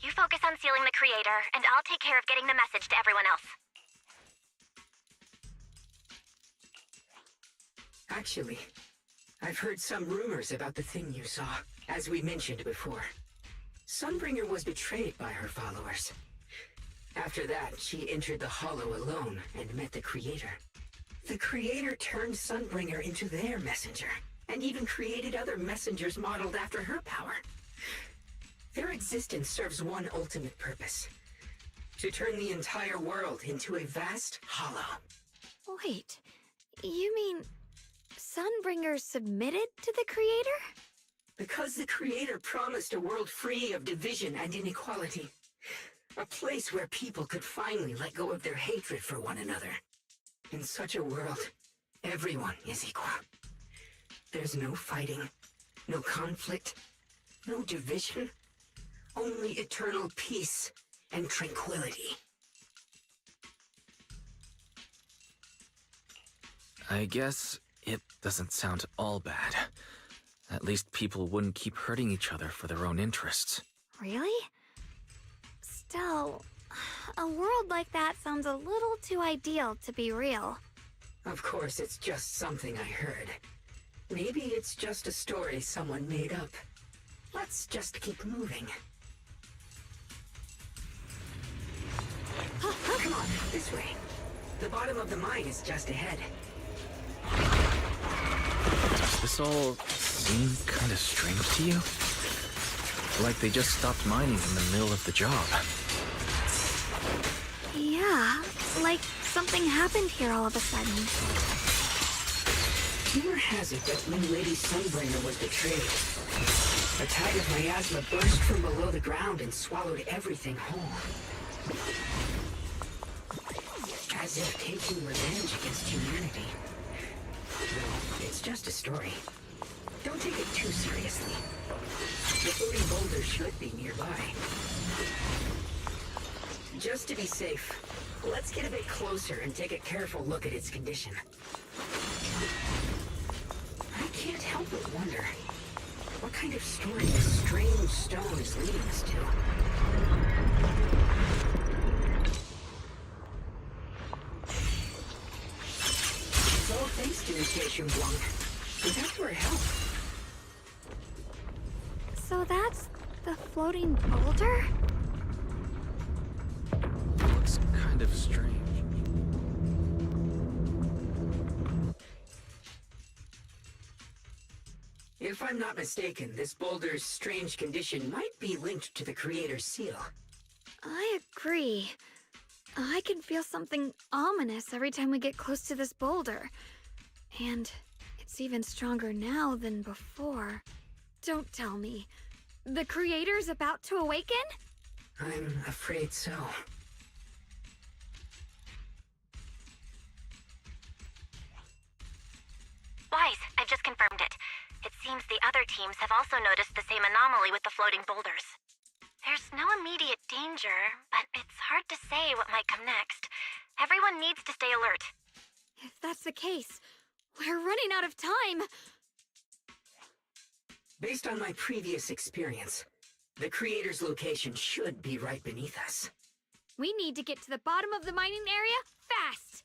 You focus on sealing the Creator, and I'll take care of getting the message to everyone else. Actually, I've heard some rumors about the thing you saw, as we mentioned before. Sunbringer was betrayed by her followers. After that, she entered the Hollow alone and met the Creator. The Creator turned Sunbringer into their messenger, and even created other messengers modeled after her power. Their existence serves one ultimate purpose: to turn the entire world into a vast hollow. Wait, you mean Sunbringer submitted to the Creator? Because the Creator promised a world free of division and inequality. A place where people could finally let go of their hatred for one another. In such a world, everyone is equal. There's no fighting, no conflict, no division, only eternal peace and tranquility. I guess it doesn't sound all bad. At least people wouldn't keep hurting each other for their own interests. Really? Still, a world like that sounds a little too ideal to be real. Of course, it's just something I heard. Maybe it's just a story someone made up. Let's just keep moving. Come on, this way. The bottom of the mine is just ahead. Does this all seem kind of strange to you? Like they just stopped mining in the middle of the job. Yeah, like something happened here all of a sudden. Rumor has it that when Lady Sunbringer was betrayed, a tide of miasma burst from below the ground and swallowed everything whole. As if taking revenge against humanity. No, it's just a story. Don't take it too seriously. The floating boulder should be nearby. Just to be safe, let's get a bit closer and take a careful look at its condition. I can't help but wonder, what kind of story this strange stone is leading us to? It's all thanks to Miss Xowwy. Without your help. So that's the floating boulder? Looks kind of strange. If I'm not mistaken, this boulder's strange condition might be linked to the Creator's seal. I agree. I can feel something ominous every time we get close to this boulder. And it's even stronger now than before. Don't tell me. The Creator's about to awaken? I'm afraid so. Wise, I've just confirmed it. It seems the other teams have also noticed the same anomaly with the floating boulders. There's no immediate danger, but it's hard to say what might come next. Everyone needs to stay alert. If that's the case, we're running out of time. Based on my previous experience, the Creator's location should be right beneath us. We need to get to the bottom of the mining area fast.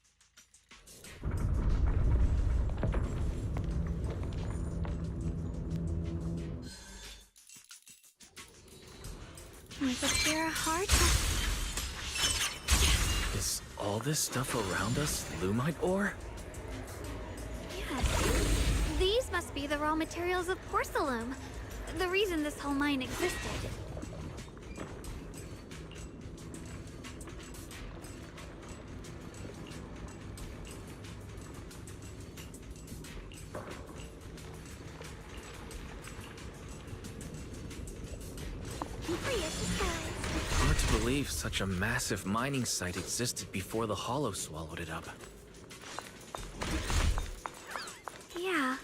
With a pure heart. Is all this stuff around us Lumite ore? Yes. These must be the raw materials of Porcelain. The reason this whole mine existed. Hard to believe such a massive mining site existed before the Hollow swallowed it up. Yeah.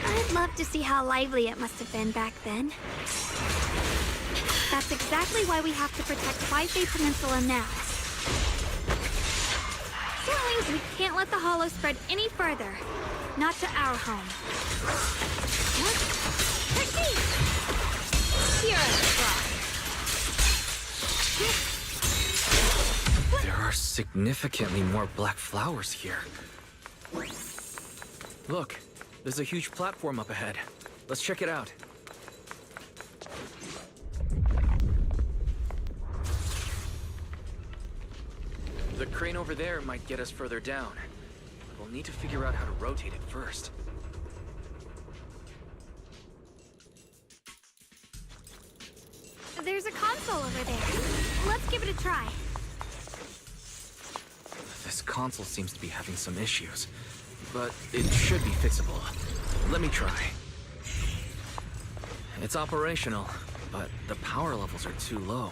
I'd love to see how lively it must have been back then. That's exactly why we have to protect Wi-Fi Peninsula now. So that means we can't let the Hollow spread any further. Not to our home. There are significantly more black flowers here. Look, there's a huge platform up ahead. Let's check it out. The crane over there might get us further down. We'll need to figure out how to rotate it first. There's a console over there. Let's give it a try. This console seems to be having some issues, but it should be fixable. Let me try. It's operational, but the power levels are too low.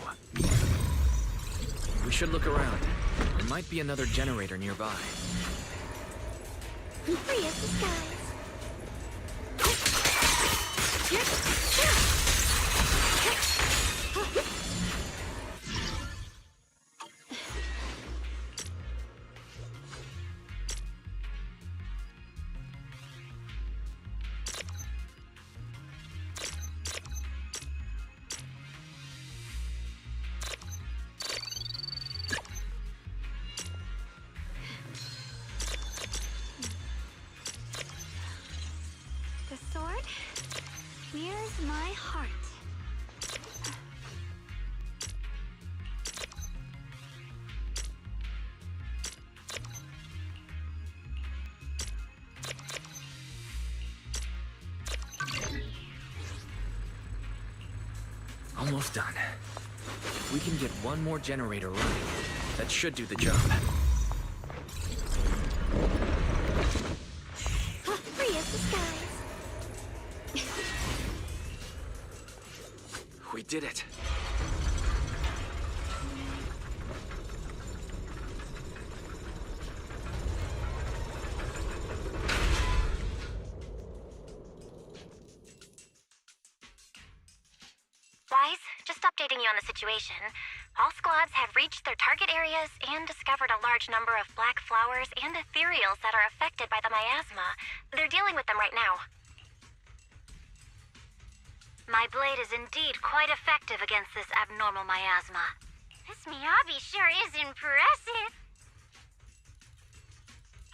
We should look around. There might be another generator nearby. Free as the skies. The sword mirrors my heart. Almost done. If we can get one more generator running, that should do the job. Free as the skies. We did it. Wise, just updating you on the situation. All squads have reached their target areas and discovered a large number of black flowers and ethereals that are affected by the miasma. They're dealing with them right now. My blade is indeed quite effective against this abnormal miasma. This Miyabi sure is impressive.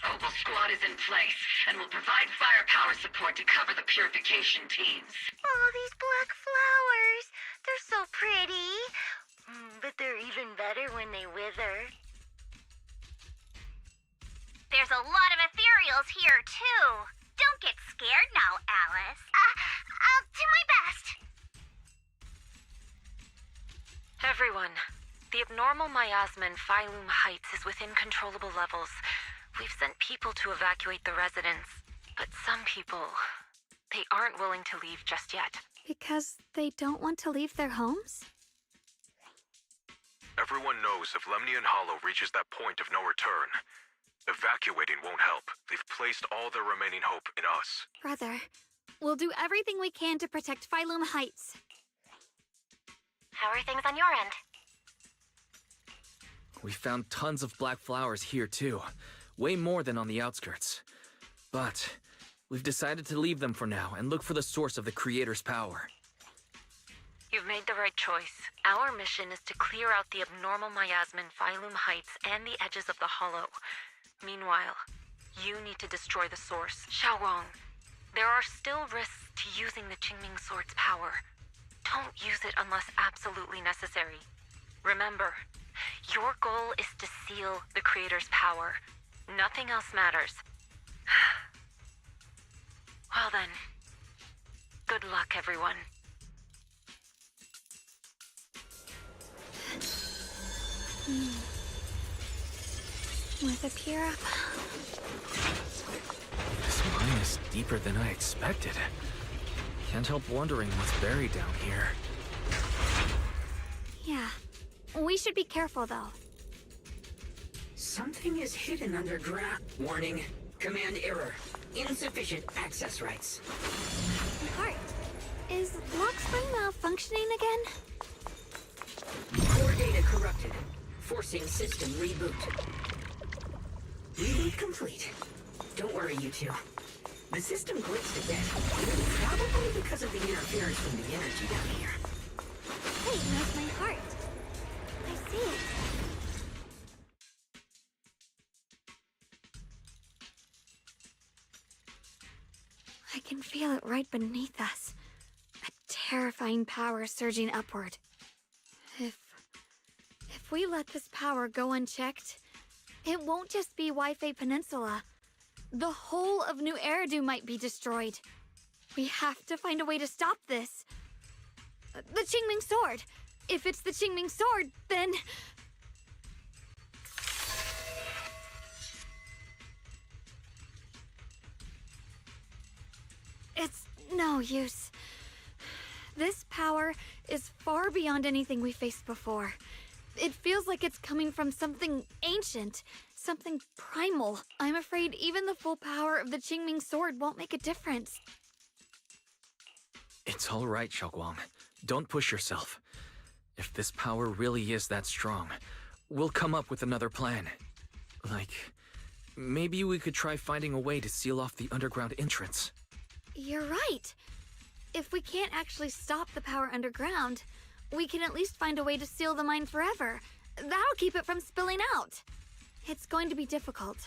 Opal Squad is in place and will provide firepower support to cover the purification teams. Oh, these black flowers. They're so pretty. But they're even better when they wither. There's a lot of ethereals here, too. Don't get scared now, Alice. I'll do my best. Everyone, the abnormal miasma in Phylum Heights is within controllable levels. We've sent people to evacuate the residents, but some people, they aren't willing to leave just yet. Because they don't want to leave their homes? Everyone knows if Lemnian Hollow reaches that point of no return, evacuating won't help. They've placed all their remaining hope in us. Brother, we'll do everything we can to protect Phylum Heights. How are things on your end? We found tons of black flowers here, too. Way more than on the outskirts. But we've decided to leave them for now and look for the source of the Creator's power. You've made the right choice. Our mission is to clear out the abnormal miasma in Phylum Heights and the edges of the Hollow. Meanwhile, you need to destroy the source. Xiaowang, there are still risks to using the Qingming Sword's power. Don't use it unless absolutely necessary. Remember, your goal is to seal the Creator's power. Nothing else matters. Well then, good luck, everyone. With a pure up. This mine is deeper than I expected. Can't help wondering what's buried down here. Yeah. We should be careful, though. Something is hidden underground. Warning. Command error. Insufficient access rights. Heart. Is Lock Spring malfunctioning again? Core data corrupted. Forcing system reboot. Reboot complete. Don't worry, you two. The system glitched a bit. Probably because of the interference from the energy down here. Wait, knows my heart. I see it. I can feel it right beneath us. A terrifying power surging upward. If we let this power go unchecked, it won't just be Wi-Fi Peninsula. The whole of New Eridu might be destroyed. We have to find a way to stop this. The Qingming Sword! If it's the Qingming Sword, then... It's no use. This power is far beyond anything we faced before. It feels like it's coming from something ancient, something primal. I'm afraid even the full power of the Qingming Sword won't make a difference. It's all right, Xiaoguang. Don't push yourself. If this power really is that strong, we'll come up with another plan. Like, maybe we could try finding a way to seal off the underground entrance. You're right. If we can't actually stop the power underground, we can at least find a way to seal the mine forever. That'll keep it from spilling out. It's going to be difficult,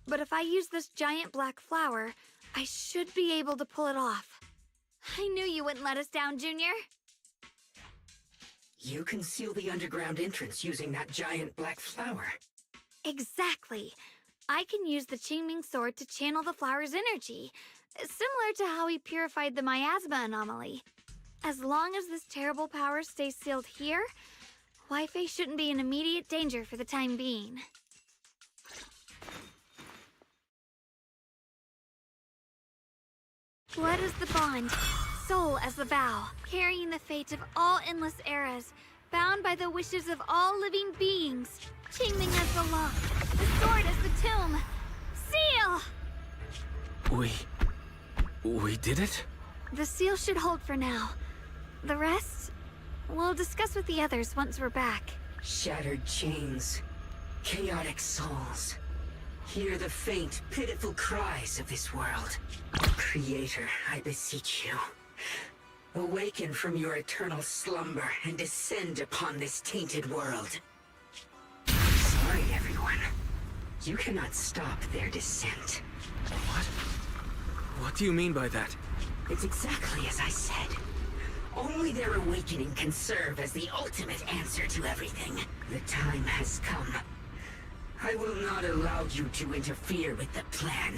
but if I use this giant black flower, I should be able to pull it off. I knew you wouldn't let us down, Junior. You can seal the underground entrance using that giant black flower. Exactly. I can use the Qingming Sword to channel the flower's energy, similar to how we purified the miasma anomaly. As long as this terrible power stays sealed here, Wi-Fi shouldn't be in immediate danger for the time being. Blood is the bond, soul as the vow, carrying the fate of all endless eras, bound by the wishes of all living beings. Qingming as the lock, the sword as the tomb. Seal! We did it? The seal should hold for now. The rest, we'll discuss with the others once we're back. Shattered chains, chaotic souls. Hear the faint, pitiful cries of this world. Creator, I beseech you. Awaken from your eternal slumber and descend upon this tainted world. Sorry, everyone. You cannot stop their descent. What do you mean by that? It's exactly as I said. Only their awakening can serve as the ultimate answer to everything. The time has come. I will not allow you to interfere with the plan.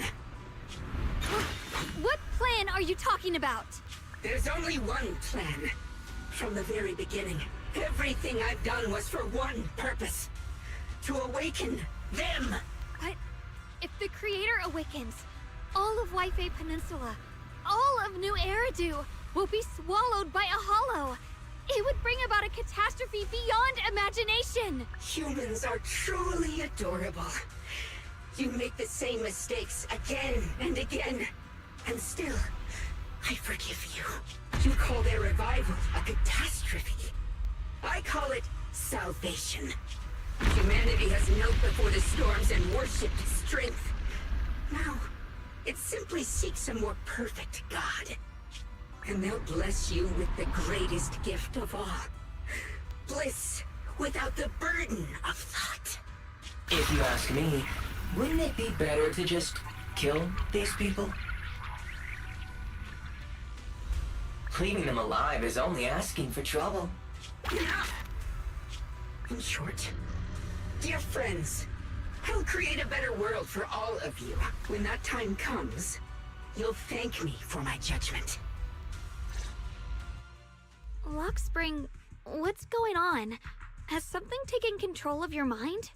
What plan are you talking about? There's only one plan. From the very beginning, everything I've done was for one purpose. To awaken them! But if the Creator awakens, all of Wi-Fi Peninsula, all of New Eridu, will be swallowed by a hollow. It would bring about a catastrophe beyond imagination. Humans are truly adorable. You make the same mistakes again and again, and still, I forgive you. You call their revival a catastrophe. I call it salvation. Humanity has knelt before the storms and worshipped its strength. Now, it simply seeks a more perfect God. And they'll bless you with the greatest gift of all. Bliss without the burden of thought. If you ask me, wouldn't it be better to just kill these people? Leaving them alive is only asking for trouble. In short, dear friends, I'll create a better world for all of you. When that time comes, you'll thank me for my judgment. Lock Spring, what's going on? Has something taken control of your mind?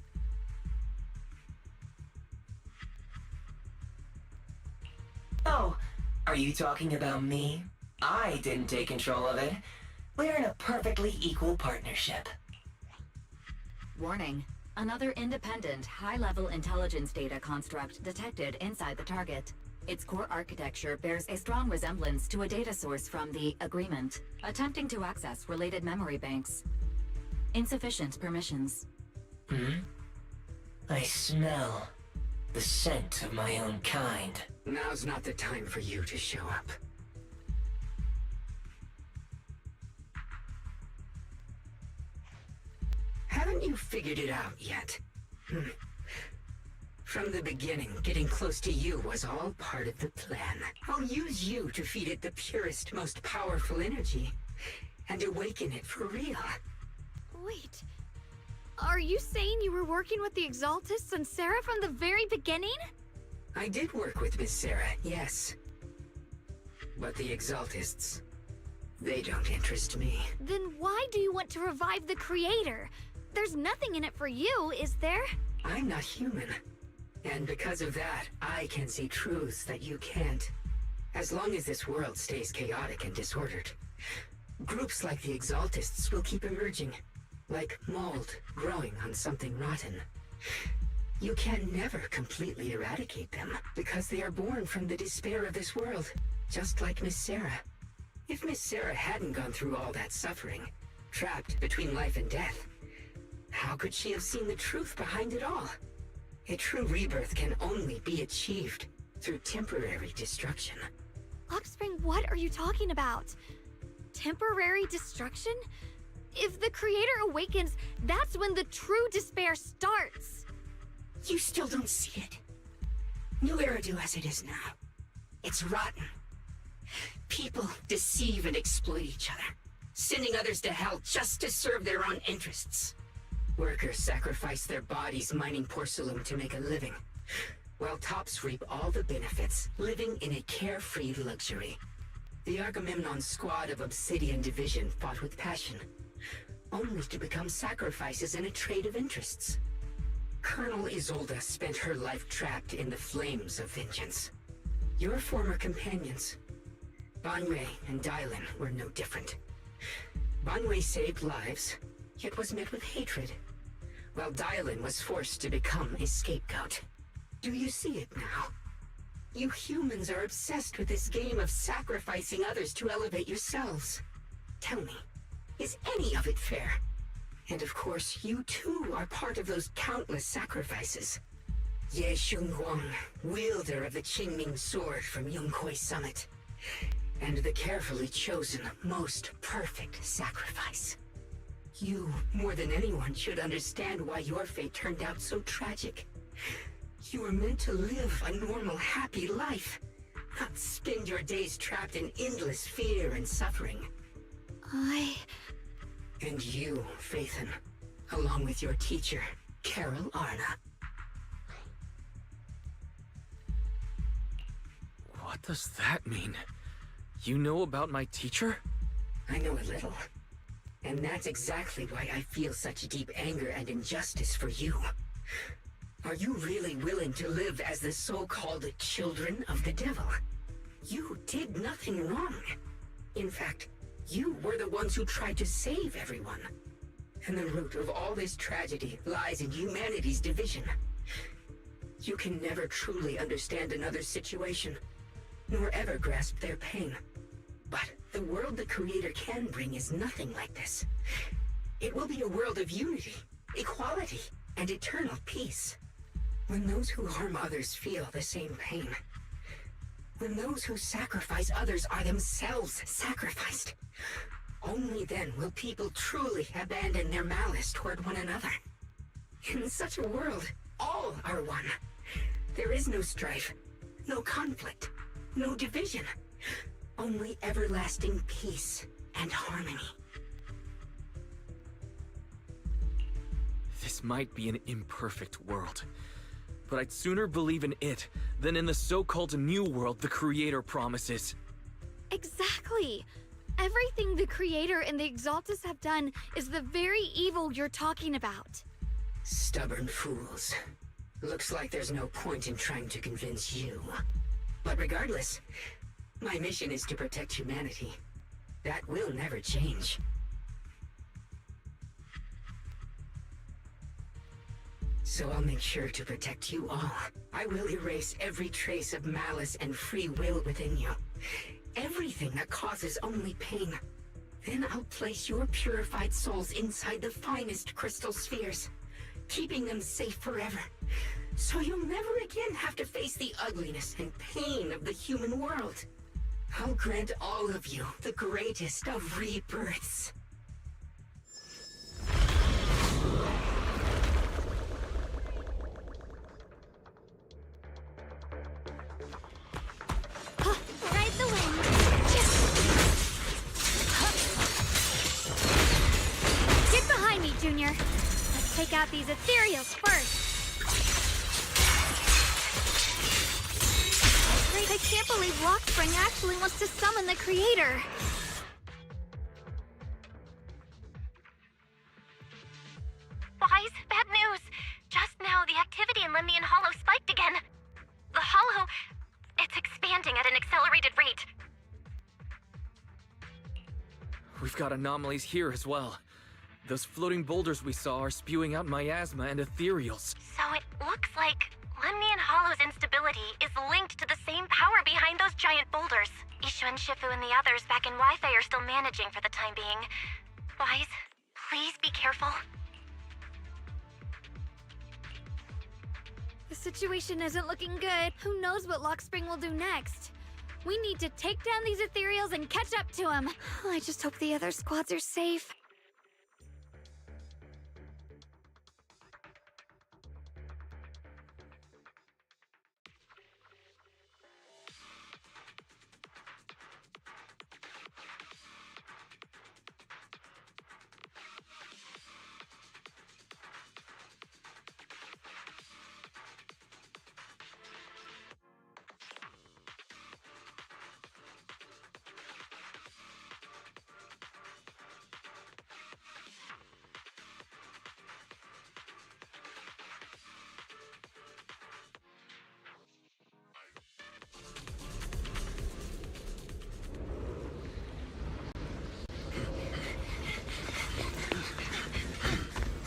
Oh, are you talking about me? I didn't take control of it. We're in a perfectly equal partnership. Warning. Another independent, high-level intelligence data construct detected inside the target. Its core architecture bears a strong resemblance to a data source from the Agreement, attempting to access related memory banks. Insufficient permissions. I smell the scent of my own kind. Now's not the time for you to show up. Haven't you figured it out yet? From the beginning, getting close to you was all part of the plan. I'll use you to feed it the purest, most powerful energy, and awaken it for real. Wait. Are you saying you were working with the Exaltists and Sarah from the very beginning? I did work with Miss Sarah, yes. But the Exaltists, they don't interest me. Then why do you want to revive the Creator? There's nothing in it for you, is there? I'm not human. And because of that, I can see truths that you can't. As long as this world stays chaotic and disordered, groups like the Exaltists will keep emerging, like mold growing on something rotten. You can never completely eradicate them, because they are born from the despair of this world, just like Miss Sarah. If Miss Sarah hadn't gone through all that suffering, trapped between life and death, how could she have seen the truth behind it all? A true rebirth can only be achieved through temporary destruction. Offspring, what are you talking about? Temporary destruction? If the Creator awakens, that's when the true despair starts. You still don't see it. New Eridu as it is now. It's rotten. People deceive and exploit each other, sending others to hell just to serve their own interests. Workers sacrifice their bodies mining porcelain to make a living, while tops reap all the benefits, living in a carefree luxury. The Agamemnon squad of Obsidian Division fought with passion, only to become sacrifices in a trade of interests. Colonel Isolda spent her life trapped in the flames of vengeance. Your former companions, Banwei and Dylan, were no different. Banwei saved lives, yet was met with hatred, while Dylan was forced to become a scapegoat. Do you see it now? You humans are obsessed with this game of sacrificing others to elevate yourselves. Tell me, is any of it fair? And of course, you too are part of those countless sacrifices. Ye Shunguang, wielder of the Qingming sword from Yongkoi Summit, and the carefully chosen, most perfect sacrifice. You, more than anyone, should understand why your fate turned out so tragic. You were meant to live a normal, happy life, not spend your days trapped in endless fear and suffering. And you, Phaethon, along with your teacher, Carol Arna. What does that mean? You know about my teacher? I know a little. And that's exactly why I feel such deep anger and injustice for you. Are you really willing to live as the so-called children of the devil? You did nothing wrong. In fact, you were the ones who tried to save everyone. And the root of all this tragedy lies in humanity's division. You can never truly understand another's situation, nor ever grasp their pain. But the world the Creator can bring is nothing like this. It will be a world of unity, equality, and eternal peace. When those who harm others feel the same pain. When those who sacrifice others are themselves sacrificed. Only then will people truly abandon their malice toward one another. In such a world, all are one. There is no strife, no conflict, no division. Only everlasting peace and harmony. This might be an imperfect world, but I'd sooner believe in it than in the so-called new world the Creator promises. Exactly. Everything the Creator and the Exaltists have done is the very evil you're talking about. Stubborn fools. Looks like there's no point in trying to convince you. But regardless, my mission is to protect humanity. That will never change. So I'll make sure to protect you all. I will erase every trace of malice and free will within you. Everything that causes only pain. Then I'll place your purified souls inside the finest crystal spheres, keeping them safe forever. So you'll never again have to face the ugliness and pain of the human world. I'll grant all of you the greatest of rebirths. Ride the wind. Get behind me, Junior. Let's take out these ethereals first. I can't believe Lockspring actually wants to summon the creator. Wise, bad news. Just now, the activity in Lemnian Hollow spiked again. The Hollow, it's expanding at an accelerated rate. We've got anomalies here as well. Those floating boulders we saw are spewing out miasma and ethereals. So it looks like Lemnian Hollow's instability is linked to the same power behind those giant boulders. Ishu and Shifu and the others back in Wi-Fi are still managing for the time being. Wise, please be careful. The situation isn't looking good. Who knows what Lockspring will do next? We need to take down these ethereals and catch up to him. I just hope the other squads are safe.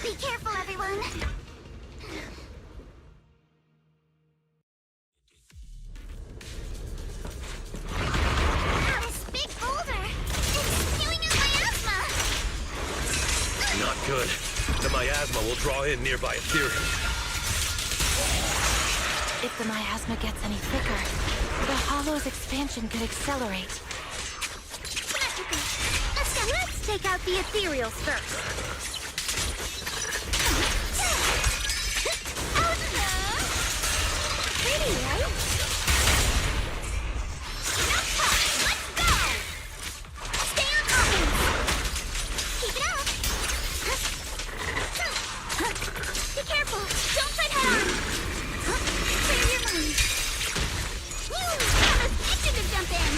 Be careful, everyone! This big boulder! It's spewing out miasma! Not good. The miasma will draw in nearby ethereals. If the miasma gets any thicker, the Hollow's expansion could accelerate. Let's take out the ethereals first. Pretty, right? Let's go! Stay on offense! Keep it up! Be careful! Don't fight head on! Clear your mind! I'm addicted to jump in!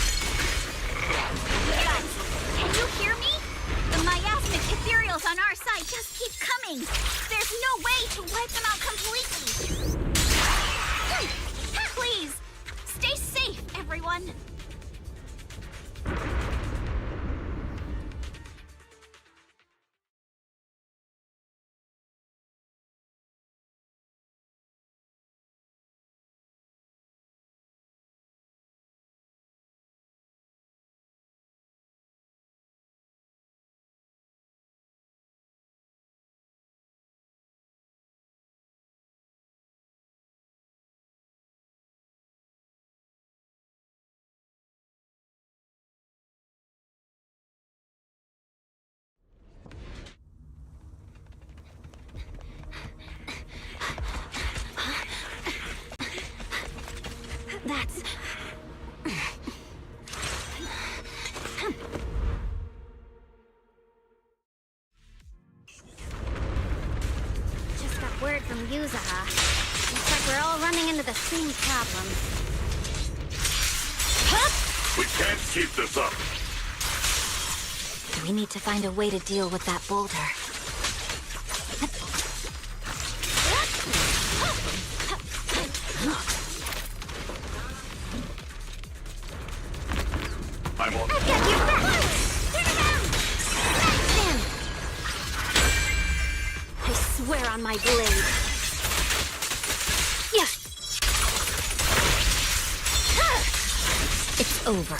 Guys, can you hear me? The miasmic ethereals on our side just keep coming! There's no way to wipe them out completely! Please, stay safe, everyone! That's... Just got word from Yuzaha. Looks like we're all running into the same problem. We can't keep this up. We need to find a way to deal with that boulder. I'm on. I've got your back! Turn around! Smash him! I swear on my blade. over.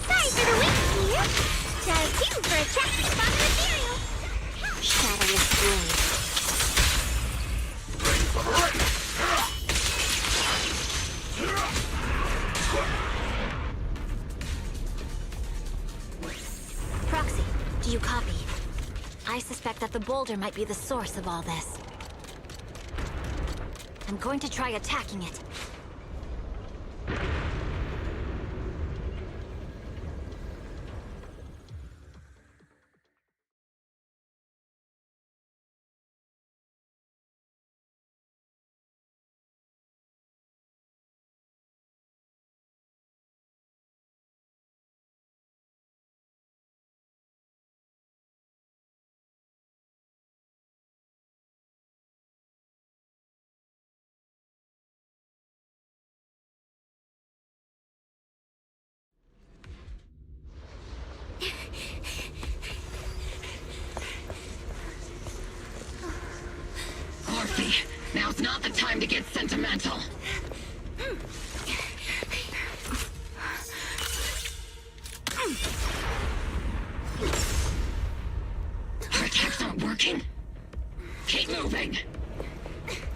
Sorry for the wings here. Does you for a check to spot material. Shadowless blade. Proxy, do you copy? I suspect that the boulder might be the source of all this. I'm going to try attacking it. Orphe, now's not the time to get sentimental. Our attacks aren't working. Keep moving.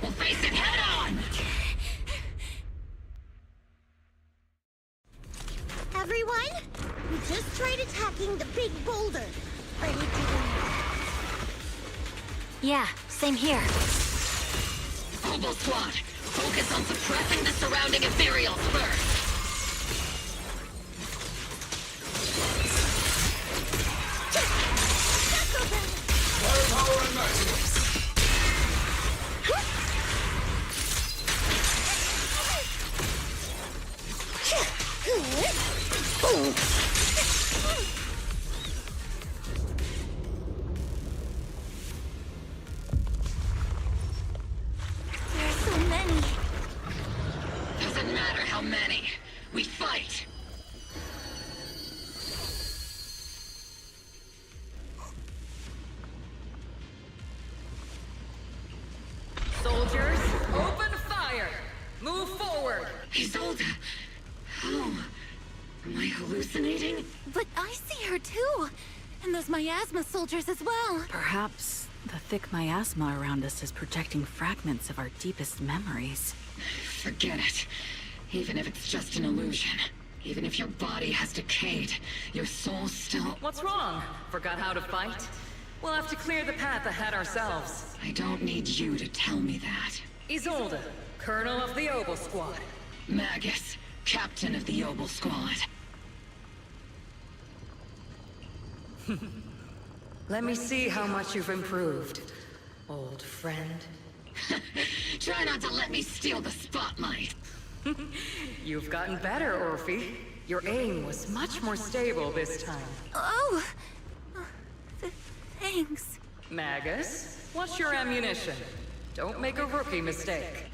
We'll face it head on. Everyone, we just tried attacking the big boulder. Ready to Yeah, same here. Obel Squad, focus on suppressing the surrounding ethereals first. Firepower and Maximus. There are so many. Doesn't matter how many. We fight. Soldiers, open fire! Move forward! Isolde! How? Am I hallucinating? But I see her too! And those miasma soldiers as well! Perhaps the thick miasma around us is projecting fragments of our deepest memories. Forget it. Even if it's just an illusion. Even if your body has decayed, your soul still... What's wrong? Forgot how to fight? We'll have to clear the path ahead ourselves. I don't need you to tell me that. Isolde, Colonel of the Obel Squad. Magus, Captain of the Obel Squad. Let me see how much you've improved, old friend. Try not to let me steal the spotlight. You've gotten better, Orphe. Your aim was much more stable this time. Oh! Thanks. Magus, what's your ammunition? Don't make a rookie mistake.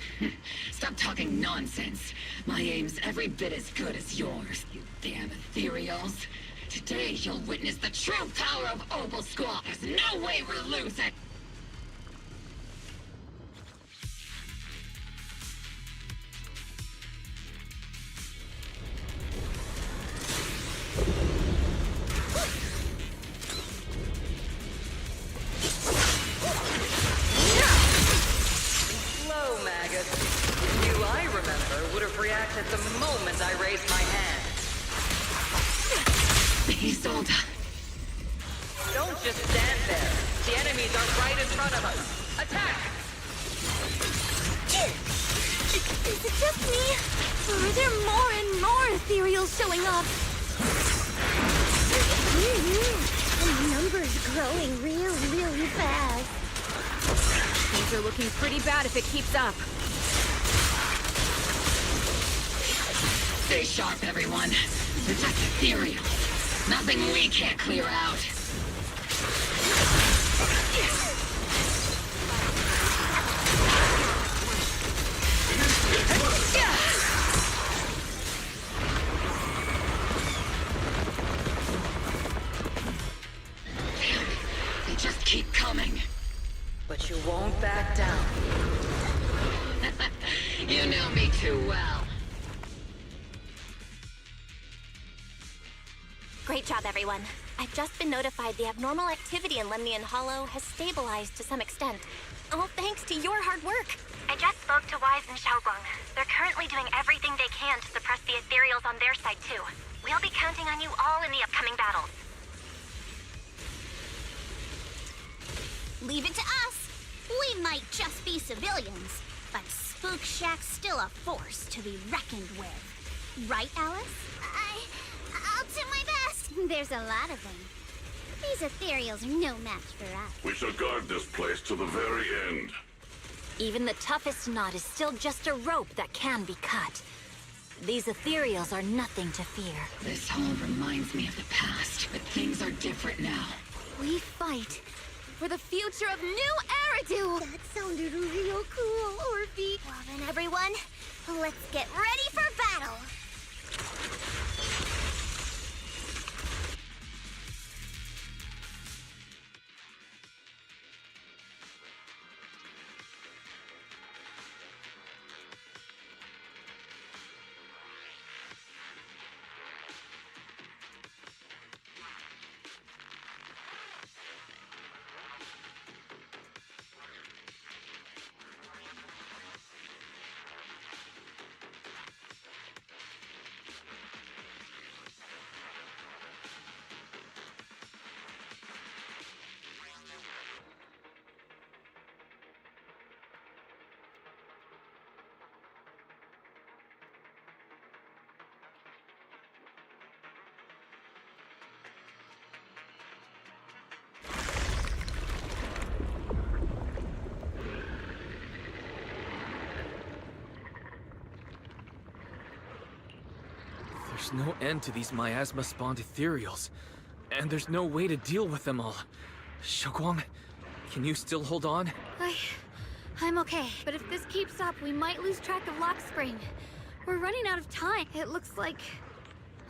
Stop talking nonsense. My aim's every bit as good as yours, you damn ethereals. Today you'll witness the true power of Obel Squad. There's no way we're losing. Slow, Magus. You, I remember, would have reacted the moment I raised my hand. Isolde. Don't just stand there. The enemies are right in front of us. Attack! Is it just me? Or are there more and more ethereals showing up? The number's growing really fast. Things are looking pretty bad if it keeps up. Stay sharp, everyone. Protect ethereals. Nothing we can't clear out. back down. You know me too well. Great job, everyone. I've just been notified the abnormal activity in Lemnian Hollow has stabilized to some extent. All thanks to your hard work. I just spoke to Wise and Xiaoguang. They're currently doing everything they can to suppress the ethereals on their side, too. We'll be counting on you all in the upcoming battles. Leave it to us. We might just be civilians, but Spook Shack's still a force to be reckoned with. Right, Alice? I'll do my best. There's a lot of them. These ethereals are no match for us. We shall guard this place to the very end. Even the toughest knot is still just a rope that can be cut. These ethereals are nothing to fear. This all reminds me of the past, but things are different now. We fight for the future of New Eridu! That sounded real cool, Orphe. Well then, everyone, let's get ready for battle! There's no end to these miasma-spawned ethereals, and there's no way to deal with them all. Xiaoguang, can you still hold on? I'm okay, but if this keeps up, we might lose track of Lock Spring. We're running out of time. It looks like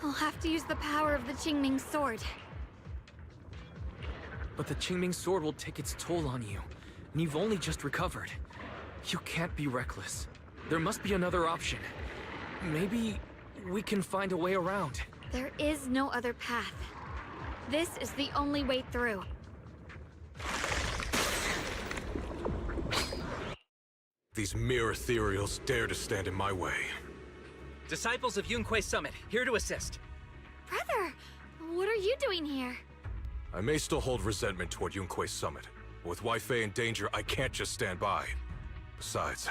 I'll have to use the power of the Qingming sword. But the Qingming sword will take its toll on you, and you've only just recovered. You can't be reckless. There must be another option. Maybe we can find a way around. There is no other path. This is the only way through. These mere ethereals dare to stand in my way. Disciples of Yunquei Summit, here to assist. Brother, what are you doing here? I may still hold resentment toward Yunquei Summit, but with Weifei in danger, I can't just stand by. Besides,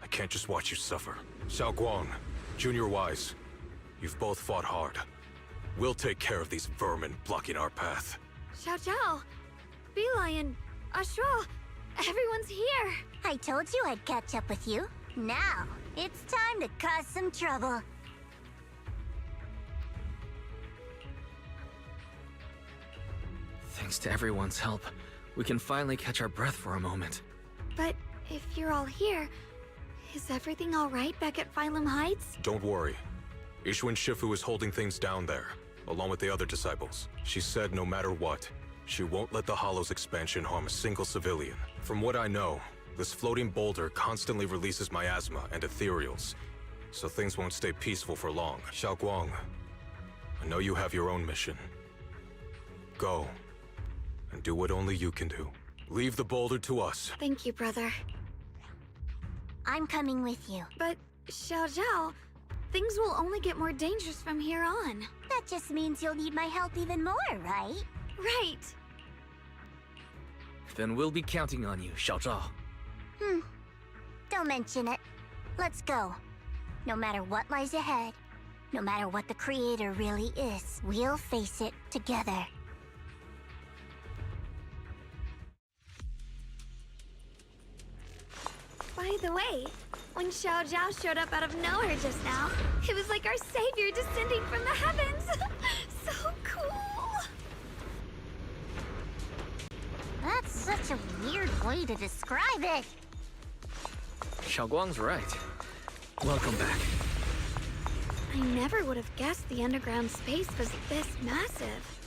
I can't just watch you suffer. Xiaoguang, Junior Wise, you've both fought hard. We'll take care of these vermin blocking our path. Xiao Zhao, Beelion, Ashral, everyone's here. I told you I'd catch up with you. Now, it's time to cause some trouble. Thanks to everyone's help, we can finally catch our breath for a moment. But if you're all here, is everything all right back at Phylum Heights? Don't worry. Ishwin Shifu is holding things down there, along with the other disciples. She said no matter what, she won't let the Hollow's expansion harm a single civilian. From what I know, this floating boulder constantly releases miasma and ethereals, so things won't stay peaceful for long. Xiaoguang, I know you have your own mission. Go, and do what only you can do. Leave the boulder to us. Thank you, brother. I'm coming with you. But, Xiao Zhao, things will only get more dangerous from here on. That just means you'll need my help even more, right? Right. Then we'll be counting on you, Xiao Zhao. Don't mention it. Let's go. No matter what lies ahead, no matter what the Creator really is, we'll face it together. By the way, when Xiao Zhao showed up out of nowhere just now, it was like our savior descending from the heavens. So cool. That's such a weird way to describe it. Xiaoguang's right. Welcome back. I never would have guessed the underground space was this massive.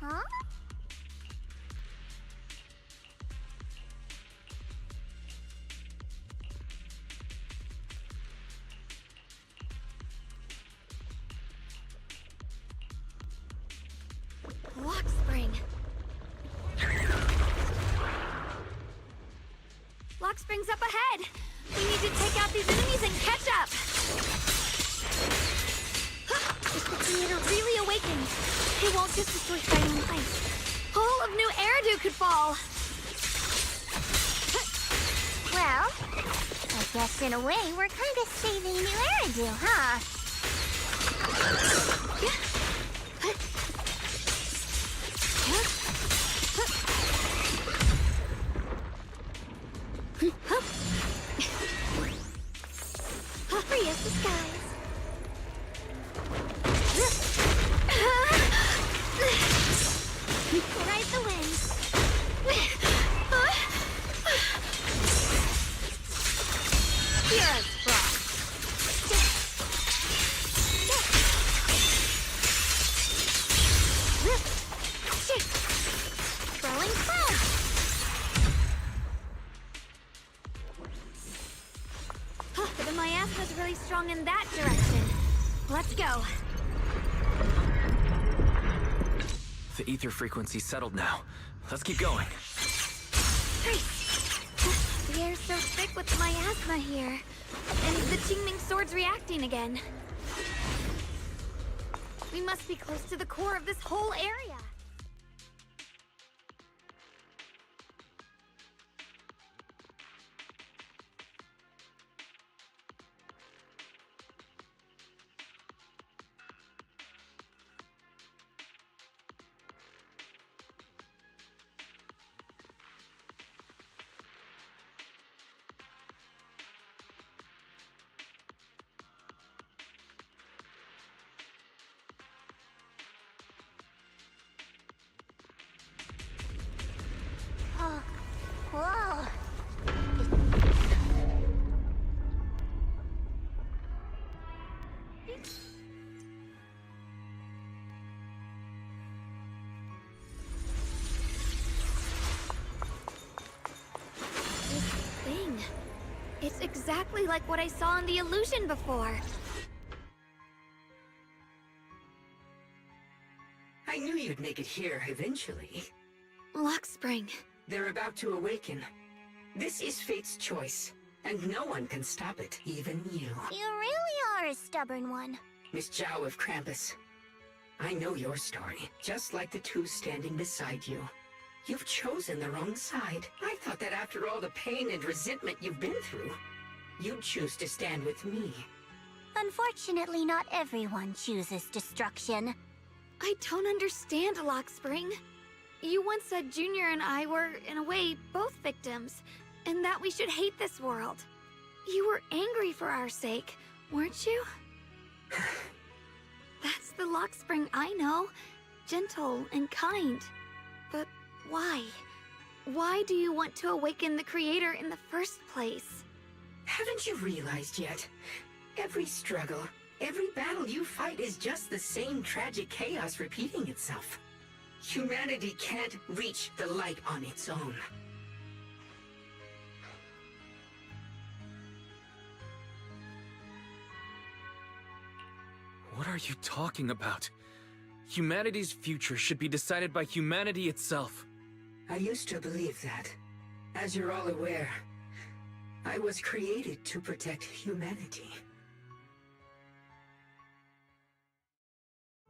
Huh? Lock spring. Lock spring's up ahead. We need to take out these enemies and catch up. If the creator really awakens, it won't just destroy Shining Heights. All of New Eridu could fall. Well, I guess in a way we're kind of saving New Eridu, huh? Free as the skies. Ride the wind. Pure as frost. Throwing cloud. But my asthma's really strong in that direction. Let's go. The ether frequency's settled now. Let's keep going. The air's so thick with my asthma here. And the Qingming sword's reacting again. We must be close to the core of this whole area. Oh, whoa. This thing. It's exactly like what I saw in the illusion before. I knew you'd make it here eventually. Lock spring. They're about to awaken. This is fate's choice, and no one can stop it, even you. You really are a stubborn one. Miss Zhao of Krampus. I know your story, just like the two standing beside you. You've chosen the wrong side. I thought that after all the pain and resentment you've been through, you'd choose to stand with me. Unfortunately, not everyone chooses destruction. I don't understand, Lock Spring. You once said Junior and I were, in a way, both victims, and that we should hate this world. You were angry for our sake, weren't you? That's the Lock Spring I know. Gentle and kind. But why? Why do you want to awaken the Creator in the first place? Haven't you realized yet? Every struggle, every battle you fight is just the same tragic chaos repeating itself. Humanity can't reach the light on its own. What are you talking about? Humanity's future should be decided by humanity itself. I used to believe that. As you're all aware, I was created to protect humanity.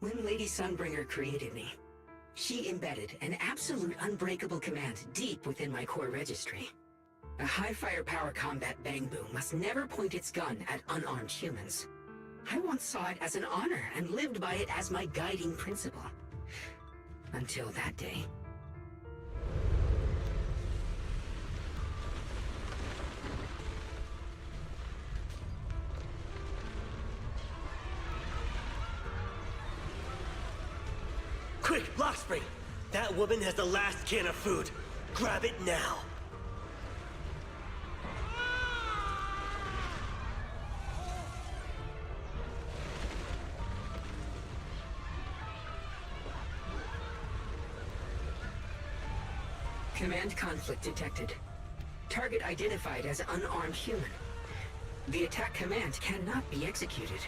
When Lady Sunbringer created me, she embedded an absolute unbreakable command deep within my core registry. A high firepower combat Bangbu must never point its gun at unarmed humans. I once saw it as an honor and lived by it as my guiding principle. Until that day. Quick, Lockspring! That woman has the last can of food. Grab it now. Command conflict detected. Target identified as unarmed human. The attack command cannot be executed.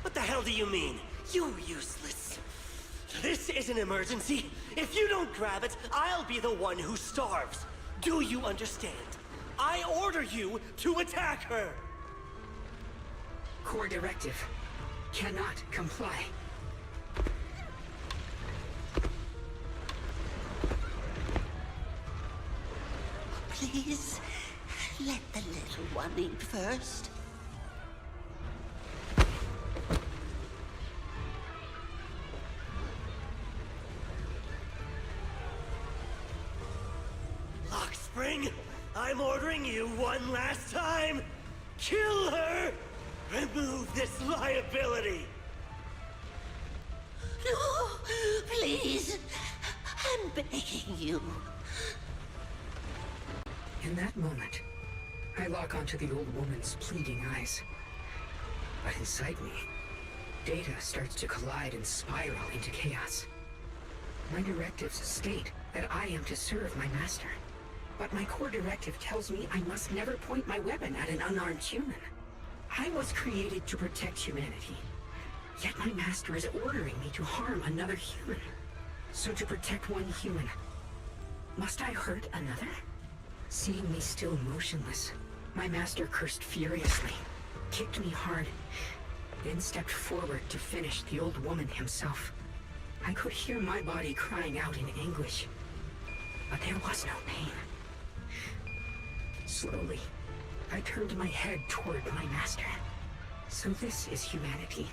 What the hell do you mean? You useless. This is an emergency. If you don't grab it, I'll be the one who starves. Do you understand? I order you to attack her! Core directive. Cannot comply. Please, let the little one eat first. Lockspring, I'm ordering you one last time! Kill her! Remove this liability! No, please. I'm begging you. In that moment, I lock onto the old woman's pleading eyes. But inside me, data starts to collide and spiral into chaos. My directives state that I am to serve my master. But my core directive tells me I must never point my weapon at an unarmed human. I was created to protect humanity. Yet my master is ordering me to harm another human. So to protect one human, must I hurt another? Seeing me still motionless, my master cursed furiously, kicked me hard, then stepped forward to finish the old woman himself. I could hear my body crying out in anguish, but there was no pain. Slowly, I turned my head toward my master. So this is humanity.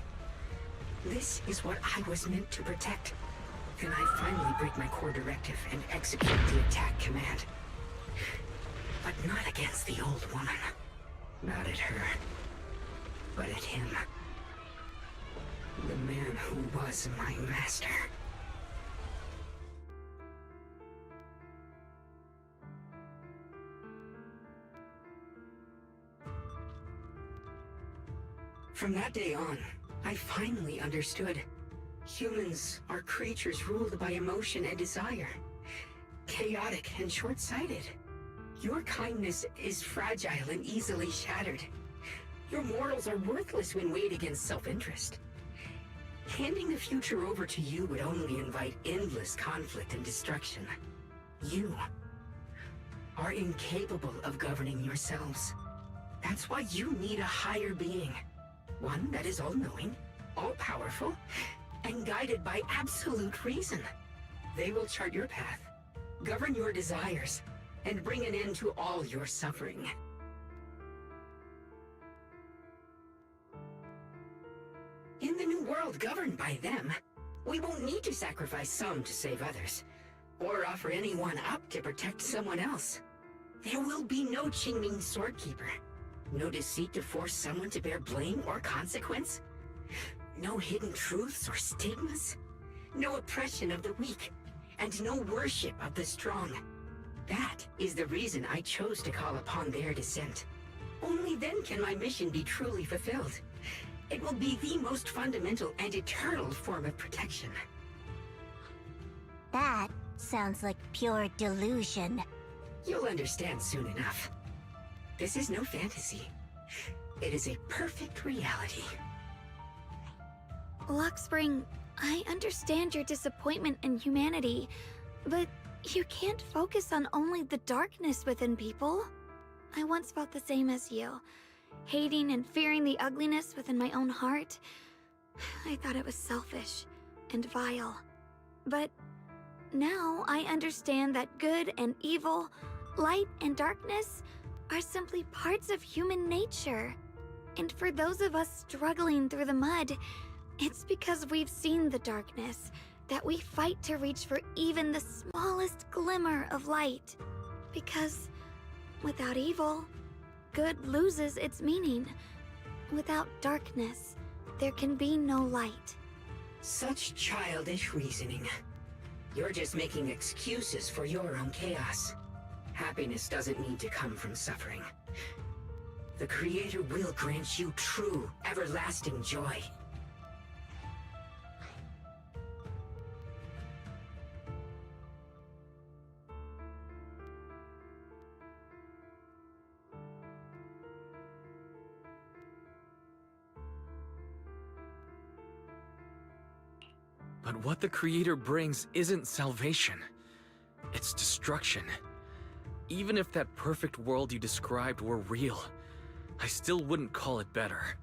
This is what I was meant to protect. Then I finally break my core directive and execute the attack command. But not against the old woman. Not at her. But at him. The man who was my master. From that day on, I finally understood. Humans are creatures ruled by emotion and desire. Chaotic and short-sighted. Your kindness is fragile and easily shattered. Your morals are worthless when weighed against self-interest. Handing the future over to you would only invite endless conflict and destruction. You are incapable of governing yourselves. That's why you need a higher being. One that is all-knowing, all-powerful, and guided by absolute reason. They will chart your path, govern your desires, and bring an end to all your suffering. In the new world governed by them, we won't need to sacrifice some to save others, or offer anyone up to protect someone else. There will be no Qingming Swordkeeper. No deceit to force someone to bear blame or consequence. No hidden truths or stigmas. No oppression of the weak. And no worship of the strong. That is the reason I chose to call upon their descent. Only then can my mission be truly fulfilled. It will be the most fundamental and eternal form of protection. That sounds like pure delusion. You'll understand soon enough. This is no fantasy. It is a perfect reality. Luxspring, I understand your disappointment in humanity, but you can't focus on only the darkness within people. I once felt the same as you, hating and fearing the ugliness within my own heart. I thought it was selfish and vile. But now I understand that good and evil, light and darkness are simply parts of human nature. And for those of us struggling through the mud, it's because we've seen the darkness that we fight to reach for even the smallest glimmer of light. Because without evil, good loses its meaning. Without darkness, there can be no light. Such childish reasoning. You're just making excuses for your own chaos. Happiness doesn't need to come from suffering. The Creator will grant you true, everlasting joy. But what the Creator brings isn't salvation. It's destruction. Even if that perfect world you described were real, I still wouldn't call it better.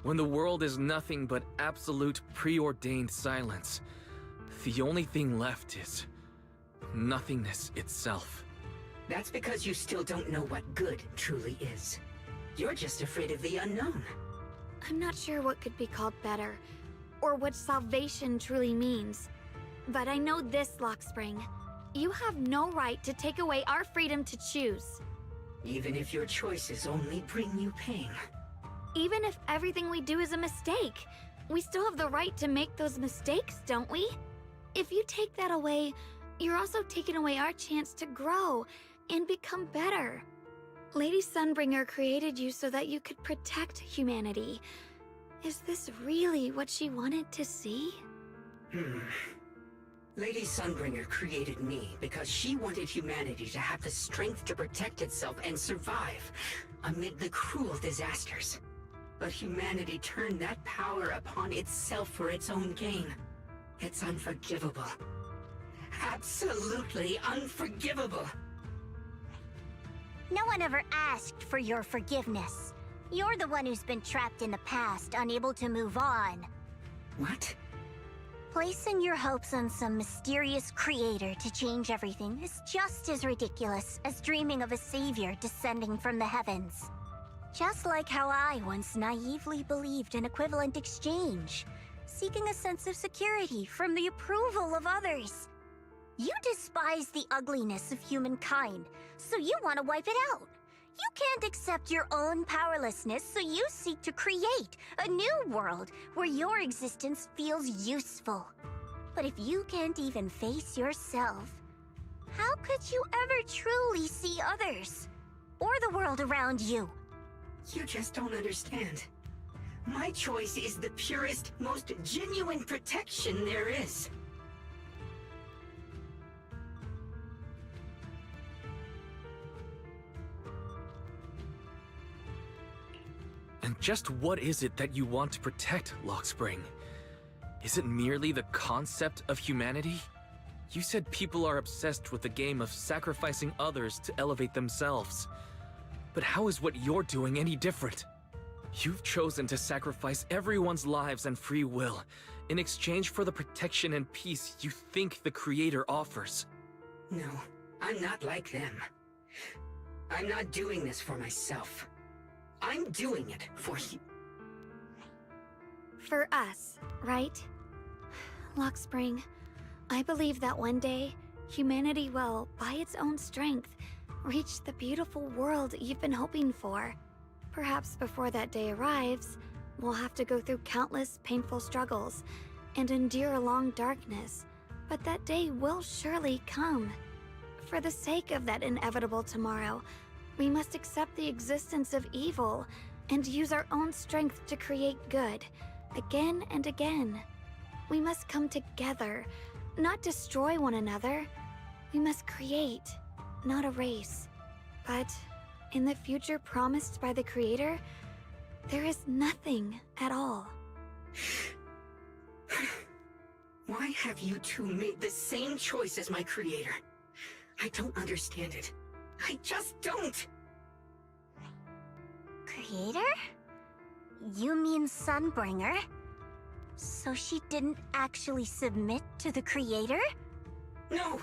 When the world is nothing but absolute preordained silence, the only thing left is nothingness itself. That's because you still don't know what good truly is. You're just afraid of the unknown. I'm not sure what could be called better, or what salvation truly means. But I know this, Lockspring. You have no right to take away our freedom to choose. Even if your choices only bring you pain. Even if everything we do is a mistake, we still have the right to make those mistakes, don't we? If you take that away, you're also taking away our chance to grow and become better. Lady Sunbringer created you so that you could protect humanity. Is this really what she wanted to see? Lady Sunbringer created me because she wanted humanity to have the strength to protect itself and survive amid the cruel disasters. But humanity turned that power upon itself for its own gain. It's unforgivable. Absolutely unforgivable. No one ever asked for your forgiveness. You're the one who's been trapped in the past, unable to move on. What? Placing your hopes on some mysterious creator to change everything is just as ridiculous as dreaming of a savior descending from the heavens. Just like how I once naively believed in equivalent exchange, seeking a sense of security from the approval of others. You despise the ugliness of humankind, so you want to wipe it out. You can't accept your own powerlessness, so you seek to create a new world where your existence feels useful. But if you can't even face yourself, how could you ever truly see others? Or the world around you? You just don't understand. My choice is the purest, most genuine protection there is. And just what is it that you want to protect, Lockspring? Is it merely the concept of humanity? You said people are obsessed with the game of sacrificing others to elevate themselves. But how is what you're doing any different? You've chosen to sacrifice everyone's lives and free will in exchange for the protection and peace you think the Creator offers. No, I'm not like them. I'm not doing this for myself. I'm doing it for you. For us, right? Lockspring, I believe that one day, humanity will, by its own strength, reach the beautiful world you've been hoping for. Perhaps before that day arrives, we'll have to go through countless painful struggles and endure a long darkness, but that day will surely come. For the sake of that inevitable tomorrow, we must accept the existence of evil and use our own strength to create good, again and again. We must come together, not destroy one another. We must create, not erase. But in the future promised by the Creator, there is nothing at all. Why have you two made the same choice as my Creator? I don't understand it. I just don't! Creator? You mean Sunbringer? So she didn't actually submit to the Creator? No!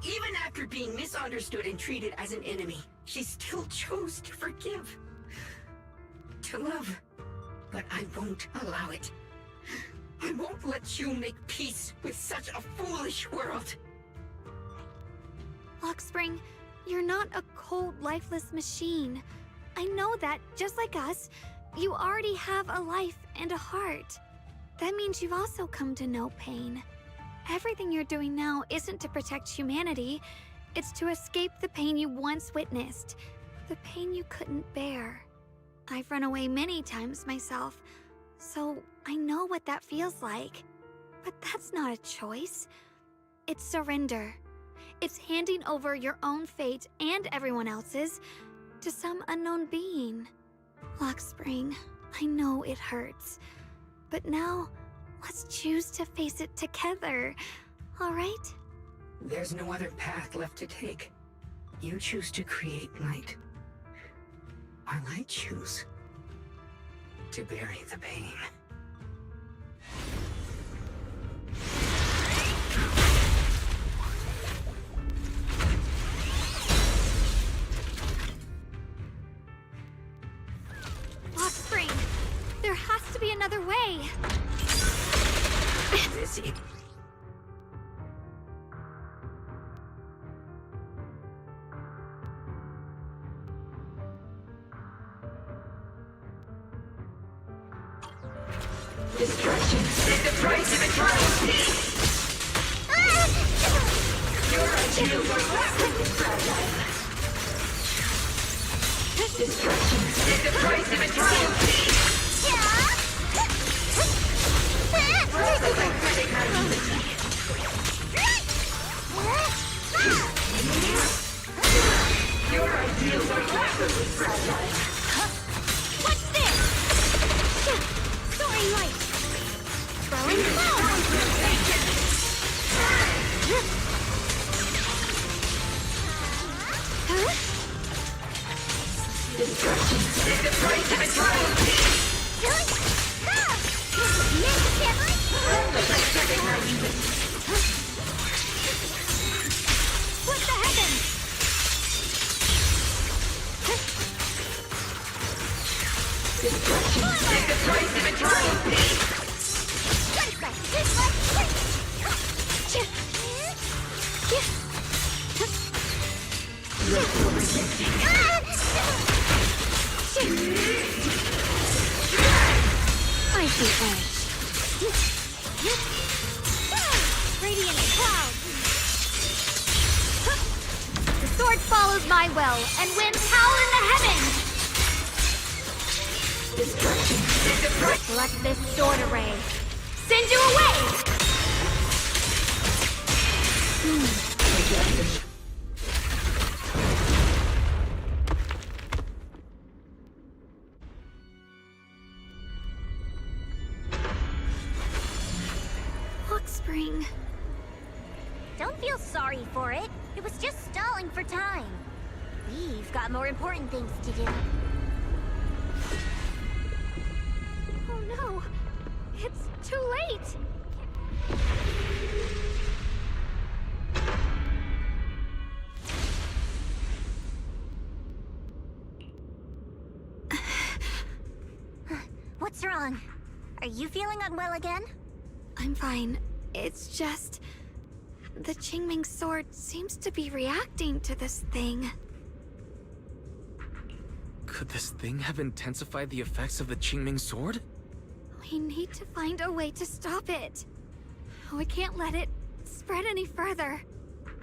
Even after being misunderstood and treated as an enemy, she still chose to forgive. To love. But I won't allow it. I won't let you make peace with such a foolish world. Lockspring, you're not a cold, lifeless machine. I know that, just like us, you already have a life and a heart. That means you've also come to know pain. Everything you're doing now isn't to protect humanity. It's to escape the pain you once witnessed. The pain you couldn't bear. I've run away many times myself, so I know what that feels like. But that's not a choice. It's surrender. It's handing over your own fate and everyone else's to some unknown being. Lockspring, I know it hurts. But now, let's choose choose to face it together, all right? There's no other path left to take. You choose to create light, while I choose to bury the pain. Offspring! There has to be another way! This is... Destruction is the price of eternal peace! Your ideals are rapidly fragile. Destruction is the price of eternal peace! Your ideals are rapidly fragile. What's this? Soaring light! Throwing flower! Destruction is the price of eternal peace! Split the heavens! Destruction is the price of eternal peace! I see edge. Radiant cloud. The sword follows my will and wins power in the heavens. Destruction is the price. Let this sword array send you away. Spring. Don't feel sorry for it. It was just stalling for time. We've got more important things to do. Oh no! It's too late! What's wrong? Are you feeling unwell again? I'm fine. It's just... the Qingming sword seems to be reacting to this thing. Could this thing have intensified the effects of the Qingming sword? We need to find a way to stop it. We can't let it spread any further.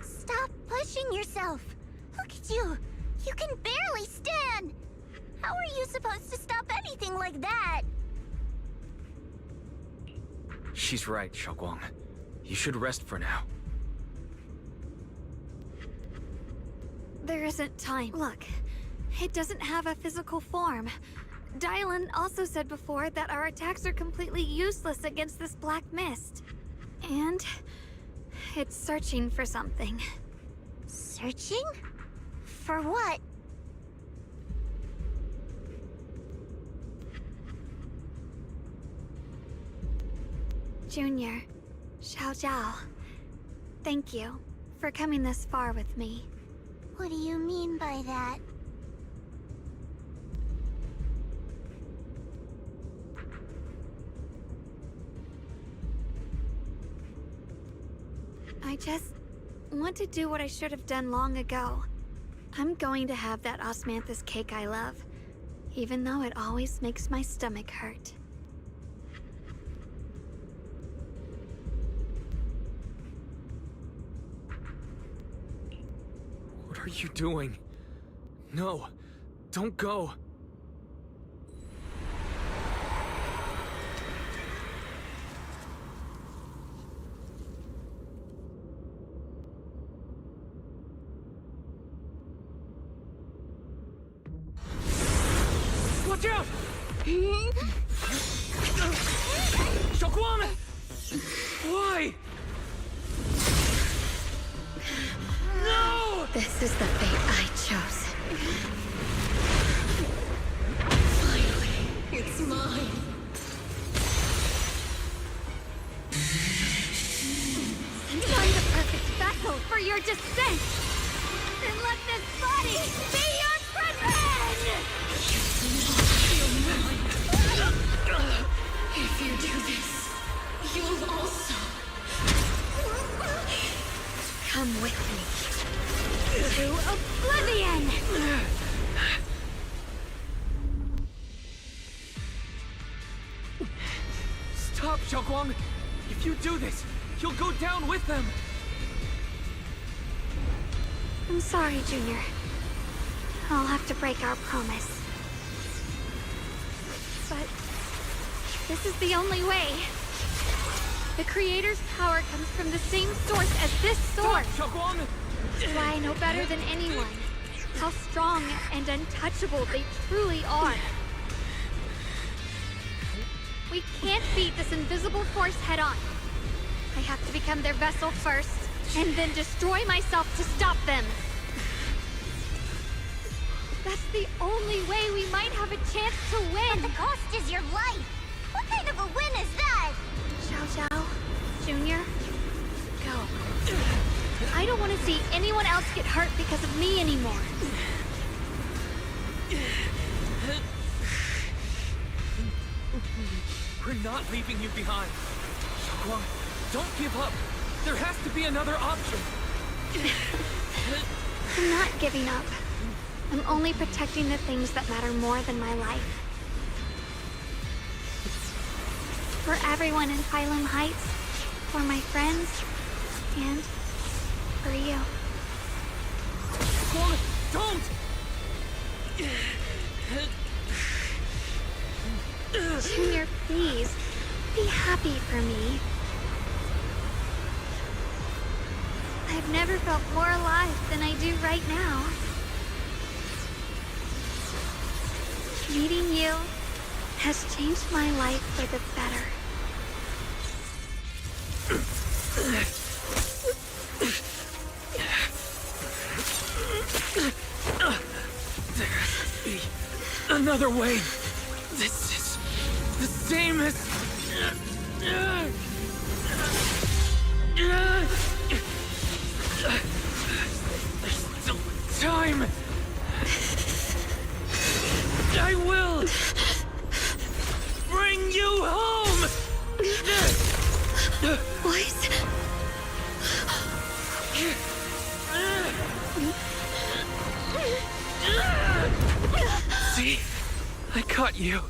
Stop pushing yourself. Look at you. You can barely stand. How are you supposed to stop anything like that? She's right, Xiaoguang. You should rest for now. There isn't time. Look, it doesn't have a physical form. Dylan also said before that our attacks are completely useless against this black mist. And it's searching for something. Searching? For what? Junior, Xiao Zhao, thank you for coming this far with me. What do you mean by that? I just want to do what I should have done long ago. I'm going to have that osmanthus cake I love, even though it always makes my stomach hurt. What are you doing? No, don't go. Watch out! Xiaoguang! Why? No! This is the fate I chose. Finally, it's mine. I'm the perfect vessel for your descent! Then let this body be your prison! If you do this, you'll also Come with me. To oblivion! Stop, Xiaoguang! If you do this, you'll go down with them! I'm sorry, Junior. I'll have to break our promise. But this is the only way. The Creator's power comes from the same source as this sword. Stop, Xiaoguang! That's why I know better than anyone how strong and untouchable they truly are. We can't beat this invisible force head-on. I have to become their vessel first, and then destroy myself to stop them. That's the only way we might have a chance to win. But the cost is your life. What kind of a win is that? Xiao Xiao, Junior, go. I don't want to see anyone else get hurt because of me anymore. We're not leaving you behind. Xiaoguang, don't give up. There has to be another option. I'm not giving up. I'm only protecting the things that matter more than my life. For everyone in Phylum Heights, for my friends, and for you. Don't! Junior, please, be happy for me. I've never felt more alive than I do right now. Meeting you has changed my life for the better. There has to be another way. This is the same as... There's still time. I will bring you home. What? See? I caught you.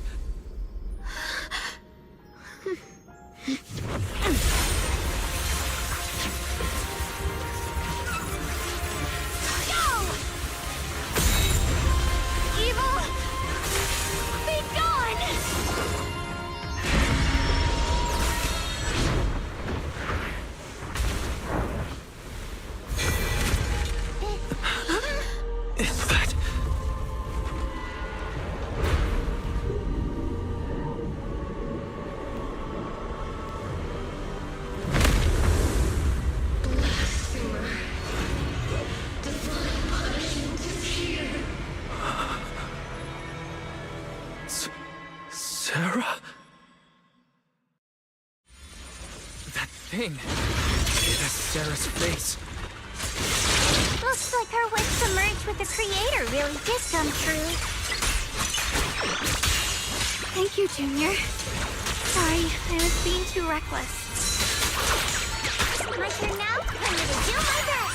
Sarah? That thing. That's Sarah's face. Looks like her wish to merge with the Creator really did come true. Thank you, Junior. Sorry, I was being too reckless. My turn now? I'm gonna do my best.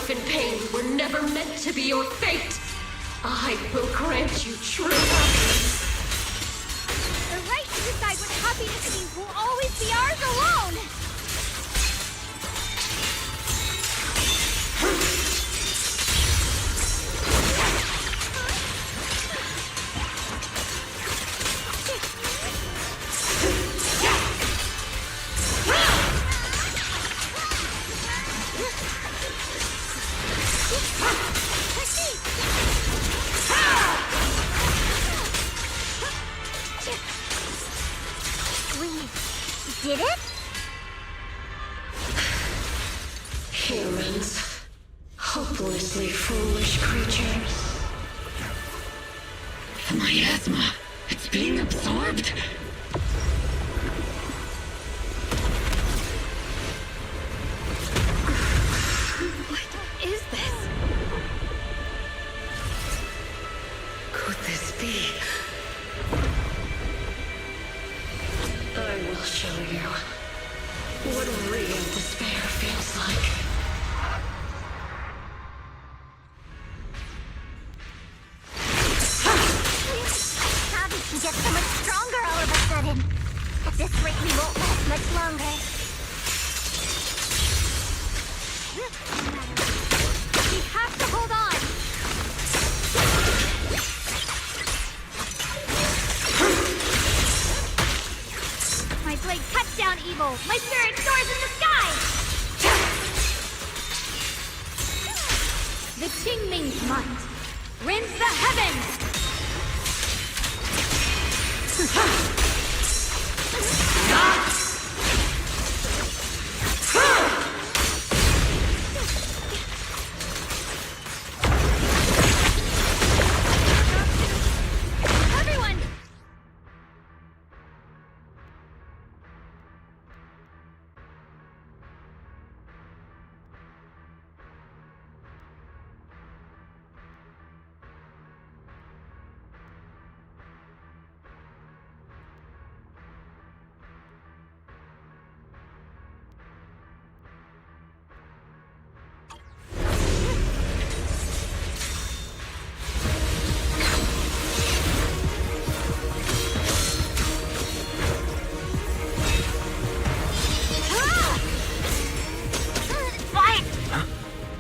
strife and pain were never meant to be your fate. I will grant you true happiness. The right to decide what happiness means will always be ours alone! Did it? Humans. Hopelessly foolish creatures. The miasma. It's being absorbed. What is this? Could this be? I will show you what real despair feels like. How did she get so much stronger all of a sudden? At this rate, we won't last much longer. We have to hold on! My blade cuts down evil! My spirit soars in the sky! The Qingming's might rends the heavens! Everyone!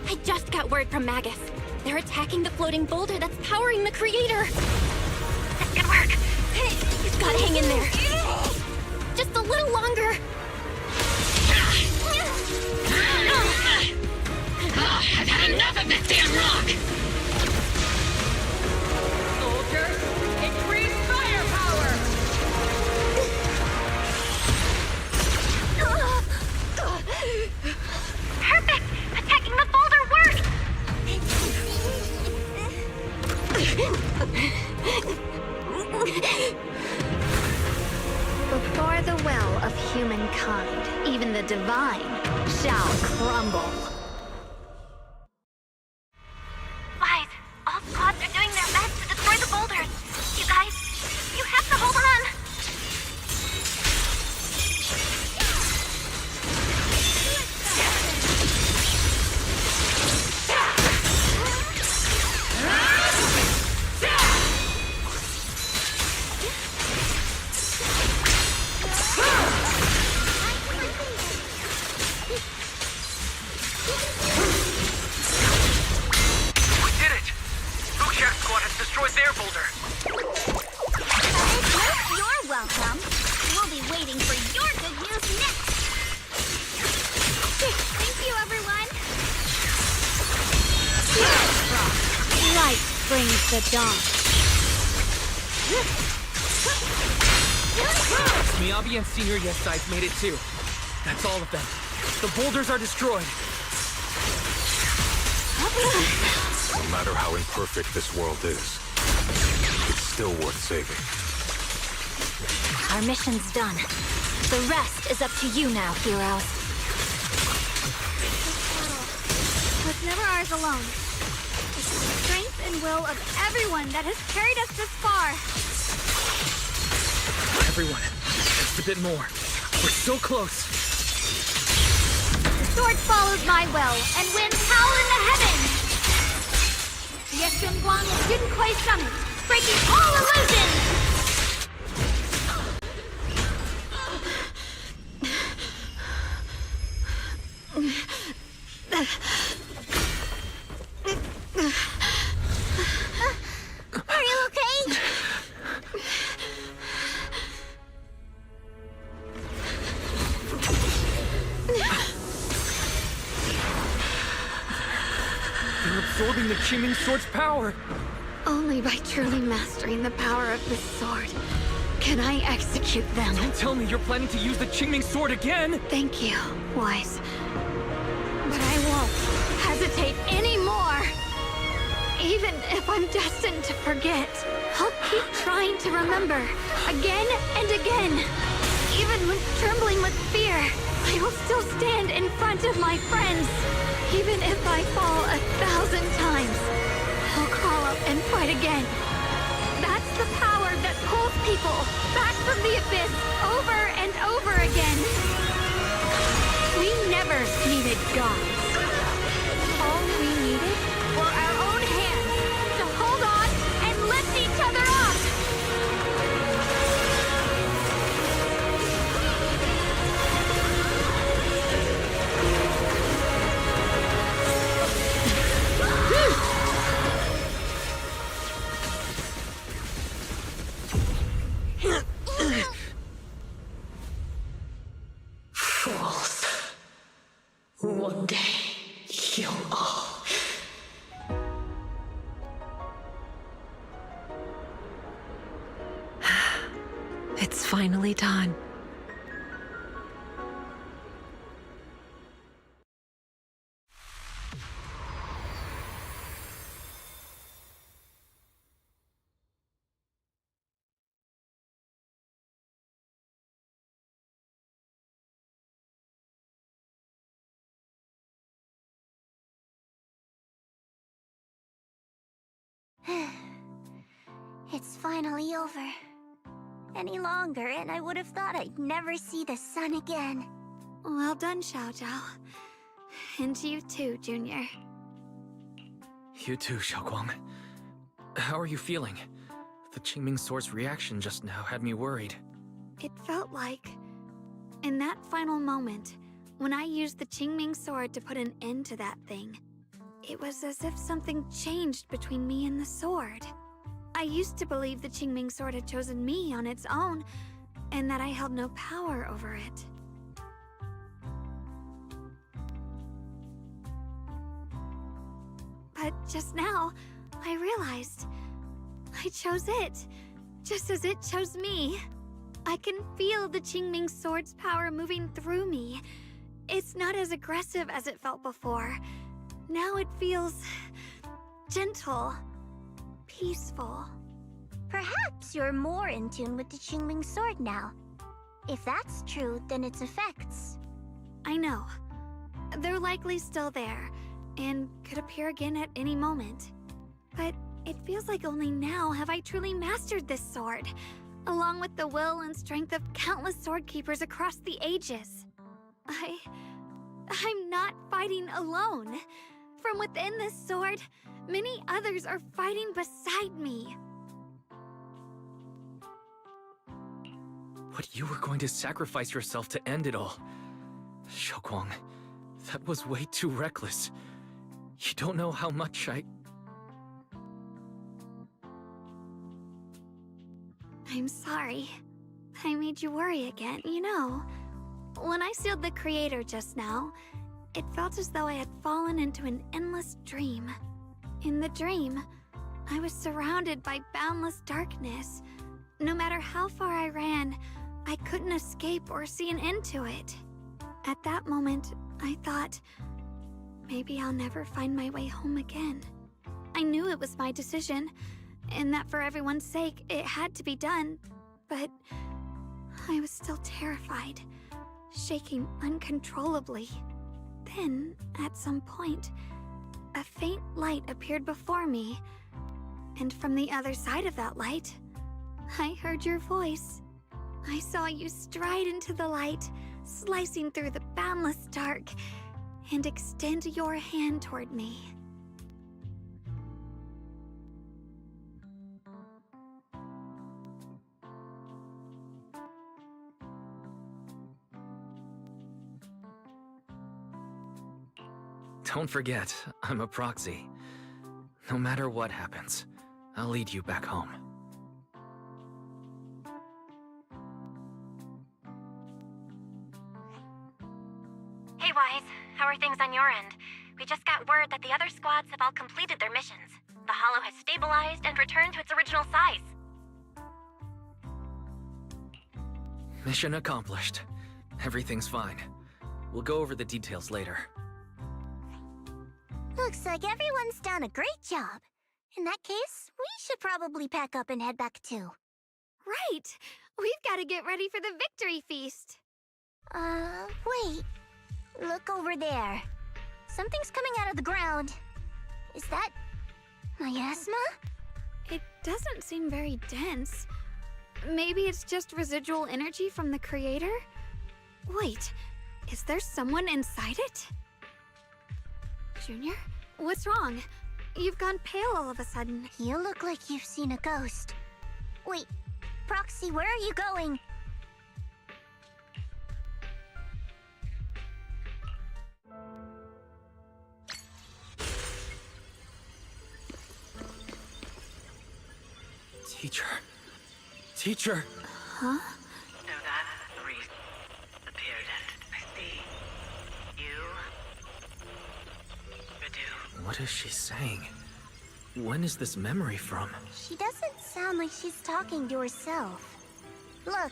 I just got word from Magus. They're attacking the floating boulder that's powering the creator. Good work. You've got to hang in there. Just a little longer. I've had enough of this damn rock! Soldiers, increase firepower! Perfect! Attacking the boulder worked! Before the will of humankind, even the divine shall crumble. Wise, all squads are doing their best to destroy the boulders. You guys, you have to hold on. Destroyed their boulder. You're welcome. We'll be waiting for your good news next. Thank you, everyone! Light brings the dawn. Miyabi and Senior Yes Sides made it too. That's all of them. The boulders are destroyed. No matter how imperfect this world is, it's still worth saving. Our mission's done. The rest is up to you now, heroes. Was never ours alone. It's the strength and will of everyone that has carried us this far. Everyone, just a bit more. We're so close. The sword follows my will and wins power in the heavens. Yeshunguang of Yunquay Summit, breaking all illusions! Are you okay? They're absorbing the Qingming Sword's power! Only by truly mastering the power of this sword can I execute them. Don't tell me you're planning to use the Qingming Sword again! Thank you, Wise. But I won't hesitate anymore! Even if I'm destined to forget, I'll keep trying to remember, again and again. Even when trembling with fear, I will still stand in front of my friends. Even if I fall 1,000 times, I'll crawl up and fight again. That's the power that pulls people back from the abyss over and over again. We never needed gods. All we needed were our own hands to hold on and lift each other up. Fools. One day, you'll all... It's finally done. It's finally over. Any longer, and I would have thought I'd never see the sun again. Well done, Xiaozhao. And you too, Junior. You too, Xiaoguang. How are you feeling? The Qingming Sword's reaction just now had me worried. It felt like, in that final moment, when I used the Qingming Sword to put an end to that thing, it was as if something changed between me and the sword. I used to believe the Qingming Sword had chosen me on its own, and that I held no power over it. But just now, I realized I chose it, just as it chose me. I can feel the Qingming Sword's power moving through me. It's not as aggressive as it felt before. Now it feels gentle, peaceful. Perhaps you're more in tune with the Qingming Sword now. If that's true, then its effects. I know. They're likely still there, and could appear again at any moment. But it feels like only now have I truly mastered this sword, along with the will and strength of countless sword keepers across the ages. I'm not fighting alone. From within this sword, many others are fighting beside me. But you were going to sacrifice yourself to end it all. Xiaoguang, that was way too reckless. You don't know how much I'm sorry. I made you worry again, you know. When I sealed the Creator just now, it felt as though I had fallen into an endless dream. In the dream, I was surrounded by boundless darkness. No matter how far I ran, I couldn't escape or see an end to it. At that moment, I thought, maybe I'll never find my way home again. I knew it was my decision, and that for everyone's sake, it had to be done, but I was still terrified, shaking uncontrollably. Then, at some point, a faint light appeared before me, and from the other side of that light, I heard your voice. I saw you stride into the light, slicing through the boundless dark, and extend your hand toward me. Don't forget, I'm a proxy. No matter what happens, I'll lead you back home. Hey, Wise. How are things on your end? We just got word that the other squads have all completed their missions. The Hollow has stabilized and returned to its original size. Mission accomplished. Everything's fine. We'll go over the details later. Looks like everyone's done a great job. In that case, we should probably pack up and head back too. Right! We've got to get ready for the victory feast. Wait. Look over there. Something's coming out of the ground. Is that miasma? It doesn't seem very dense. Maybe it's just residual energy from the creator? Wait, is there someone inside it? Junior, what's wrong? You've gone pale all of a sudden. You look like you've seen a ghost. Wait, Proxy, where are you going? Teacher! Huh? So that's the reason appeared and I see you. Redo. What is she saying? When is this memory from? She doesn't sound like she's talking to herself. Look,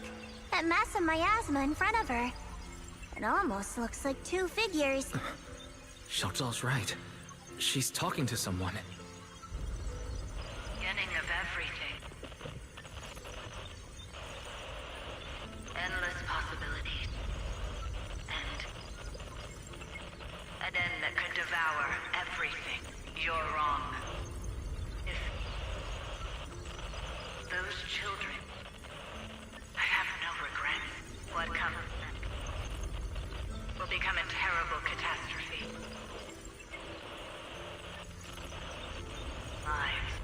that mass of miasma in front of her. It almost looks like two figures. Xiaozhao's right. She's talking to someone. Beginning of everything. Endless possibilities. An end that could devour everything. You're wrong. If those children, I have no regrets. What comes next will become a terrible catastrophe. Lives.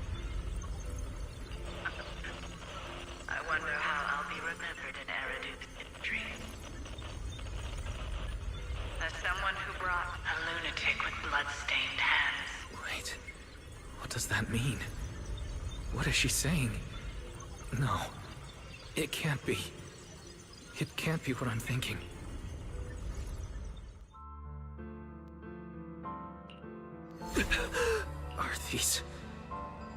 I wonder how I'll be remembered in Eridu's history. As someone who brought a lunatic with blood-stained hands. Wait, what does that mean? What is she saying? No, it can't be. It can't be what I'm thinking.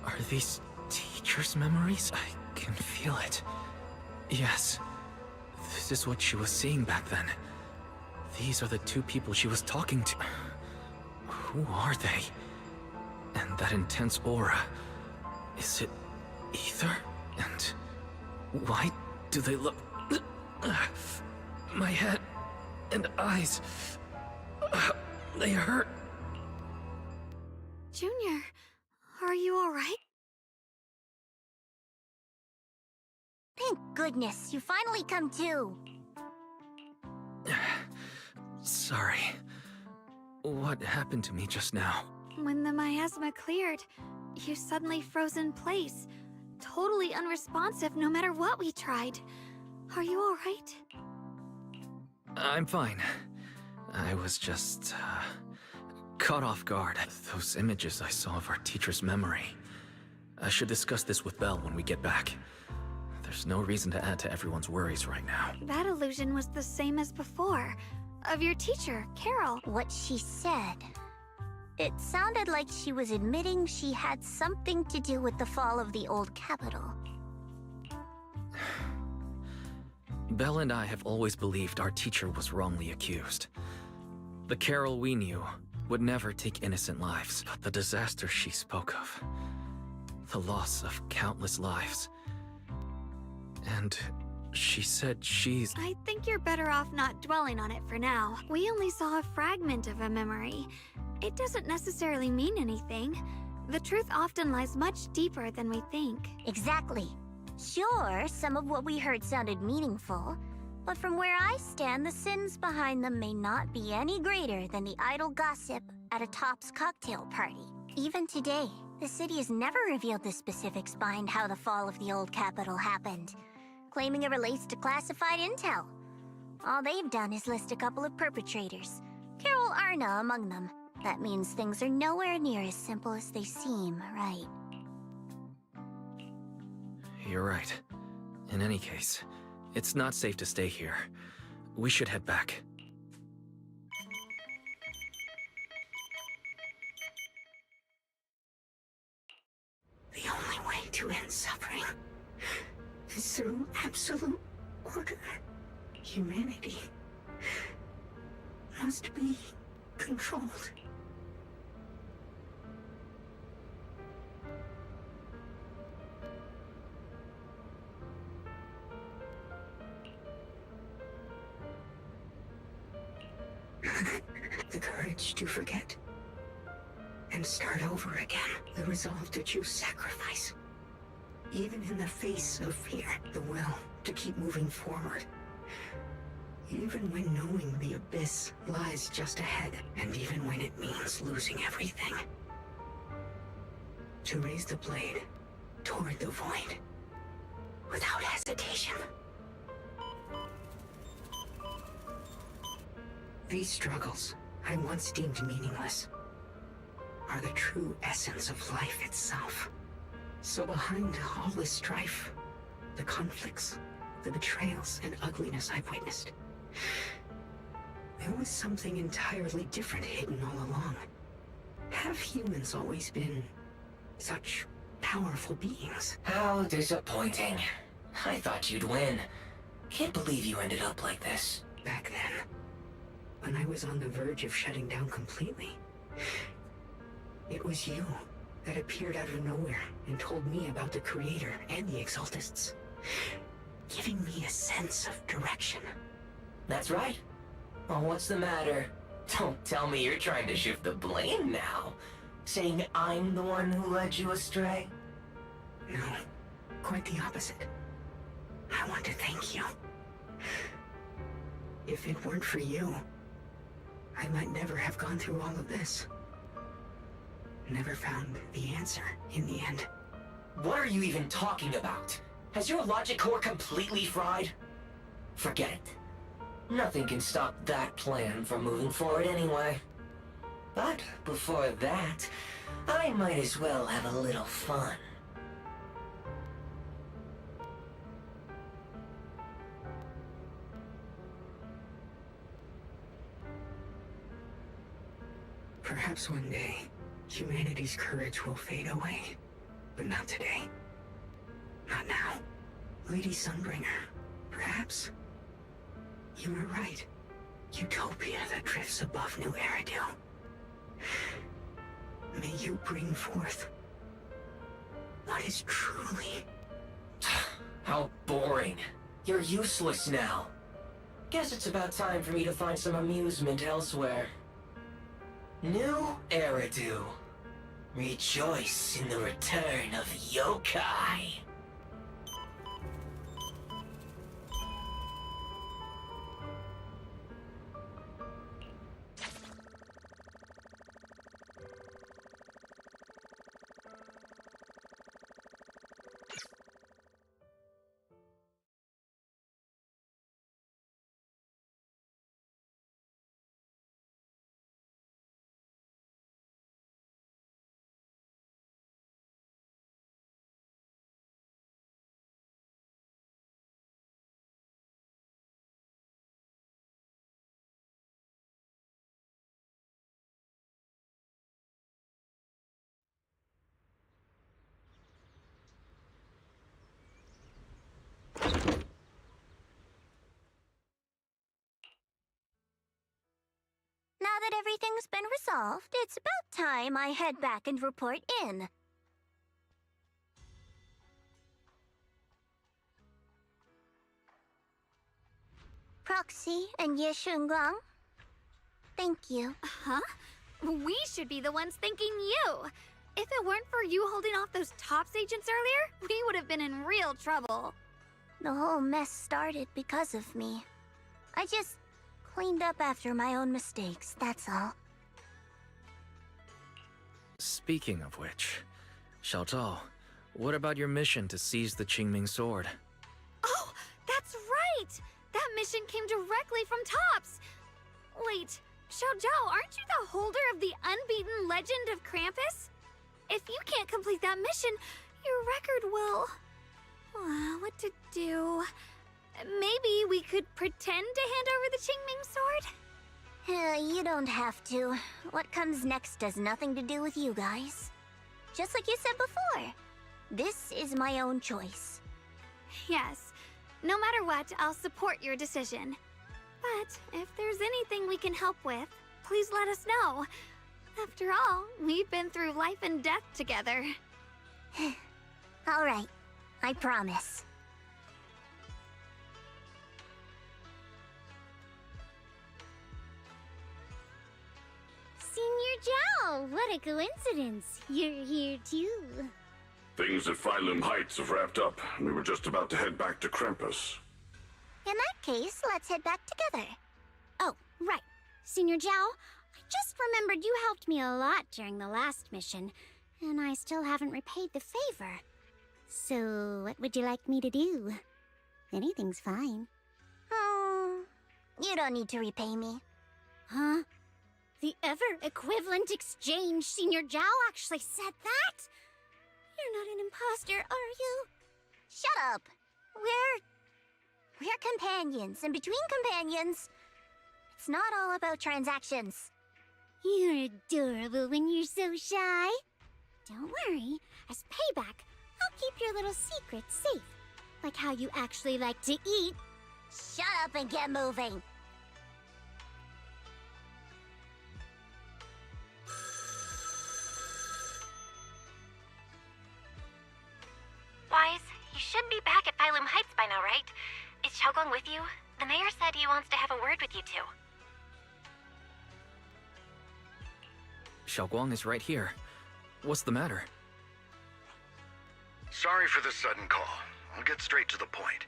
Are these teachers' memories? I can feel it. Yes, this is what she was seeing back then. These are the two people she was talking to. Who are they? And that intense aura. Is it ether? And why do they look... My head and eyes... They hurt. Junior, are you alright? Thank goodness, you finally come to. Sorry. What happened to me just now? When the miasma cleared, you suddenly froze in place. Totally unresponsive no matter what we tried. Are you alright? I'm fine. I was just, caught off guard. Those images I saw of our teacher's memory. I should discuss this with Belle when we get back. There's no reason to add to everyone's worries right now. That illusion was the same as before. Of your teacher, Carol. What she said. It sounded like she was admitting she had something to do with the fall of the old capital. Belle and I have always believed our teacher was wrongly accused. The Carol we knew would never take innocent lives, but the disaster she spoke of, the loss of countless lives. And she said she's... I think you're better off not dwelling on it for now. We only saw a fragment of a memory. It doesn't necessarily mean anything. The truth often lies much deeper than we think. Exactly. Sure, some of what we heard sounded meaningful, but from where I stand, the sins behind them may not be any greater than the idle gossip at a Top's cocktail party. Even today, the city has never revealed the specifics behind how the fall of the old capital happened, claiming it relates to classified intel. All they've done is list a couple of perpetrators, Carol Arna among them. That means things are nowhere near as simple as they seem, right? You're right. In any case, it's not safe to stay here. We should head back. The only way to end suffering is through absolute order. Humanity must be controlled. The courage to forget and start over again. The resolve to choose sacrifice. Even in the face of fear, the will to keep moving forward. Even when knowing the abyss lies just ahead, and even when it means losing everything. To raise the blade toward the void, without hesitation. These struggles, I once deemed meaningless, are the true essence of life itself. So behind all this strife, the conflicts, the betrayals and ugliness I've witnessed, there was something entirely different hidden all along. Have humans always been such powerful beings? How disappointing. I thought you'd win. Can't believe you ended up like this. Back then, when I was on the verge of shutting down completely, it was you that appeared out of nowhere and told me about the Creator and the Exaltists, giving me a sense of direction. That's right. Oh, what's the matter? Don't tell me you're trying to shift the blame now. Saying I'm the one who led you astray? No, quite the opposite. I want to thank you. If it weren't for you, I might never have gone through all of this. Never found the answer in the end. What are you even talking about? Has your logic core completely fried? Forget it. Nothing can stop that plan from moving forward anyway. But before that, I might as well have a little fun. Perhaps one day, humanity's courage will fade away. But not today. Not now. Lady Sunbringer, perhaps? You were right. Utopia that drifts above New Eridu. May you bring forth what is truly... How boring. You're useless now. Guess it's about time for me to find some amusement elsewhere. New Eridu. Rejoice in the return of yokai. Now that everything's been resolved, it's about time I head back and report in. Proxy and Yeshunguang, thank you. Huh? We should be the ones thanking you. If it weren't for you holding off those TOPS agents earlier, we would have been in real trouble. The whole mess started because of me. I just cleaned up after my own mistakes, that's all. Speaking of which, Xiaozhao, what about your mission to seize the Qingming sword? Oh, that's right! That mission came directly from TOPS! Wait, Xiaozhou, aren't you the holder of the unbeaten legend of Krampus? If you can't complete that mission, your record will... what to do? Maybe we could pretend to hand over the Qingming sword? You don't have to. What comes next has nothing to do with you guys. Just like you said before, this is my own choice. Yes. No matter what, I'll support your decision. But if there's anything we can help with, please let us know. After all, we've been through life and death together. All right, I promise. Senior Zhao, what a coincidence. You're here too. Things at Phylum Heights have wrapped up, and we were just about to head back to Krampus. In that case, let's head back together. Oh, right. Senior Zhao, I just remembered you helped me a lot during the last mission, and I still haven't repaid the favor. So, what would you like me to do? Anything's fine. You don't need to repay me. Huh? The ever-equivalent exchange, Senior Zhao actually said that? You're not an imposter, are you? Shut up! We're companions, and between companions, it's not all about transactions. You're adorable when you're so shy. Don't worry, as payback, I'll keep your little secrets safe. Like how you actually like to eat. Shut up and get moving! Wise, you should be back at Phylum Heights by now, right? Is Xiaoguang with you? The mayor said he wants to have a word with you two. Xiaoguang is right here. What's the matter? Sorry for the sudden call. I'll get straight to the point.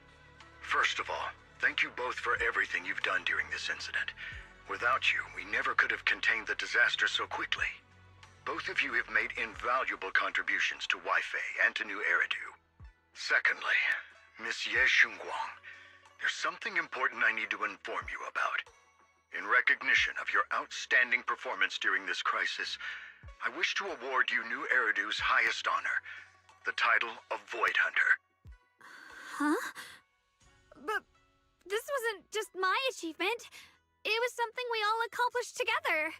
First of all, thank you both for everything you've done during this incident. Without you, we never could have contained the disaster so quickly. Both of you have made invaluable contributions to Wi-Fi and to New Eridu. Secondly, Miss Ye Xunguang, there's something important I need to inform you about. In recognition of your outstanding performance during this crisis, I wish to award you New Eridu's highest honor, the title of Void Hunter. Huh? But this wasn't just my achievement. It was something we all accomplished together.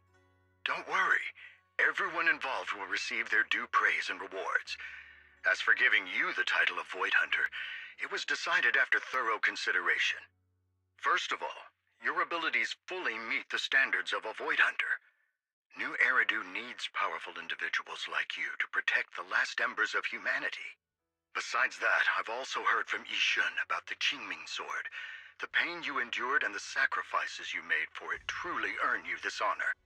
Don't worry. Everyone involved will receive their due praise and rewards. As for giving you the title of Void Hunter, it was decided after thorough consideration. First of all, your abilities fully meet the standards of a Void Hunter. New Eridu needs powerful individuals like you to protect the last embers of humanity. Besides that, I've also heard from Yishun about the Qingming sword. The pain you endured and the sacrifices you made for it truly earn you this honor.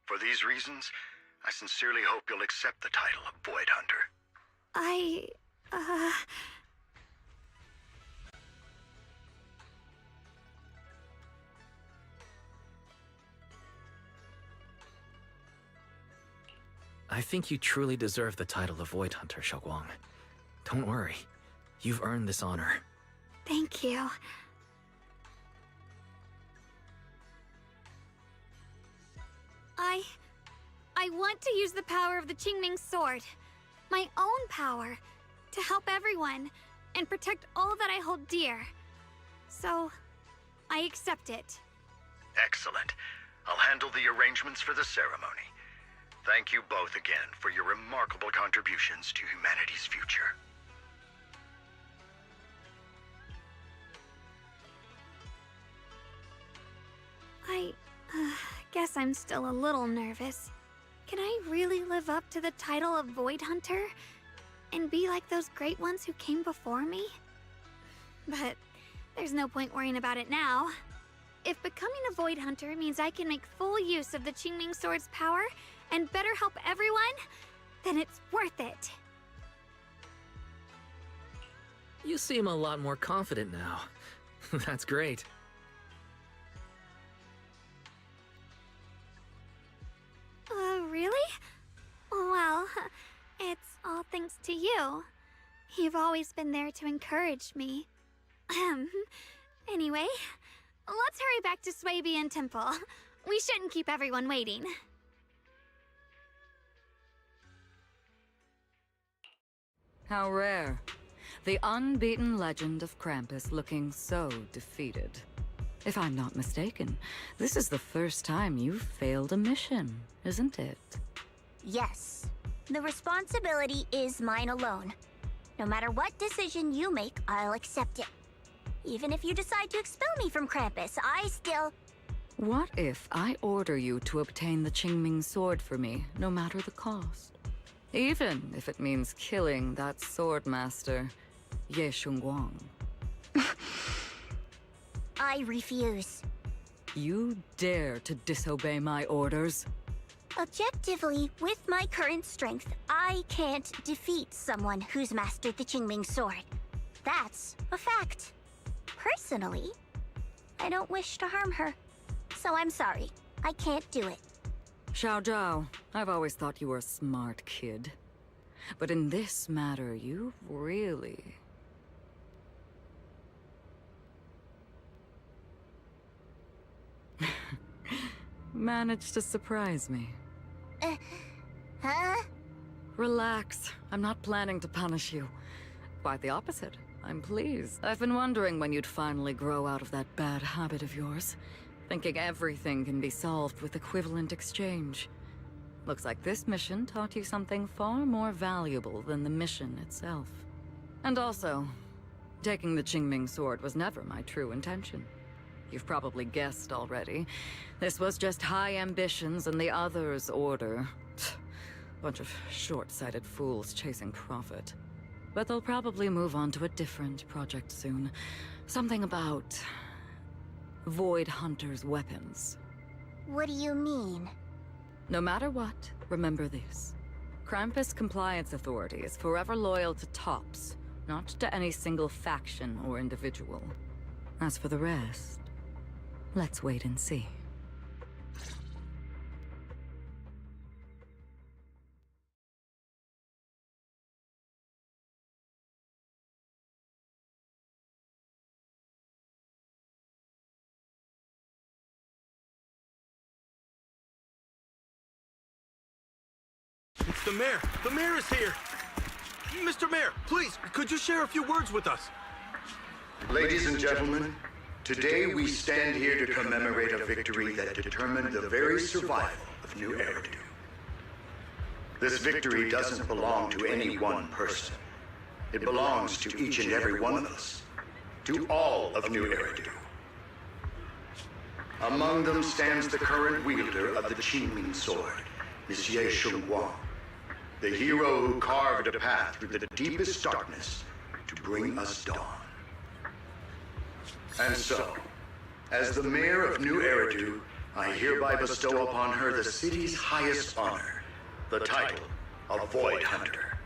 For these reasons, I sincerely hope you'll accept the title of Void Hunter. I think you truly deserve the title of Void Hunter, Xiaoguang. Don't worry. You've earned this honor. Thank you. I want to use the power of the Qingming sword, my own power, to help everyone and protect all that I hold dear. So, I accept it. Excellent. I'll handle the arrangements for the ceremony. Thank you both again for your remarkable contributions to humanity's future. I guess I'm still a little nervous. Can I really live up to the title of Void Hunter? And be like those great ones who came before me? But there's no point worrying about it now. If becoming a Void Hunter means I can make full use of the Qingming sword's power and better help everyone, then it's worth it. You seem a lot more confident now. That's great. Really? Well, it's all thanks to you. You've always been there to encourage me. Anyway, let's hurry back to Xowwy and Temple. We shouldn't keep everyone waiting. How rare. The unbeaten legend of Krampus looking so defeated. If I'm not mistaken, this is the first time you've failed a mission, isn't it? Yes. The responsibility is mine alone. No matter what decision you make, I'll accept it. Even if you decide to expel me from Krampus, I still... What if I order you to obtain the Qingming sword for me, no matter the cost? Even if it means killing that sword master, Ye Shunguang. I refuse. You dare to disobey my orders? Objectively, with my current strength, I can't defeat someone who's mastered the Qingming sword. That's a fact. Personally, I don't wish to harm her. So I'm sorry. I can't do it. Xiao Zhao, I've always thought you were a smart kid. But in this matter, you really... managed to surprise me. Huh? Relax. I'm not planning to punish you. Quite the opposite. I'm pleased. I've been wondering when you'd finally grow out of that bad habit of yours. Thinking everything can be solved with equivalent exchange. Looks like this mission taught you something far more valuable than the mission itself. And also, taking the Qingming sword was never my true intention. You've probably guessed already. This was just high ambitions and the others' order. Bunch of short-sighted fools chasing profit. But they'll probably move on to a different project soon. Something about... Void Hunter's weapons. What do you mean? No matter what, remember this. Krampus Compliance Authority is forever loyal to TOPS, not to any single faction or individual. As for the rest, let's wait and see. It's the mayor! The mayor is here! Mr. Mayor, please, could you share a few words with us? Ladies and gentlemen, today we stand here to commemorate a victory that determined the very survival of New Eridu. This victory doesn't belong to any one person. It belongs to each and every one of us. To all of New Eridu. Among them stands the current wielder of the Qingming sword, Monsieur Shunguang. The hero who carved a path through the deepest darkness to bring us dawn. And so, as the mayor of New Eridu, I hereby bestow upon her the city's highest honor, the title of Void Hunter.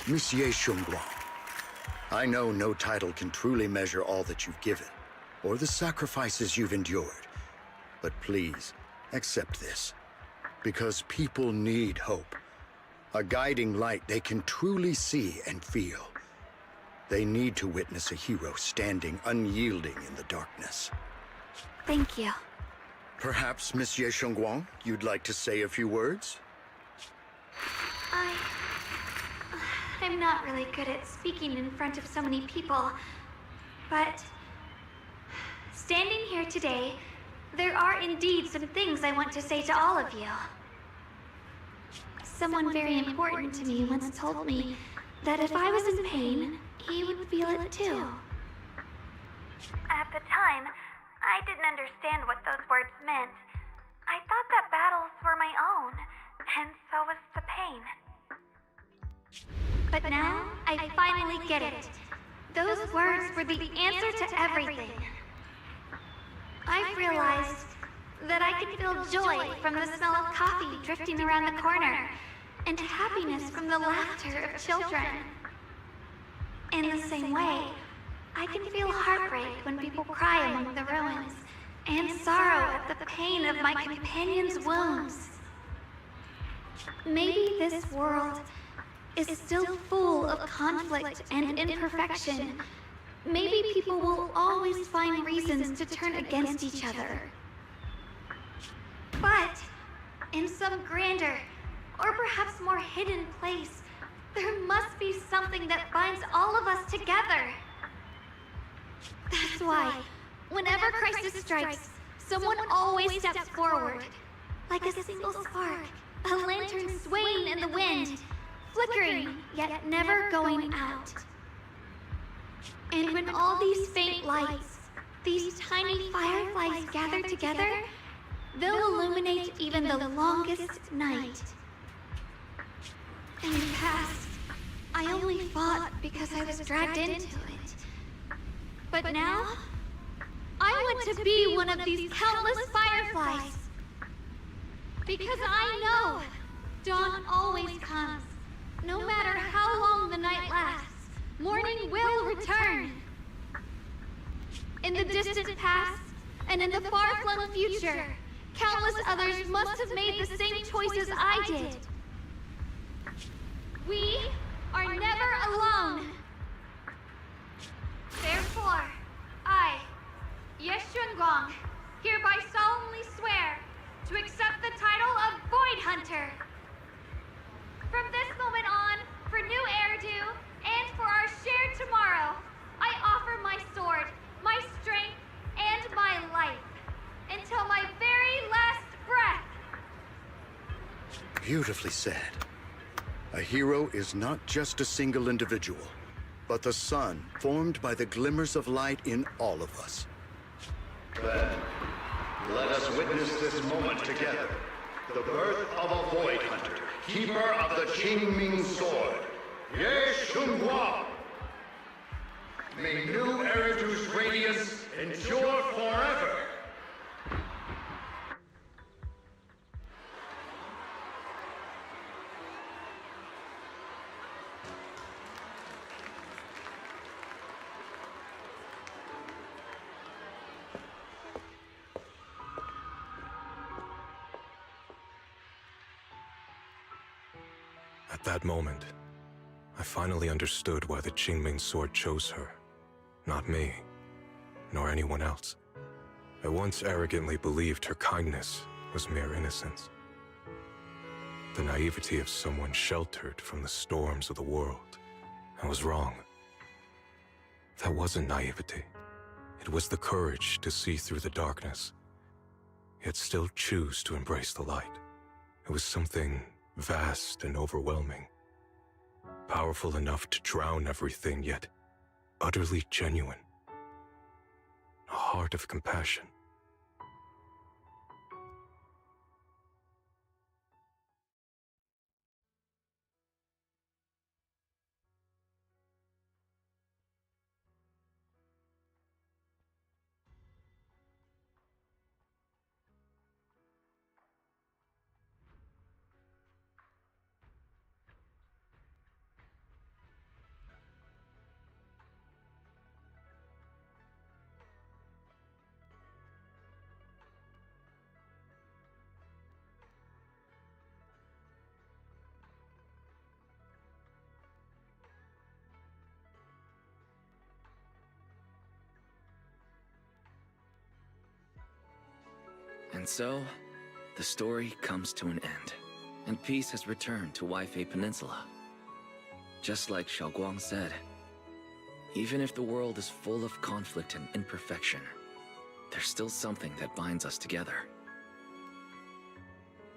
Monsieur Shunguang, I know no title can truly measure all that you've given, or the sacrifices you've endured. But please, accept this. Because people need hope. A guiding light they can truly see and feel. They need to witness a hero standing unyielding in the darkness. Thank you. Perhaps, Monsieur Shunguang, you'd like to say a few words? I'm not really good at speaking in front of so many people, but standing here today, there are indeed some things I want to say to all of you. Someone very important to me once told me that if I was in pain, he would feel it too. At the time, I didn't understand what those words meant. I thought that battles were my own, and so was the pain. But now, I finally get it. Those words were the answer to everything. I've realized that I can feel joy from the smell of coffee drifting around the corner, and happiness from the laughter of children. In the same way, I can feel heartbreak when people cry among the ruins, and sorrow at the pain of my companions' wounds. Maybe this world is still full of conflict and imperfection. Maybe people will always find reasons to turn against each other. But in some grander, or perhaps more hidden place, there must be something that binds all of us together. That's why, whenever crisis strikes, someone always steps forward. Like a single spark, a lantern swaying in the wind, flickering, yet never going out. And when all these faint lights, these tiny fireflies gather together, they'll illuminate even the longest night. In the past, I only fought because I was dragged into it. But now, I want to be one of these countless fireflies. Because I know dawn always comes. No matter how long the night lasts, morning will return. In the distant past, and in the far-flung future, countless others must have made the same choices I did. We are never alone. Therefore, I, Ye Shunguang, hereby solemnly swear to accept the title of Void Hunter. From this moment on, for new Eridu, and for our shared tomorrow, I offer my sword, my strength, and my life, until my very last breath. Beautifully said. A hero is not just a single individual, but the sun formed by the glimmers of light in all of us. Then, let us witness this moment together. The birth of a Void Hunter, keeper of the Qingming Sword, Ye Shunguang. May new Eridu's radiance endure forever. At that moment, I finally understood why the Qingming Sword chose her. Not me, nor anyone else. I once arrogantly believed her kindness was mere innocence. The naivety of someone sheltered from the storms of the world. I was wrong. That wasn't naivety. It was the courage to see through the darkness, yet still choose to embrace the light. It was something vast and overwhelming. Powerful enough to drown everything, yet utterly genuine. A heart of compassion. And so, the story comes to an end, and peace has returned to Waifei Peninsula. Just like Xiaoguang said, even if the world is full of conflict and imperfection, there's still something that binds us together.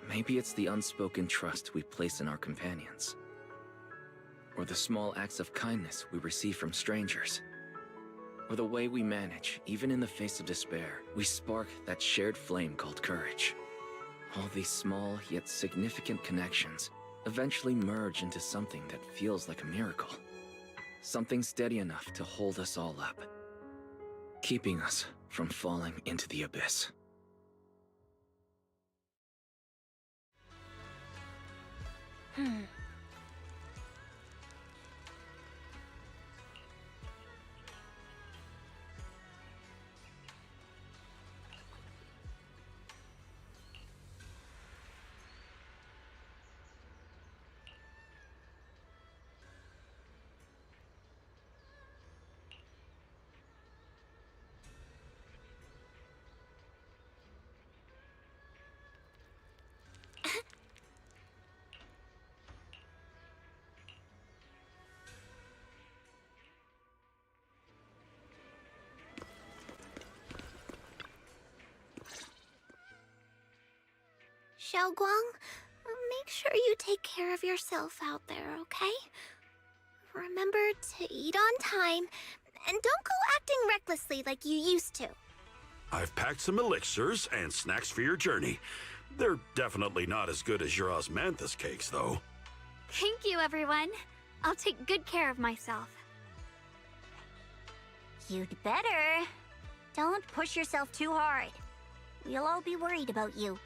Maybe it's the unspoken trust we place in our companions, or the small acts of kindness we receive from strangers. Or the way we manage, even in the face of despair, we spark that shared flame called courage. All these small yet significant connections eventually merge into something that feels like a miracle. Something steady enough to hold us all up, keeping us from falling into the abyss. Xiaoguang. Make sure you take care of yourself out there, okay? Remember to eat on time, and don't go acting recklessly like you used to. I've packed some elixirs and snacks for your journey. They're definitely not as good as your osmanthus cakes, though. Thank you, everyone. I'll take good care of myself. You'd better. Don't push yourself too hard. We'll all be worried about you.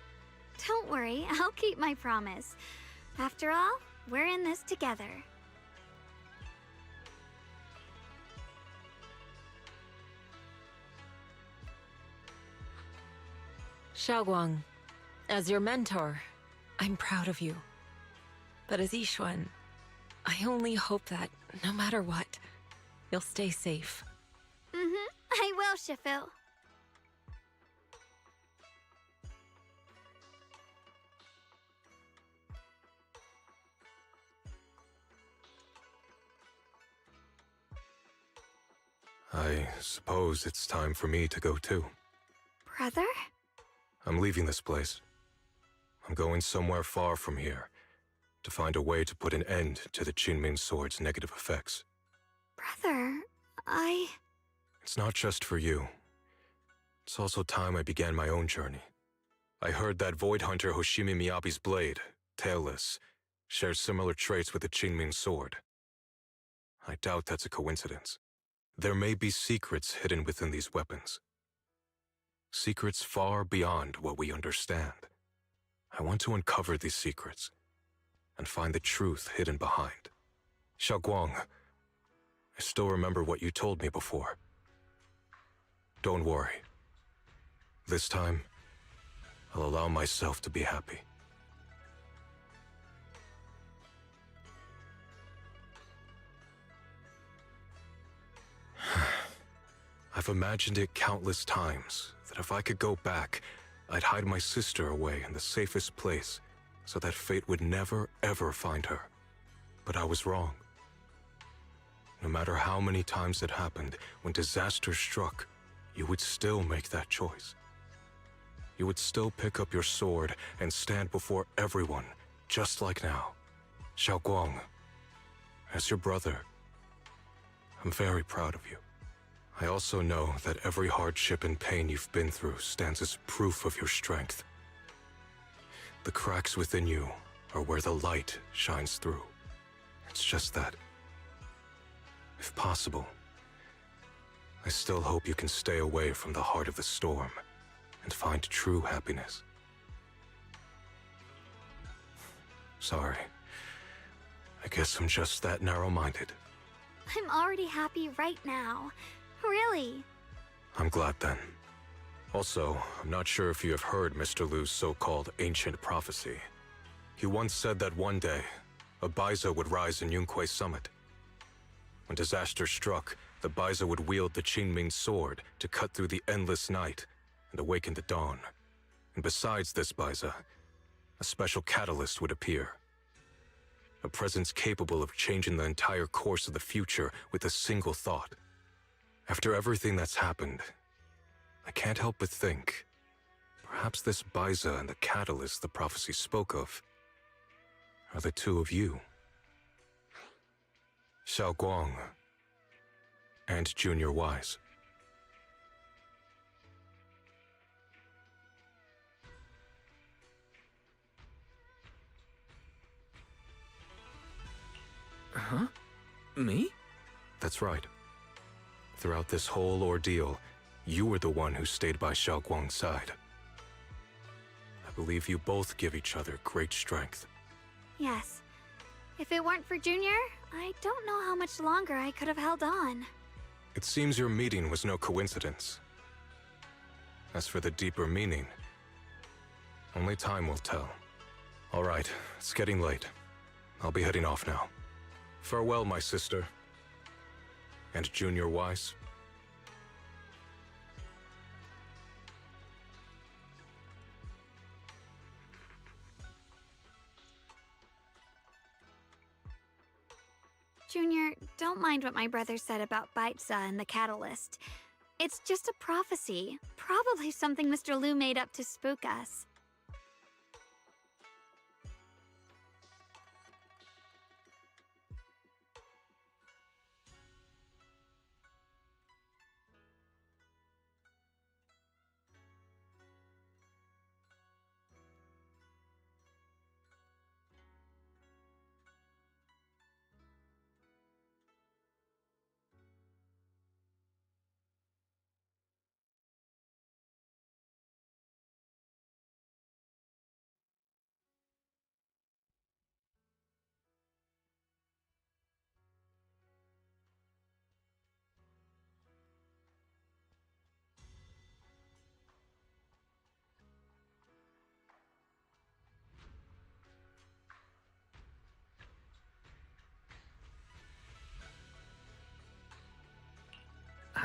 Don't worry, I'll keep my promise. After all, we're in this together. Xiaoguang, as your mentor, I'm proud of you. But as Yixuan, I only hope that, no matter what, you'll stay safe. I will, Shifu. I suppose it's time for me to go too. Brother? I'm leaving this place. I'm going somewhere far from here to find a way to put an end to the Qingming Sword's negative effects. Brother, It's not just for you. It's also time I began my own journey. I heard that Void Hunter Hoshimi Miyabi's blade, Tailless, shares similar traits with the Qingming Sword. I doubt that's a coincidence. There may be secrets hidden within these weapons. Secrets far beyond what we understand. I want to uncover these secrets and find the truth hidden behind. Xiaoguang, I still remember what you told me before. Don't worry. This time, I'll allow myself to be happy. I've imagined it countless times, that if I could go back, I'd hide my sister away in the safest place, so that fate would never, ever find her. But I was wrong. No matter how many times it happened, when disaster struck, you would still make that choice. You would still pick up your sword and stand before everyone, just like now. Xiaoguang, as your brother, I'm very proud of you. I also know that every hardship and pain you've been through stands as proof of your strength. The cracks within you are where the light shines through. It's just that, if possible, I still hope you can stay away from the heart of the storm and find true happiness. Sorry. I guess I'm just that narrow-minded. I'm already happy right now. Really? I'm glad then. Also, I'm not sure if you have heard Mr. Lu's so-called ancient prophecy. He once said that one day, a Baiza would rise in Yunquay Summit. When disaster struck, the Baiza would wield the Qingming Sword to cut through the endless night and awaken the dawn. And besides this Baiza, a special catalyst would appear. A presence capable of changing the entire course of the future with a single thought. After everything that's happened, I can't help but think, perhaps this Baiza and the catalyst the prophecy spoke of are the two of you. Xiaoguang and Junior Wise. Huh? Me? That's right. Throughout this whole ordeal, you were the one who stayed by Xiaoguang's side. I believe you both give each other great strength. Yes. If it weren't for Junior, I don't know how much longer I could have held on. It seems your meeting was no coincidence. As for the deeper meaning, only time will tell. All right, it's getting late. I'll be heading off now. Farewell, my sister. And Junior Wise. Junior, don't mind what my brother said about Baiza and the catalyst. It's just a prophecy. Probably something Mr. Lu made up to spook us.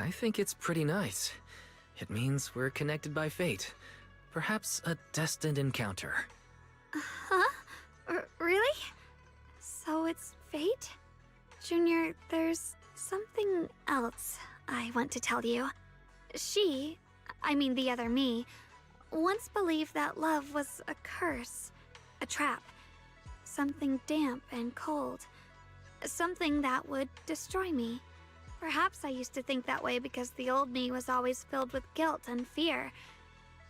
I think it's pretty nice. It means we're connected by fate. Perhaps a destined encounter. Huh? Really? So it's fate? Junior, there's something else I want to tell you. I mean the other me, once believed that love was a curse, a trap, something damp and cold, something that would destroy me. Perhaps I used to think that way because the old me was always filled with guilt and fear.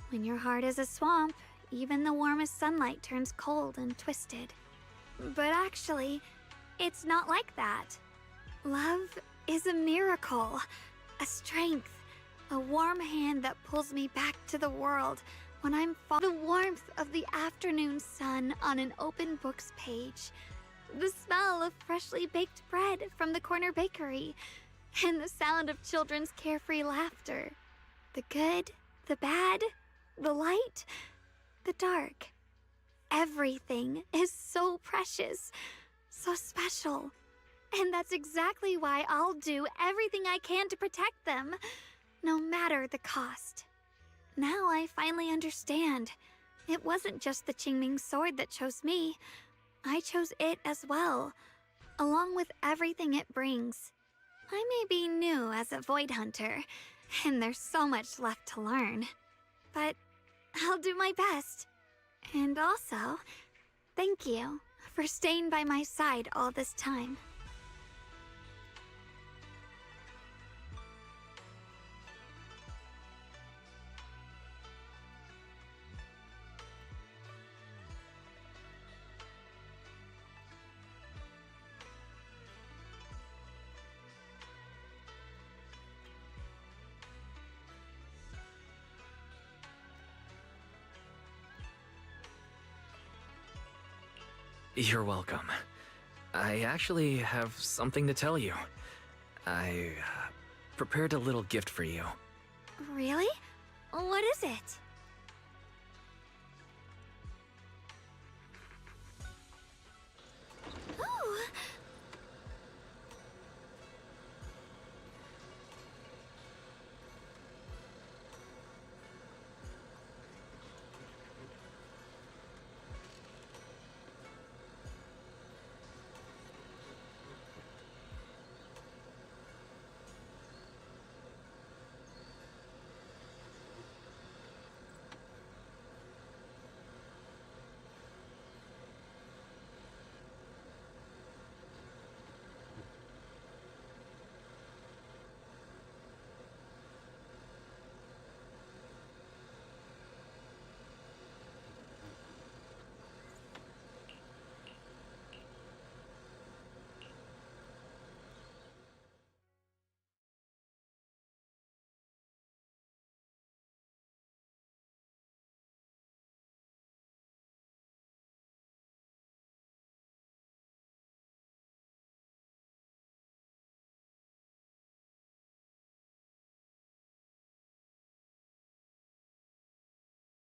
When your heart is a swamp, even the warmest sunlight turns cold and twisted. But actually, it's not like that. Love is a miracle, a strength, a warm hand that pulls me back to the world when I'm the warmth of the afternoon sun on an open book's page, the smell of freshly baked bread from the corner bakery, and the sound of children's carefree laughter. The good, the bad, the light, the dark. Everything is so precious, so special. And that's exactly why I'll do everything I can to protect them, no matter the cost. Now I finally understand. It wasn't just the Qingming sword that chose me. I chose it as well, along with everything it brings. I may be new as a Void Hunter, and there's so much left to learn. But I'll do my best. And also, thank you for staying by my side all this time. You're welcome. I actually have something to tell you. I prepared a little gift for you. Really? What is it? Oh!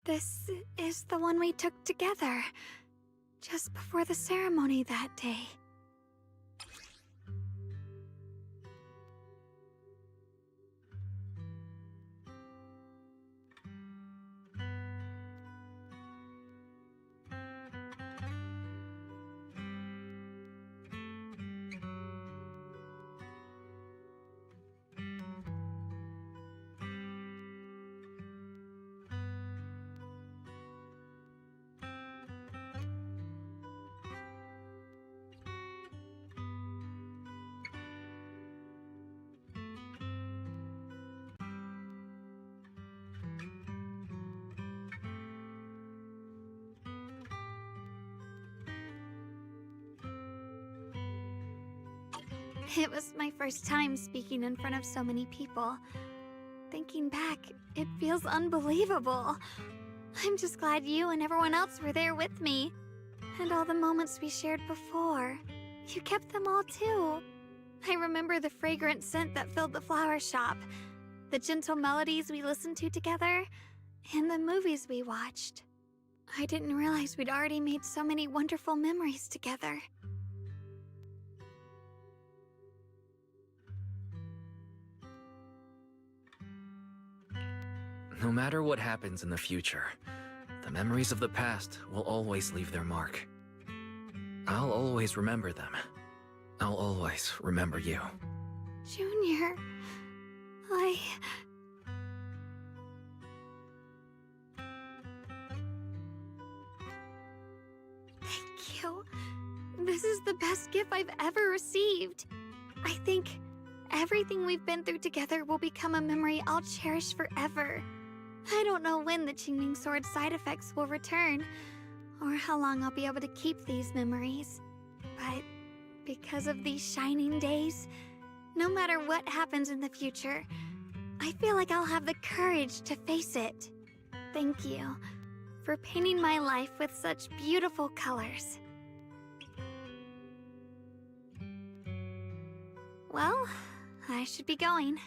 This is the one we took together, just before the ceremony that day. It was my first time speaking in front of so many people. Thinking back, it feels unbelievable. I'm just glad you and everyone else were there with me. And all the moments we shared before. You kept them all too. I remember the fragrant scent that filled the flower shop, the gentle melodies we listened to together, and the movies we watched. I didn't realize we'd already made so many wonderful memories together. No matter what happens in the future, the memories of the past will always leave their mark. I'll always remember them. I'll always remember you. Junior, Thank you. This is the best gift I've ever received. I think everything we've been through together will become a memory I'll cherish forever. I don't know when the Qingming Sword side effects will return, or how long I'll be able to keep these memories. But because of these shining days, no matter what happens in the future, I feel like I'll have the courage to face it. Thank you for painting my life with such beautiful colors. Well, I should be going.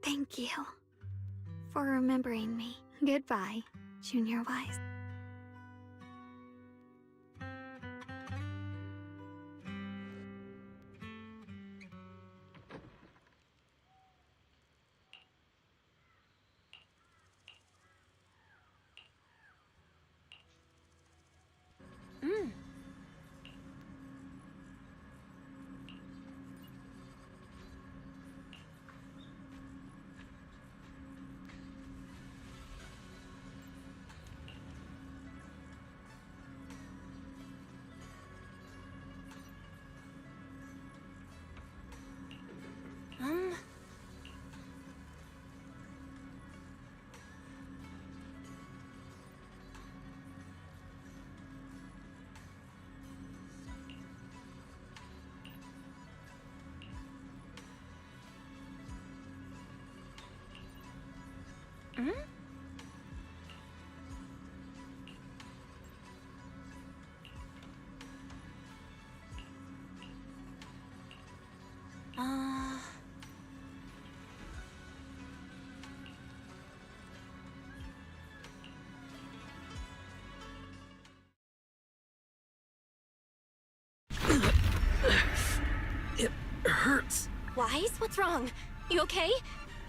Thank you for remembering me. Goodbye, Junior Wise. It hurts. Wise, what's wrong? You okay?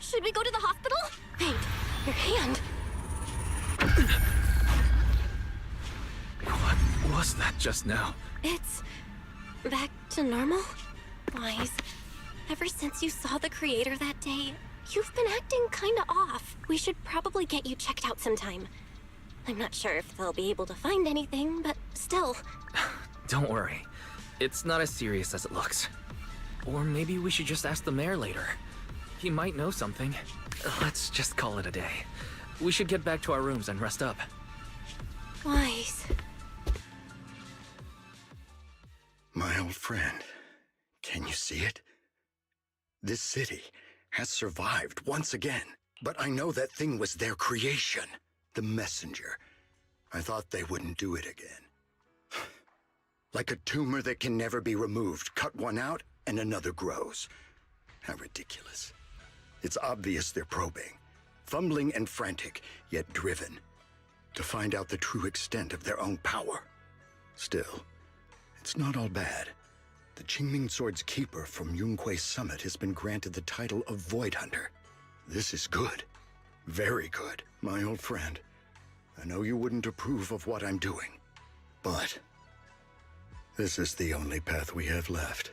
Should we go to the hospital? Wait, your hand. What was that just now? It's back to normal? Wise, ever since you saw the creator that day, you've been acting kinda off. We should probably get you checked out sometime. I'm not sure if they'll be able to find anything, but still. Don't worry. It's not as serious as it looks. Or maybe we should just ask the mayor later. He might know something. Let's just call it a day. We should get back to our rooms and rest up. Wise. My old friend, can you see it? This city has survived once again. But I know that thing was their creation. The messenger. I thought they wouldn't do it again. Like a tumor that can never be removed. Cut one out and another grows. How ridiculous. It's obvious they're probing. Fumbling and frantic, yet driven. To find out the true extent of their own power. Still, it's not all bad. The Qingming Sword's keeper from Yunquay Summit has been granted the title of Void Hunter. This is good. Very good, my old friend. I know you wouldn't approve of what I'm doing. But this is the only path we have left.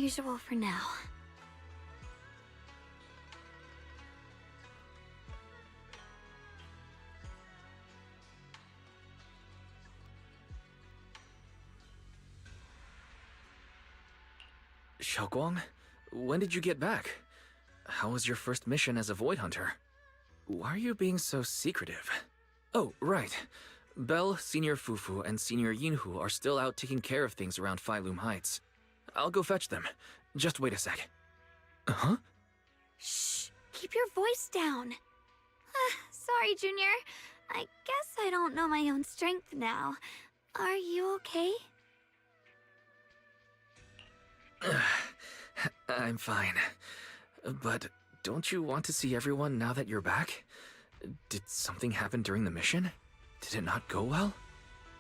usual for now. Xiaoguang, when did you get back? How was your first mission as a Void Hunter? Why are you being so secretive? Oh, right. Belle, Senior Fufu, and Senior Yinhu are still out taking care of things around Phylum Heights. I'll go fetch them. Just wait a sec. Huh? Shh! Keep your voice down. Sorry, Junior. I guess I don't know my own strength now. Are you okay? I'm fine. But don't you want to see everyone now that you're back? Did something happen during the mission? Did it not go well?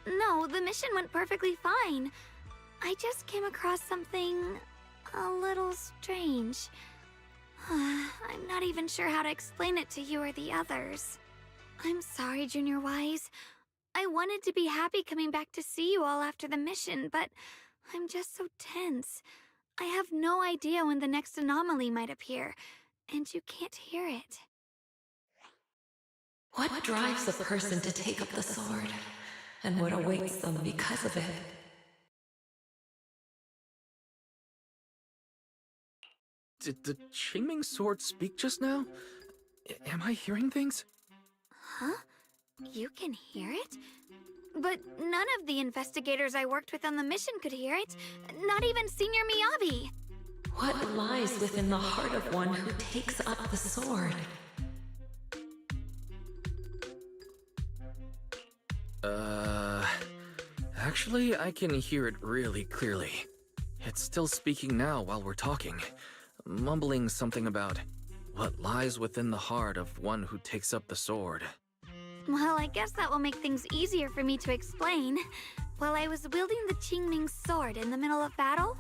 No, the mission went perfectly fine. I just came across something a little strange. I'm not even sure how to explain it to you or the others. I'm sorry, Junior Wise. I wanted to be happy coming back to see you all after the mission, but I'm just so tense. I have no idea when the next anomaly might appear, and you can't hear it. What drives a person to take up the sword, and what awaits them because of it? Did the Qingming sword speak just now? Am I hearing things? Huh? You can hear it? But none of the investigators I worked with on the mission could hear it. Not even Senior Miyabi. What lies within the heart of one who takes up the sword? Actually, I can hear it really clearly. It's still speaking now while we're talking, mumbling something about what lies within the heart of one who takes up the sword. Well, I guess that will make things easier for me to explain. While I was wielding the Qingming sword in the middle of battle,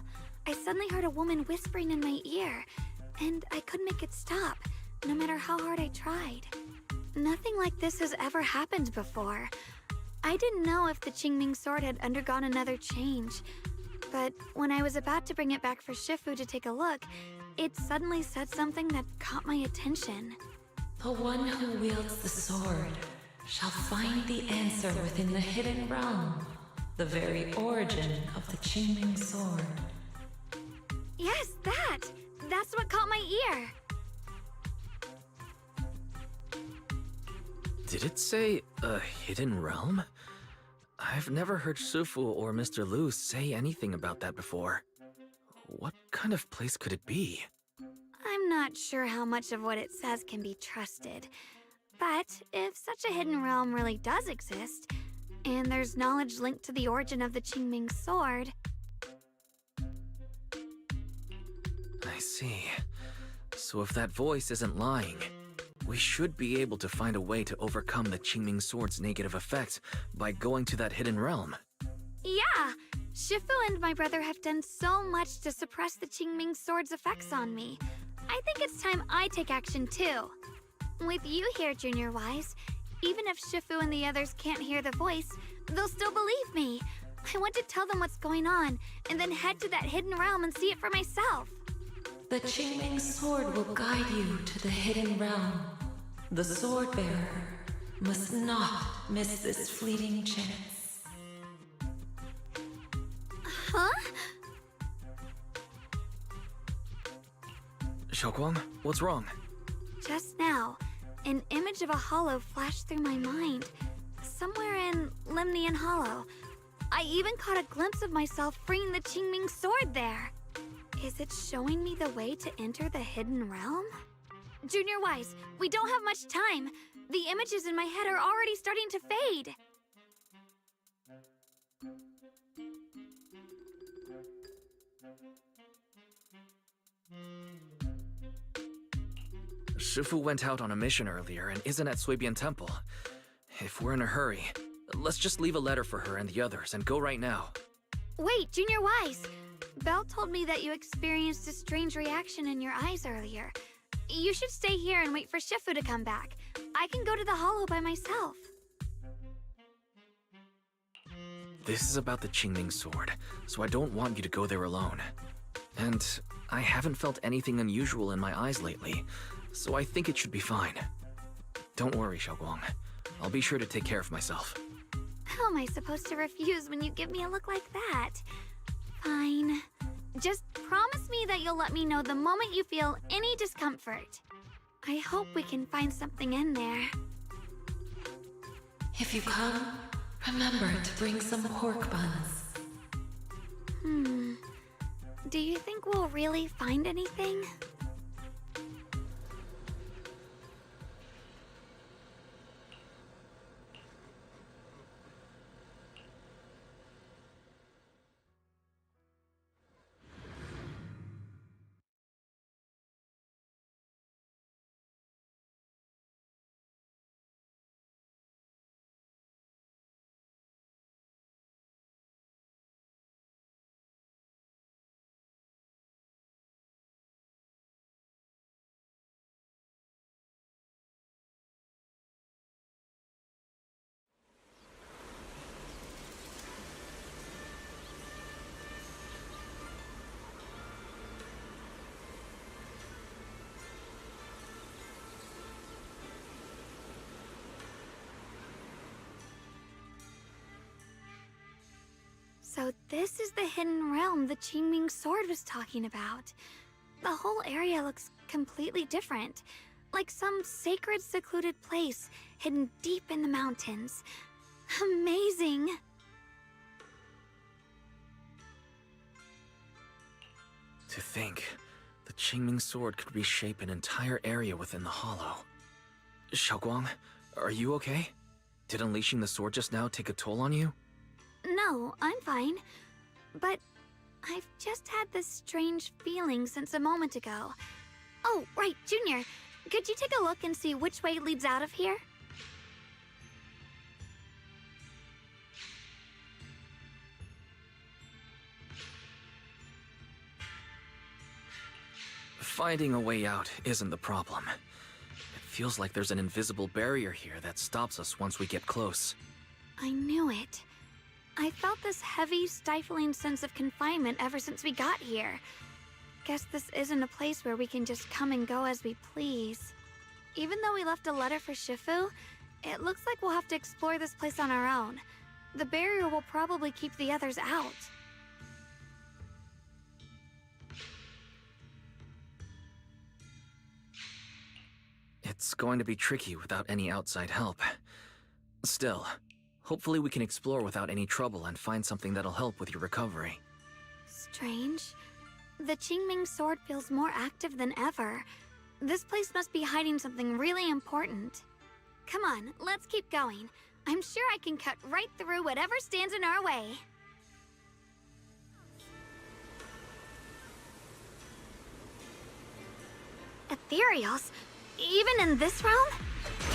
I suddenly heard a woman whispering in my ear, and I couldn't make it stop, no matter how hard I tried. Nothing like this has ever happened before. I didn't know if the Qingming sword had undergone another change, but when I was about to bring it back for Shifu to take a look, it suddenly said something that caught my attention. The one who wields the sword shall find the answer within the hidden realm, the very origin of the Qingming sword. Yes, that's what caught my ear. Did it say a hidden realm? I've never heard Shifu or Mr. Lu say anything about that before. What kind of place could it be? I'm not sure how much of what it says can be trusted. But if such a hidden realm really does exist, and there's knowledge linked to the origin of the Qingming sword... I see. So if that voice isn't lying, we should be able to find a way to overcome the Qingming sword's negative effects by going to that hidden realm. Yeah! Shifu and my brother have done so much to suppress the Qingming sword's effects on me. I think it's time I take action too. With you here, Junior Wise, even if Shifu and the others can't hear the voice, they'll still believe me. I want to tell them what's going on, and then head to that hidden realm and see it for myself. The Qingming sword will guide you to the hidden realm. The sword bearer must not miss this fleeting chance. Huh? Xiaoguang, what's wrong? Just now, an image of a hollow flashed through my mind. Somewhere in Lemnian Hollow. I even caught a glimpse of myself freeing the Qingming sword there. Is it showing me the way to enter the hidden realm? Junior Wise, we don't have much time. The images in my head are already starting to fade. Shifu went out on a mission earlier and isn't at Suibian Temple. If we're in a hurry, let's just leave a letter for her and the others and go right now. Wait, Junior Wise! Belle told me that you experienced a strange reaction in your eyes earlier. You should stay here and wait for Shifu to come back. I can go to the hollow by myself. This is about the Qingming sword, so I don't want you to go there alone. And I haven't felt anything unusual in my eyes lately, so I think it should be fine. Don't worry, Xiaoguang. I'll be sure to take care of myself. How am I supposed to refuse when you give me a look like that? Fine. Just promise me that you'll let me know the moment you feel any discomfort. I hope we can find something in there. If you come, remember to bring some pork buns. Do you think we'll really find anything? So this is the hidden realm the Qingming sword was talking about. The whole area looks completely different, like some sacred, secluded place hidden deep in the mountains. Amazing! To think, the Qingming sword could reshape an entire area within the hollow. Xiaoguang, are you okay? Did unleashing the sword just now take a toll on you? No, I'm fine. But I've just had this strange feeling since a moment ago. Oh, right, Junior. Could you take a look and see which way leads out of here? Finding a way out isn't the problem. It feels like there's an invisible barrier here that stops us once we get close. I knew it. I felt this heavy, stifling sense of confinement ever since we got here. Guess this isn't a place where we can just come and go as we please. Even though we left a letter for Shifu, it looks like we'll have to explore this place on our own. The barrier will probably keep the others out. It's going to be tricky without any outside help. Still, hopefully we can explore without any trouble and find something that'll help with your recovery. Strange. The Qingming sword feels more active than ever. This place must be hiding something really important. Come on, let's keep going. I'm sure I can cut right through whatever stands in our way. Ethereals? Even in this realm?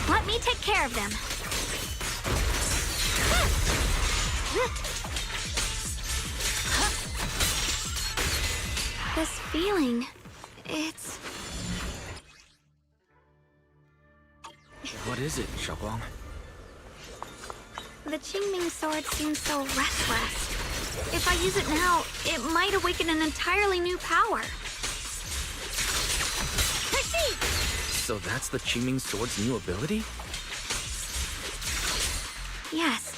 Let me take care of them. This feeling, it's... What is it, Xiaoguang? The Qingming sword seems so restless. If I use it now, it might awaken an entirely new power. So that's the Qingming sword's new ability? Yes,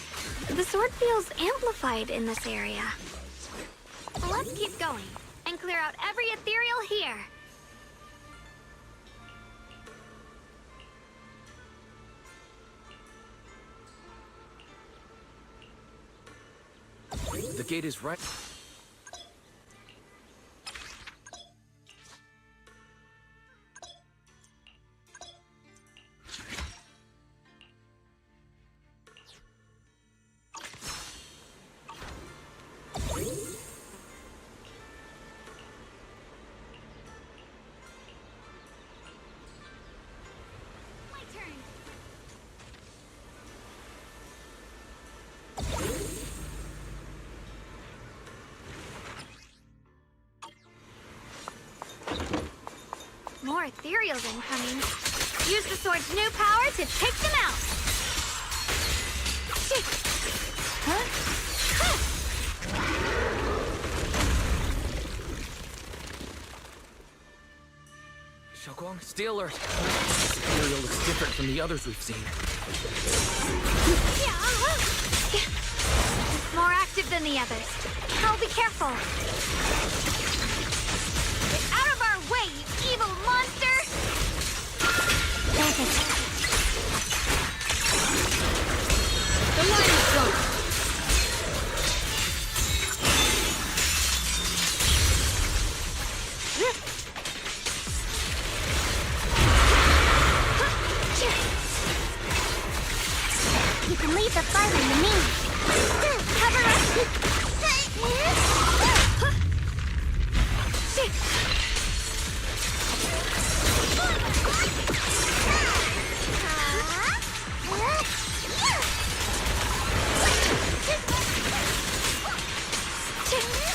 the sword feels amplified in this area. Let's keep going and clear out every ethereal here. The gate is right... More ethereals incoming. Use the sword's new power to take them out. stay alert. This material looks different from the others we've seen. It's more active than the others. I'll be careful. Get out of our way, you evil monster! The line is drawn. You can leave the fighting to me. Cover us.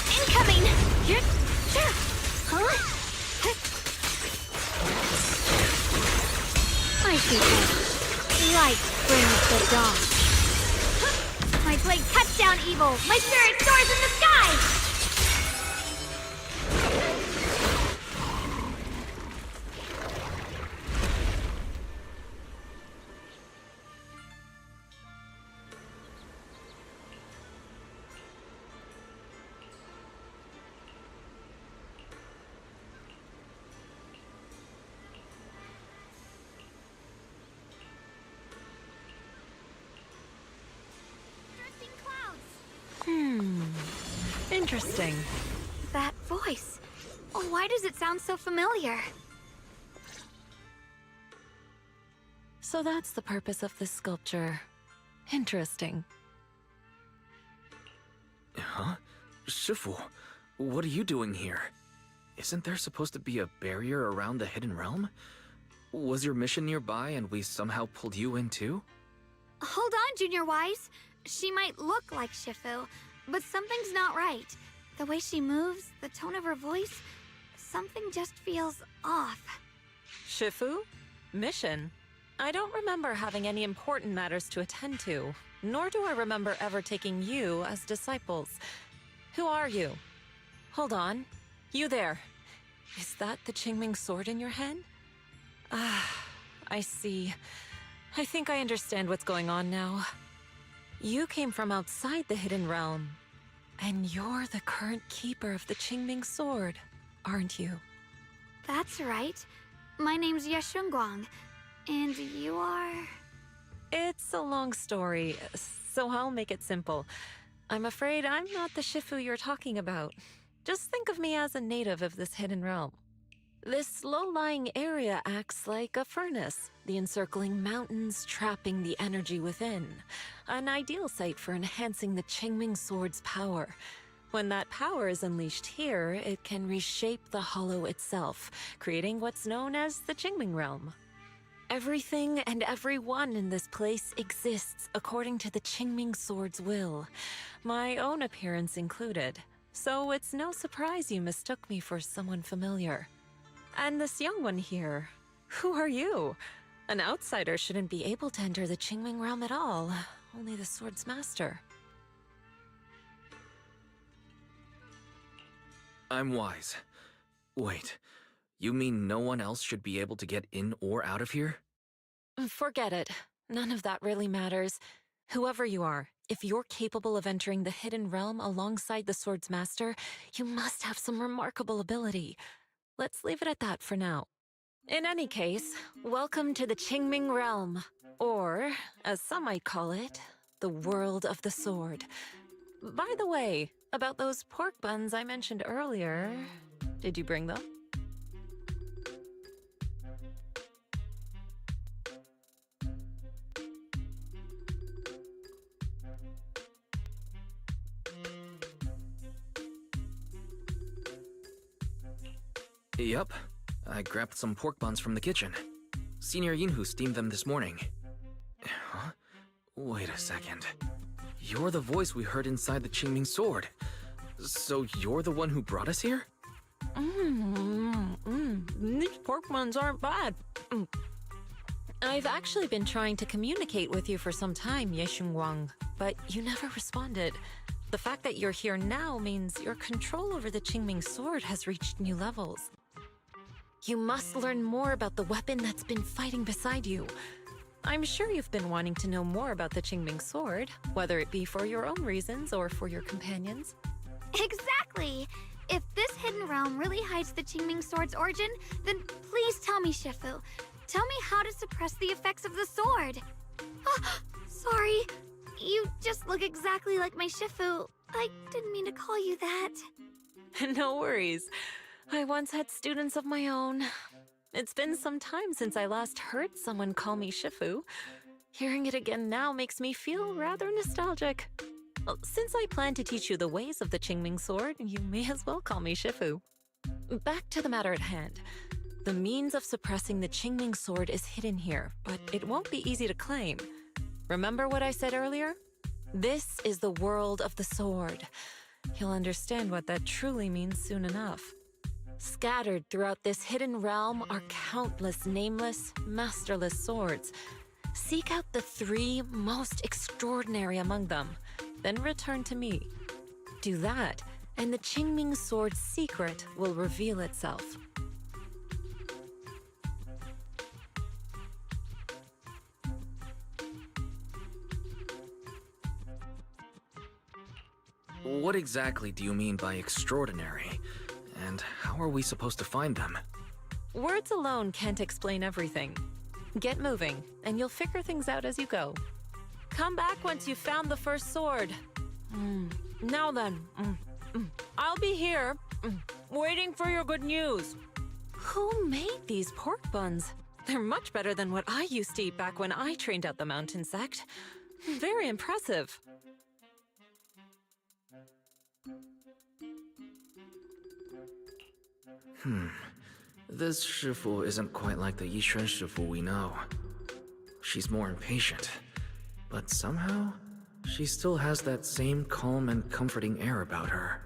Incoming! I see. Light brings the dawn. My blade cuts down evil! My spirit soars in the sky! Interesting. That voice. Oh, why does it sound so familiar? So that's the purpose of this sculpture. Interesting. Huh? Shifu, what are you doing here? Isn't there supposed to be a barrier around the Hidden Realm? Was your mission nearby and we somehow pulled you in too? Hold on, Junior Wise. She might look like Shifu, but something's not right. The way she moves, the tone of her voice, something just feels off. Shifu? Mission? I don't remember having any important matters to attend to, nor do I remember ever taking you as disciples. Who are you? Hold on. You there. Is that the Qingming sword in your hand? Ah, I see. I think I understand what's going on now. You came from outside the Hidden Realm, and you're the current keeper of the Qingming sword, aren't you? That's right. My name's Yeshunguang, and you are... It's a long story, so I'll make it simple. I'm afraid I'm not the Shifu you're talking about. Just think of me as a native of this Hidden Realm. This low-lying area acts like a furnace, the encircling mountains trapping the energy within. An ideal site for enhancing the Qingming sword's power. When that power is unleashed here, it can reshape the hollow itself, creating what's known as the Qingming realm. Everything and everyone in this place exists according to the Qingming sword's will, my own appearance included. So it's no surprise you mistook me for someone familiar. And this young one here, who are you? An outsider shouldn't be able to enter the Qingming realm at all, only the sword's master. I'm Wise. Wait, you mean no one else should be able to get in or out of here? Forget it. None of that really matters. Whoever you are, if you're capable of entering the Hidden Realm alongside the sword's master, you must have some remarkable ability. Let's leave it at that for now. In any case, welcome to the Qingming realm, or, as some might call it, the world of the sword. By the way, about those pork buns I mentioned earlier, did you bring them? Yup. I grabbed some pork buns from the kitchen. Senior Yinhu steamed them this morning. Huh? Wait a second. You're the voice we heard inside the Qingming sword. So you're the one who brought us here? These pork buns aren't bad. I've actually been trying to communicate with you for some time, Yeshunguang, but you never responded. The fact that you're here now means your control over the Qingming sword has reached new levels. You must learn more about the weapon that's been fighting beside you. I'm sure you've been wanting to know more about the Qingming sword, whether it be for your own reasons or for your companions. Exactly! If this hidden realm really hides the Qingming sword's origin, then please tell me, Shifu. Tell me how to suppress the effects of the sword. Ah, sorry. You just look exactly like my Shifu. I didn't mean to call you that. No worries. I once had students of my own. It's been some time since I last heard someone call me Shifu. Hearing it again now makes me feel rather nostalgic. Since I plan to teach you the ways of the Qingming sword, you may as well call me Shifu. Back to the matter at hand. The means of suppressing the Qingming sword is hidden here, but it won't be easy to claim. Remember what I said earlier? This is the world of the sword. You'll understand what that truly means soon enough. Scattered throughout this hidden realm are countless nameless, masterless swords. Seek out the 3 most extraordinary among them, then return to me. Do that, and the Qingming sword's secret will reveal itself. What exactly do you mean by extraordinary? And how are we supposed to find them? Words alone can't explain everything. Get moving, and you'll figure things out as you go. Come back once you've found the first sword. Now then, I'll be here, waiting for your good news. Who made these pork buns? They're much better than what I used to eat back when I trained at the mountain sect. Very impressive. This Shifu isn't quite like the Yixuan Shifu we know. She's more impatient, but somehow, she still has that same calm and comforting air about her.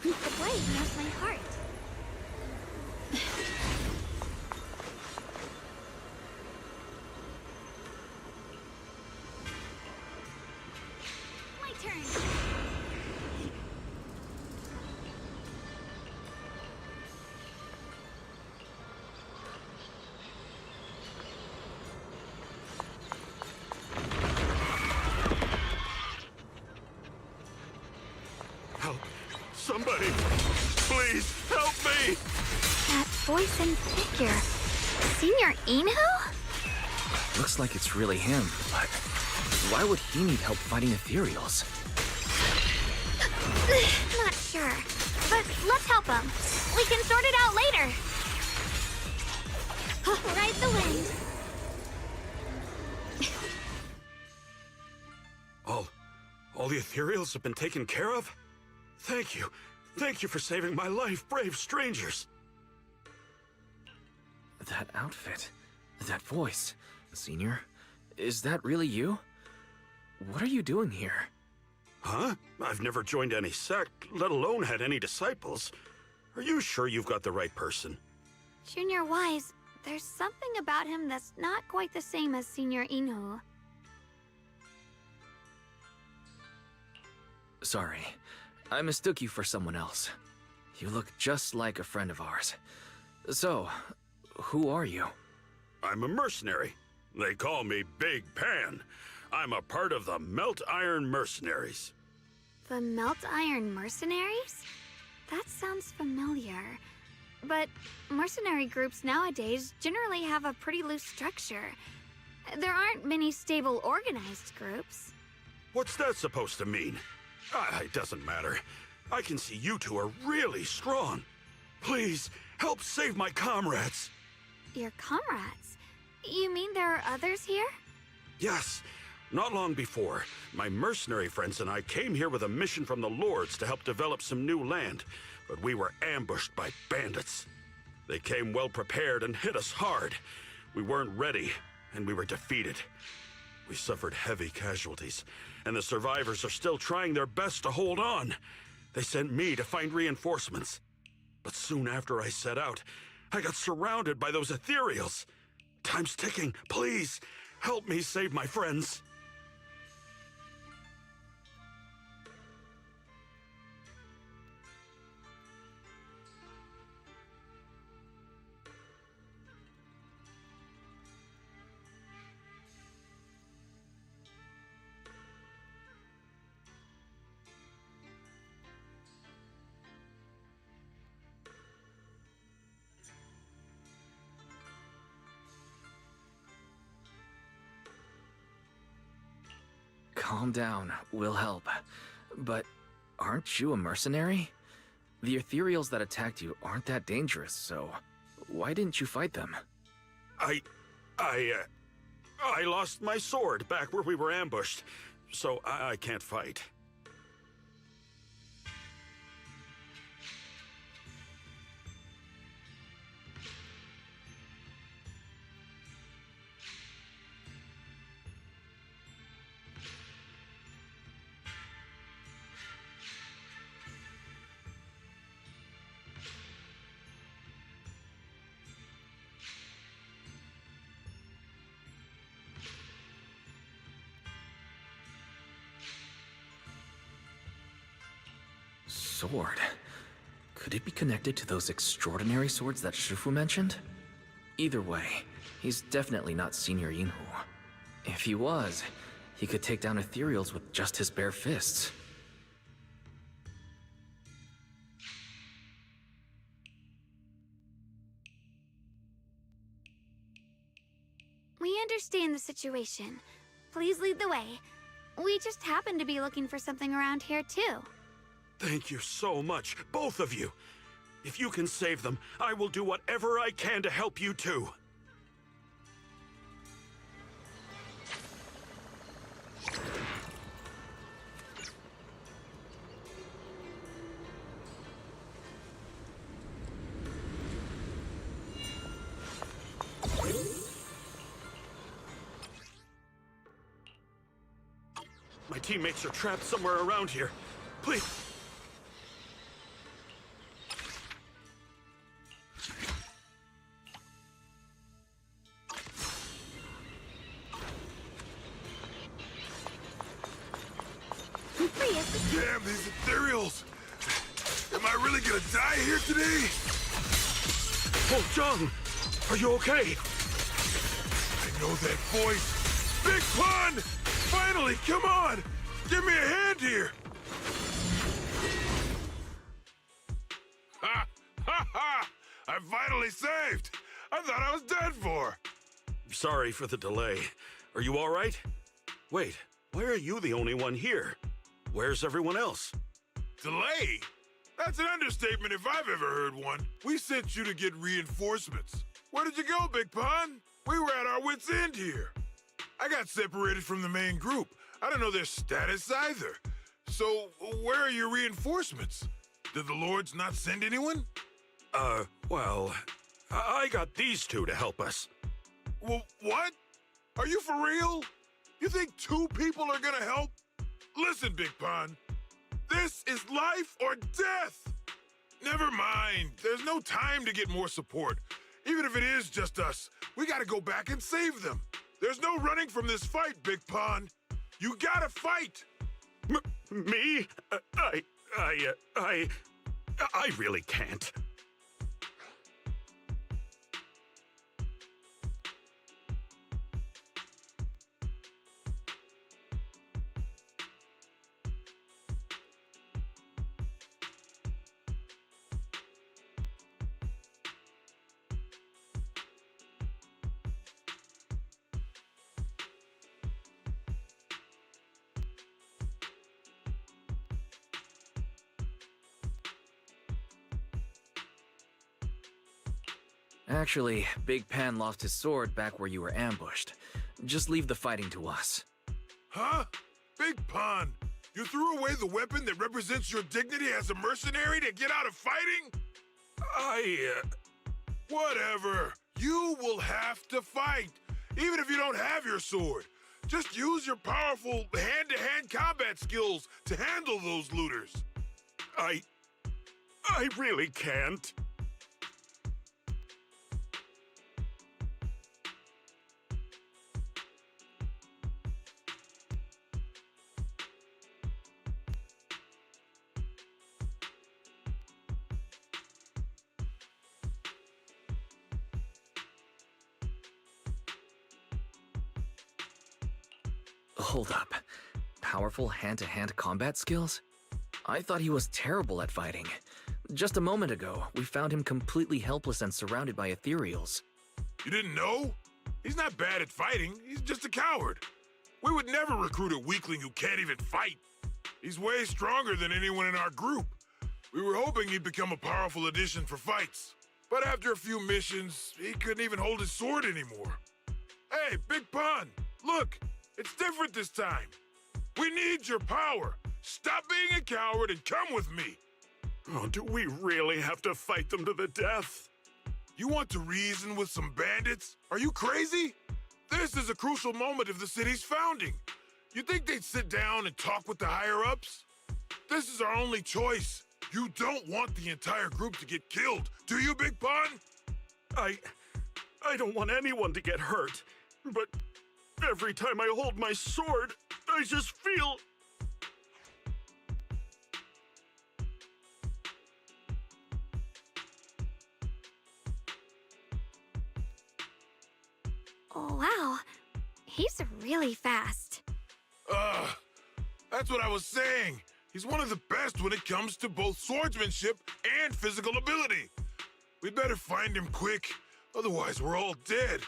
The blade knows my heart. My turn. Help! Somebody! Please, help me! That voice and figure. Senior Inhu? Looks like it's really him, but why would he need help fighting ethereals? Not sure. But let's help him. We can sort it out later. Ride the wind. All the ethereals have been taken care of? Thank you. Thank you for saving my life, brave strangers. That outfit, that voice, Senior, is that really you? What are you doing here? Huh? I've never joined any sect, let alone had any disciples. Are you sure you've got the right person? Junior Wise, there's something about him that's not quite the same as Senior Inhu. Sorry, I mistook you for someone else. You look just like a friend of ours. So, who are you? I'm a mercenary. They call me Big Pan. I'm a part of the Melt Iron Mercenaries. The Melt Iron Mercenaries? That sounds familiar. But mercenary groups nowadays generally have a pretty loose structure. There aren't many stable organized groups. What's that supposed to mean? It doesn't matter. I can see you two are really strong. Please, Help save my comrades! Your comrades? You mean there are others here? Yes. Not long before, my mercenary friends and I came here with a mission from the Lords to help develop some new land, but we were ambushed by bandits. They came well prepared and hit us hard. We weren't ready, and we were defeated. We suffered heavy casualties, and the survivors are still trying their best to hold on. They sent me to find reinforcements. But soon after I set out, I got surrounded by those ethereals. Time's ticking. Please, help me save my friends. Calm down, we'll help. But aren't you a mercenary? The ethereals that attacked you aren't that dangerous, so why didn't you fight them? I lost my sword back where we were ambushed, so I can't fight. Sword? Could it be connected to those extraordinary swords that Shifu mentioned? Either way, he's definitely not Senior Yinhu. If he was, he could take down ethereals with just his bare fists. We understand the situation. Please lead the way. We just happen to be looking for something around here, too. Thank you so much, both of you. If you can save them, I will do whatever I can to help you too. My teammates are trapped somewhere around here. Please. Damn, these ethereals! Am I really gonna die here today? Oh, Jung! Are you okay? I know that voice! Big Pun! Finally, come on! Give me a hand here! Ha! Ha ha! I'm finally saved! I thought I was dead for! Sorry for the delay. Are you all right? Wait, why are you the only one here? Where's everyone else? Delay? That's an understatement if I've ever heard one. We sent you to get reinforcements. Where did you go, Big Pun? We were at our wits' end here. I got separated from the main group. I don't know their status either. So, where are your reinforcements? Did the Lords not send anyone? Well, I got these two to help us. Well, what? Are you for real? You think 2 people are gonna help? Listen, Big Pun. This is life or death! Never mind. There's no time to get more support. Even if it is just us, we gotta go back and save them. There's no running from this fight, Big Pun. You gotta fight! Me? I really can't. Actually, Big Pan lost his sword back where you were ambushed. Just leave the fighting to us. Huh? Big Pun, you threw away the weapon that represents your dignity as a mercenary to get out of fighting? Whatever. You will have to fight, even if you don't have your sword. Just use your powerful hand-to-hand combat skills to handle those looters. I really can't. Hold up. Powerful hand-to-hand combat skills? I thought he was terrible at fighting. Just a moment ago, we found him completely helpless and surrounded by ethereals. You didn't know? He's not bad at fighting. He's just a coward. We would never recruit a weakling who can't even fight. He's way stronger than anyone in our group. We were hoping he'd become a powerful addition for fights. But after a few missions, he couldn't even hold his sword anymore. Hey, Big Pun, look! It's different this time. We need your power. Stop being a coward and come with me. Oh, do we really have to fight them to the death? You want to reason with some bandits? Are you crazy? This is a crucial moment of the city's founding. You think they'd sit down and talk with the higher-ups? This is our only choice. You don't want the entire group to get killed, do you, Big Pun? I don't want anyone to get hurt, but every time I hold my sword, I just feel... Oh, wow. He's really fast. That's what I was saying. He's one of the best when it comes to both swordsmanship and physical ability. We'd better find him quick, otherwise we're all dead.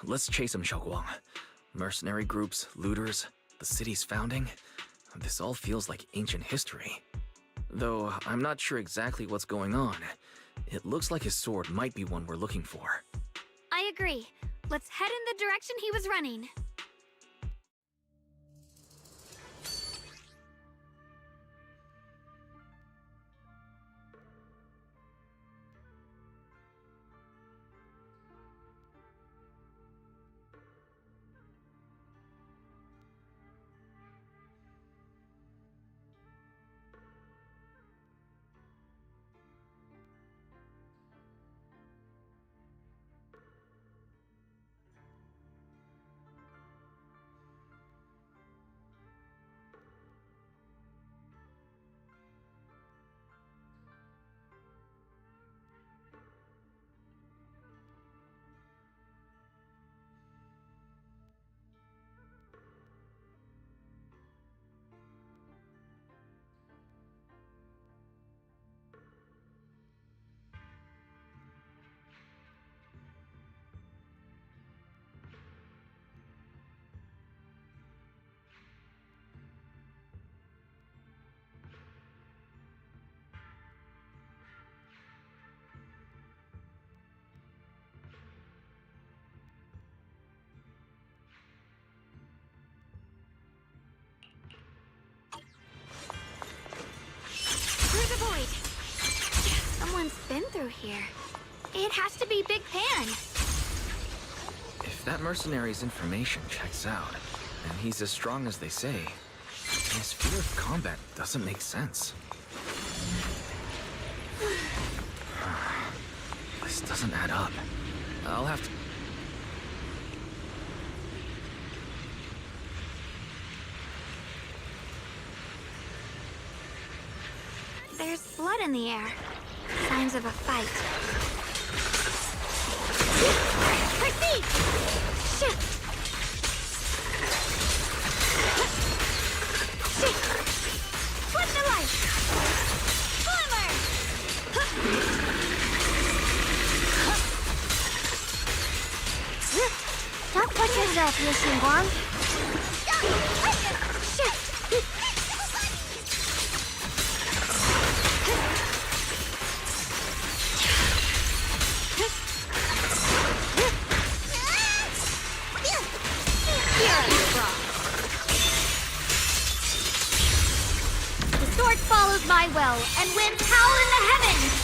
Let's chase him, Xiaoguang. Mercenary groups, looters, the city's founding. This all feels like ancient history. Though I'm not sure exactly what's going on. It looks like his sword might be one we're looking for. I agree. Let's head in the direction he was running. Through the void. Someone's been through here. It has to be Big Pan. If that mercenary's information checks out, and he's as strong as they say, his fear of combat doesn't make sense. This doesn't add up. I'll have to... There's blood in the air. Signs of a fight. Proceed! Shit! Heads up, Yoshinguang. The sword follows my will and wins power in the heavens!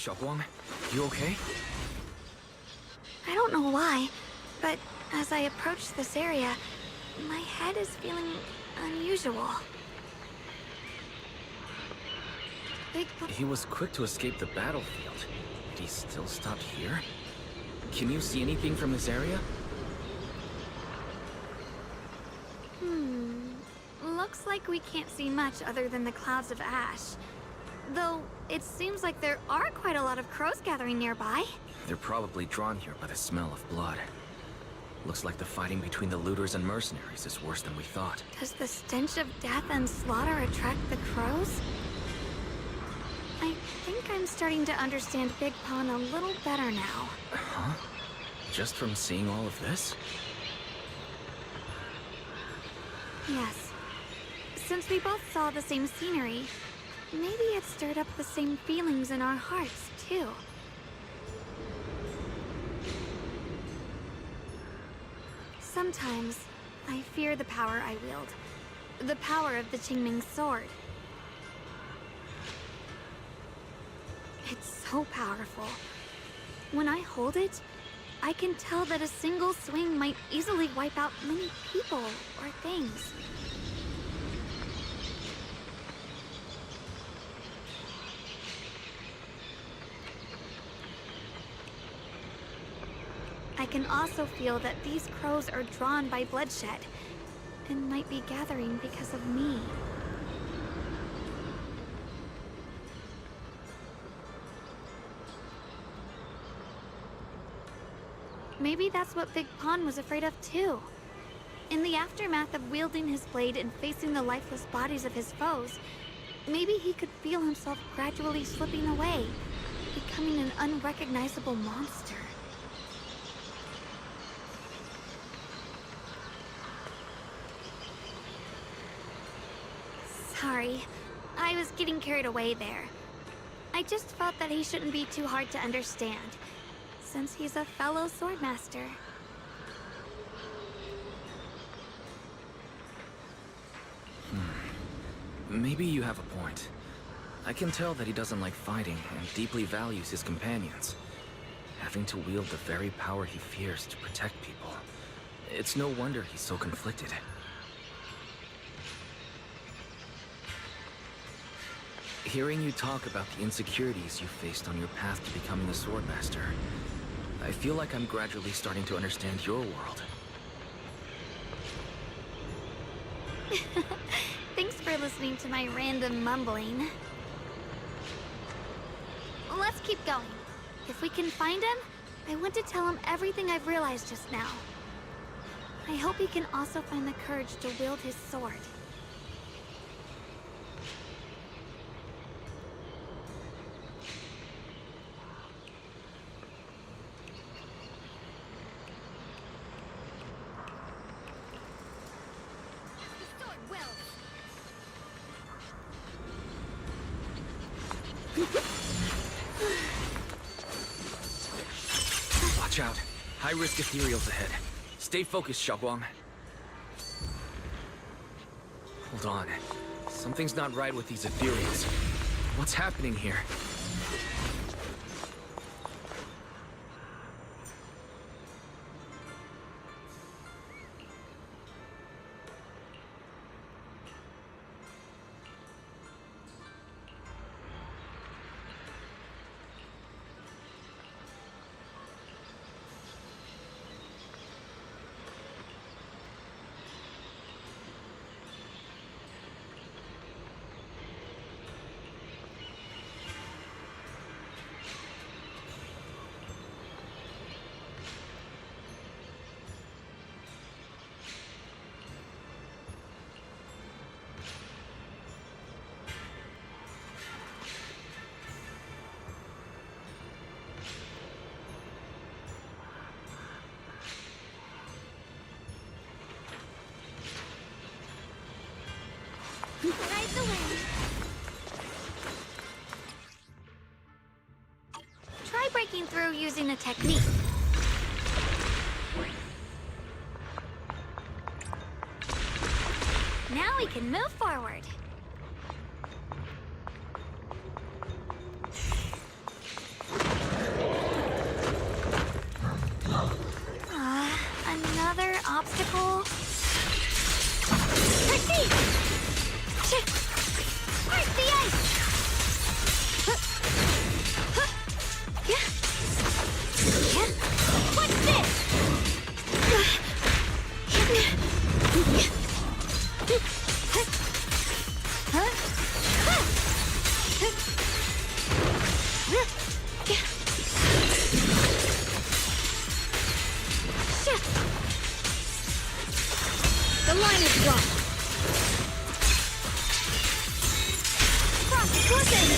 Xiaoguang, you okay? I don't know why, but as I approach this area, my head is feeling unusual. He was quick to escape the battlefield, but he still stopped here? Can you see anything from this area? Looks like we can't see much other than the clouds of ash. Though, it seems like there are quite a lot of crows gathering nearby. They're probably drawn here by the smell of blood. Looks like the fighting between the looters and mercenaries is worse than we thought. Does the stench of death and slaughter attract the crows? I think I'm starting to understand Big Pun a little better now. Huh? Just from seeing all of this? Yes. Since we both saw the same scenery, maybe it stirred up the same feelings in our hearts, too. Sometimes, I fear the power I wield. The power of the Qingming sword. It's so powerful. When I hold it, I can tell that a single swing might easily wipe out many people or things. I can also feel that these crows are drawn by bloodshed, and might be gathering because of me. Maybe that's what Big Pun was afraid of too. In the aftermath of wielding his blade and facing the lifeless bodies of his foes, maybe he could feel himself gradually slipping away, becoming an unrecognizable monster. Sorry, I was getting carried away there. I just felt that he shouldn't be too hard to understand, since he's a fellow swordmaster. Maybe you have a point. I can tell that he doesn't like fighting and deeply values his companions. Having to wield the very power he fears to protect people. It's no wonder he's so conflicted. Hearing you talk about the insecurities you faced on your path to becoming a swordmaster, I feel like I'm gradually starting to understand your world. Thanks for listening to my random mumbling. Let's keep going. If we can find him, I want to tell him everything I've realized just now. I hope he can also find the courage to wield his sword. Watch out. High-risk ethereals ahead. Stay focused, Xiaoguang. Hold on. Something's not right with these ethereals. What's happening here? Ride the wind. Try breaking through using the technique. Now we can move forward. Another obstacle. Proceed! Break the ice! What's this? The line is dropped. Frost closing!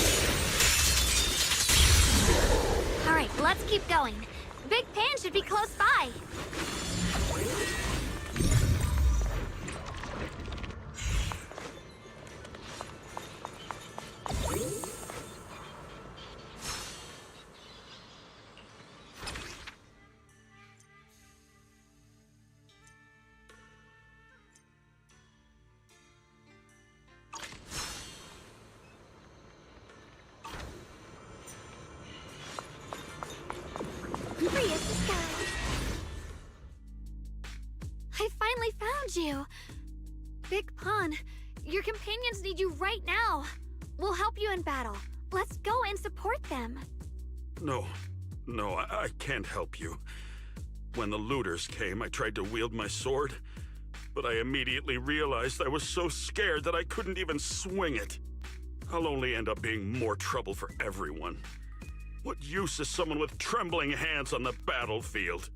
Alright, let's keep going. Big Pan should be close by. Free as the sky. I finally found you. Big Pun, your companions need you right now. We'll help you in battle. Let's go and support them. No, I can't help you. When the looters came, I tried to wield my sword, but I immediately realized I was so scared that I couldn't even swing it. I'll only end up being more trouble for everyone. What use is someone with trembling hands on the battlefield?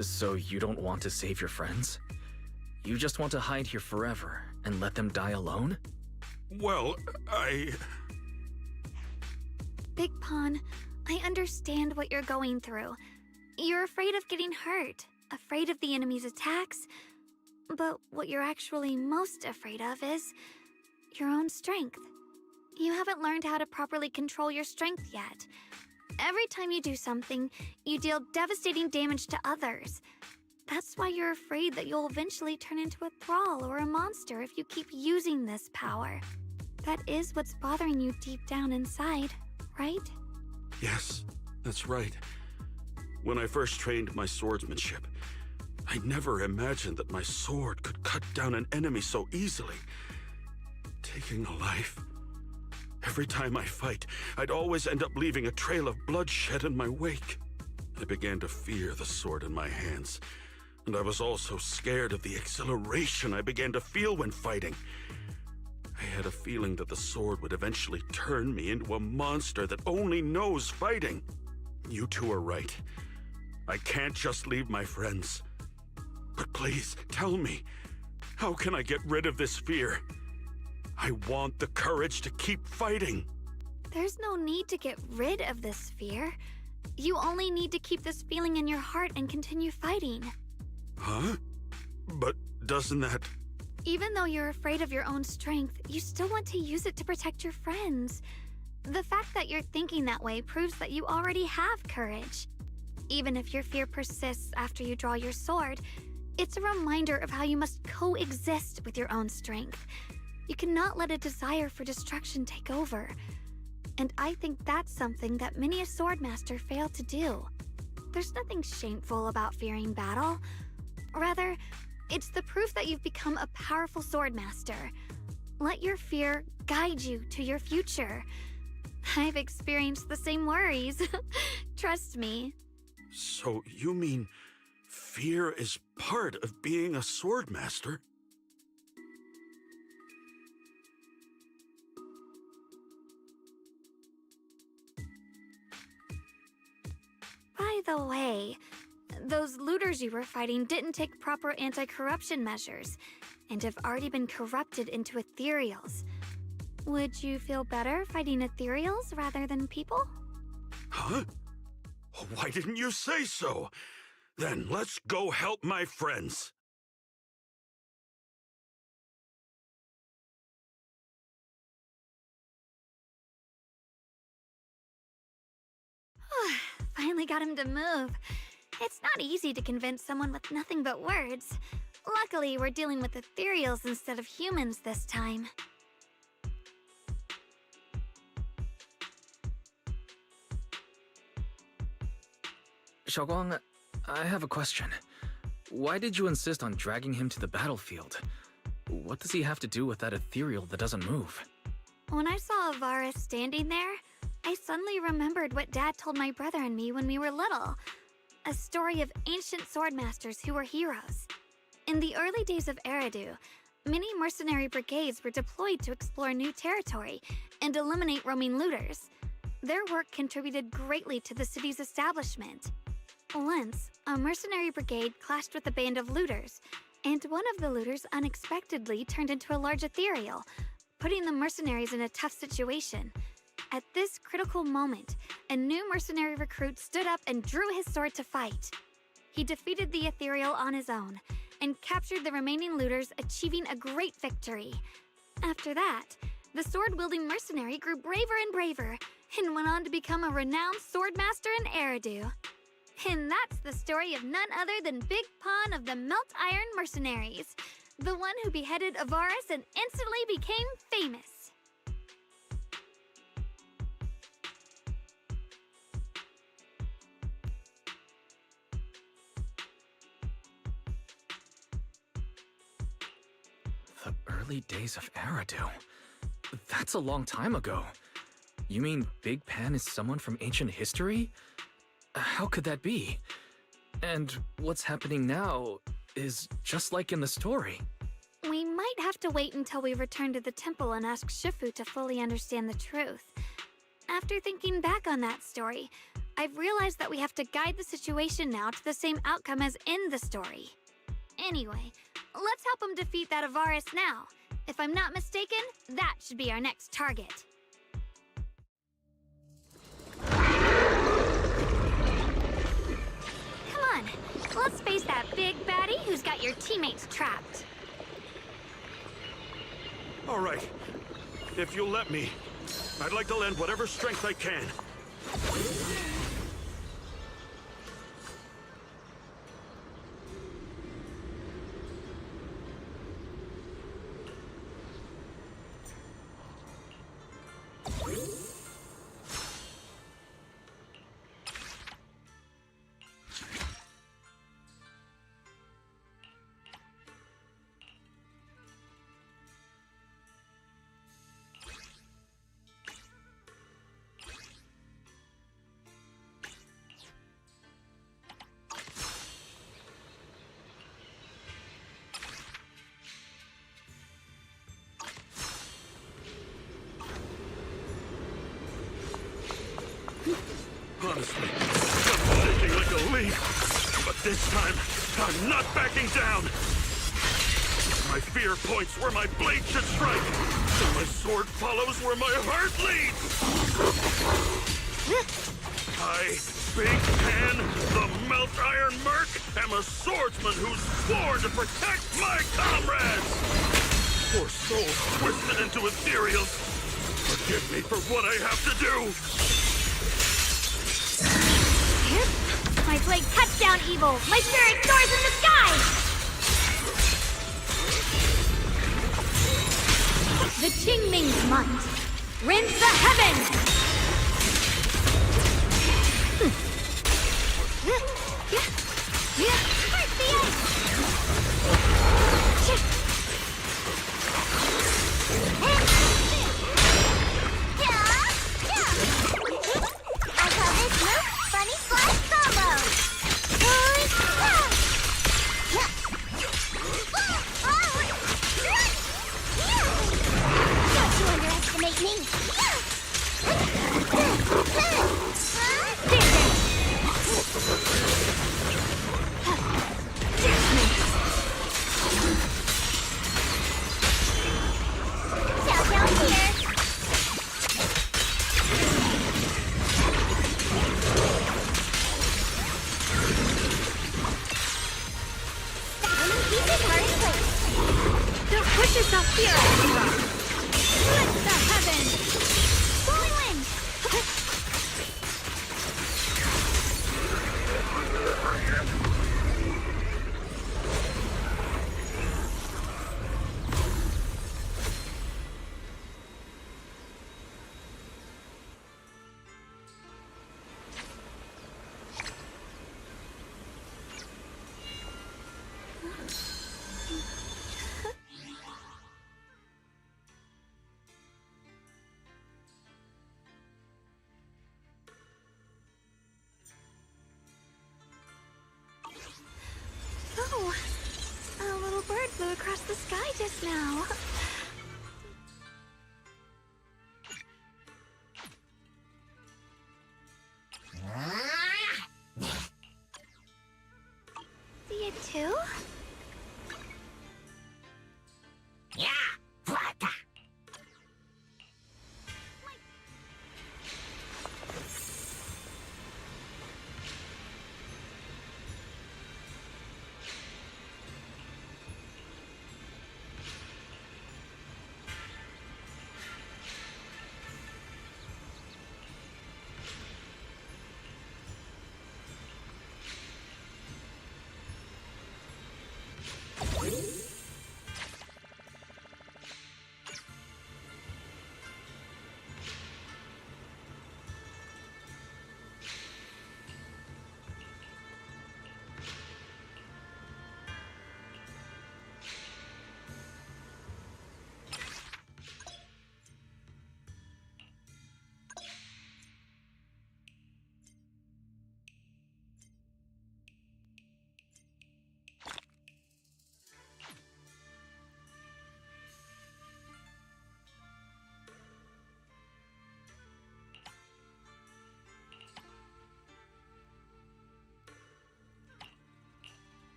So you don't want to save your friends? You just want to hide here forever and let them die alone? Well, Big Pun, I understand what you're going through. You're afraid of getting hurt, afraid of the enemy's attacks, but what you're actually most afraid of is your own strength. You haven't learned how to properly control your strength yet. Every time you do something, you deal devastating damage to others. That's why you're afraid that you'll eventually turn into a thrall or a monster if you keep using this power. That is what's bothering you deep down inside, right? yes, that's right. When I first trained my swordsmanship, I never imagined that my sword could cut down an enemy so easily. Taking a life. Every time I fight, I'd always end up leaving a trail of bloodshed in my wake. I began to fear the sword in my hands, and I was also scared of the exhilaration I began to feel when fighting. I had a feeling that the sword would eventually turn me into a monster that only knows fighting. You two are right. I can't just leave my friends. But please, tell me, how can I get rid of this fear? I want the courage to keep fighting. There's no need to get rid of this fear. You only need to keep this feeling in your heart and continue fighting. Huh? But doesn't that... Even though you're afraid of your own strength, you still want to use it to protect your friends. The fact that you're thinking that way proves that you already have courage. Even if your fear persists after you draw your sword, it's a reminder of how you must coexist with your own strength. You cannot let a desire for destruction take over. And I think that's something that many a swordmaster fail to do. There's nothing shameful about fearing battle. Rather, it's the proof that you've become a powerful swordmaster. Let your fear guide you to your future. I've experienced the same worries. Trust me. So you mean fear is part of being a swordmaster? By the way, those looters you were fighting didn't take proper anti-corruption measures and have already been corrupted into ethereals. Would you feel better fighting ethereals rather than people? Huh? Why didn't you say so? Then let's go help my friends. Finally got him to move. It's not easy to convince someone with nothing but words. Luckily, we're dealing with ethereals instead of humans this time. Xiaoguang, I have a question. Why did you insist on dragging him to the battlefield? What does he have to do with that ethereal that doesn't move? When I saw Avaris standing there, I suddenly remembered what Dad told my brother and me when we were little. A story of ancient swordmasters who were heroes. In the early days of Eridu, many mercenary brigades were deployed to explore new territory and eliminate roaming looters. Their work contributed greatly to the city's establishment. Once, a mercenary brigade clashed with a band of looters, and one of the looters unexpectedly turned into a large ethereal, putting the mercenaries in a tough situation. At this critical moment, a new mercenary recruit stood up and drew his sword to fight. He defeated the ethereal on his own, and captured the remaining looters, achieving a great victory. After that, the sword-wielding mercenary grew braver and braver, and went on to become a renowned swordmaster in Eridu. And that's the story of none other than Big Pon of the Melt Iron Mercenaries, the one who beheaded Avaris and instantly became famous. The early days of Eridu? That's a long time ago. You mean Big Pan is someone from ancient history? How could that be? And what's happening now is just like in the story. We might have to wait until we return to the temple and ask Shifu to fully understand the truth. After thinking back on that story, I've realized that we have to guide the situation now to the same outcome as in the story. Anyway, let's help him defeat that Avaris now. If I'm not mistaken, that should be our next target. Come on, let's face that big baddie who's got your teammates trapped. All right. If you'll let me, I'd like to lend whatever strength I can. Honestly, I'm shaking like a leaf. But this time, I'm not backing down. My fear points where my blade should strike, and my sword follows where my heart leads. I, Big Pan, the Melt Iron Merc, am a swordsman who's sworn to protect my comrades. Poor souls twisted into ethereals. Forgive me for what I have to do. My blade cuts down evil! My spirit soars in the sky! The Qingming's might! Rends the heavens! I call this move Funny Slash Combo! Don't you underestimate me!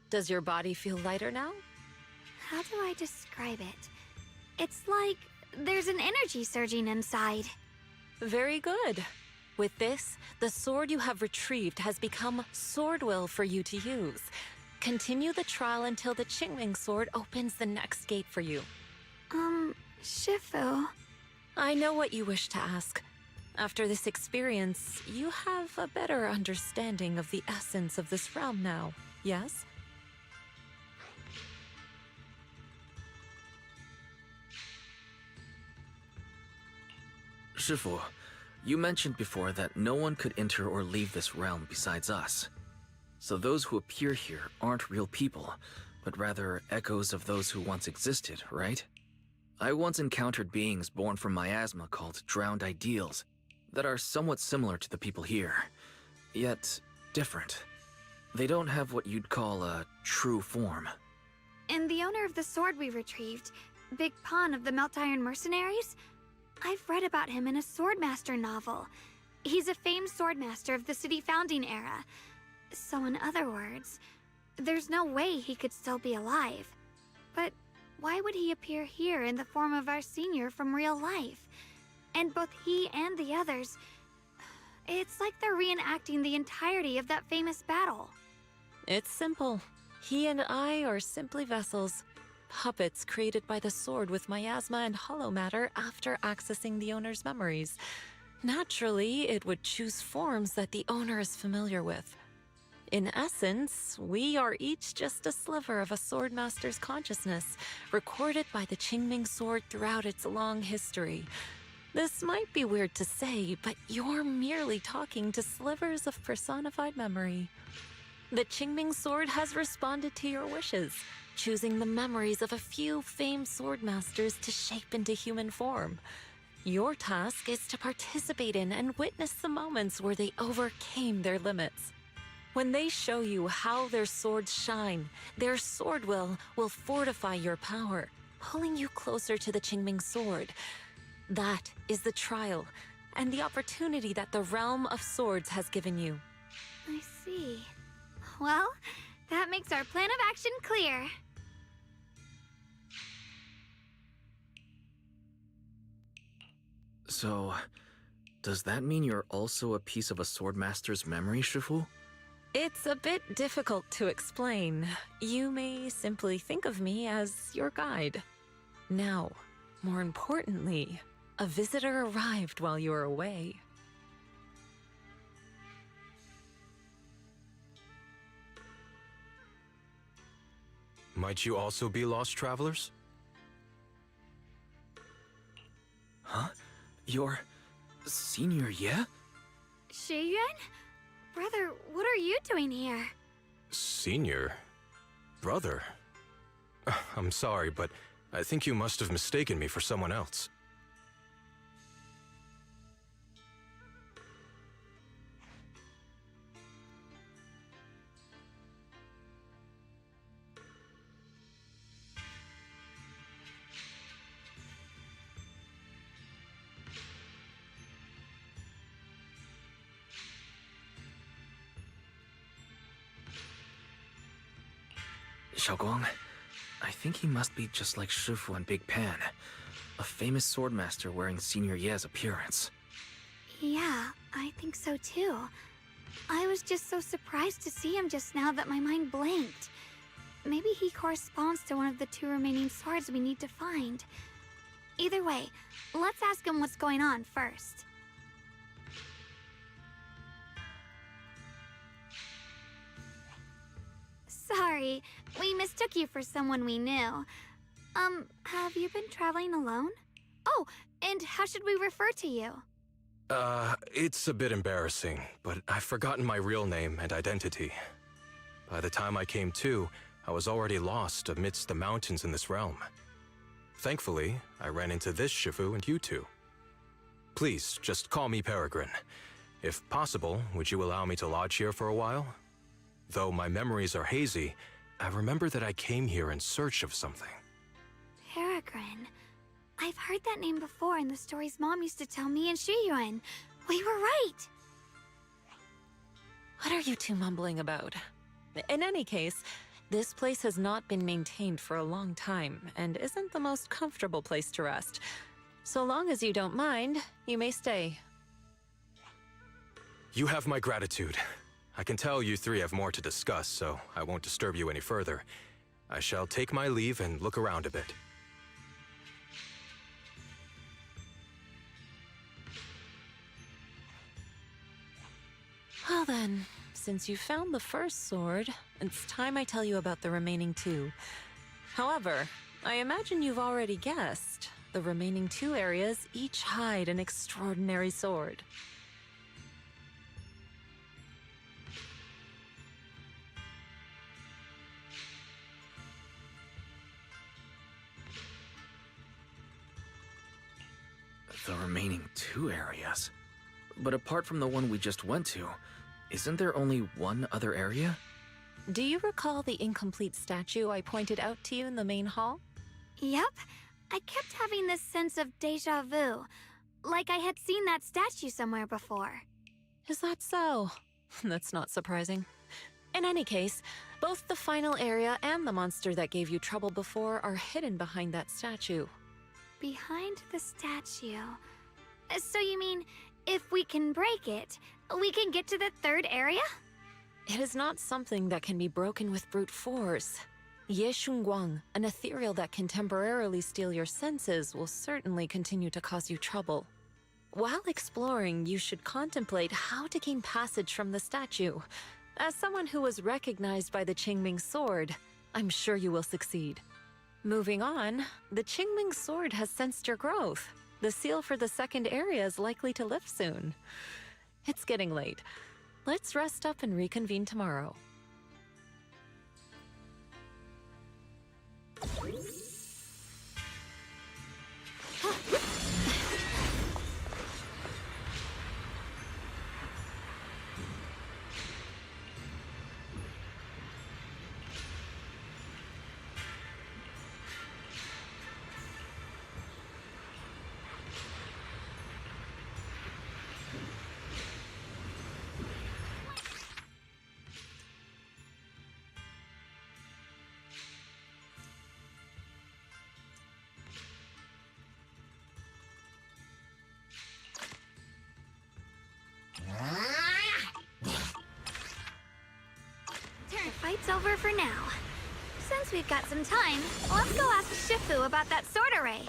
Does your body feel lighter now? How do I describe it? It's like there's an energy surging inside. Very good. With this, the sword you have retrieved has become sword will for you to use. Continue the trial until the Qingming sword opens the next gate for you. Shifu. I know what you wish to ask. After this experience, you have a better understanding of the essence of this realm now, yes? Shifu, you mentioned before that no one could enter or leave this realm besides us. So those who appear here aren't real people, but rather echoes of those who once existed, right? I once encountered beings born from miasma called drowned ideals that are somewhat similar to the people here, yet different. They don't have what you'd call a true form. And the owner of the sword we retrieved, Big Pon of the Melt Iron Mercenaries? I've read about him in a Swordmaster novel. He's a famed swordmaster of the city founding era. So in other words, there's no way he could still be alive. But why would he appear here in the form of our senior from real life? And both he and the others, it's like they're reenacting the entirety of that famous battle. It's simple. He and I are simply vessels. Puppets created by the sword with miasma and hollow matter after accessing the owner's memories. Naturally, it would choose forms that the owner is familiar with. In essence, we are each just a sliver of a swordmaster's consciousness, recorded by the Qingming sword throughout its long history. This might be weird to say, but you're merely talking to slivers of personified memory. The Qingming sword has responded to your wishes, choosing the memories of a few famed swordmasters to shape into human form. Your task is to participate in and witness the moments where they overcame their limits. When they show you how their swords shine, their sword will fortify your power, pulling you closer to the Qingming sword. That is the trial, and the opportunity that the Realm of Swords has given you. I see. Well, that makes our plan of action clear. So, does that mean you're also a piece of a swordmaster's memory, Shifu? It's a bit difficult to explain. You may simply think of me as your guide. Now, more importantly, a visitor arrived while you were away. Might you also be lost travelers? Huh? Your senior, yeah? Shiyuan? Brother, what are you doing here? Senior? Brother? I'm sorry, but I think you must have mistaken me for someone else. Xiaoguang, I think he must be just like Shifu and Big Pan, a famous swordmaster wearing Senior Ye's appearance. Yeah, I think so too. I was just so surprised to see him just now that my mind blanked. Maybe he corresponds to one of the two remaining swords we need to find. Either way, let's ask him what's going on first. Sorry, we mistook you for someone we knew. Have you been traveling alone? Oh, and how should we refer to you? It's a bit embarrassing, but I've forgotten my real name and identity. By the time I came to, I was already lost amidst the mountains in this realm. Thankfully, I ran into this Shifu and you two. Please, just call me Peregrine. If possible, would you allow me to lodge here for a while? Though my memories are hazy, I remember that I came here in search of something. Peregrine. I've heard that name before in the stories Mom used to tell me and Shiyuan. We were right! What are you two mumbling about? In any case, This place has not been maintained for a long time and isn't the most comfortable place to rest. So long as you don't mind, you may stay. You have my gratitude. I can tell you three have more to discuss, so I won't disturb you any further. I shall take my leave and look around a bit. Well then, since you found the first sword, it's time I tell you about the remaining two. However, I imagine you've already guessed. The remaining two areas each hide an extraordinary sword. The remaining two areas? But apart from the one we just went to, isn't there only one other area? Do you recall the incomplete statue I pointed out to you in the main hall? Yep. I kept having this sense of deja vu, like I had seen that statue somewhere before. Is that so? That's not surprising. In any case, both the final area and the monster that gave you trouble before are hidden behind that statue. Behind the statue. So you mean, if we can break it, we can get to the third area? It is not something that can be broken with brute force. Ye Shunguang, an ethereal that can temporarily steal your senses, will certainly continue to cause you trouble. While exploring, you should contemplate how to gain passage from the statue. As someone who was recognized by the Qingming sword, I'm sure you will succeed. Moving on, the Qingming sword has sensed your growth. The seal for the second area is likely to lift soon. It's getting late. Let's rest up and reconvene tomorrow. The fight's over for now. Since we've got some time, let's go ask Shifu about that sword array.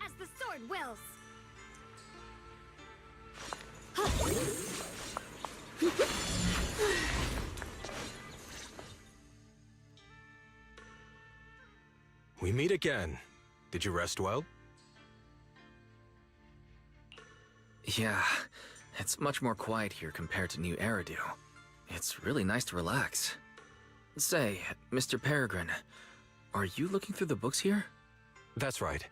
As the sword wills. We meet again. Did you rest well? Yeah, it's much more quiet here compared to New Eridu. It's really nice to relax. Say, Mr. Peregrine, are you looking through the books here? That's right.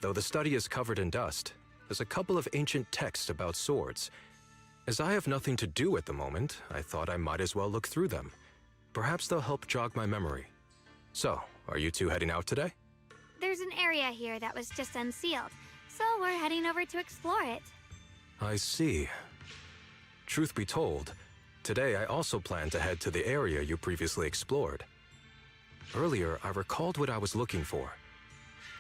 Though the study is covered in dust, there's a couple of ancient texts about swords. As I have nothing to do at the moment, I thought I might as well look through them. Perhaps they'll help jog my memory. So, are you two heading out today? There's an area here that was just unsealed, so we're heading over to explore it. I see. Truth be told, today I also plan to head to the area you previously explored. Earlier, I recalled what I was looking for.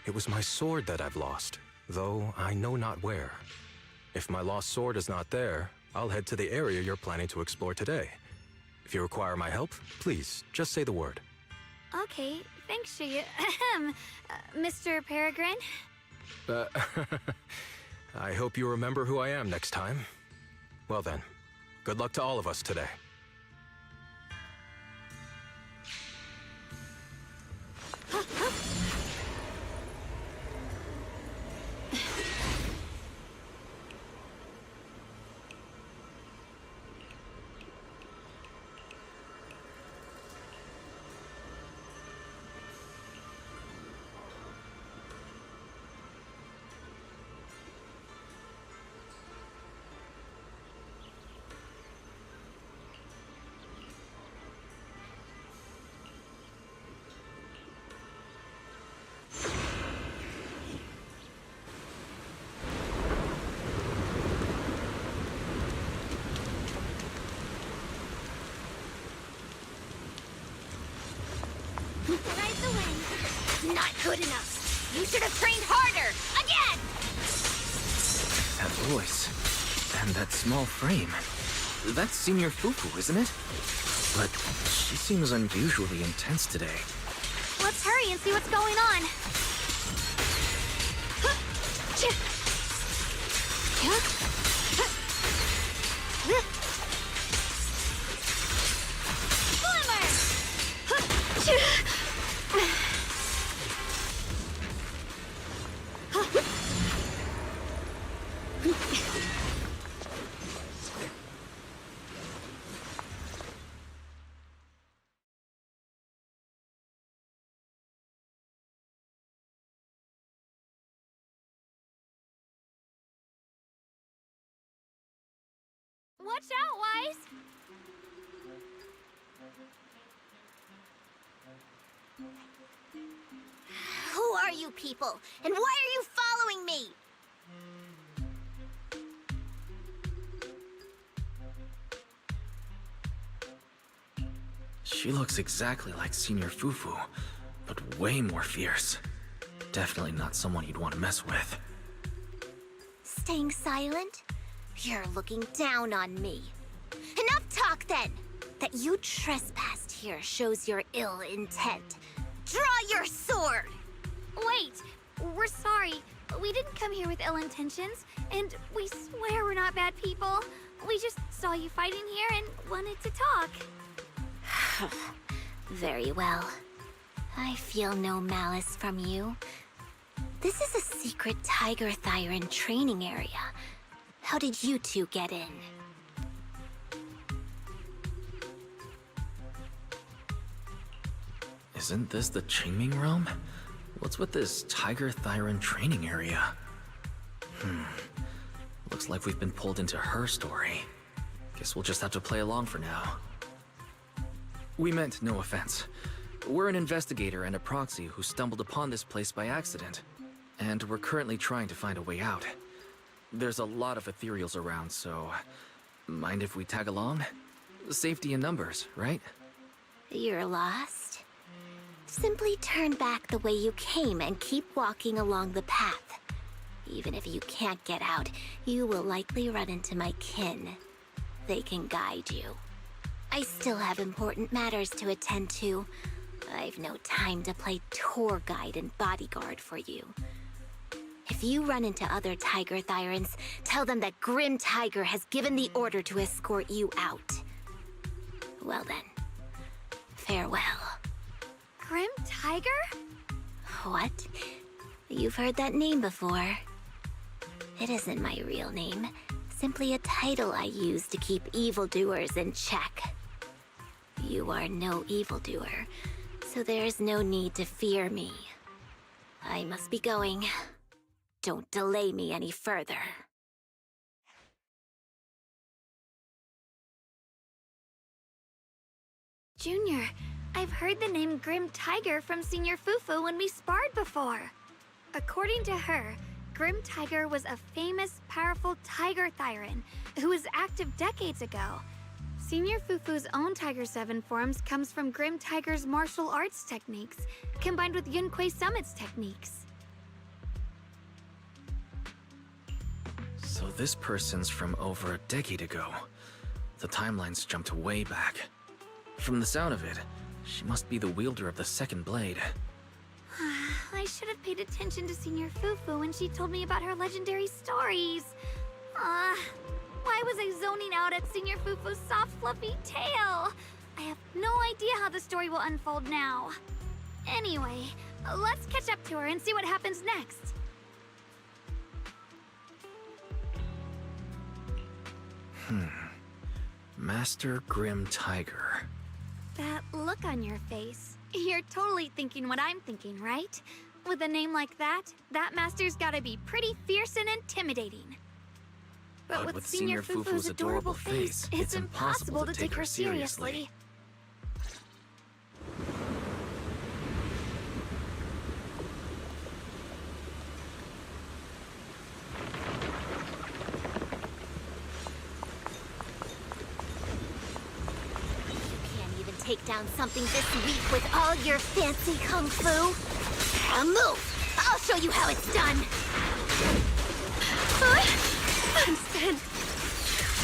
It was my sword that I've lost, though I know not where. If my lost sword is not there, I'll head to the area you're planning to explore today. If you require my help, please, just say the word. Okay, thanks, Mr. Peregrine. I hope you remember who I am next time. Well then, good luck to all of us today. Not good enough. You should have trained harder. Again! That voice. And that small frame. That's Senior Fufu, isn't it? But she seems unusually intense today. Let's hurry and see what's going on. Watch out, Wise! Who are you people? And why are you following me? She looks exactly like Senior Fufu, but way more fierce. Definitely not someone you'd want to mess with. Staying silent? You're looking down on me. Enough talk, then! That you trespassed here shows your ill intent. Draw your sword! Wait! We're sorry. We didn't come here with ill intentions, and we swear we're not bad people. We just saw you fighting here and wanted to talk. Very well. I feel no malice from you. This is a secret Tiger Thyran training area. How did you two get in? Isn't this the Qingming realm? What's with this Tiger Thyran training area? Looks like we've been pulled into her story. Guess we'll just have to play along for now. We meant no offense. We're an investigator and a proxy who stumbled upon this place by accident, and we're currently trying to find a way out. There's a lot of ethereals around, so mind if we tag along? Safety in numbers, right? You're lost? Simply turn back the way you came and keep walking along the path. Even if you can't get out, you will likely run into my kin. They can guide you. I still have important matters to attend to. I've no time to play tour guide and bodyguard for you. If you run into other Tiger Thyrans, tell them that Grim Tiger has given the order to escort you out. Well then, farewell. Grim Tiger? What? You've heard that name before. It isn't my real name, simply a title I use to keep evildoers in check. You are no evildoer, so there is no need to fear me. I must be going. Don't delay me any further. Junior, I've heard the name Grim Tiger from Senior Fufu when we sparred before. According to her, Grim Tiger was a famous, powerful Tiger Thyran who was active decades ago. Senior Fufu's own Tiger 7 forms comes from Grim Tiger's martial arts techniques, combined with Yunquei Summit's techniques. So this person's from over a decade ago. The timelines jumped way back. From the sound of it, she must be the wielder of the second blade. I should have paid attention to Senior Fufu when she told me about her legendary stories. Why was I zoning out at Senior Fufu's soft, fluffy tail? I have no idea how the story will unfold now. Anyway, let's catch up to her and see what happens next. Master Grim Tiger. That look on your face. You're totally thinking what I'm thinking, right? With a name like that, that master's gotta be pretty fierce and intimidating. But with Senior Fufu's adorable face, it's impossible to take her seriously. Take down something this weak with all your fancy kung fu? Move! I'll show you how it's done! I'm spent.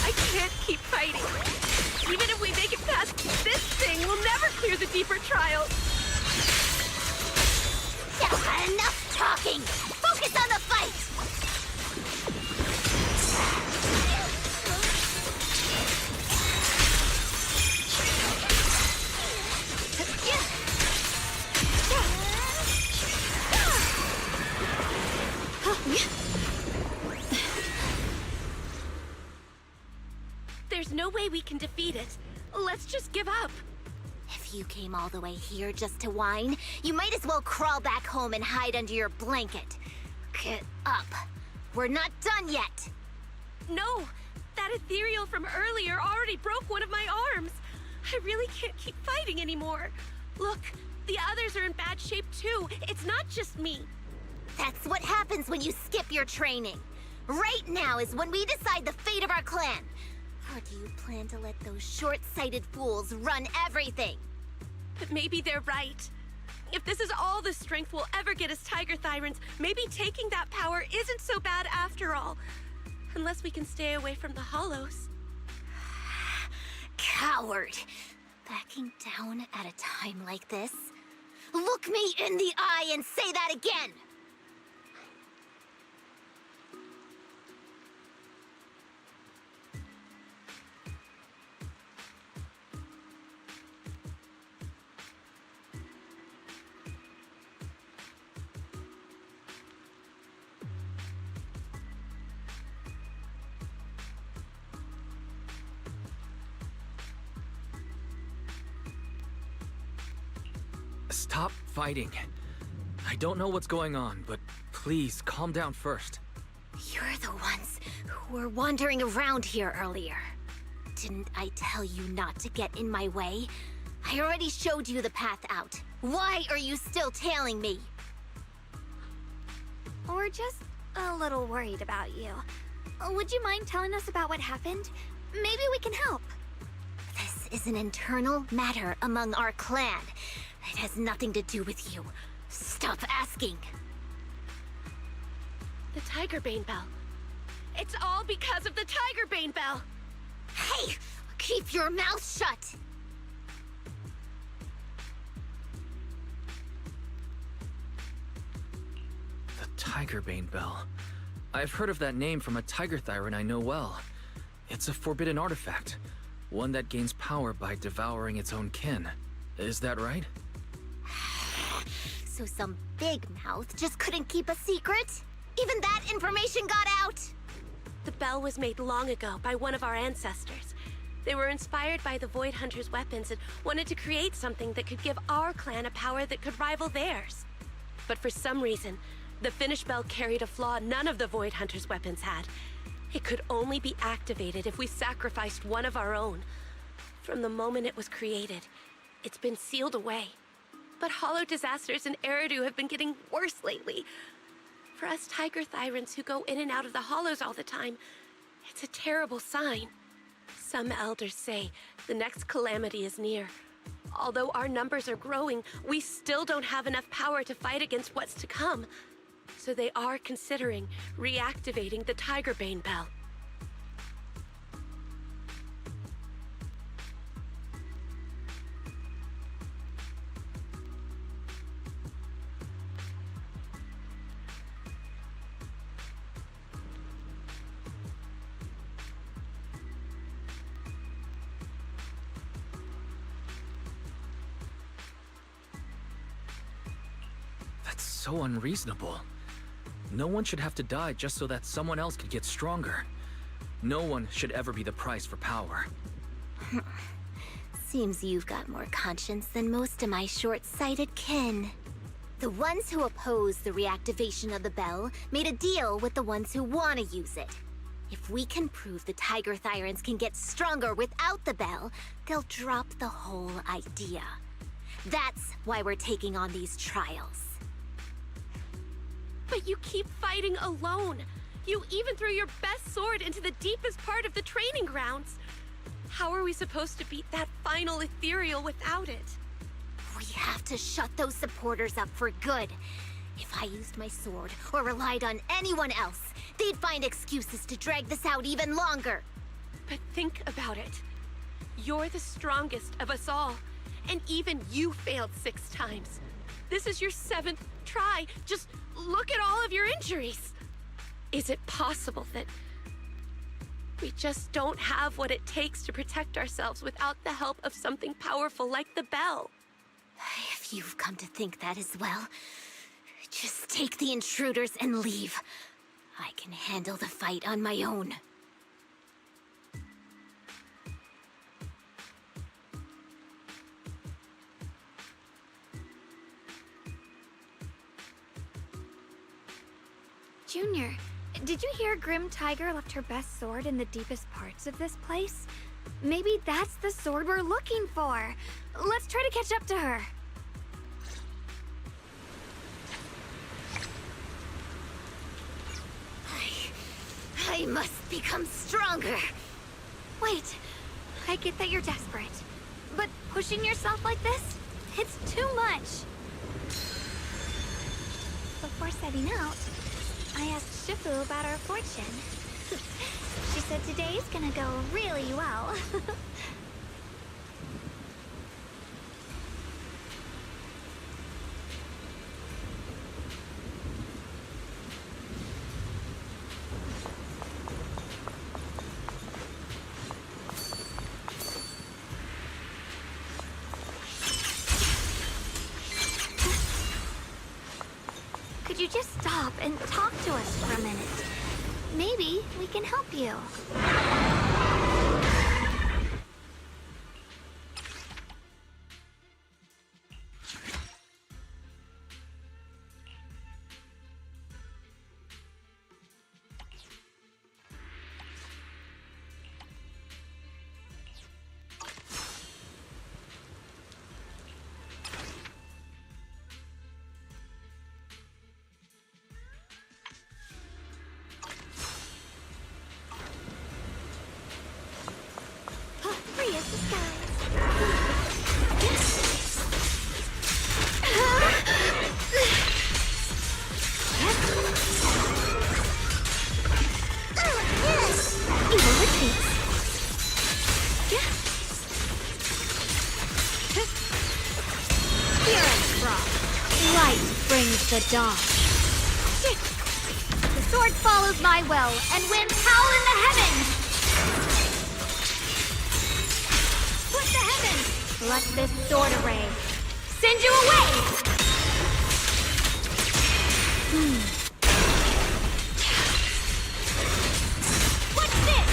I can't keep fighting. Even if we make it past this thing, we'll never clear the deeper trials. Enough talking! Focus on the fight! There's no way we can defeat it. Let's just give up. If you came all the way here just to whine, you might as well crawl back home and hide under your blanket. Get up. We're not done yet. No, that ethereal from earlier already broke one of my arms. I really can't keep fighting anymore. Look, the others are in bad shape too. It's not just me. That's what happens when you skip your training. Right now is when we decide the fate of our clan. Or do you plan to let those short-sighted fools run everything? But maybe they're right. If this is all the strength we'll ever get as Tiger Thyrans, maybe taking that power isn't so bad after all. Unless we can stay away from the Hollows. Coward! Backing down at a time like this? Look me in the eye and say that again! Stop fighting. I don't know what's going on, but please calm down first. You're the ones who were wandering around here earlier. Didn't I tell you not to get in my way? I already showed you the path out. Why are you still tailing me? We're just a little worried about you. Would you mind telling us about what happened? Maybe we can help. This is an internal matter among our clan. It has nothing to do with you. Stop asking. The Tigerbane Bell. It's all because of the Tigerbane Bell. Hey! Keep your mouth shut! The Tigerbane Bell. I've heard of that name from a Tiger Thyran I know well. It's a forbidden artifact. One that gains power by devouring its own kin. Is that right? So some big mouth just couldn't keep a secret? Even that information got out? The bell was made long ago by one of our ancestors. They were inspired by the Void Hunter's weapons and wanted to create something that could give our clan a power that could rival theirs. But for some reason, the finished bell carried a flaw none of the Void Hunter's weapons had. It could only be activated if we sacrificed one of our own. From the moment it was created, it's been sealed away. But hollow disasters in Eridu have been getting worse lately. For us Tiger Thyrans who go in and out of the hollows all the time, it's a terrible sign. Some elders say the next calamity is near. Although our numbers are growing, we still don't have enough power to fight against what's to come. So they are considering reactivating the Tigerbane Bell. So unreasonable. No one should have to die just so that someone else could get stronger. No one should ever be the price for power. Seems you've got more conscience than most of my short-sighted kin. The ones who oppose the reactivation of the bell made a deal with the ones who want to use it. If we can prove the Tiger Thyrans can get stronger without the bell, they'll drop the whole idea. That's why we're taking on these trials. But you keep fighting alone. You even threw your best sword into the deepest part of the training grounds. How are we supposed to beat that final ethereal without it? We have to shut those supporters up for good. If I used my sword or relied on anyone else, they'd find excuses to drag this out even longer. But think about it. You're the strongest of us all, and even you failed 6 times. This is your 7th try. Just look at all of your injuries. Is it possible that we just don't have what it takes to protect ourselves without the help of something powerful like the bell? If you've come to think that as well, just take the intruders and leave. I can handle the fight on my own. Junior, did you hear Grim Tiger left her best sword in the deepest parts of this place? Maybe that's the sword we're looking for. Let's try to catch up to her. I must become stronger. Wait, I get that you're desperate, but pushing yourself like this, it's too much. Before setting out, I asked Shifu about our fortune. She said today's gonna go really well. Could you just stop and talk to us for a minute? Maybe we can help you. Free as the skies. Evil retreats. Spirit frost. Light brings the dawn. The sword follows my will, and winds howl in the heavens. Split the heavens! Let this sword array send you away! What's this?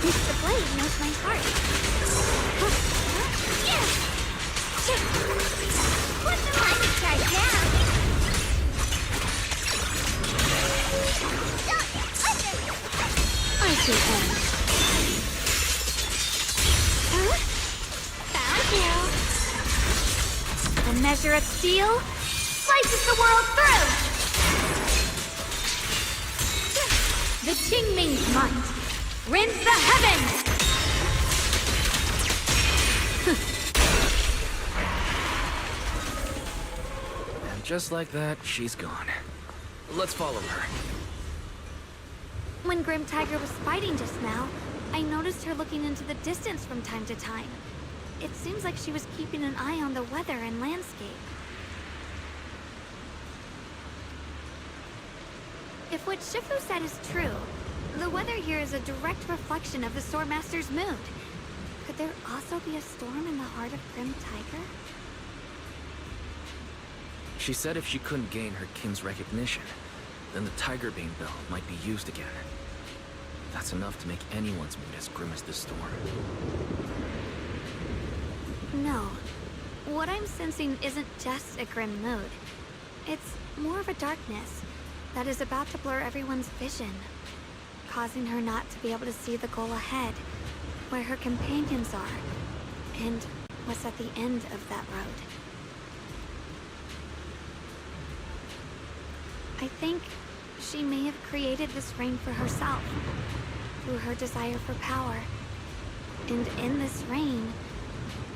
The blade knows my heart. Put them on the charge down! I see him. Found you. The measure of steel slices the world through. The Qingming's might rends the heavens. And just like that, she's gone. Let's follow her. When Grim Tiger was fighting just now, I noticed her looking into the distance from time to time. It seems like she was keeping an eye on the weather and landscape. If what Shifu said is true, the weather here is a direct reflection of the Swordmaster's mood. Could there also be a storm in the heart of Grim Tiger? She said if she couldn't gain her kin's recognition, then the Tiger Bane bell might be used again. That's enough to make anyone's mood as grim as this storm. No. What I'm sensing isn't just a grim mood. It's more of a darkness that is about to blur everyone's vision, causing her not to be able to see the goal ahead, where her companions are, and what's at the end of that road. I think she may have created this reign for herself, through her desire for power. And in this reign,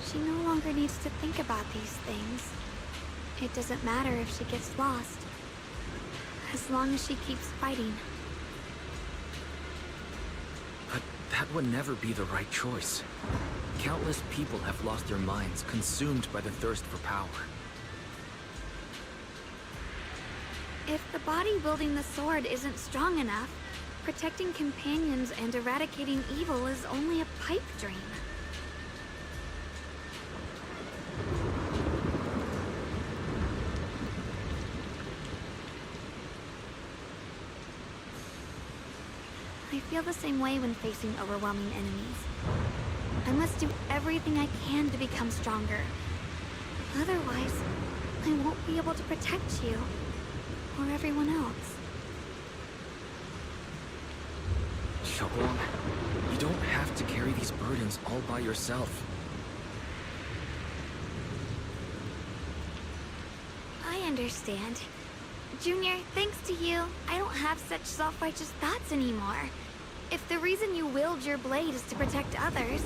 she no longer needs to think about these things. It doesn't matter if she gets lost, as long as she keeps fighting. But that would never be the right choice. Countless people have lost their minds, consumed by the thirst for power. If the body wielding the sword isn't strong enough, protecting companions and eradicating evil is only a pipe dream. I feel the same way when facing overwhelming enemies. I must do everything I can to become stronger. Otherwise, I won't be able to protect you, or everyone else. Xiaoguang, you don't have to carry these burdens all by yourself. I understand. Junior, thanks to you, I don't have such self-righteous thoughts anymore. If the reason you wield your blade is to protect others,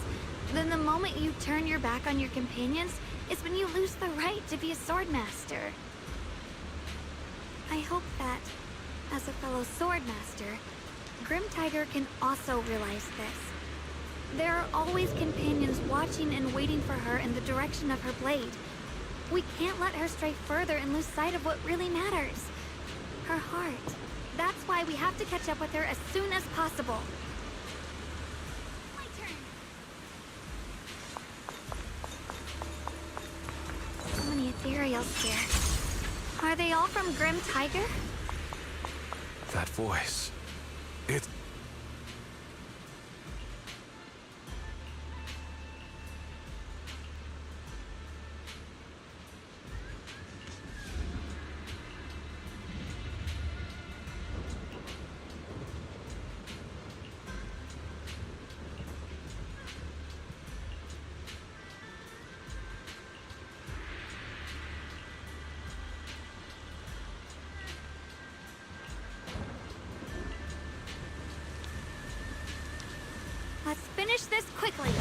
then the moment you turn your back on your companions is when you lose the right to be a swordmaster. I hope that, as a fellow swordmaster, Grim Tiger can also realize this. There are always companions watching and waiting for her in the direction of her blade. We can't let her stray further and lose sight of what really matters. Her heart. That's why we have to catch up with her as soon as possible. My turn. So many ethereals here. Are they all from Grim Tiger? That voice. It... Let's finish this quickly.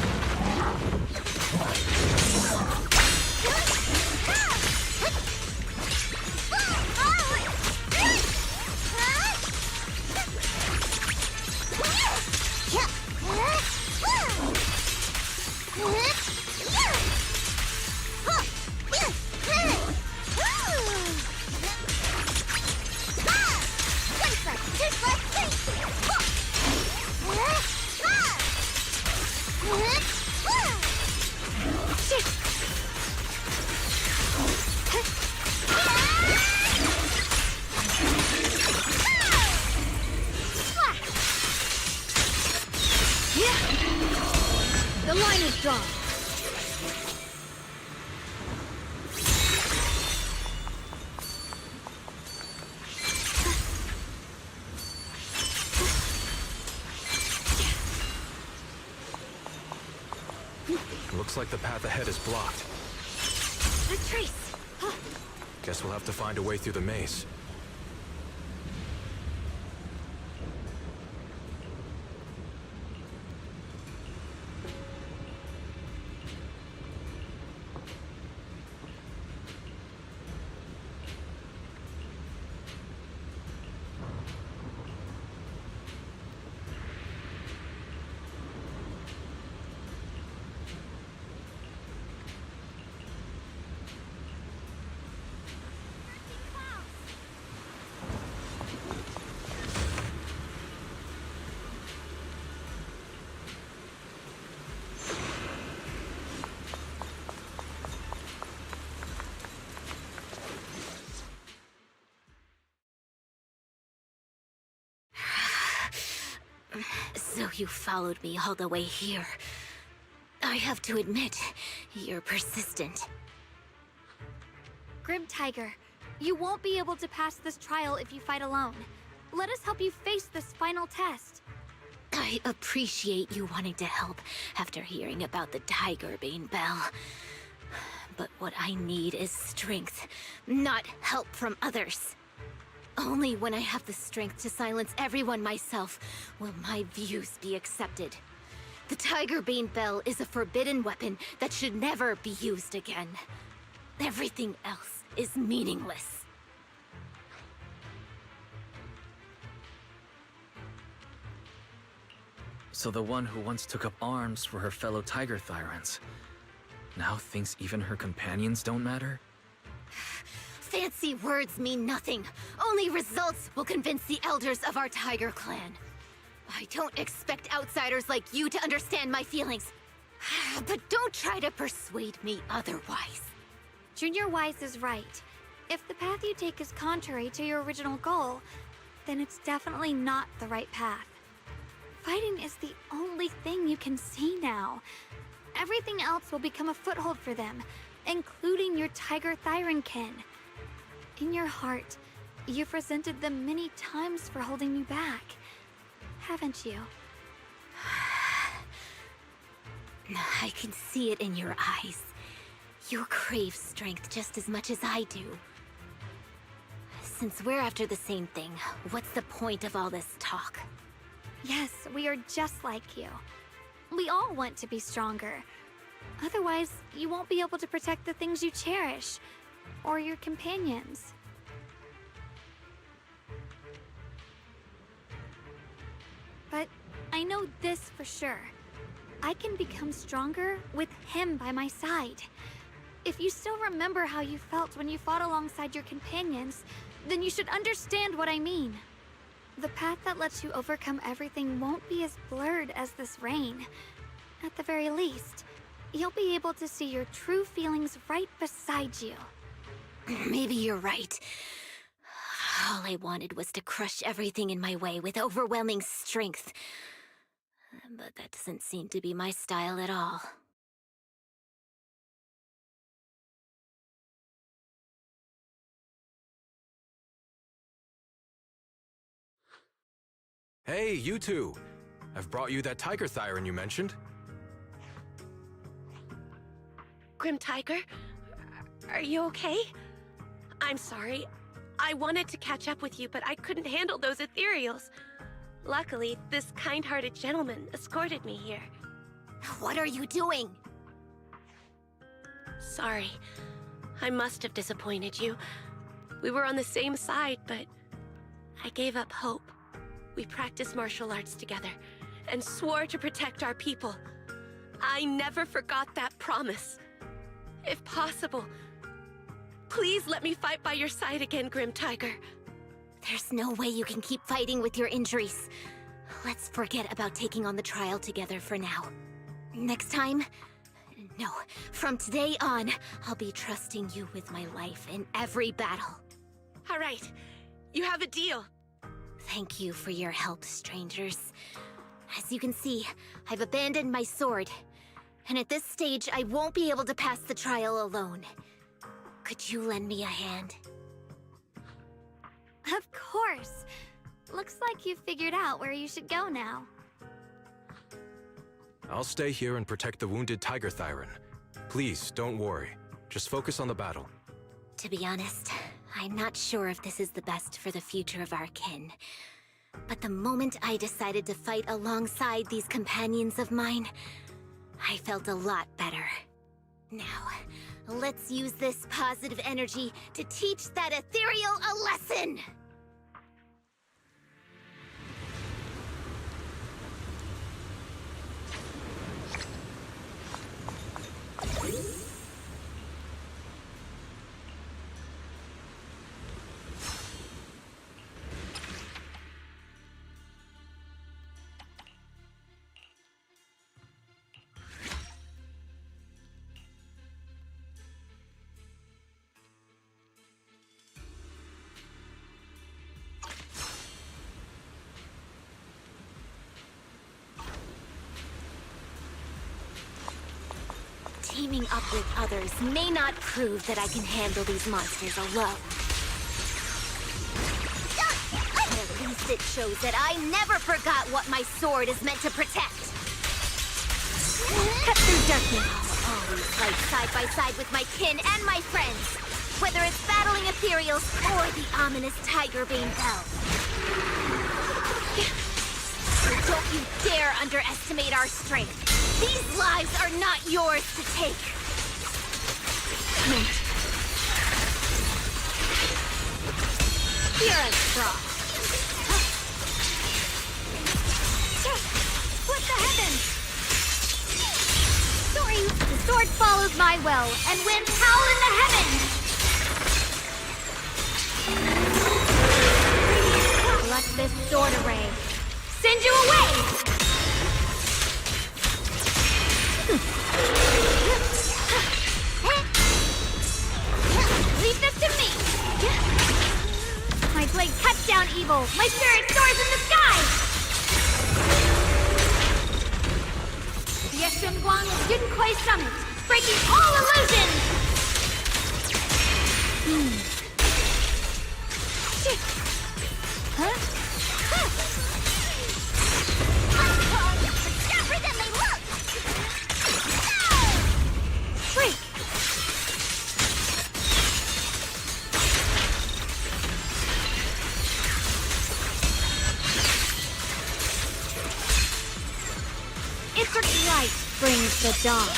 The line is drawn. Looks like the path ahead is blocked. A trace. Guess we'll have to find a way through the maze. So you followed me all the way here. I have to admit, you're persistent. Grim Tiger, you won't be able to pass this trial if you fight alone. Let us help you face this final test. I appreciate you wanting to help after hearing about the Tiger Bane Bell. But what I need is strength, not help from others. Only when I have the strength to silence everyone myself will my views be accepted. The Tiger Bane Bell is a forbidden weapon that should never be used again. Everything else is meaningless. So the one who once took up arms for her fellow Tiger Thyrans now thinks even her companions don't matter? Fancy words mean nothing. Only results will convince the elders of our Tiger Clan. I don't expect outsiders like you to understand my feelings. But don't try to persuade me otherwise. Junior Wise is right. If the path you take is contrary to your original goal, then it's definitely not the right path. Fighting is the only thing you can see now. Everything else will become a foothold for them, including your Tiger Thyran kin. In your heart, you've resented them many times for holding you back, haven't you? I can see it in your eyes. You crave strength just as much as I do. Since we're after the same thing, what's the point of all this talk? Yes, we are just like you. We all want to be stronger. Otherwise, you won't be able to protect the things you cherish, or your companions. But I know this for sure. I can become stronger with him by my side. If you still remember how you felt when you fought alongside your companions, then you should understand what I mean. The path that lets you overcome everything won't be as blurred as this rain. At the very least, you'll be able to see your true feelings right beside you. Maybe you're right. All I wanted was to crush everything in my way with overwhelming strength. But that doesn't seem to be my style at all. Hey, you two! I've brought you that Tiger Thyran you mentioned. Grim Tiger, are you okay? I'm sorry. I wanted to catch up with you, but I couldn't handle those ethereals. Luckily, this kind-hearted gentleman escorted me here. What are you doing? Sorry. I must have disappointed you. We were on the same side, but I gave up hope. We practiced martial arts together and swore to protect our people. I never forgot that promise. If possible, please let me fight by your side again, Grim Tiger. There's no way you can keep fighting with your injuries. Let's forget about taking on the trial together for now. Next time? No, from today on, I'll be trusting you with my life in every battle. All right, you have a deal. Thank you for your help, strangers. As you can see, I've abandoned my sword. And at this stage, I won't be able to pass the trial alone. Could you lend me a hand? Of course. Looks like you've figured out where you should go now. I'll stay here and protect the wounded Tiger Thyran. Please, don't worry. Just focus on the battle. To be honest, I'm not sure if this is the best for the future of our kin. But the moment I decided to fight alongside these companions of mine, I felt a lot better. Now, let's use this positive energy to teach that ethereal a lesson! Teaming up with others may not prove that I can handle these monsters alone. But at least it shows that I never forgot what my sword is meant to protect. Cut through darkness. I'll always fight side by side with my kin and my friends, whether it's battling ethereals or the ominous Tiger Bane Bell. Don't you dare underestimate our strength. These lives are not yours to take. Fear us, Frost. Split the heavens! Sorry, the sword follows my will and wins howl in the heavens! Let this sword array send you away! Leave this to me! My blade cuts down evil! My spirit soars in the sky! The Xowwy of Yunquay Summit, breaking all illusions! Huh? Tougher than they look! Break! Its light brings the dawn.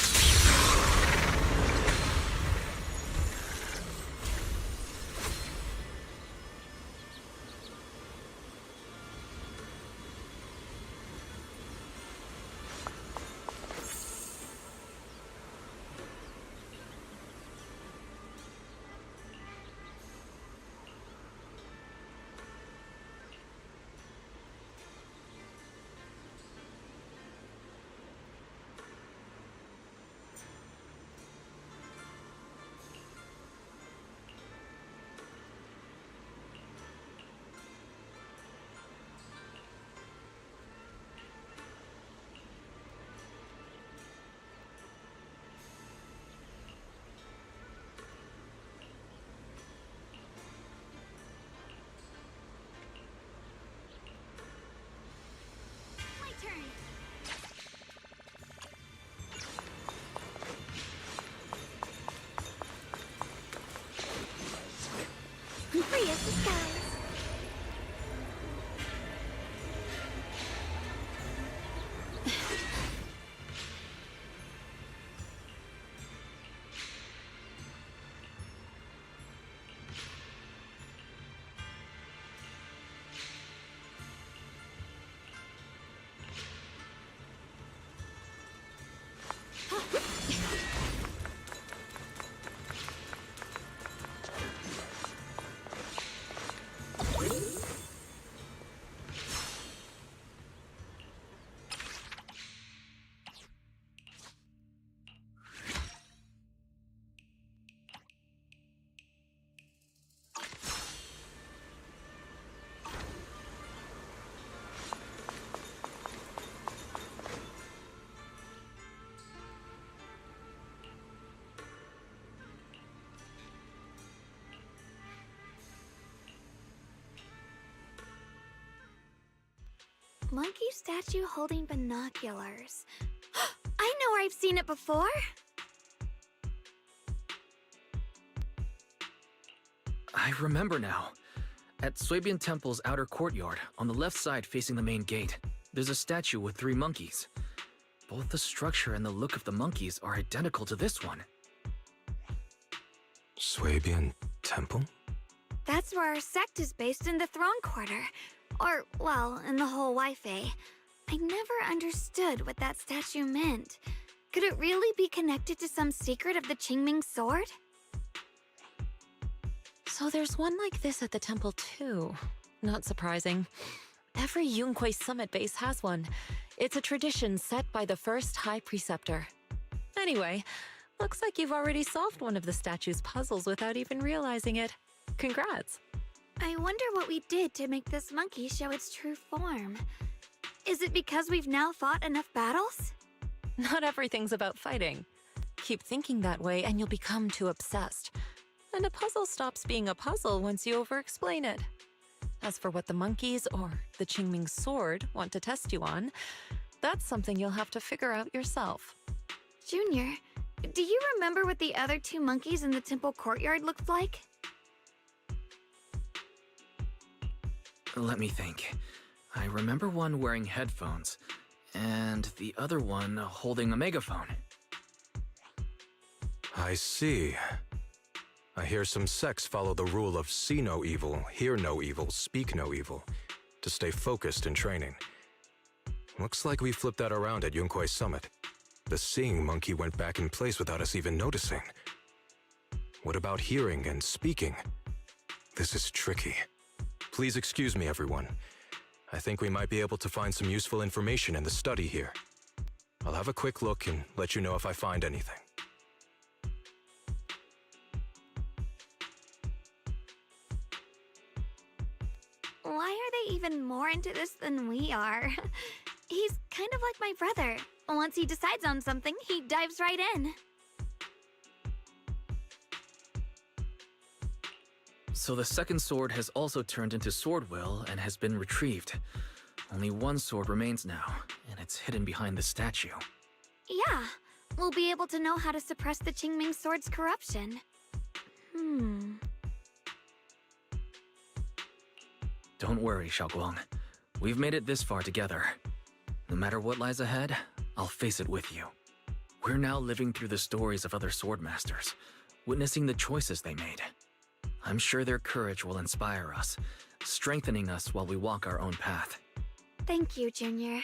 Free as the skies. Monkey statue holding binoculars. I know where I've seen it before. I remember now. At Xowwy Temple's outer courtyard, on the left side facing the main gate, there's a statue with 3 monkeys. Both the structure and the look of the monkeys are identical to this one. Xowwy Temple? That's where our sect is based in the Throne Quarter. Or, well, in the whole Wi-Fi. I never understood what that statue meant. Could it really be connected to some secret of the Qingming sword? So there's one like this at the temple too. Not surprising. Every Yunquay Summit base has one. It's a tradition set by the first High Preceptor. Anyway, looks like you've already solved one of the statue's puzzles without even realizing it. Congrats! I wonder what we did to make this monkey show its true form. Is it because we've now fought enough battles? Not everything's about fighting. Keep thinking that way and you'll become too obsessed. And a puzzle stops being a puzzle once you over-explain it. As for what the monkeys or the Qingming sword want to test you on, that's something you'll have to figure out yourself. Junior, do you remember what the other 2 monkeys in the temple courtyard looked like? Let me think. I remember one wearing headphones, and the other one holding a megaphone. I see. I hear some sects follow the rule of see no evil, hear no evil, speak no evil, to stay focused in training. Looks like we flipped that around at Yunkwei Summit. The seeing monkey went back in place without us even noticing. What about hearing and speaking? This is tricky. Please excuse me, everyone. I think we might be able to find some useful information in the study here. I'll have a quick look and let you know if I find anything. Why are they even more into this than we are? He's kind of like my brother. Once he decides on something, he dives right in. So the second sword has also turned into sword will and has been retrieved. Only one sword remains now, and it's hidden behind the statue. Yeah, we'll be able to know how to suppress the Qingming sword's corruption. Don't worry, Xiaoguang. We've made it this far together. No matter what lies ahead, I'll face it with you. We're now living through the stories of other swordmasters, witnessing the choices they made. I'm sure their courage will inspire us, strengthening us while we walk our own path. Thank you, Junior.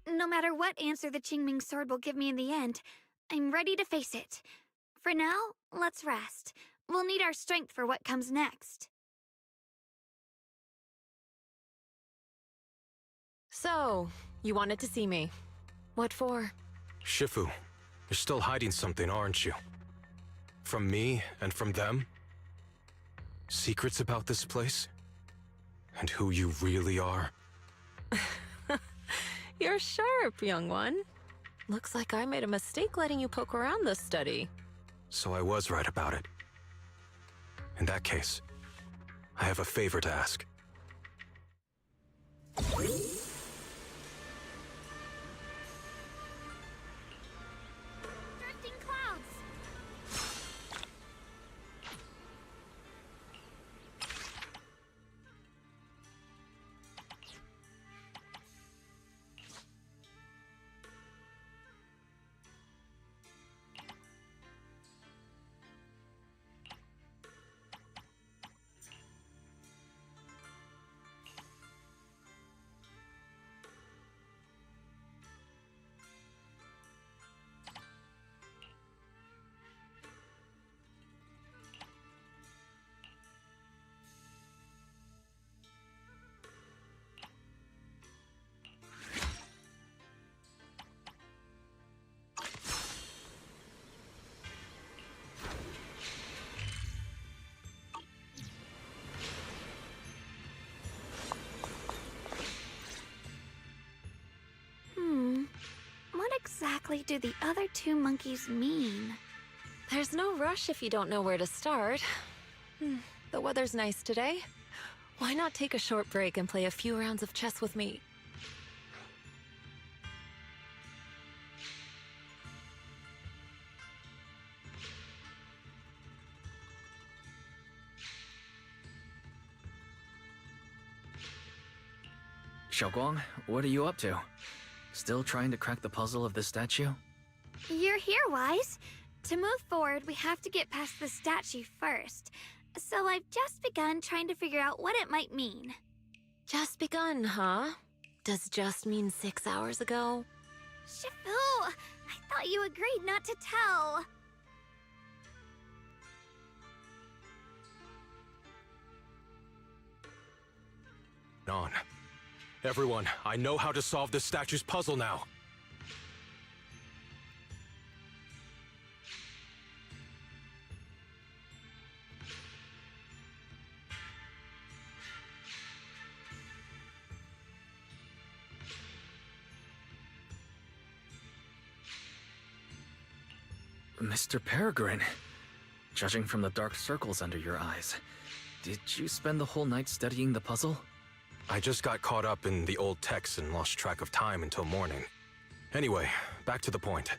No matter what answer the Qingming sword will give me in the end, I'm ready to face it. For now, let's rest. We'll need our strength for what comes next. So, you wanted to see me. What for? Shifu, you're still hiding something, aren't you? From me and from them? Secrets about this place? And who you really are? You're sharp, young one. Looks like I made a mistake letting you poke around this study. So I was right about it. In that case, I have a favor to ask. Drifting clouds! What exactly do the other two monkeys mean? There's no rush if you don't know where to start. The weather's nice today. Why not take a short break and play a few rounds of chess with me? Xiaoguang, what are you up to? Still trying to crack the puzzle of this statue? You're here, Wise. To move forward, we have to get past the statue first. So I've just begun trying to figure out what it might mean. Just begun, huh? Does just mean 6 hours ago? Shifu! I thought you agreed not to tell. On. Everyone, I know how to solve this statue's puzzle now. Mr. Peregrine, judging from the dark circles under your eyes, did you spend the whole night studying the puzzle? I just got caught up in the old texts and lost track of time until morning. Anyway, back to the point.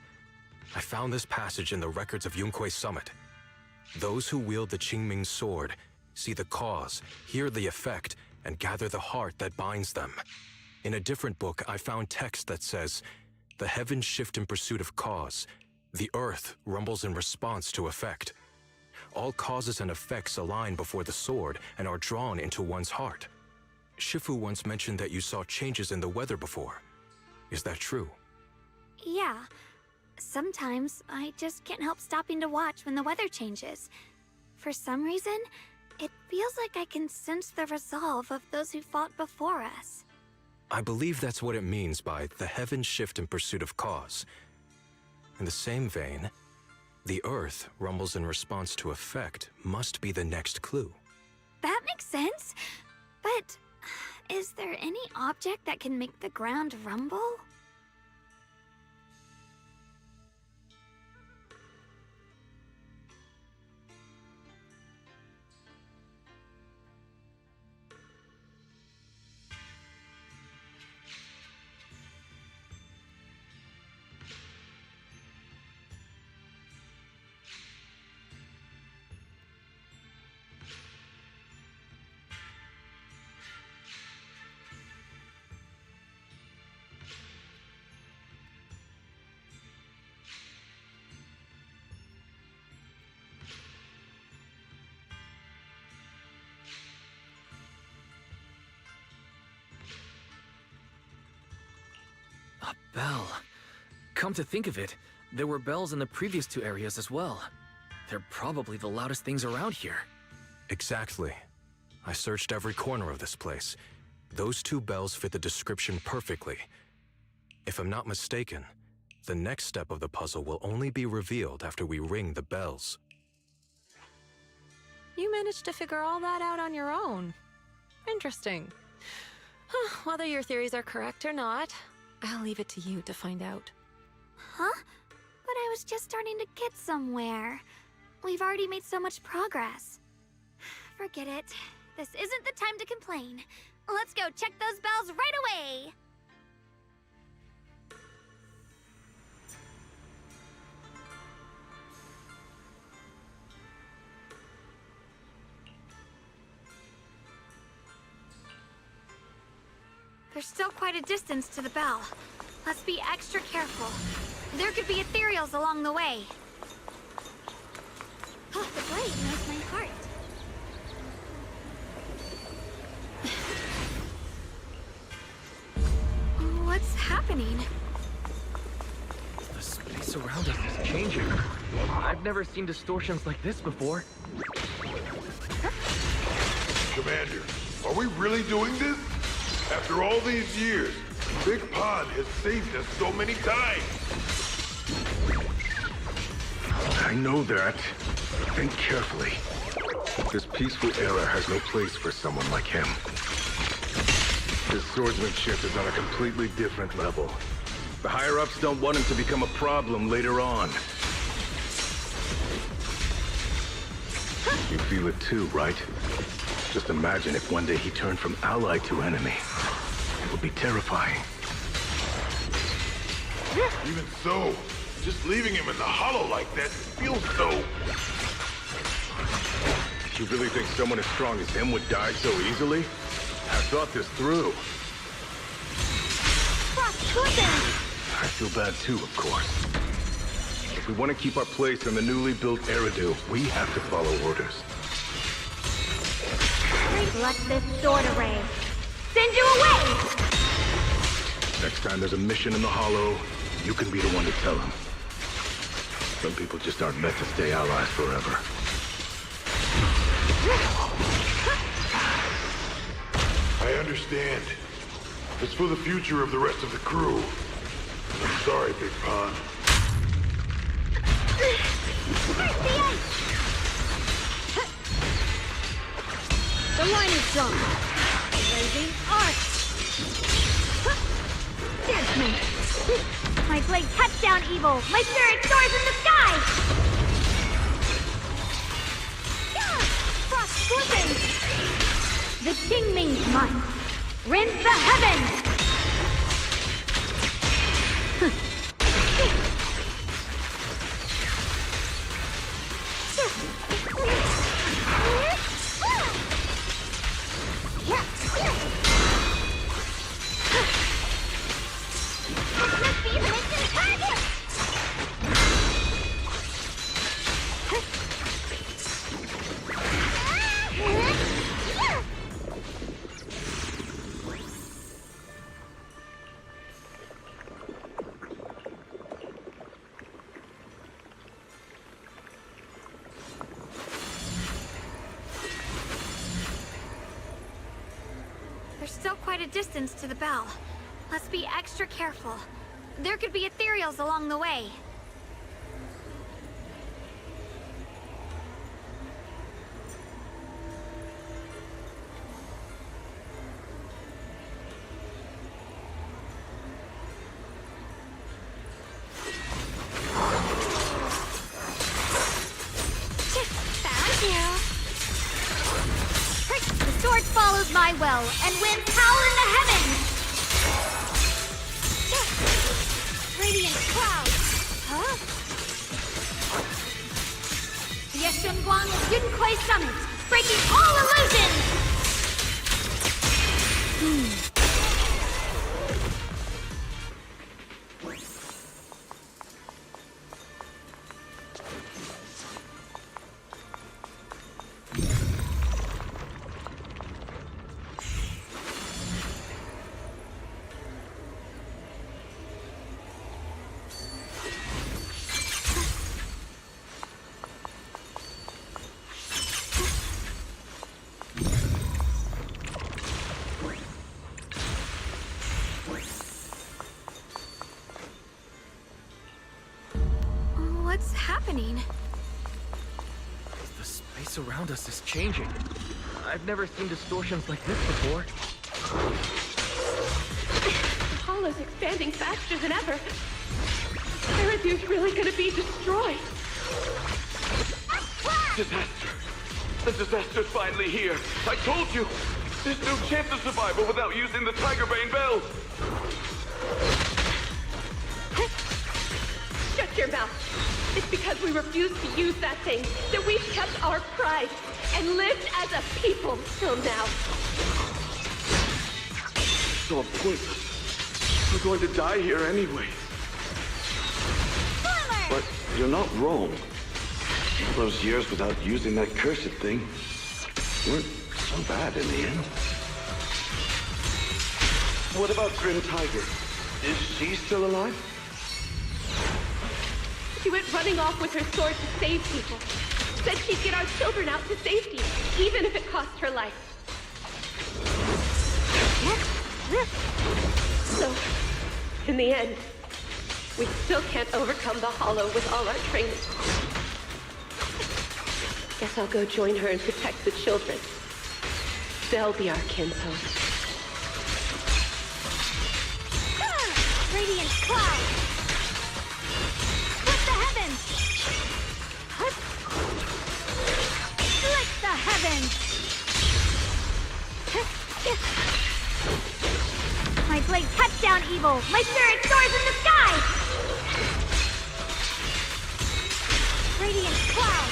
I found this passage in the records of Yunkwei Summit. Those who wield the Qingming sword see the cause, hear the effect, and gather the heart that binds them. In a different book, I found text that says, "The heavens shift in pursuit of cause. The earth rumbles in response to effect. All causes and effects align before the sword and are drawn into one's heart." Shifu once mentioned that you saw changes in the weather before. Is that true? Yeah. Sometimes I just can't help stopping to watch when the weather changes. For some reason, it feels like I can sense the resolve of those who fought before us. I believe that's what it means by the heavens shift in pursuit of cause. In the same vein, the earth rumbles in response to effect must be the next clue. That makes sense. But is there any object that can make the ground rumble? A bell. Come to think of it, there were bells in the previous two areas as well. They're probably the loudest things around here. Exactly. I searched every corner of this place. Those two bells fit the description perfectly. If I'm not mistaken, the next step of the puzzle will only be revealed after we ring the bells. You managed to figure all that out on your own. Interesting. Whether your theories are correct or not, I'll leave it to you to find out. Huh? But I was just starting to get somewhere. We've already made so much progress. Forget it. This isn't the time to complain. Let's go check those bells right away! There's still quite a distance to the bell. Let's be extra careful. There could be ethereals along the way. Oh, the blade knows my heart. What's happening? The space around us is changing. I've never seen distortions like this before. Commander, are we really doing this? After all these years, Big Pond has saved us so many times. I know that. Think carefully. This peaceful era has no place for someone like him. His swordsmanship is on a completely different level. The higher-ups don't want him to become a problem later on. You feel it too, right? Just imagine if one day he turned from ally to enemy. It would be terrifying. Even so, just leaving him in the hollow like that feels so... You really think someone as strong as him would die so easily? I've thought this through. I feel bad too, of course. If we want to keep our place in the newly built Eridu, we have to follow orders. Let this sword array send you away! Next time there's a mission in the hollow, you can be the one to tell him. Some people just aren't meant to stay allies forever. I understand. It's for the future of the rest of the crew. I'm sorry, Big Pond. The line is drawn. Blazing arc. Dance me. My blade cuts down evil. My spirit soars in the sky. Frost glistens. The Qingming's might. Rends the heavens. There's still quite a distance to the bell. Let's be extra careful. There could be ethereals along the way. Found you. The sword follows my will, and winds howl in the heavens! Radiant cloud! Huh? Yeshunguang Yunkui Summit, breaking all illusions! What's happening? The space around us is changing. I've never seen distortions like this before. The hollow's expanding faster than ever. Paradu's really gonna be destroyed. Disaster! The disaster's finally here! I told you! There's no chance of survival without using the Tiger Bane Bell! Shut your mouth! It's because we refused to use that thing that we've kept our pride and lived as a people till now. So pointless. We're going to die here anyway. But you're not wrong. All those years without using that cursed thing weren't so bad in the end. What about Grim Tiger? Is she still alive? She went running off with her sword to save people. Said she'd get our children out to safety, even if it cost her life. So, in the end, we still can't overcome the Hollow with all our training. Guess I'll go join her and protect the children. They'll be our kinsfolk. Radiant cloud! Split the heavens! Split the heavens! My blade cuts down evil! My spirit soars in the sky! Radiant cloud!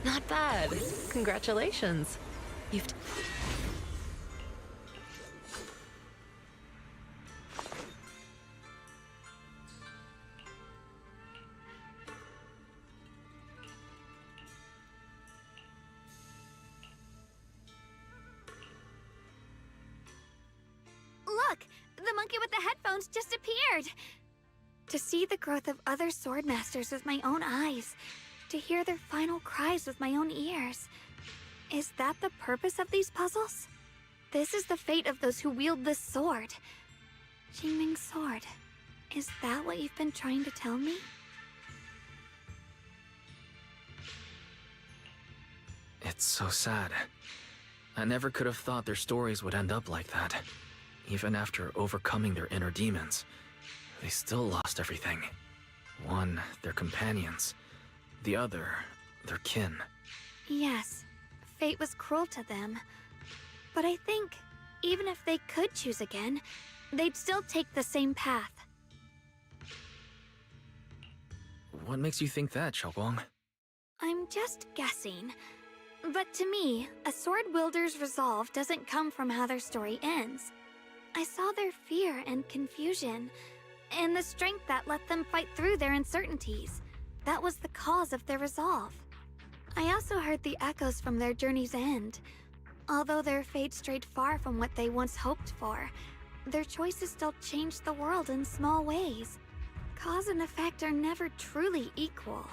Not bad. Congratulations. You've... Look! The monkey with the headphones just appeared! To see the growth of other sword masters with my own eyes, to hear their final cries with my own ears. Is that the purpose of these puzzles? This is the fate of those who wield this sword. Qingming's sword. Is that what you've been trying to tell me? It's so sad. I never could have thought their stories would end up like that. Even after overcoming their inner demons, they still lost everything. One, their companions. The other, their kin. Yes, fate was cruel to them. But I think, even if they could choose again, they'd still take the same path. What makes you think that, Xiaoguang? I'm just guessing. But to me, a sword wielder's resolve doesn't come from how their story ends. I saw their fear and confusion, and the strength that let them fight through their uncertainties. That was the cause of their resolve. I also heard the echoes from their journey's end. Although their fate strayed far from what they once hoped for, their choices still changed the world in small ways. Cause and effect are never truly equal.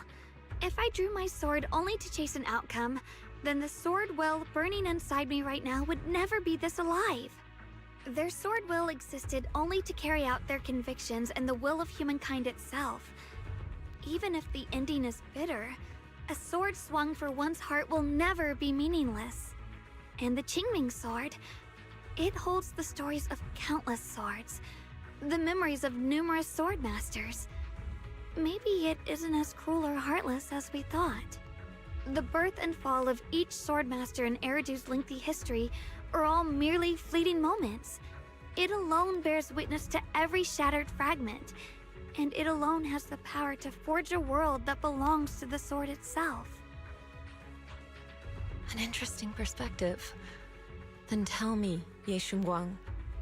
If I drew my sword only to chase an outcome, then the sword will burning inside me right now would never be this alive. Their sword will existed only to carry out their convictions and the will of humankind itself. Even if the ending is bitter, a sword swung for one's heart will never be meaningless. And the Qingming sword, it holds the stories of countless swords, the memories of numerous sword masters. Maybe it isn't as cruel or heartless as we thought. The birth and fall of each swordmaster in Eridu's lengthy history are all merely fleeting moments. It alone bears witness to every shattered fragment, and it alone has the power to forge a world that belongs to the sword itself. An interesting perspective. Then tell me, Ye Shunguang,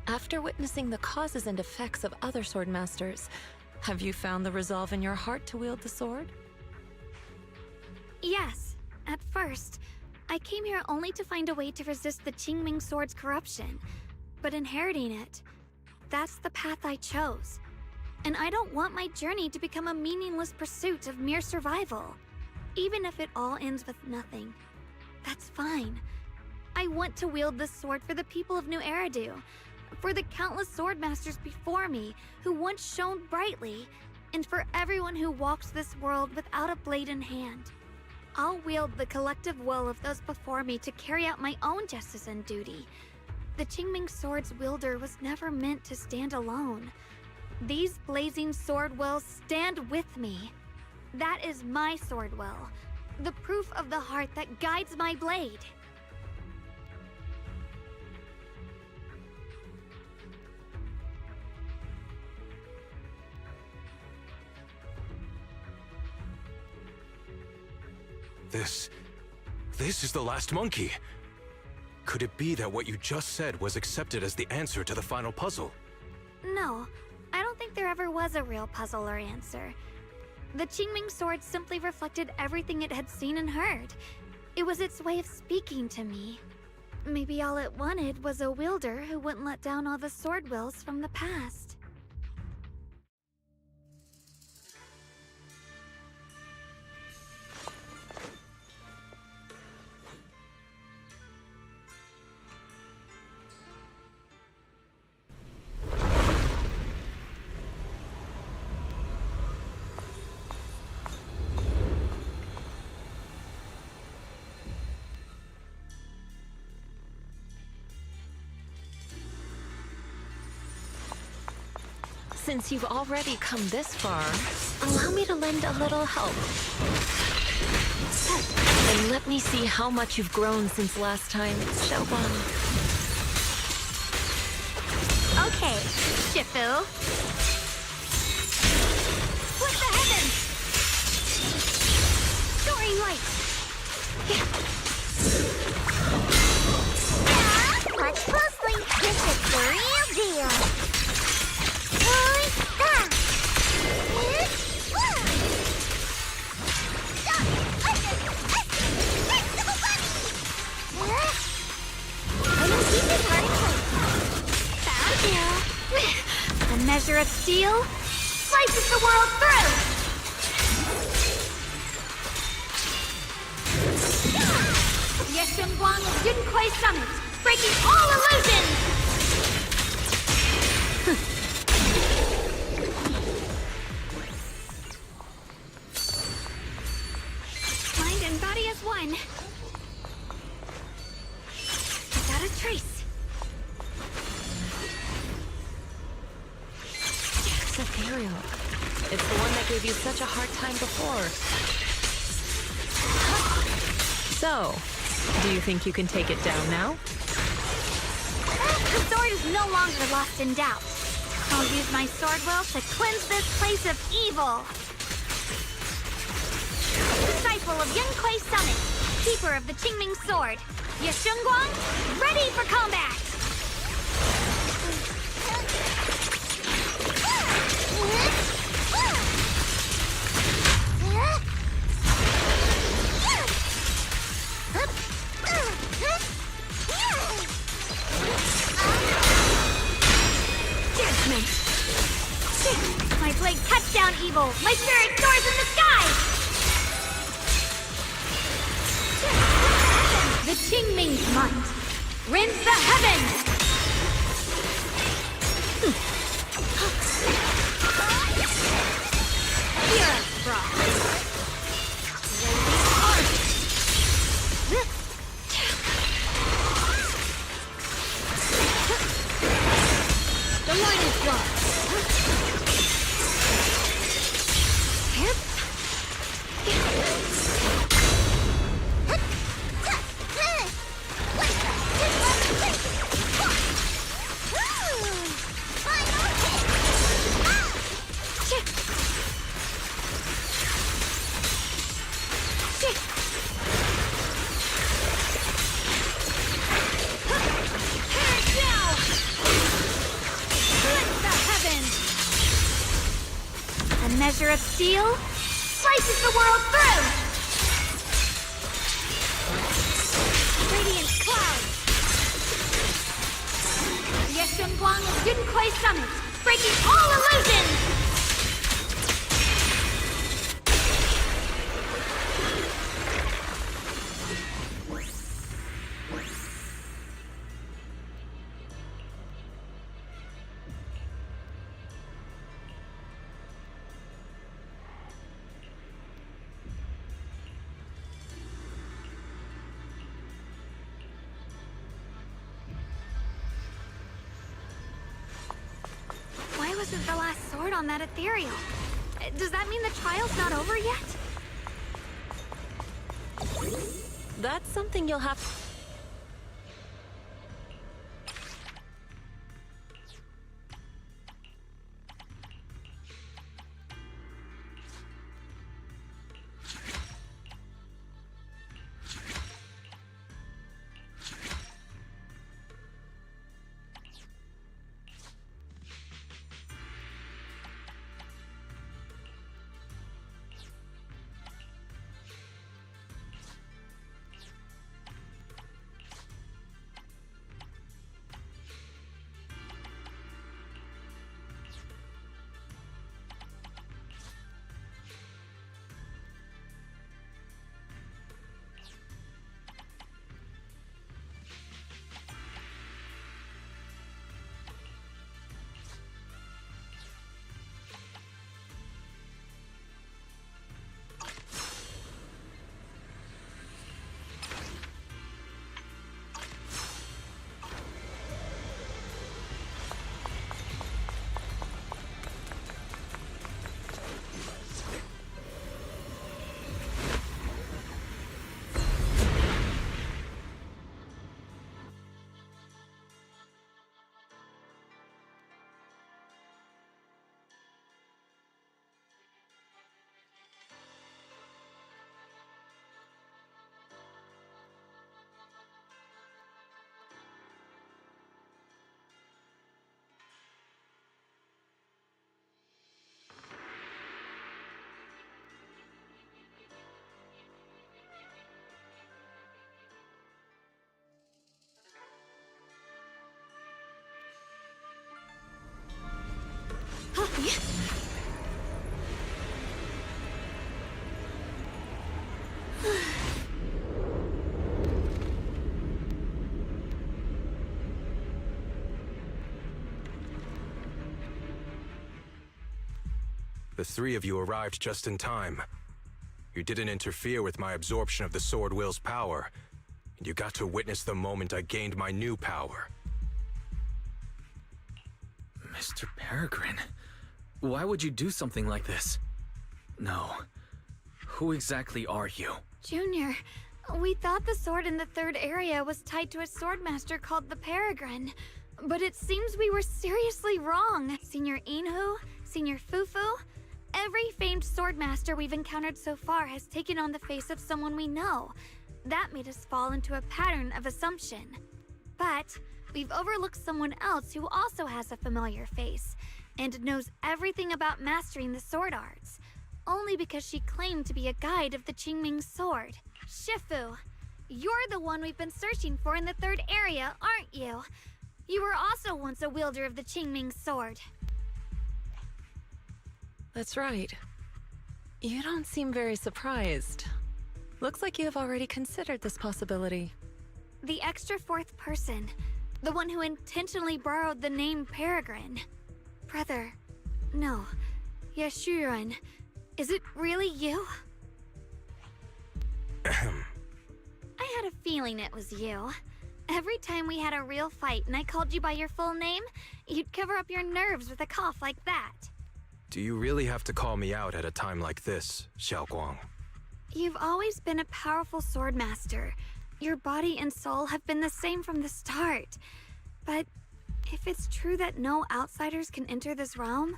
after witnessing the causes and effects of other swordmasters, have you found the resolve in your heart to wield the sword? Yes, at first. I came here only to find a way to resist the Qingming sword's corruption, but inheriting it, that's the path I chose. And I don't want my journey to become a meaningless pursuit of mere survival. Even if it all ends with nothing, that's fine. I want to wield this sword for the people of New Eridu, for the countless swordmasters before me who once shone brightly, and for everyone who walks this world without a blade in hand. I'll wield the collective will of those before me to carry out my own justice and duty. The Qingming sword's wielder was never meant to stand alone. These blazing sword wills stand with me. That is my sword will, the proof of the heart that guides my blade. This is the last monkey. Could it be that what you just said was accepted as the answer to the final puzzle? No, I don't think there ever was a real puzzle or answer. The Qingming sword simply reflected everything it had seen and heard. It was its way of speaking to me. Maybe all it wanted was a wielder who wouldn't let down all the sword wills from the past. Since you've already come this far, allow me to lend a little help. And let me see how much you've grown since last time, Xiaoguang. Okay, Shifu. Split the heavens! Soaring light! Watch closely. This is the real deal. A measure of steel slices the world through! Yeshunguang of Yunkwei Summit, breaking all illusions! Mind and body as one. Without a trace. Ethereal. It's the one that gave gave you such a hard time before. So, do you think you can take it down now? The sword is no longer lost in doubt. I'll use my sword will to cleanse this place of evil. Disciple of Yunquei Summit, keeper of the Qingming Sword, Yeshunguang, ready for combat! Judgment! My blade cuts down evil! My spirit soars in the sky! The Qingming's might rends the heavens! Pure frost! The line is gone. A measure of steel slices the world through! Radiant cloud! Yeshunguang of Yunquei Summit, breaking all illusions! Why wasn't the last sword on that ethereal? Does that mean the trial's not over yet? That's something you'll have... The three of you arrived just in time. You didn't interfere with my absorption of the Sword Will's power, and you got to witness the moment I gained my new power. Mr. Peregrine, why would you do something like this? No. Who exactly are you? Junior, we thought the sword in the third area was tied to a swordmaster called the Peregrine. But it seems we were seriously wrong. Senior Inhu, Senior Fufu, every famed swordmaster we've encountered so far has taken on the face of someone we know. That made us fall into a pattern of assumption. But we've overlooked someone else who also has a familiar face and knows everything about mastering the sword arts, only because she claimed to be a guide of the Qingming sword. Shifu, you're the one we've been searching for in the third area, aren't you? You were also once a wielder of the Qingming sword. That's right. You don't seem very surprised. Looks like you have already considered this possibility. The extra fourth person, the one who intentionally borrowed the name Peregrine. Brother, no, Yeshurun, is it really you? I had a feeling it was you. Every time we had a real fight and I called you by your full name, you'd cover up your nerves with a cough like that. Do you really have to call me out at a time like this, Xiaoguang? You've always been a powerful swordmaster. Your body and soul have been the same from the start. But if it's true that no outsiders can enter this realm,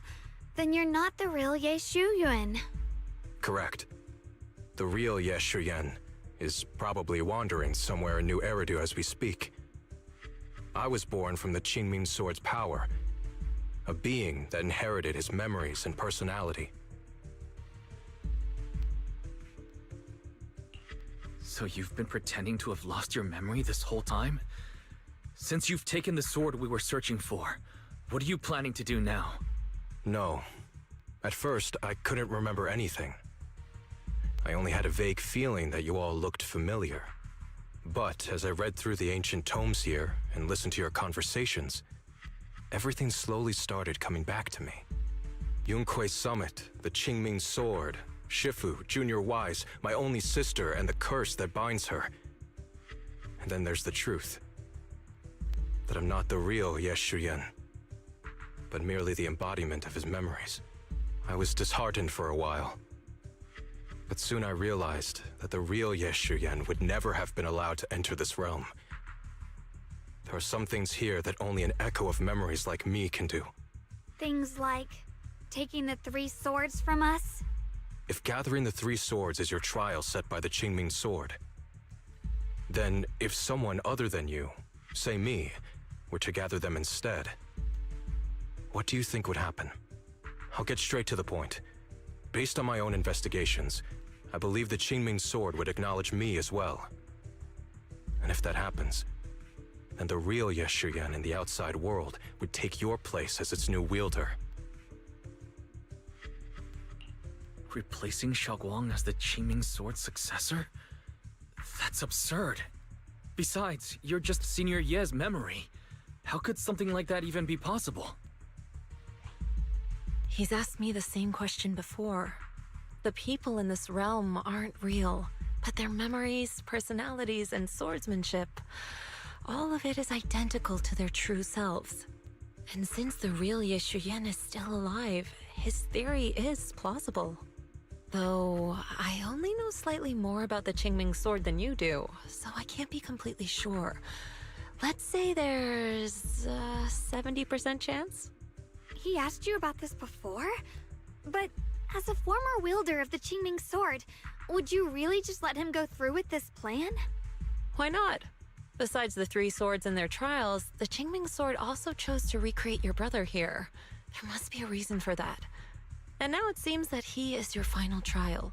then you're not the real Ye Shuyuan. Correct. The real Ye Shuyan is probably wandering somewhere in New Eridu as we speak. I was born from the Qingming sword's power, a being that inherited his memories and personality. So you've been pretending to have lost your memory this whole time? Since you've taken the sword we were searching for, what are you planning to do now? No. At first, I couldn't remember anything. I only had a vague feeling that you all looked familiar. But as I read through the ancient tomes here and listened to your conversations, everything slowly started coming back to me. Yunquei Summit, the Qingming sword, Shifu, Junior Wise, my only sister, and the curse that binds her. And then there's the truth. That I'm not the real Ye Shuyan, but merely the embodiment of his memories. I was disheartened for a while. But soon I realized that the real Ye Shuyan would never have been allowed to enter this realm. There are some things here that only an echo of memories like me can do. Things like taking the 3 swords from us? If gathering the 3 swords is your trial set by the Qingming sword, then if someone other than you, say me, were to gather them instead, what do you think would happen? I'll get straight to the point. Based on my own investigations, I believe the Qingming sword would acknowledge me as well. And if that happens, then the real Ye Shuyan in the outside world would take your place as its new wielder. Replacing Xiaoguang as the Qingming sword's successor? That's absurd. Besides, you're just Senior Ye's memory. How could something like that even be possible? He's asked me the same question before. The people in this realm aren't real, but their memories, personalities, and swordsmanship, all of it is identical to their true selves. And since the real Ye Shuyan is still alive, his theory is plausible. Though, I only know slightly more about the Qingming sword than you do, so I can't be completely sure. Let's say there's a 70% chance? He asked you about this before? But as a former wielder of the Qingming sword, would you really just let him go through with this plan? Why not? Besides the 3 swords and their trials, the Qingming sword also chose to recreate your brother here. There must be a reason for that. And now it seems that he is your final trial.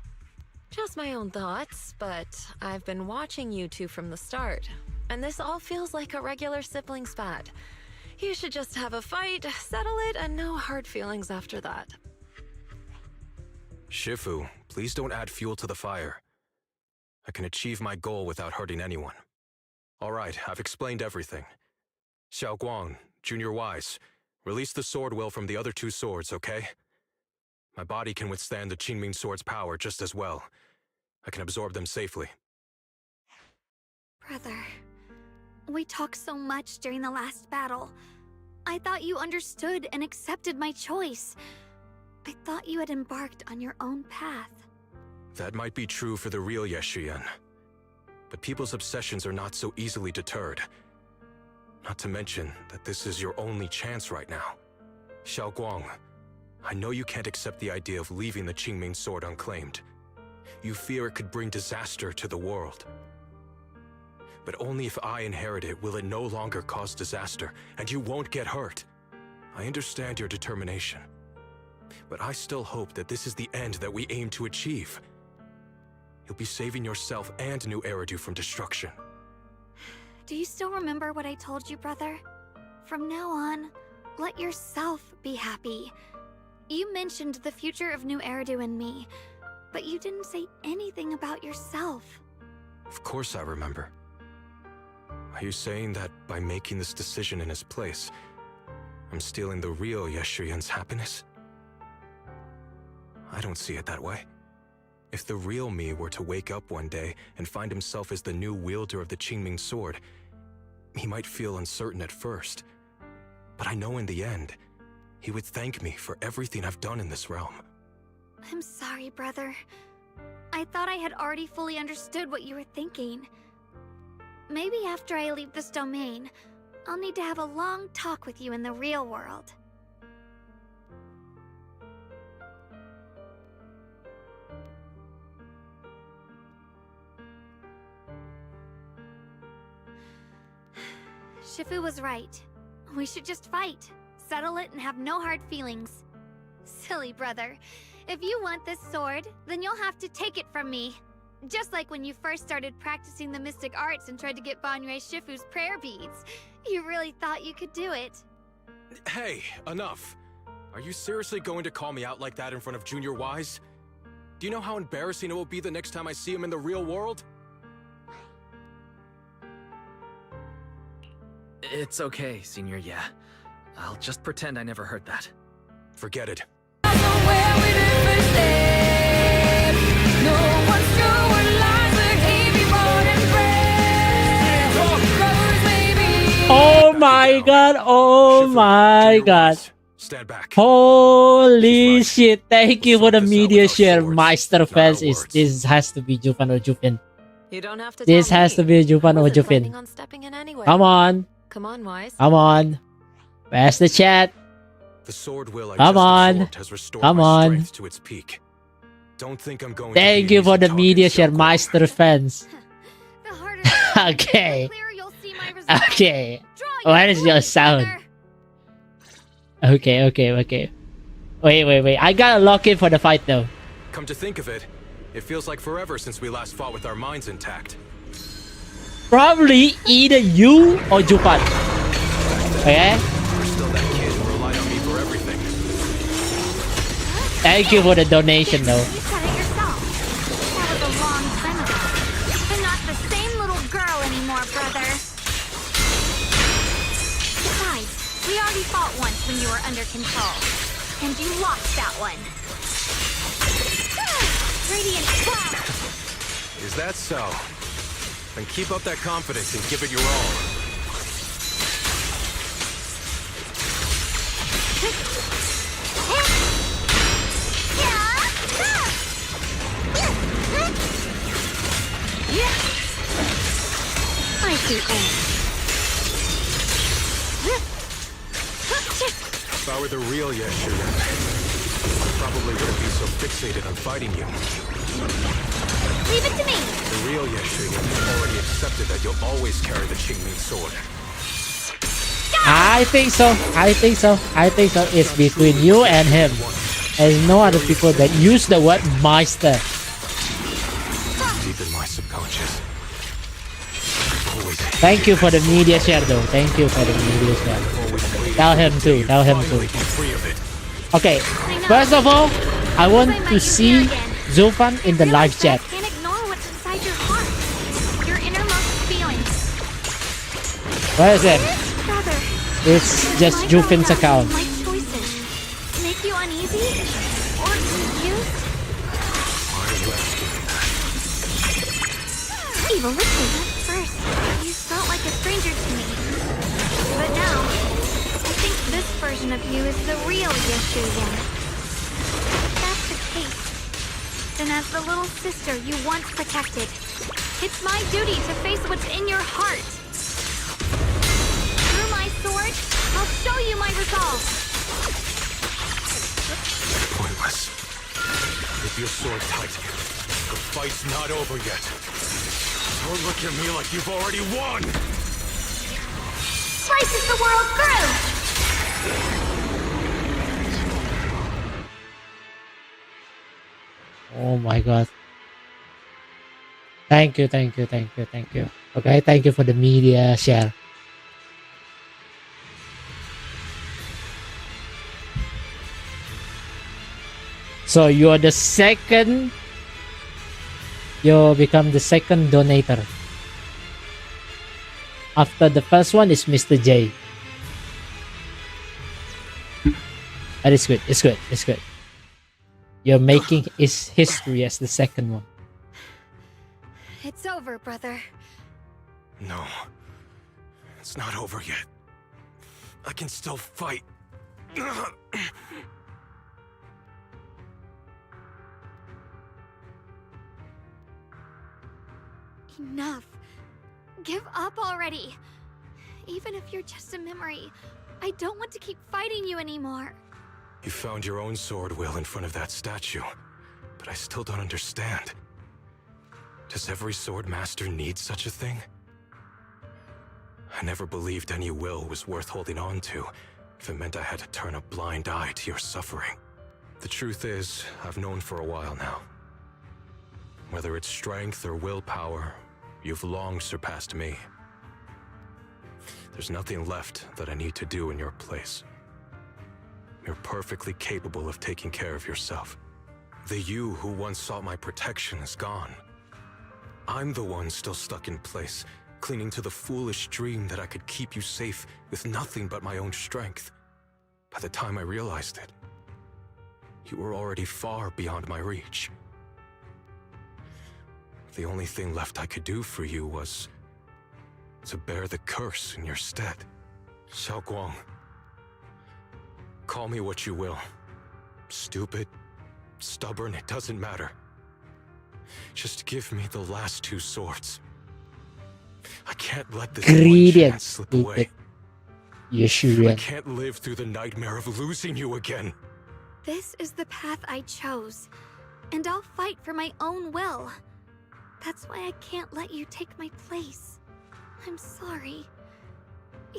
Just my own thoughts, but I've been watching you two from the start, and this all feels like a regular sibling spat. You should just have a fight, settle it, and no hard feelings after that. Shifu, please don't add fuel to the fire. I can achieve my goal without hurting anyone. All right, I've explained everything. Xiaoguang, Junior Wise, release the sword will from the other 2 swords, okay? My body can withstand the Qingming sword's power just as well. I can absorb them safely. Brother, we talked so much during the last battle. I thought you understood and accepted my choice. I thought you had embarked on your own path. That might be true for the real Yeshuyan. But people's obsessions are not so easily deterred. Not to mention that this is your only chance right now. Xiaoguang, I know you can't accept the idea of leaving the Qingming sword unclaimed. You fear it could bring disaster to the world. But only if I inherit it will it no longer cause disaster, and you won't get hurt. I understand your determination. But I still hope that this is the end that we aim to achieve. You'll be saving yourself and New Eridu from destruction. Do you still remember what I told you, brother? From now on, let yourself be happy. You mentioned the future of New Eridu and me, but you didn't say anything about yourself. Of course I remember. Are you saying that by making this decision in his place, I'm stealing the real Yeshuyan's happiness? I don't see it that way. If the real me were to wake up one day and find himself as the new wielder of the Qingming sword, he might feel uncertain at first. But I know in the end, he would thank me for everything I've done in this realm. I'm sorry, brother. I thought I had already fully understood what you were thinking. Maybe after I leave this domain, I'll need to have a long talk with you in the real world. Shifu was right. We should just fight, settle it, and have no hard feelings. Silly brother. If you want this sword, then you'll have to take it from me. Just like when you first started practicing the mystic arts and tried to get Banyue Shifu's prayer beads. You really thought you could do it. Hey, enough. Are you seriously going to call me out like that in front of Junior Wise? Do you know how embarrassing it will be the next time I see him in the real world? It's okay, Senior, yeah. I'll just pretend I never heard that. Forget it. Oh my god, oh my god. Stand back. Holy shit, thank you for the media share, Meister fans. This has to be Jufan or Jufin. You don't have to This tell has me. to be Jufan I or wasn't Jufin. planning on stepping in anyway. Come on. Come on, Wise. Come on. Where's the chat? The sword will I Come just on. absorbed has restored Come my on. strength to its peak. Don't think I'm going Thank to you be for easy the target, media share, Xiaoguang. Meister fans. Okay. Okay. What is your sound? Okay. Wait. I gotta lock in for the fight though. Come to think of it, it feels like forever since we last fought with our minds intact. Probably either you or Jupan. Okay? You're still that kid who relied on me for everything. Thank you for the donation though. You said it yourself. That was a long time ago. I'm not the same little girl anymore, brother. Besides, we already fought once when you were under control. And you lost that one. Radiant Claw! Is that so? Then keep up that confidence and give it your all. I see aim. If I were the real Yeshuyan, I probably wouldn't be so fixated on fighting you. Leave it to me. The real Yeshuyan has already accepted that you'll always carry the Qingming sword. I think so. It's between you and him. There's no other people that use the word Meister. Deep in my subconscious. Thank you for the media share though. Thank you for the media share. Tell him too. Okay. First of all, I want to see Zulfan in the live chat. Can't ignore what's inside your heart. Your innermost feelings. Where is it? Brother, It's just Jufin's account. my choices make you uneasy or confused? Evil Richard, at first, you felt like a stranger to me. But now, I think this version of you is the real Yeshuyan. and as the little sister you once protected. It's my duty to face what's in your heart. Through my sword, I'll show you my resolve. Pointless. Keep your sword tight. The fight's not over yet. Don't look at me like you've already won! Slices the world through! Oh my god. Thank you. Okay, thank you for the media share. So you're the second. You become the second donator. After the first one is Mr. J. That is good. It's good. You're making his history as the second one. It's over, brother. No. It's not over yet. I can still fight. Enough. Give up already. Even if you're just a memory, I don't want to keep fighting you anymore. You found your own sword, Will, in front of that statue. But I still don't understand. Does every sword master need such a thing? I never believed any will was worth holding on to if it meant I had to turn a blind eye to your suffering. The truth is, I've known for a while now. Whether it's strength or willpower, you've long surpassed me. There's nothing left that I need to do in your place. You're perfectly capable of taking care of yourself. The you who once sought my protection is gone. I'm the one still stuck in place, clinging to the foolish dream that I could keep you safe with nothing but my own strength. By the time I realized it, you were already far beyond my reach. The only thing left I could do for you was to bear the curse in your stead. Xiaoguang. Call me what you will. Stupid, stubborn, it doesn't matter. Just give me the last two swords. I can't let this one chance slip away. I can't live through the nightmare of losing you again. This is the path I chose, and I'll fight for my own will. That's why I can't let you take my place. I'm sorry.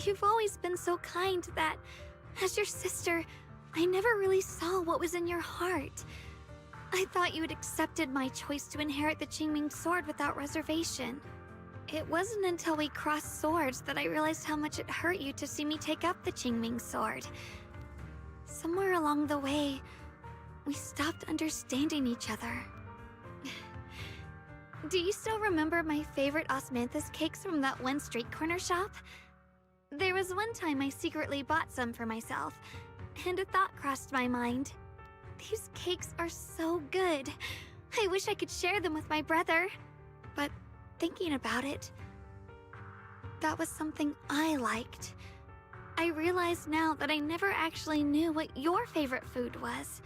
You've always been so kind that, as your sister, I never really saw what was in your heart. I thought you had accepted my choice to inherit the Qingming sword without reservation. It wasn't until we crossed swords that I realized how much it hurt you to see me take up the Qingming sword. Somewhere along the way, we stopped understanding each other. Do you still remember my favorite osmanthus cakes from that one street corner shop? There was one time I secretly bought some for myself, and a thought crossed my mind. These cakes are so good. I wish I could share them with my brother. But thinking about it, that was something I liked. I realize now that I never actually knew what your favorite food was.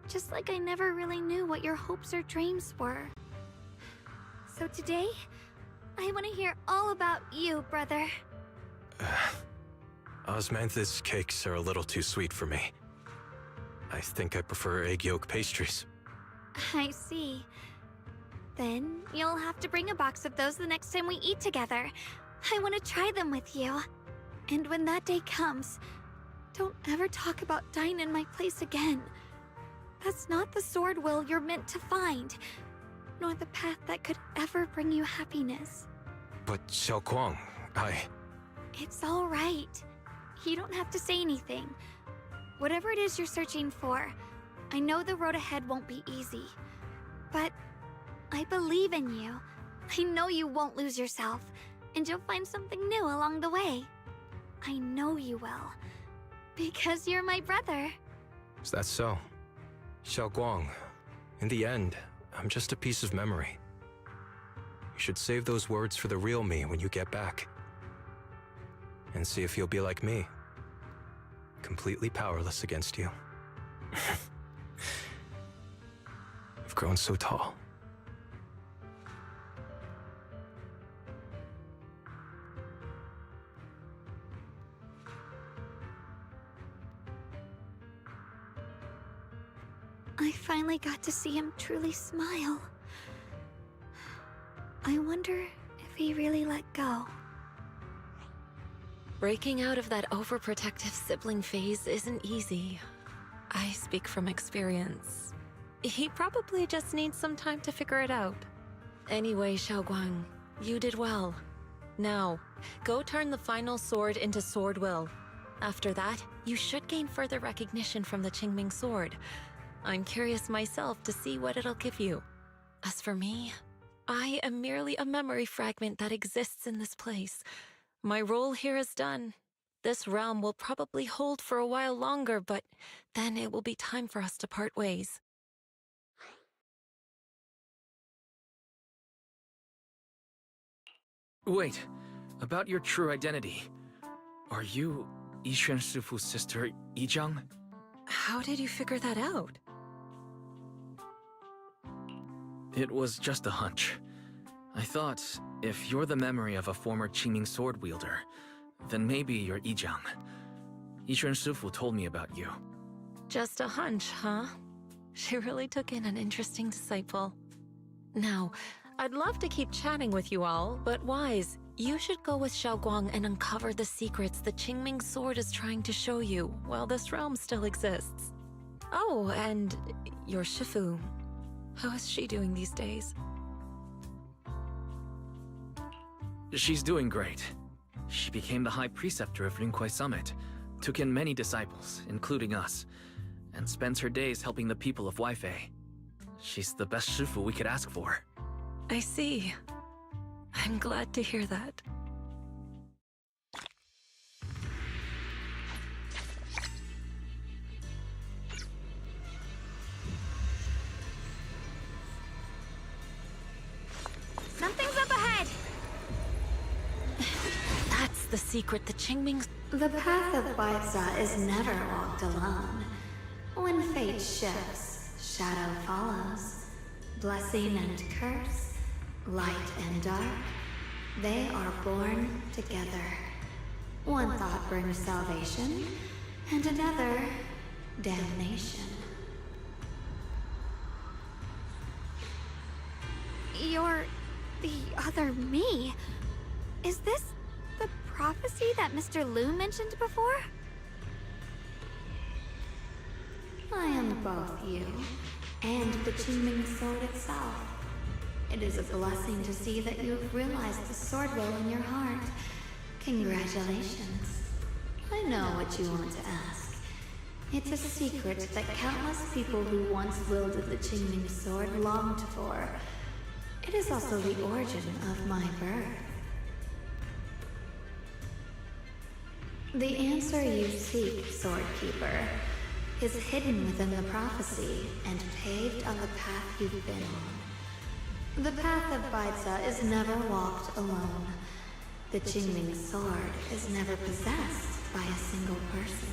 Just like I never really knew what your hopes or dreams were. So today, I want to hear all about you, brother. Osmanthus cakes are a little too sweet for me. I think I prefer egg yolk pastries. I see. Then you'll have to bring a box of those the next time we eat together. I want to try them with you. And when that day comes, don't ever talk about dying in my place again. That's not the sword will you're meant to find, nor the path that could ever bring you happiness. But Xiaoguang, It's all right. You don't have to say anything. Whatever it is you're searching for, I know the road ahead won't be easy. But I believe in you. I know you won't lose yourself, and you'll find something new along the way. I know you will. Because you're my brother. Is that so? Xiaoguang, in the end, I'm just a piece of memory. You should save those words for the real me when you get back. And see if you'll be like me. Completely powerless against you. Of grown so tall. I finally got to see him truly smile. I wonder if he really let go. Breaking out of that overprotective sibling phase isn't easy. I speak from experience. He probably just needs some time to figure it out. Anyway, Xiaoguang, you did well. Now, go turn the final sword into Sword Will. After that, you should gain further recognition from the Qingming sword. I'm curious myself to see what it'll give you. As for me, I am merely a memory fragment that exists in this place. My role here is done. This realm will probably hold for a while longer, but then it will be time for us to part ways. Wait, about your true identity. Are you Yixuan Shifu's sister, Yizhang? How did you figure that out? It was just a hunch. I thought, if you're the memory of a former Qingming sword wielder, then maybe you're Yizhang. Yixuan Shifu told me about you. Just a hunch, huh? She really took in an interesting disciple. Now, I'd love to keep chatting with you all, but Wise, you should go with Xiaoguang and uncover the secrets the Qingming sword is trying to show you while this realm still exists. Oh, and your Shifu. How is she doing these days? She's doing great. She became the High Preceptor of Yunkuei Summit, took in many disciples, including us, and spends her days helping the people of Weifei. She's the best Shifu we could ask for. I see. I'm glad to hear that. Something's up ahead! That's the secret the Qingming... The path of Baiza is never walked alone. When fate shifts, shadow follows. Blessing and curse, light and dark, they are born together. One thought brings salvation, and another, damnation. You're the other me. Is this the prophecy that Mr. Liu mentioned before? I am both you and the Qingming sword itself. It is a blessing to see that you have realized the sword will in your heart. Congratulations. I know what you want to ask. It's a secret that countless people who once wielded the Qingming sword longed for. It is also the origin of my birth. The answer you seek, Swordkeeper, is hidden within the prophecy and paved on the path you've been on. The path of Baiza is never walked alone. The Qingming sword is never possessed by a single person.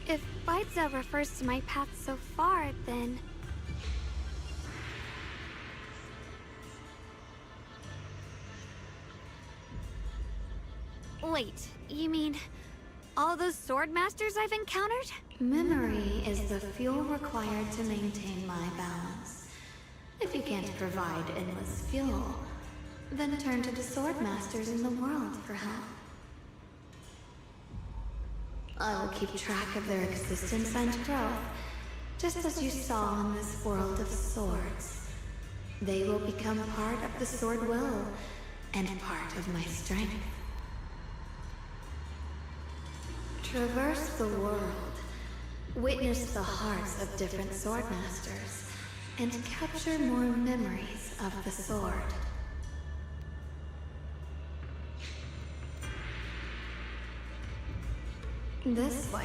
If Baiza refers to my path so far, then... Wait, you mean all those sword masters I've encountered? Memory is the fuel required to maintain my balance. If you can't provide endless fuel, then turn to the sword masters in the world for help. I will keep track of their existence and growth, just as you saw in this world of swords. They will become part of the sword will, and part of my strength. Traverse the world, witness the hearts of different swordmasters, and capture more memories of the sword. This way,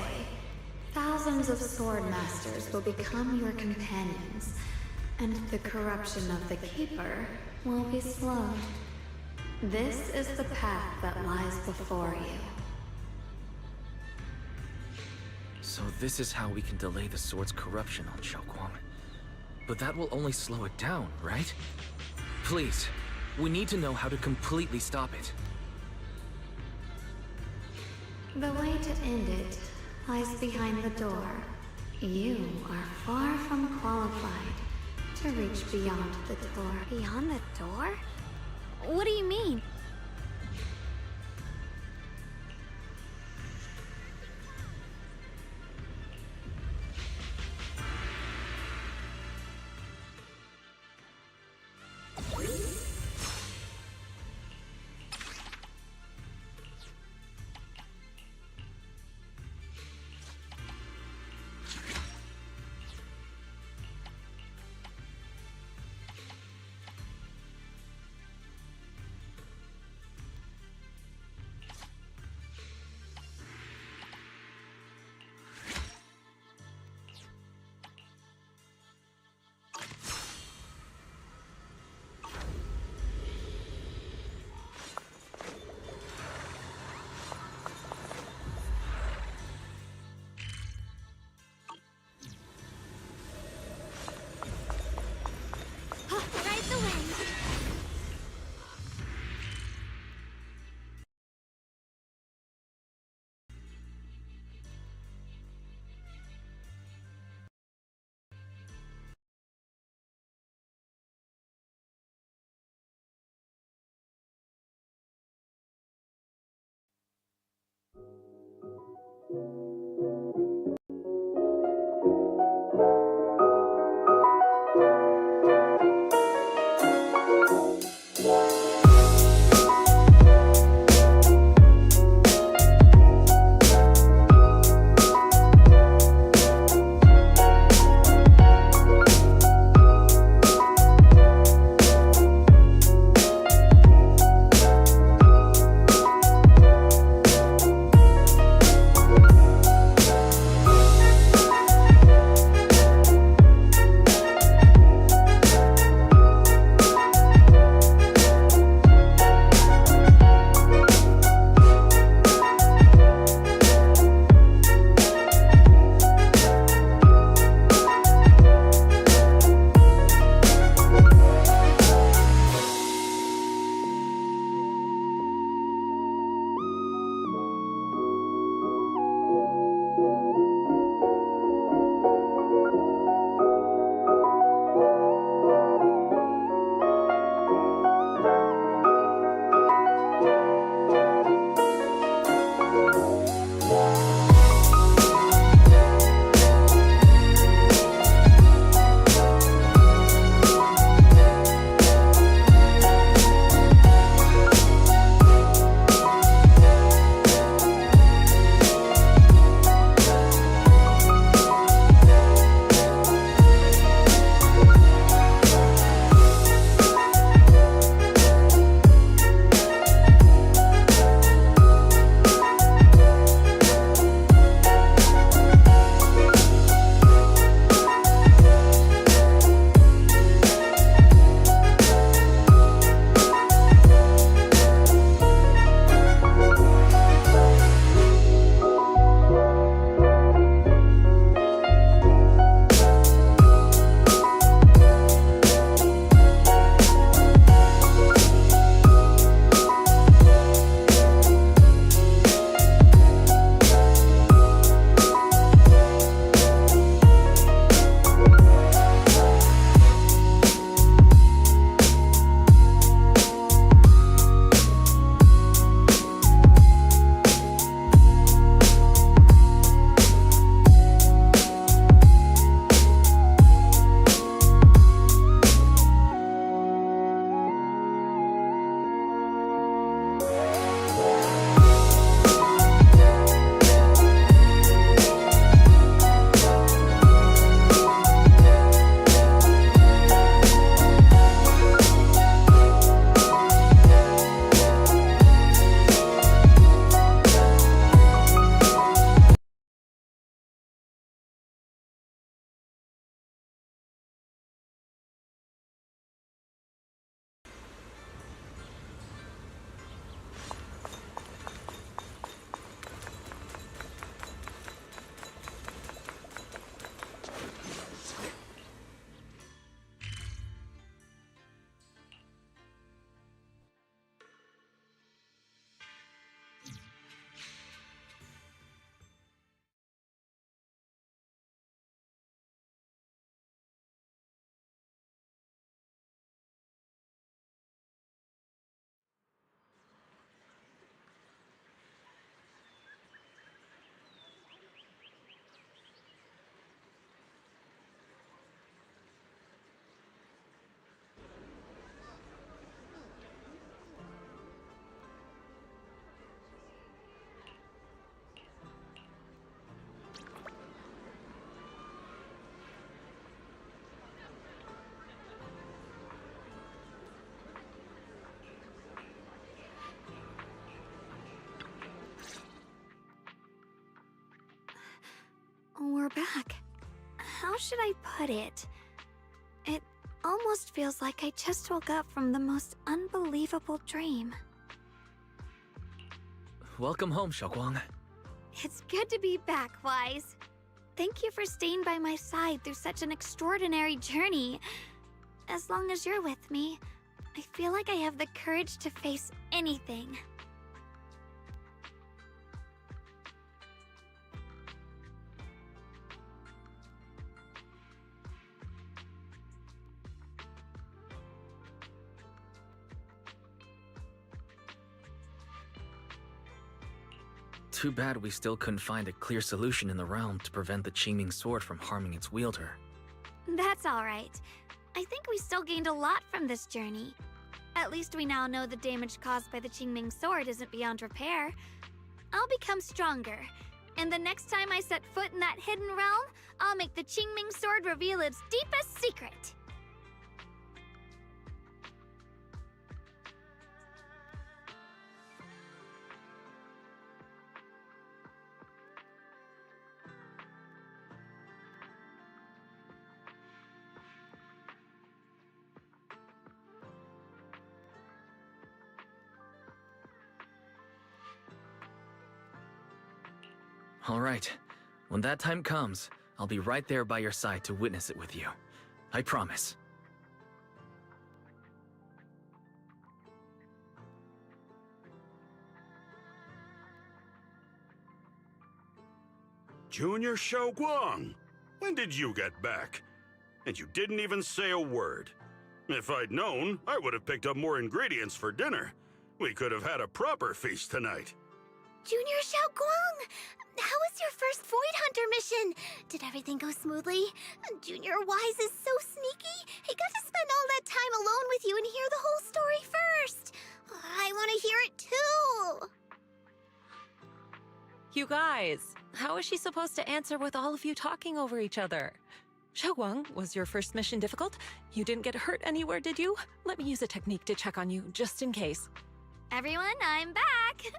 thousands of swordmasters will become your companions, and the corruption of the Keeper will be slowed. This is the path that lies before you. So this is how we can delay the sword's corruption on Xiaoguang. But that will only slow it down, right? Please, we need to know how to completely stop it. The way to end it lies behind the door. You are far from qualified to reach beyond the door. Beyond the door? What do you mean? back. How should I put it? It almost feels like I just woke up from the most unbelievable dream. Welcome home, Xiaoguang. It's good to be back, Wise. Thank you for staying by my side through such an extraordinary journey. As long as you're with me, I feel like I have the courage to face anything. Too bad we still couldn't find a clear solution in the realm to prevent the Qingming sword from harming its wielder. That's alright. I think we still gained a lot from this journey. At least we now know the damage caused by the Qingming sword isn't beyond repair. I'll become stronger, and the next time I set foot in that hidden realm, I'll make the Qingming sword reveal its deepest secret. All right. When that time comes, I'll be right there by your side to witness it with you. I promise. Junior Xiaoguang, when did you get back? And you didn't even say a word. If I'd known, I would have picked up more ingredients for dinner. We could have had a proper feast tonight. Junior Xiaoguang! How was your first Void Hunter mission? Did everything go smoothly? Junior Wise is so sneaky. He got to spend all that time alone with you and hear the whole story first. I want to hear it too. You guys, how is she supposed to answer with all of you talking over each other? Xiaoguang, was your first mission difficult? You didn't get hurt anywhere, did you? Let me use a technique to check on you, just in case. Everyone, I'm back!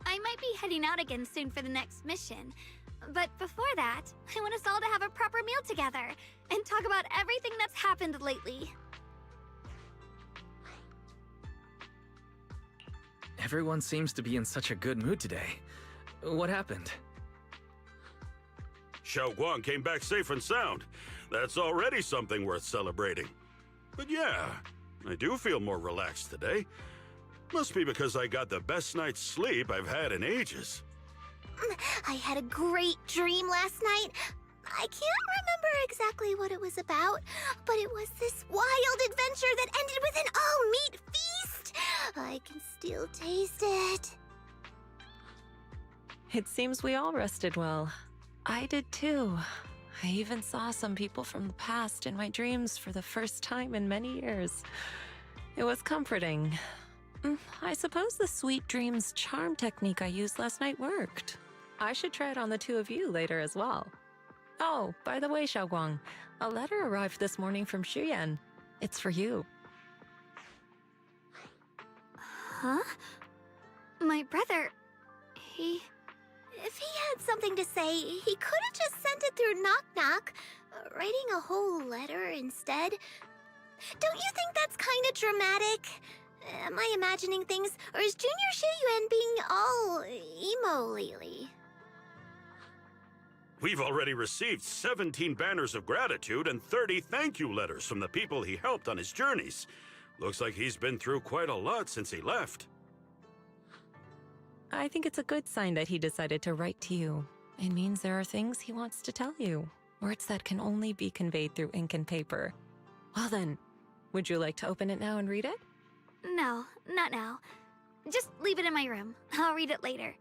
I might be heading out again soon for the next mission. But before that, I want us all to have a proper meal together and talk about everything that's happened lately. Everyone seems to be in such a good mood today. What happened? Xiaoguang came back safe and sound. That's already something worth celebrating. But yeah, I do feel more relaxed today. Must be because I got the best night's sleep I've had in ages. I had a great dream last night. I can't remember exactly what it was about, but it was this wild adventure that ended with an all-meat feast. I can still taste it. It seems we all rested well. I did too. I even saw some people from the past in my dreams for the first time in many years. It was comforting. I suppose the sweet dreams charm technique I used last night worked. I should try it on the two of you later as well. Oh, by the way, Xiaoguang, a letter arrived this morning from Xuyan. It's for you. Huh? My brother, he... If he had something to say, he could have just sent it through Knock Knock, writing a whole letter instead. Don't you think that's kind of dramatic? Am I imagining things, or is Junior Xuyan being all emo lately? We've already received 17 banners of gratitude and 30 thank you letters from the people he helped on his journeys. Looks like he's been through quite a lot since he left. I think it's a good sign that he decided to write to you. It means there are things he wants to tell you. Words that can only be conveyed through ink and paper. Well then, would you like to open it now and read it? No, not now. Just leave it in my room. I'll read it later.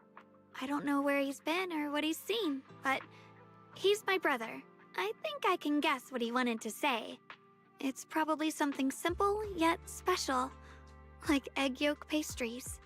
I don't know where he's been or what he's seen, but he's my brother. I think I can guess what he wanted to say. It's probably something simple yet special, like egg yolk pastries.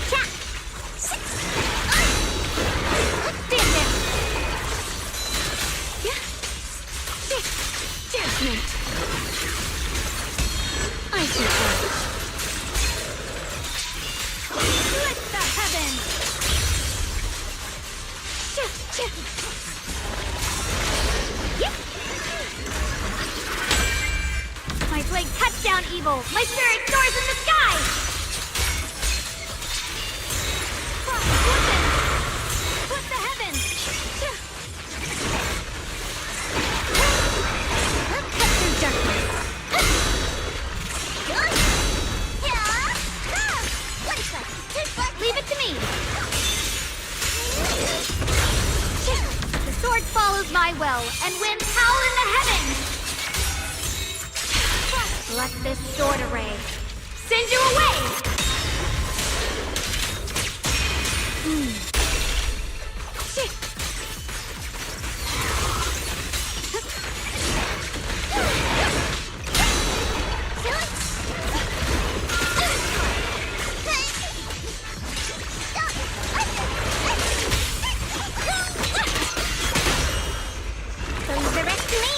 attack! Stand down. Judgment. Icy punch. Split the heavens. My blade cuts down evil. My spirit soars in the sky. Split the heavens. Cut through darkness. Leave it to me. The sword follows my will, and winds howl in the heavens. Let this sword array send you away. So leave the rest to me.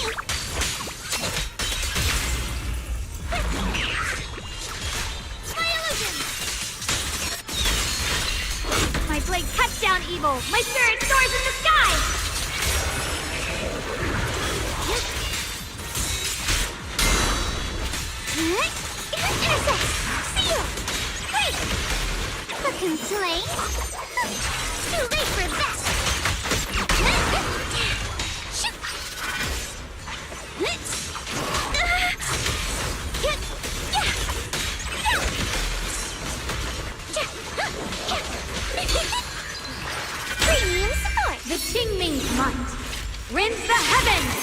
My blade cuts down evil. My spirit soars in the sky. Intercept! Seal! Great! Looking slain? Too late for that! Premium support. The Qingming's might rends the heavens.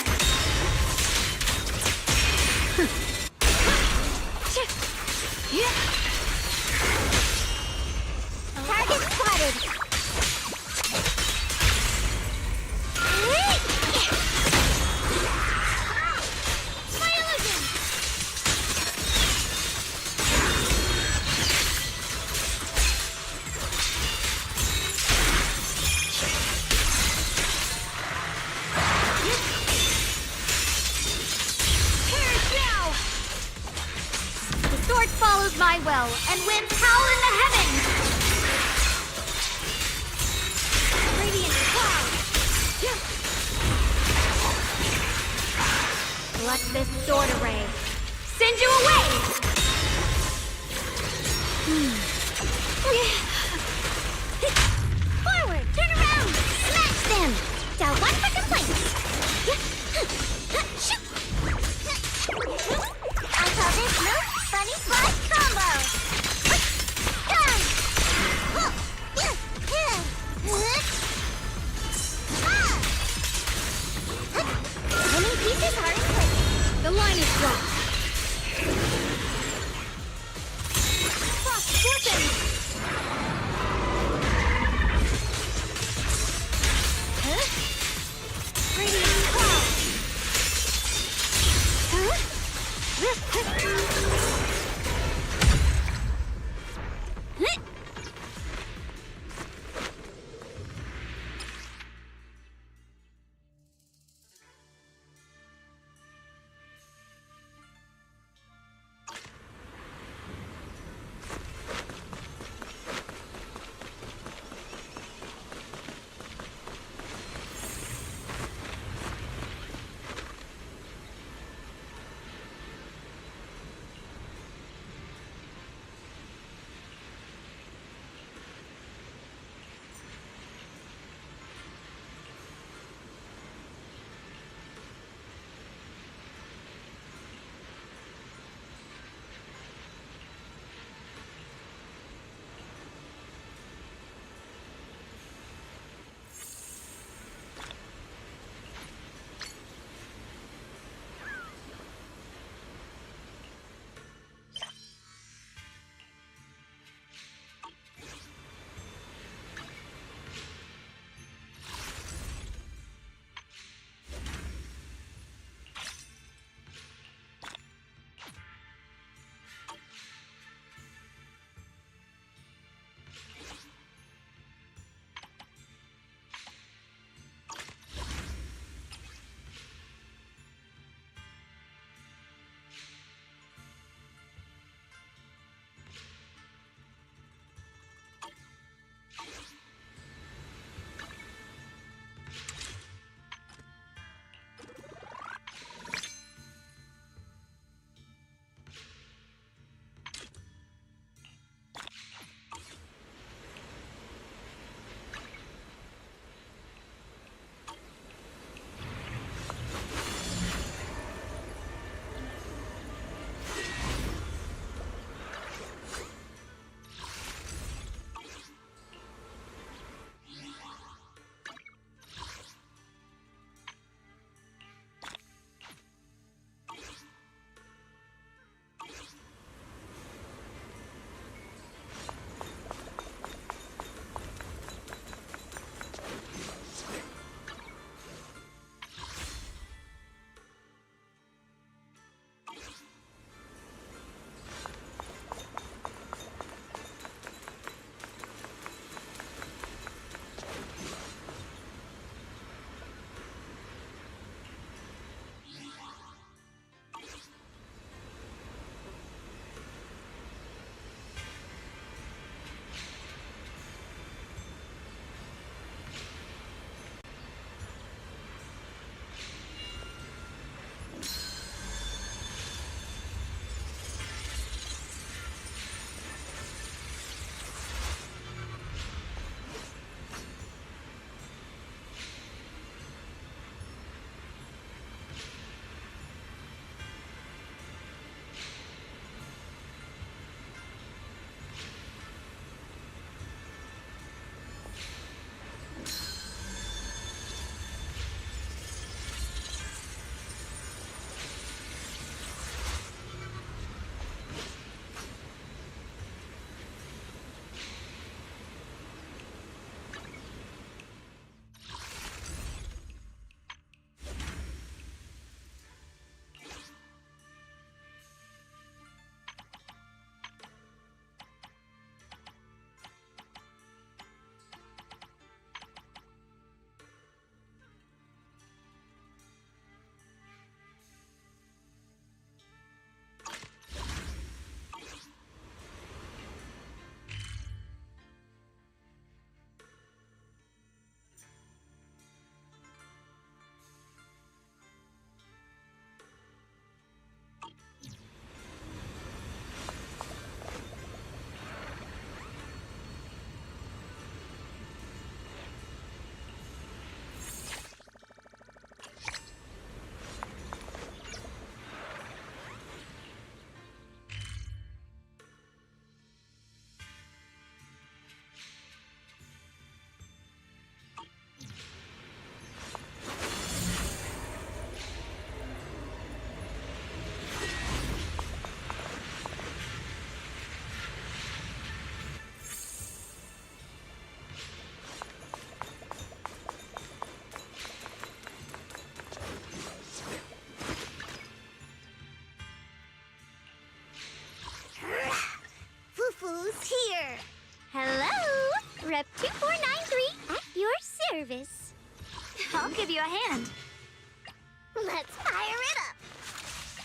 Target spotted! My illusion! Perish now. The sword follows my will, and winds howl in the heavens. Radiant cloud. Let this sword array send you away. Forward! Turn around! Smash them! Dial 1 for complaints! I call this move Funny Slide Combo! Winning pieces are in place. The line is dropped. Frost fortune. Hello! Rep 2493 at your service. I'll give you a hand. Let's fire it up!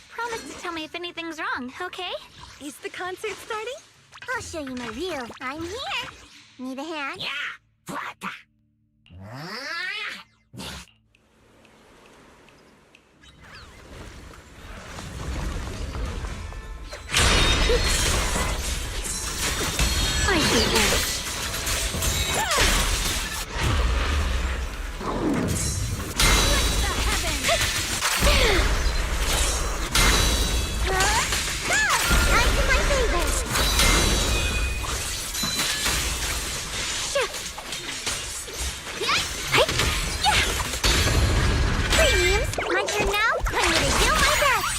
Promise to tell me if anything's wrong, okay? Is the concert starting? I'll show you my real. I'm here. Need a hand? Yeah! I see that. Premiums, my turn now. I'm gonna do my best.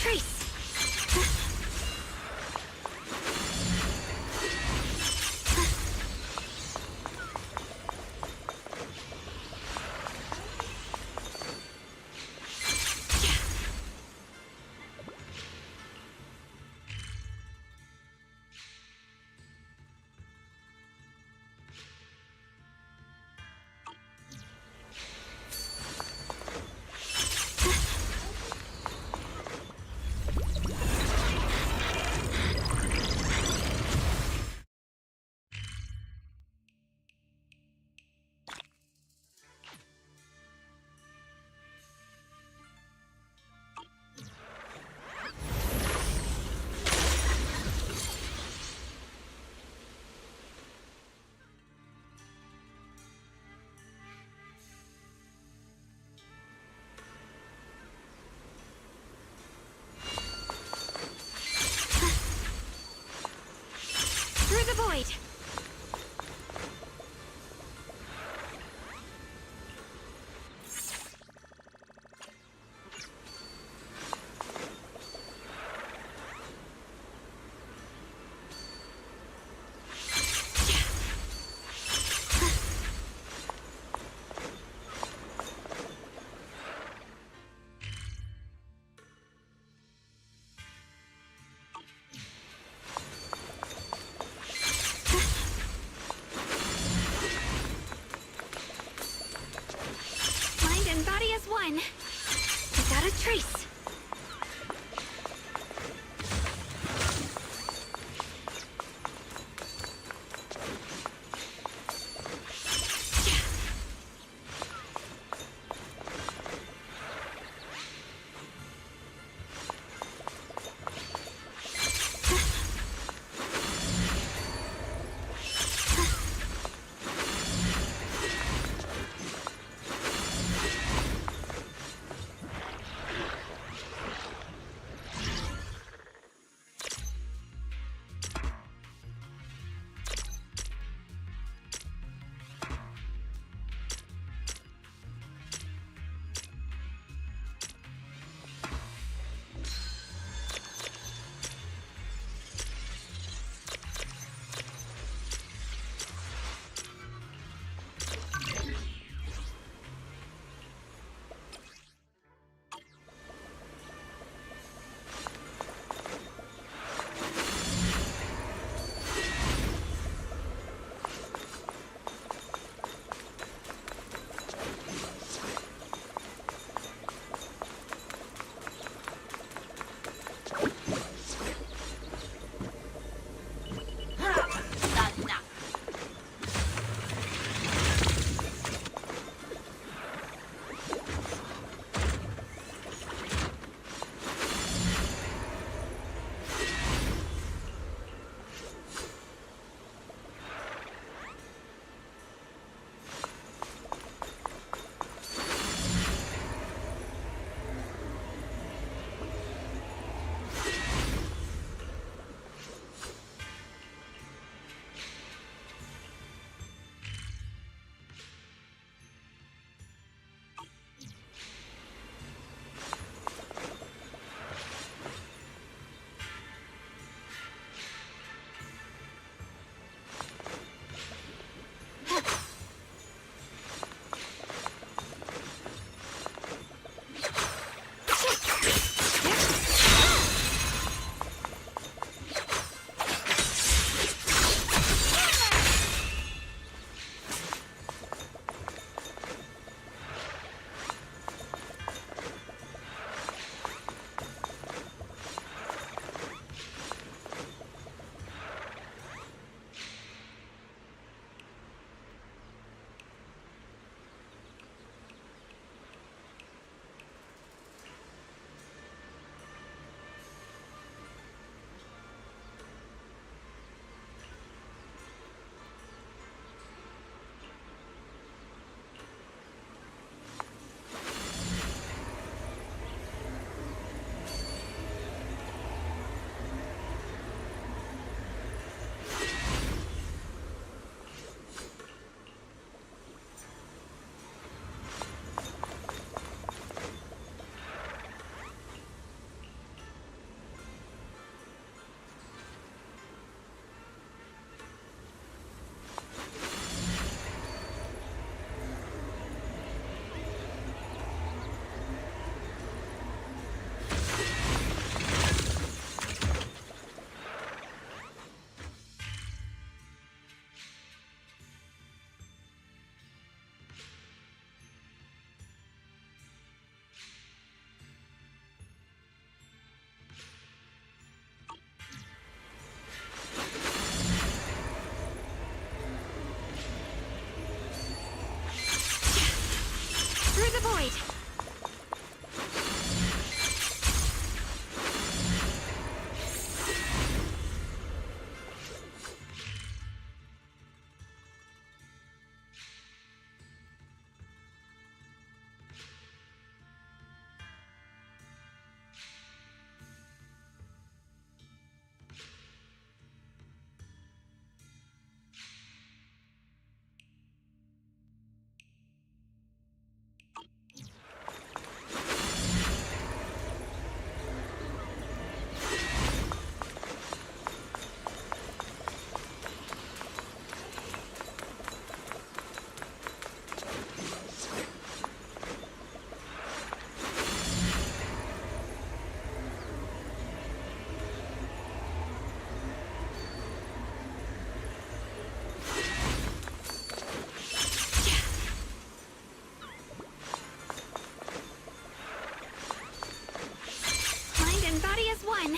Trace! on.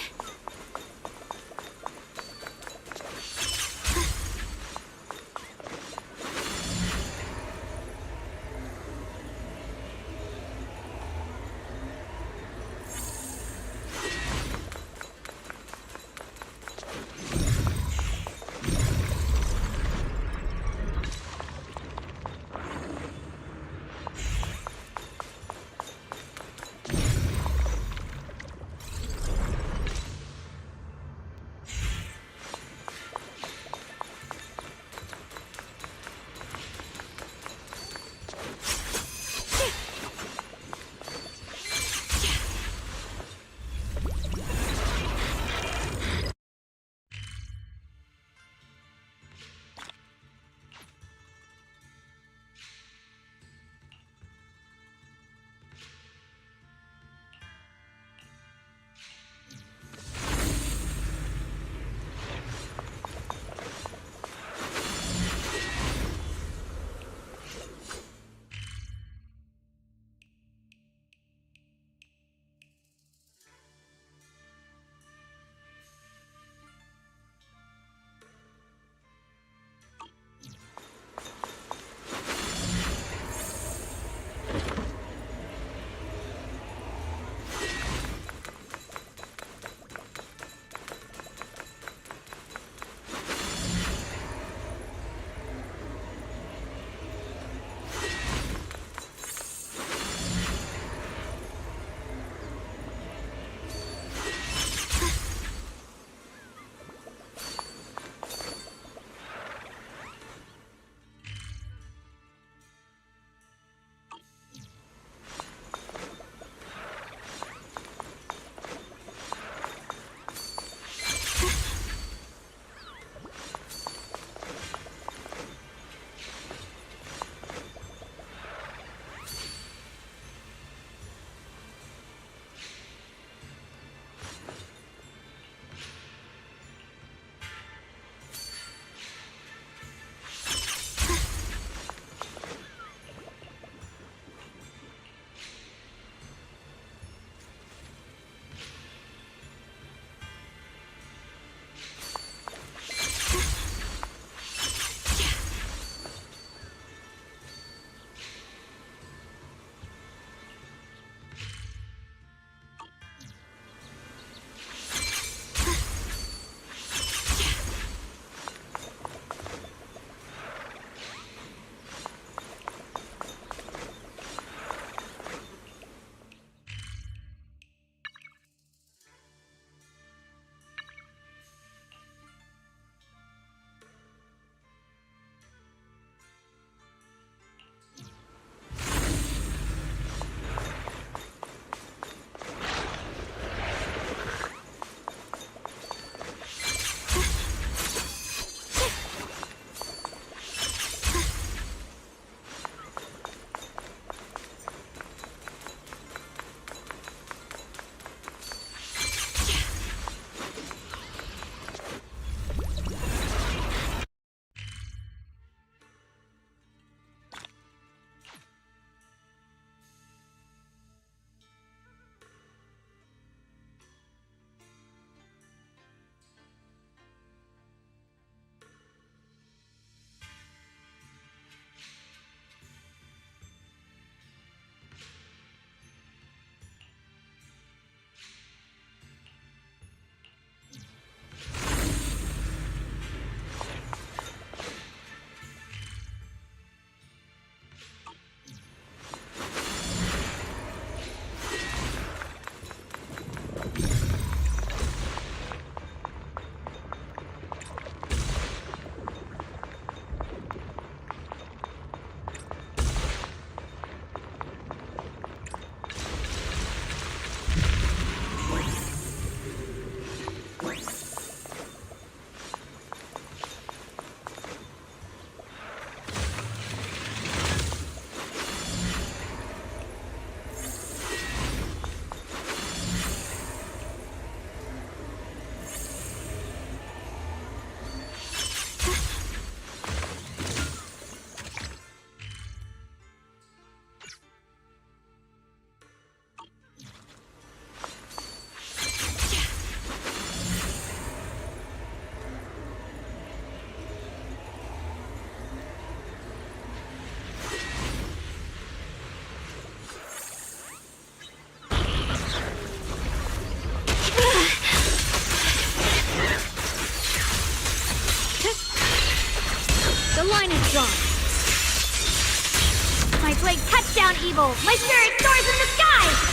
evil! My spirit soars in the sky!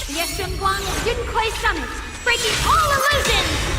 Yeshunguang of Yunkui Summit, breaking all illusions!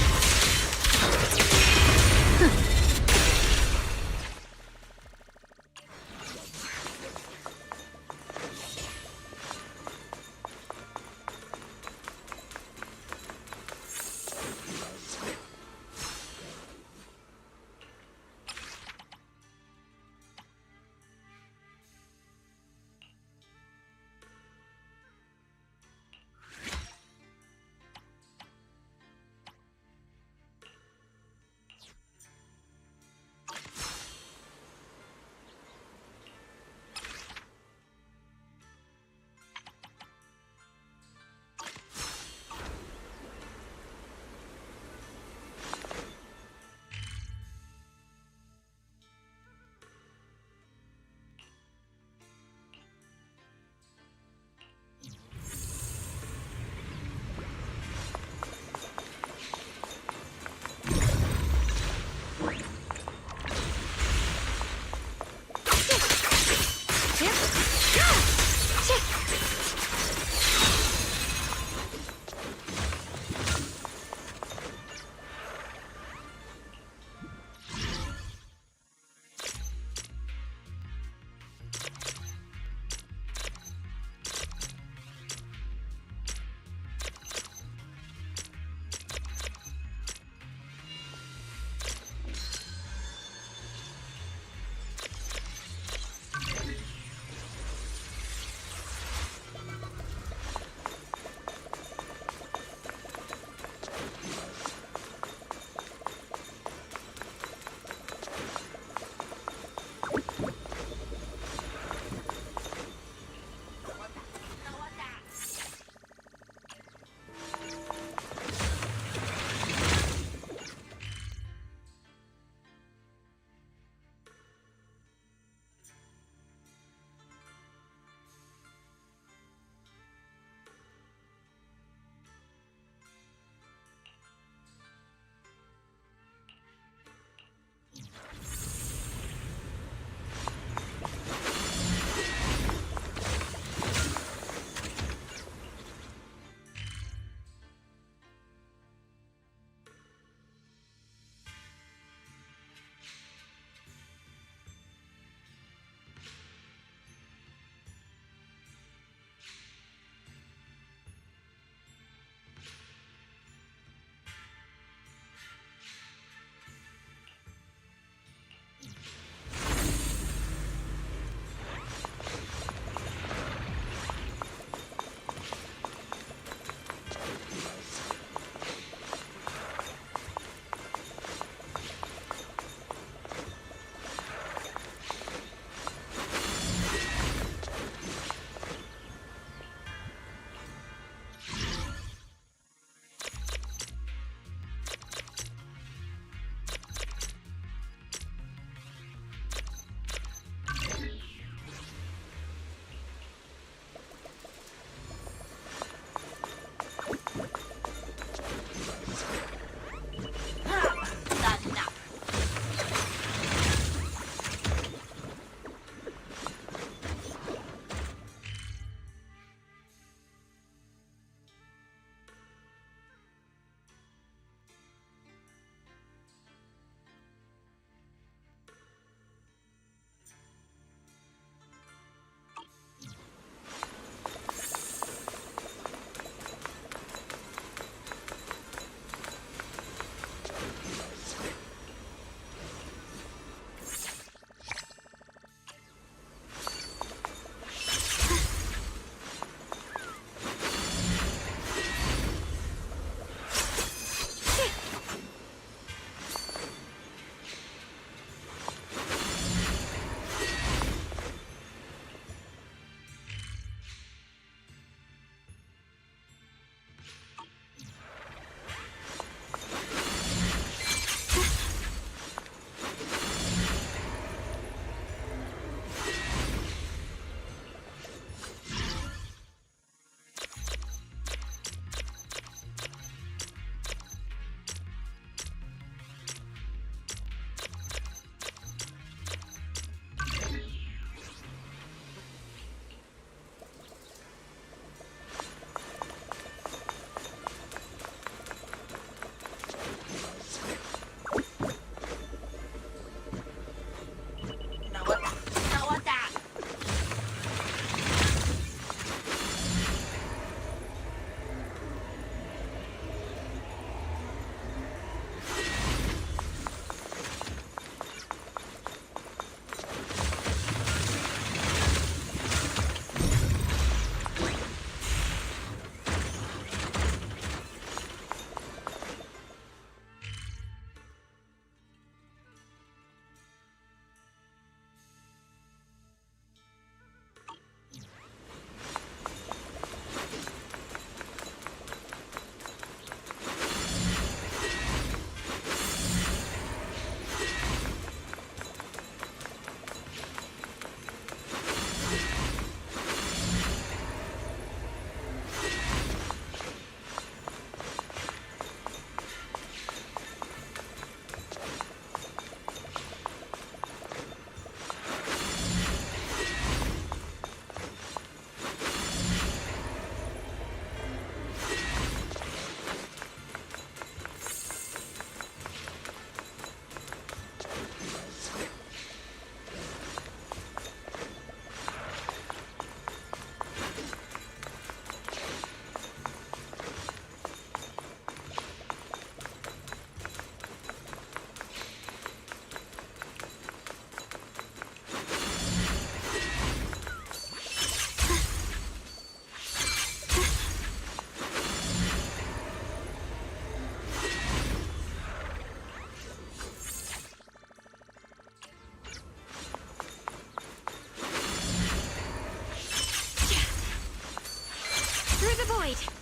void!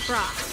Frost.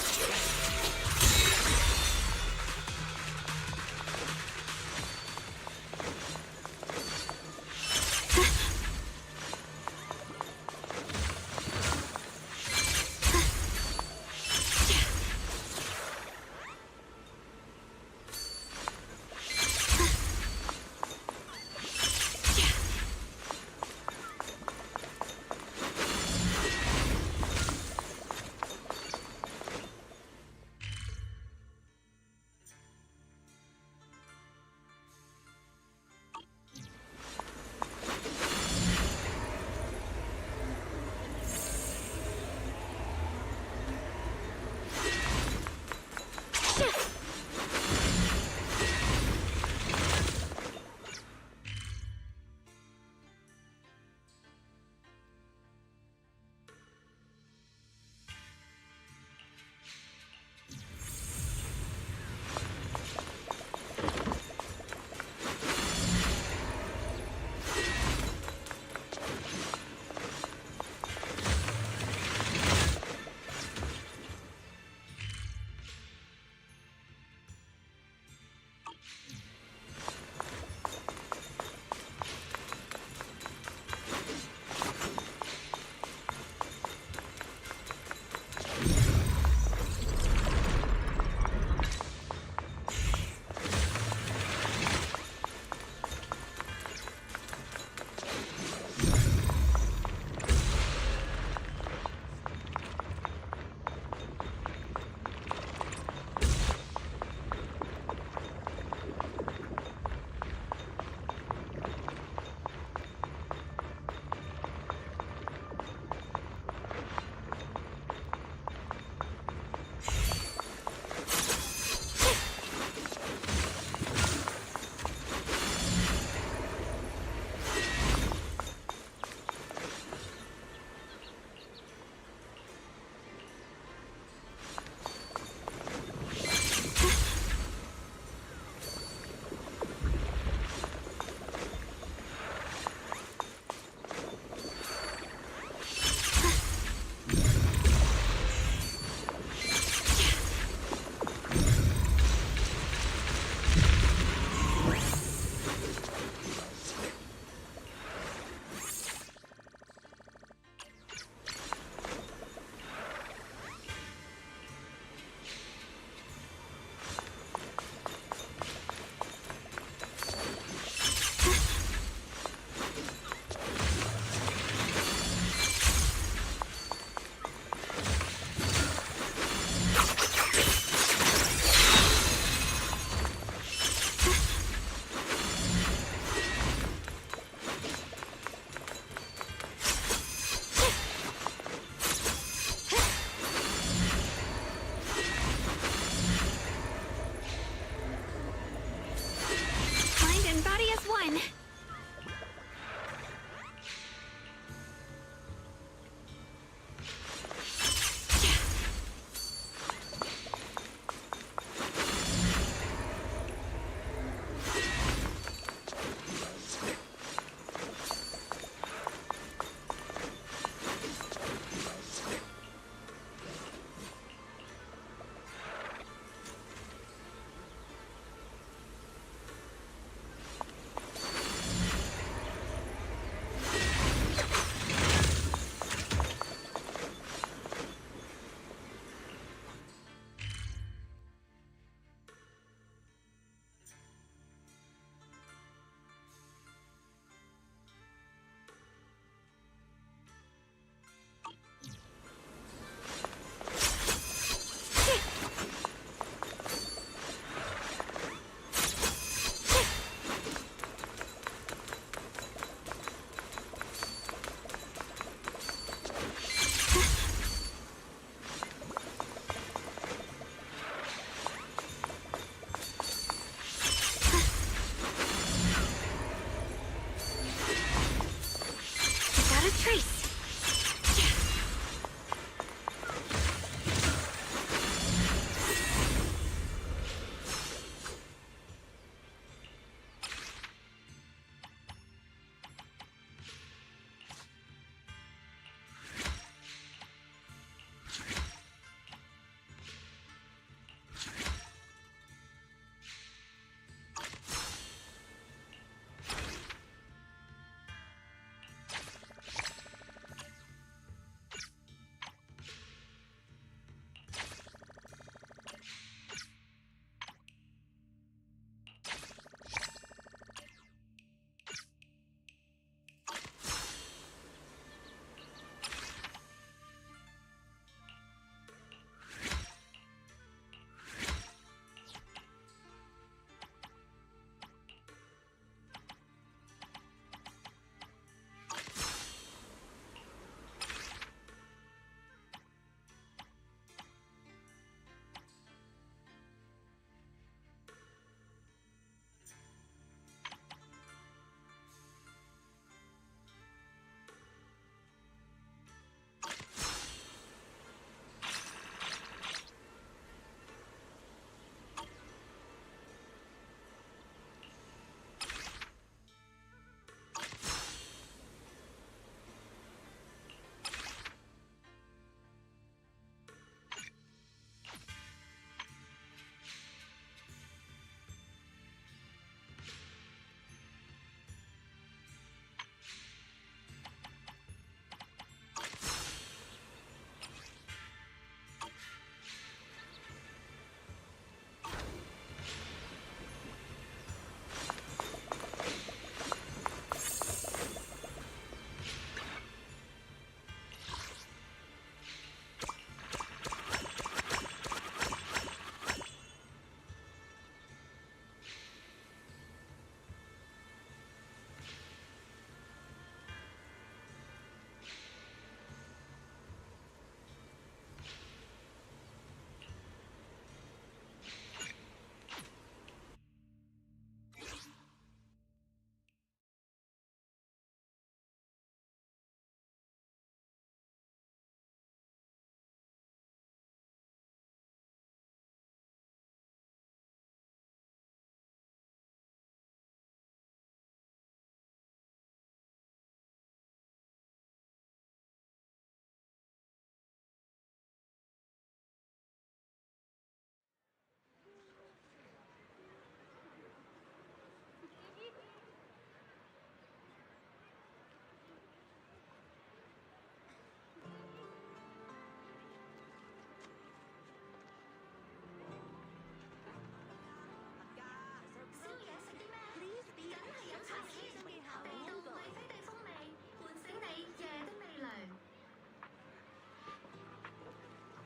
Trace!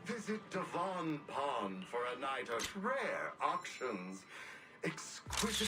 Visit Devon Pond for a night of rare auctions, exquisite